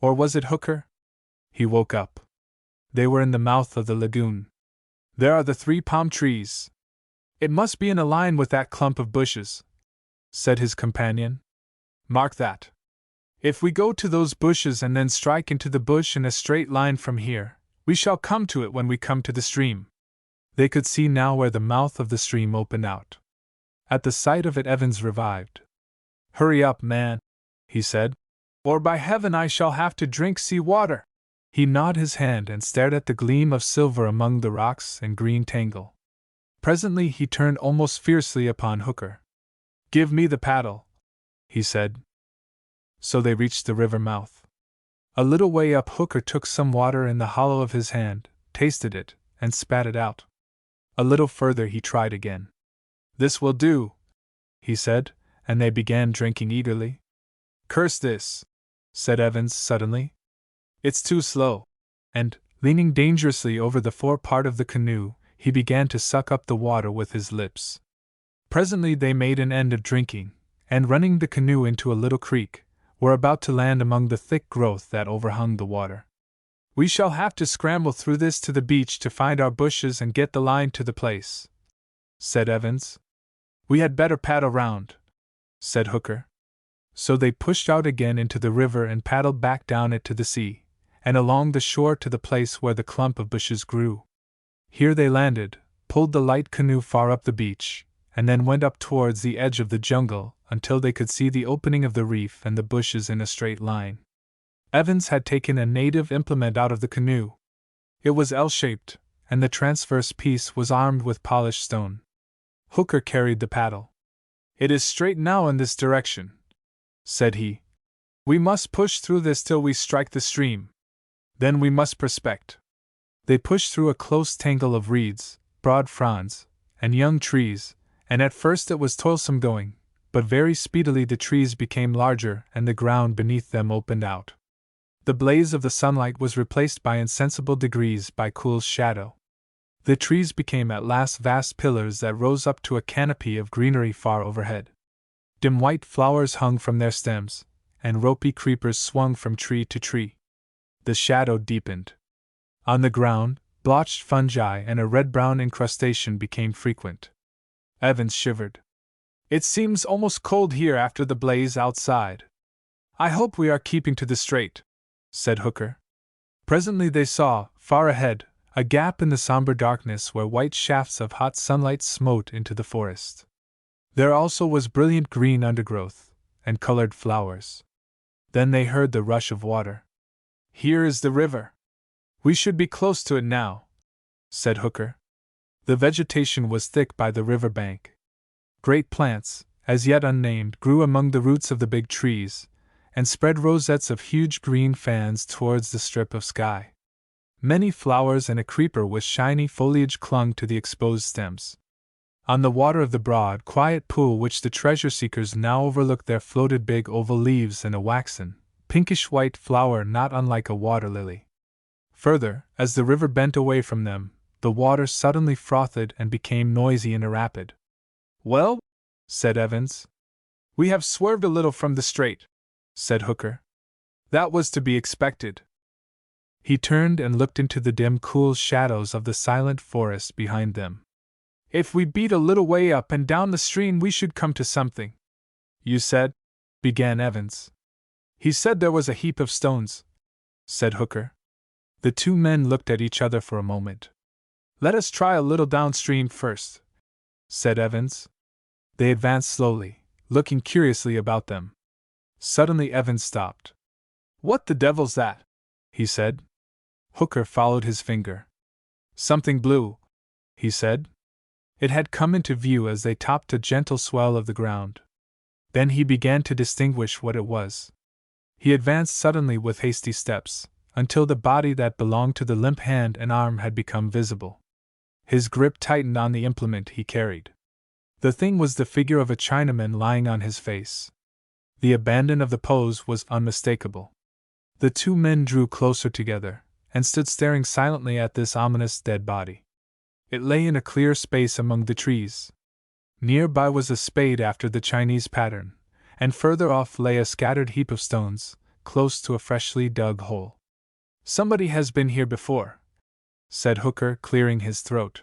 Or was it Hooker? He woke up. They were in the mouth of the lagoon. "There are the 3 palm trees. It must be in a line with that clump of bushes," said his companion. "Mark that. If we go to those bushes and then strike into the bush in a straight line from here, we shall come to it when we come to the stream." They could see now where the mouth of the stream opened out. At the sight of it, Evans revived. "Hurry up, man," he said, "or by heaven I shall have to drink sea water." He gnawed his hand and stared at the gleam of silver among the rocks and green tangle. Presently he turned almost fiercely upon Hooker. "Give me the paddle," he said. So they reached the river mouth. A little way up, Hooker took some water in the hollow of his hand, tasted it, and spat it out. A little further he tried again. "This will do," he said, and they began drinking eagerly. "Curse this," said Evans suddenly. "It's too slow." And, leaning dangerously over the forepart of the canoe, he began to suck up the water with his lips. Presently they made an end of drinking, and running the canoe into a little creek, were about to land among the thick growth that overhung the water. "We shall have to scramble through this to the beach to find our bushes and get the line to the place," said Evans. "We had better paddle round," said Hooker. So they pushed out again into the river and paddled back down it to the sea, and along the shore to the place where the clump of bushes grew. Here they landed, pulled the light canoe far up the beach, and then went up towards the edge of the jungle until they could see the opening of the reef and the bushes in a straight line. Evans had taken a native implement out of the canoe. It was L-shaped, and the transverse piece was armed with polished stone. Hooker carried the paddle. "It is straight now in this direction," said he. "We must push through this till we strike the stream. Then we must prospect." They pushed through a close tangle of reeds, broad fronds, and young trees, and at first it was toilsome going, but very speedily the trees became larger and the ground beneath them opened out. The blaze of the sunlight was replaced by insensible degrees by cool shadow. The trees became at last vast pillars that rose up to a canopy of greenery far overhead. Dim white flowers hung from their stems, and ropey creepers swung from tree to tree. The shadow deepened. On the ground, blotched fungi and a red-brown incrustation became frequent. Evans shivered. "It seems almost cold here after the blaze outside. I hope we are keeping to the straight," said Hooker. Presently they saw, far ahead, a gap in the somber darkness where white shafts of hot sunlight smote into the forest. There also was brilliant green undergrowth, and colored flowers. Then they heard the rush of water. "Here is the river. We should be close to it now," said Hooker. The vegetation was thick by the river bank. Great plants, as yet unnamed, grew among the roots of the big trees, and spread rosettes of huge green fans towards the strip of sky. Many flowers and a creeper with shiny foliage clung to the exposed stems. On the water of the broad, quiet pool which the treasure-seekers now overlooked there floated big oval leaves and a waxen, pinkish-white flower not unlike a water lily. Further, as the river bent away from them, the water suddenly frothed and became noisy in a rapid. "Well," said Evans, "we have swerved a little from the straight," said Hooker. "That was to be expected." He turned and looked into the dim, cool shadows of the silent forest behind them. "If we beat a little way up and down the stream we should come to something." "You said," began Evans. "He said there was a heap of stones," said Hooker. The two men looked at each other for a moment. "Let us try a little downstream first," said Evans. They advanced slowly, looking curiously about them. Suddenly Evans stopped. "What the devil's that?" he said. Hooker followed his finger. "Something blue," he said. It had come into view as they topped a gentle swell of the ground. Then he began to distinguish what it was. He advanced suddenly with hasty steps, until the body that belonged to the limp hand and arm had become visible. His grip tightened on the implement he carried. The thing was the figure of a Chinaman lying on his face. The abandon of the pose was unmistakable. The two men drew closer together, and stood staring silently at this ominous dead body. It lay in a clear space among the trees. Nearby was a spade after the Chinese pattern, and further off lay a scattered heap of stones, close to a freshly dug hole. "Somebody has been here before," said Hooker, clearing his throat.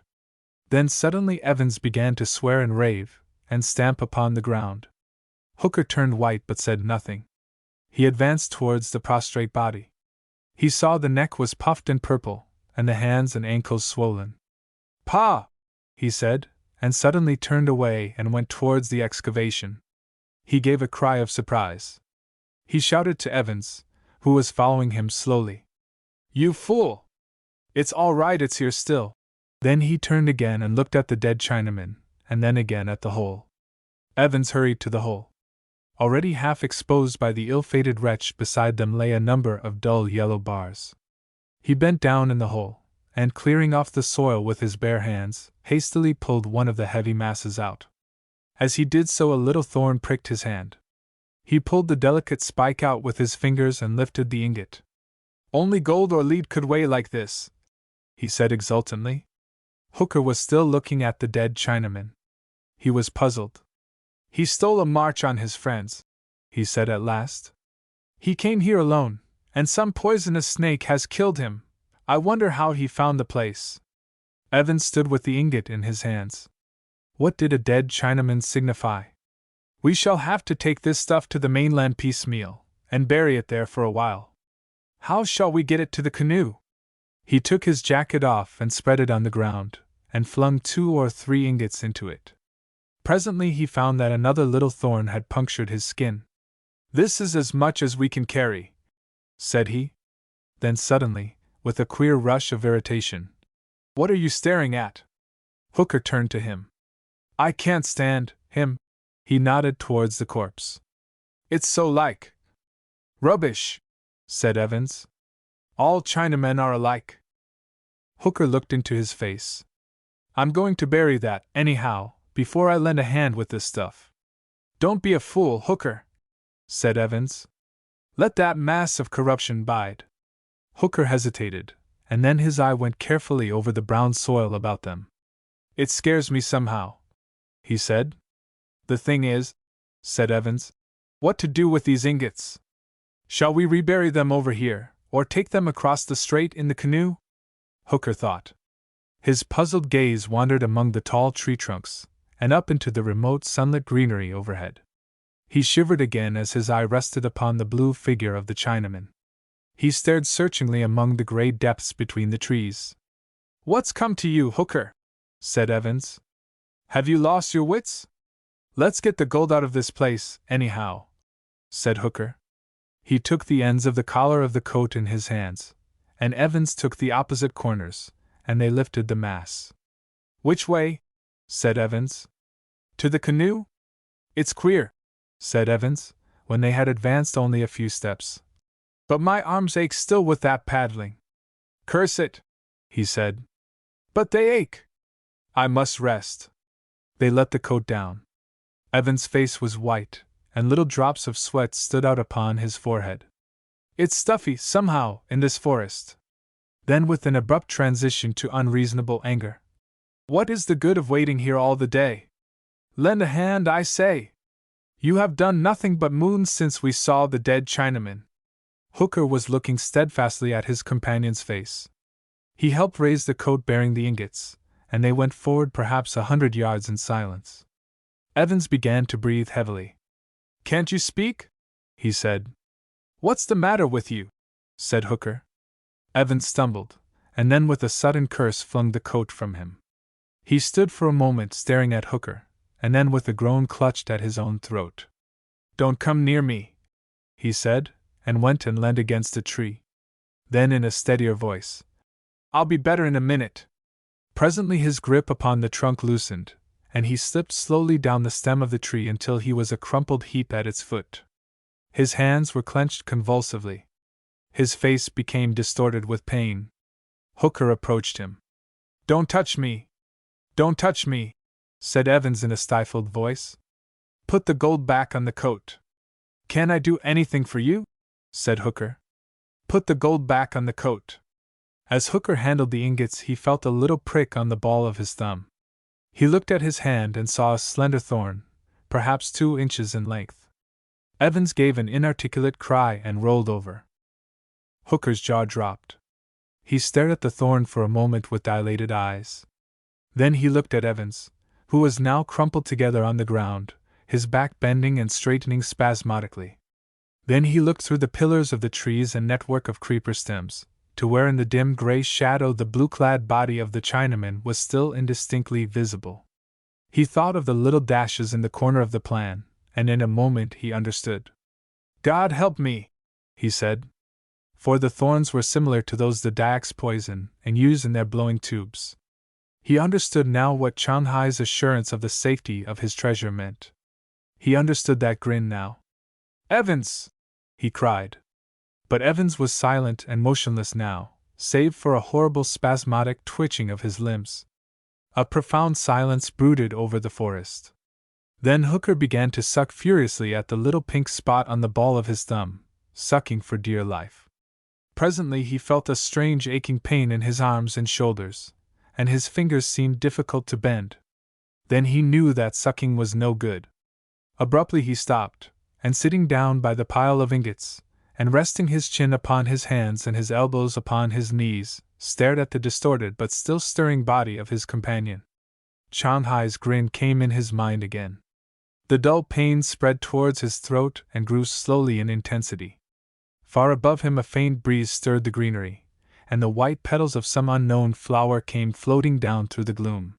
Then suddenly Evans began to swear and rave, and stamp upon the ground. Hooker turned white but said nothing. He advanced towards the prostrate body. He saw the neck was puffed and purple, and the hands and ankles swollen. "Pa!" he said, and suddenly turned away and went towards the excavation. He gave a cry of surprise. He shouted to Evans, who was following him slowly. "You fool! It's all right, it's here still." Then he turned again and looked at the dead Chinaman, and then again at the hole. Evans hurried to the hole. Already half exposed by the ill-fated wretch, beside them lay a number of dull yellow bars. He bent down in the hole, and clearing off the soil with his bare hands, hastily pulled one of the heavy masses out. As he did so, a little thorn pricked his hand. He pulled the delicate spike out with his fingers and lifted the ingot. "Only gold or lead could weigh like this," he said exultantly. Hooker was still looking at the dead Chinaman. He was puzzled. "He stole a march on his friends," he said at last. "He came here alone, and some poisonous snake has killed him. I wonder how he found the place." Evans stood with the ingot in his hands. What did a dead Chinaman signify? "We shall have to take this stuff to the mainland piecemeal, and bury it there for a while. How shall we get it to the canoe?" He took his jacket off and spread it on the ground, and flung 2 or 3 ingots into it. Presently he found that another little thorn had punctured his skin. "This is as much as we can carry," said he. Then suddenly, with a queer rush of irritation, "What are you staring at?" Hooker turned to him. "I can't stand him." He nodded towards the corpse. "It's so like." "Rubbish," said Evans. "All Chinamen are alike." Hooker looked into his face. "I'm going to bury that, anyhow, before I lend a hand with this stuff." "Don't be a fool, Hooker," said Evans. "Let that mass of corruption bide." Hooker hesitated, and then his eye went carefully over the brown soil about them. "It scares me somehow," he said. "The thing is," said Evans, "what to do with these ingots? Shall we rebury them over here, or take them across the strait in the canoe?" Hooker thought. His puzzled gaze wandered among the tall tree trunks, and up into the remote sunlit greenery overhead. He shivered again as his eye rested upon the blue figure of the Chinaman. He stared searchingly among the gray depths between the trees. "What's come to you, Hooker?" said Evans. "Have you lost your wits?" "Let's get the gold out of this place, anyhow," said Hooker. He took the ends of the collar of the coat in his hands, and Evans took the opposite corners, and they lifted the mass. "Which way?" said Evans. "To the canoe?" "It's queer," said Evans, when they had advanced only a few steps. "But my arms ache still with that paddling." "Curse it," he said. "But they ache." "I must rest." They let the coat down. Evan's face was white, and little drops of sweat stood out upon his forehead. "It's stuffy, somehow, in this forest." Then, with an abrupt transition to unreasonable anger, "What is the good of waiting here all the day? Lend a hand, I say! You have done nothing but moon since we saw the dead Chinaman." Hooker was looking steadfastly at his companion's face. He helped raise the coat bearing the ingots, and they went forward perhaps 100 yards in silence. Evans began to breathe heavily. "Can't you speak?" he said. "What's the matter with you?" said Hooker. Evans stumbled, and then with a sudden curse flung the coat from him. He stood for a moment staring at Hooker, and then with a groan clutched at his own throat. "Don't come near me," he said, and went and leaned against a tree. Then in a steadier voice, "I'll be better in a minute." Presently his grip upon the trunk loosened, and he slipped slowly down the stem of the tree until he was a crumpled heap at its foot. His hands were clenched convulsively. His face became distorted with pain. Hooker approached him. "Don't touch me! Don't touch me!" said Evans in a stifled voice. "Put the gold back on the coat." "Can I do anything for you?" said Hooker. "Put the gold back on the coat." As Hooker handled the ingots, he felt a little prick on the ball of his thumb. He looked at his hand and saw a slender thorn, perhaps 2 inches in length. Evans gave an inarticulate cry and rolled over. Hooker's jaw dropped. He stared at the thorn for a moment with dilated eyes. Then he looked at Evans, who was now crumpled together on the ground, his back bending and straightening spasmodically. Then he looked through the pillars of the trees and network of creeper stems, to where in the dim gray shadow the blue-clad body of the Chinaman was still indistinctly visible. He thought of the little dashes in the corner of the plan, and in a moment he understood. "God help me," he said. For the thorns were similar to those the Dyaks poison and use in their blowing tubes. He understood now what Changhai's assurance of the safety of his treasure meant. He understood that grin now. "Evans!" he cried. But Evans was silent and motionless now, save for a horrible spasmodic twitching of his limbs. A profound silence brooded over the forest. Then Hooker began to suck furiously at the little pink spot on the ball of his thumb, sucking for dear life. Presently he felt a strange aching pain in his arms and shoulders, and his fingers seemed difficult to bend. Then he knew that sucking was no good. Abruptly he stopped, and sitting down by the pile of ingots, and resting his chin upon his hands and his elbows upon his knees, stared at the distorted but still stirring body of his companion. Changhai's grin came in his mind again. The dull pain spread towards his throat and grew slowly in intensity. Far above him a faint breeze stirred the greenery, and the white petals of some unknown flower came floating down through the gloom.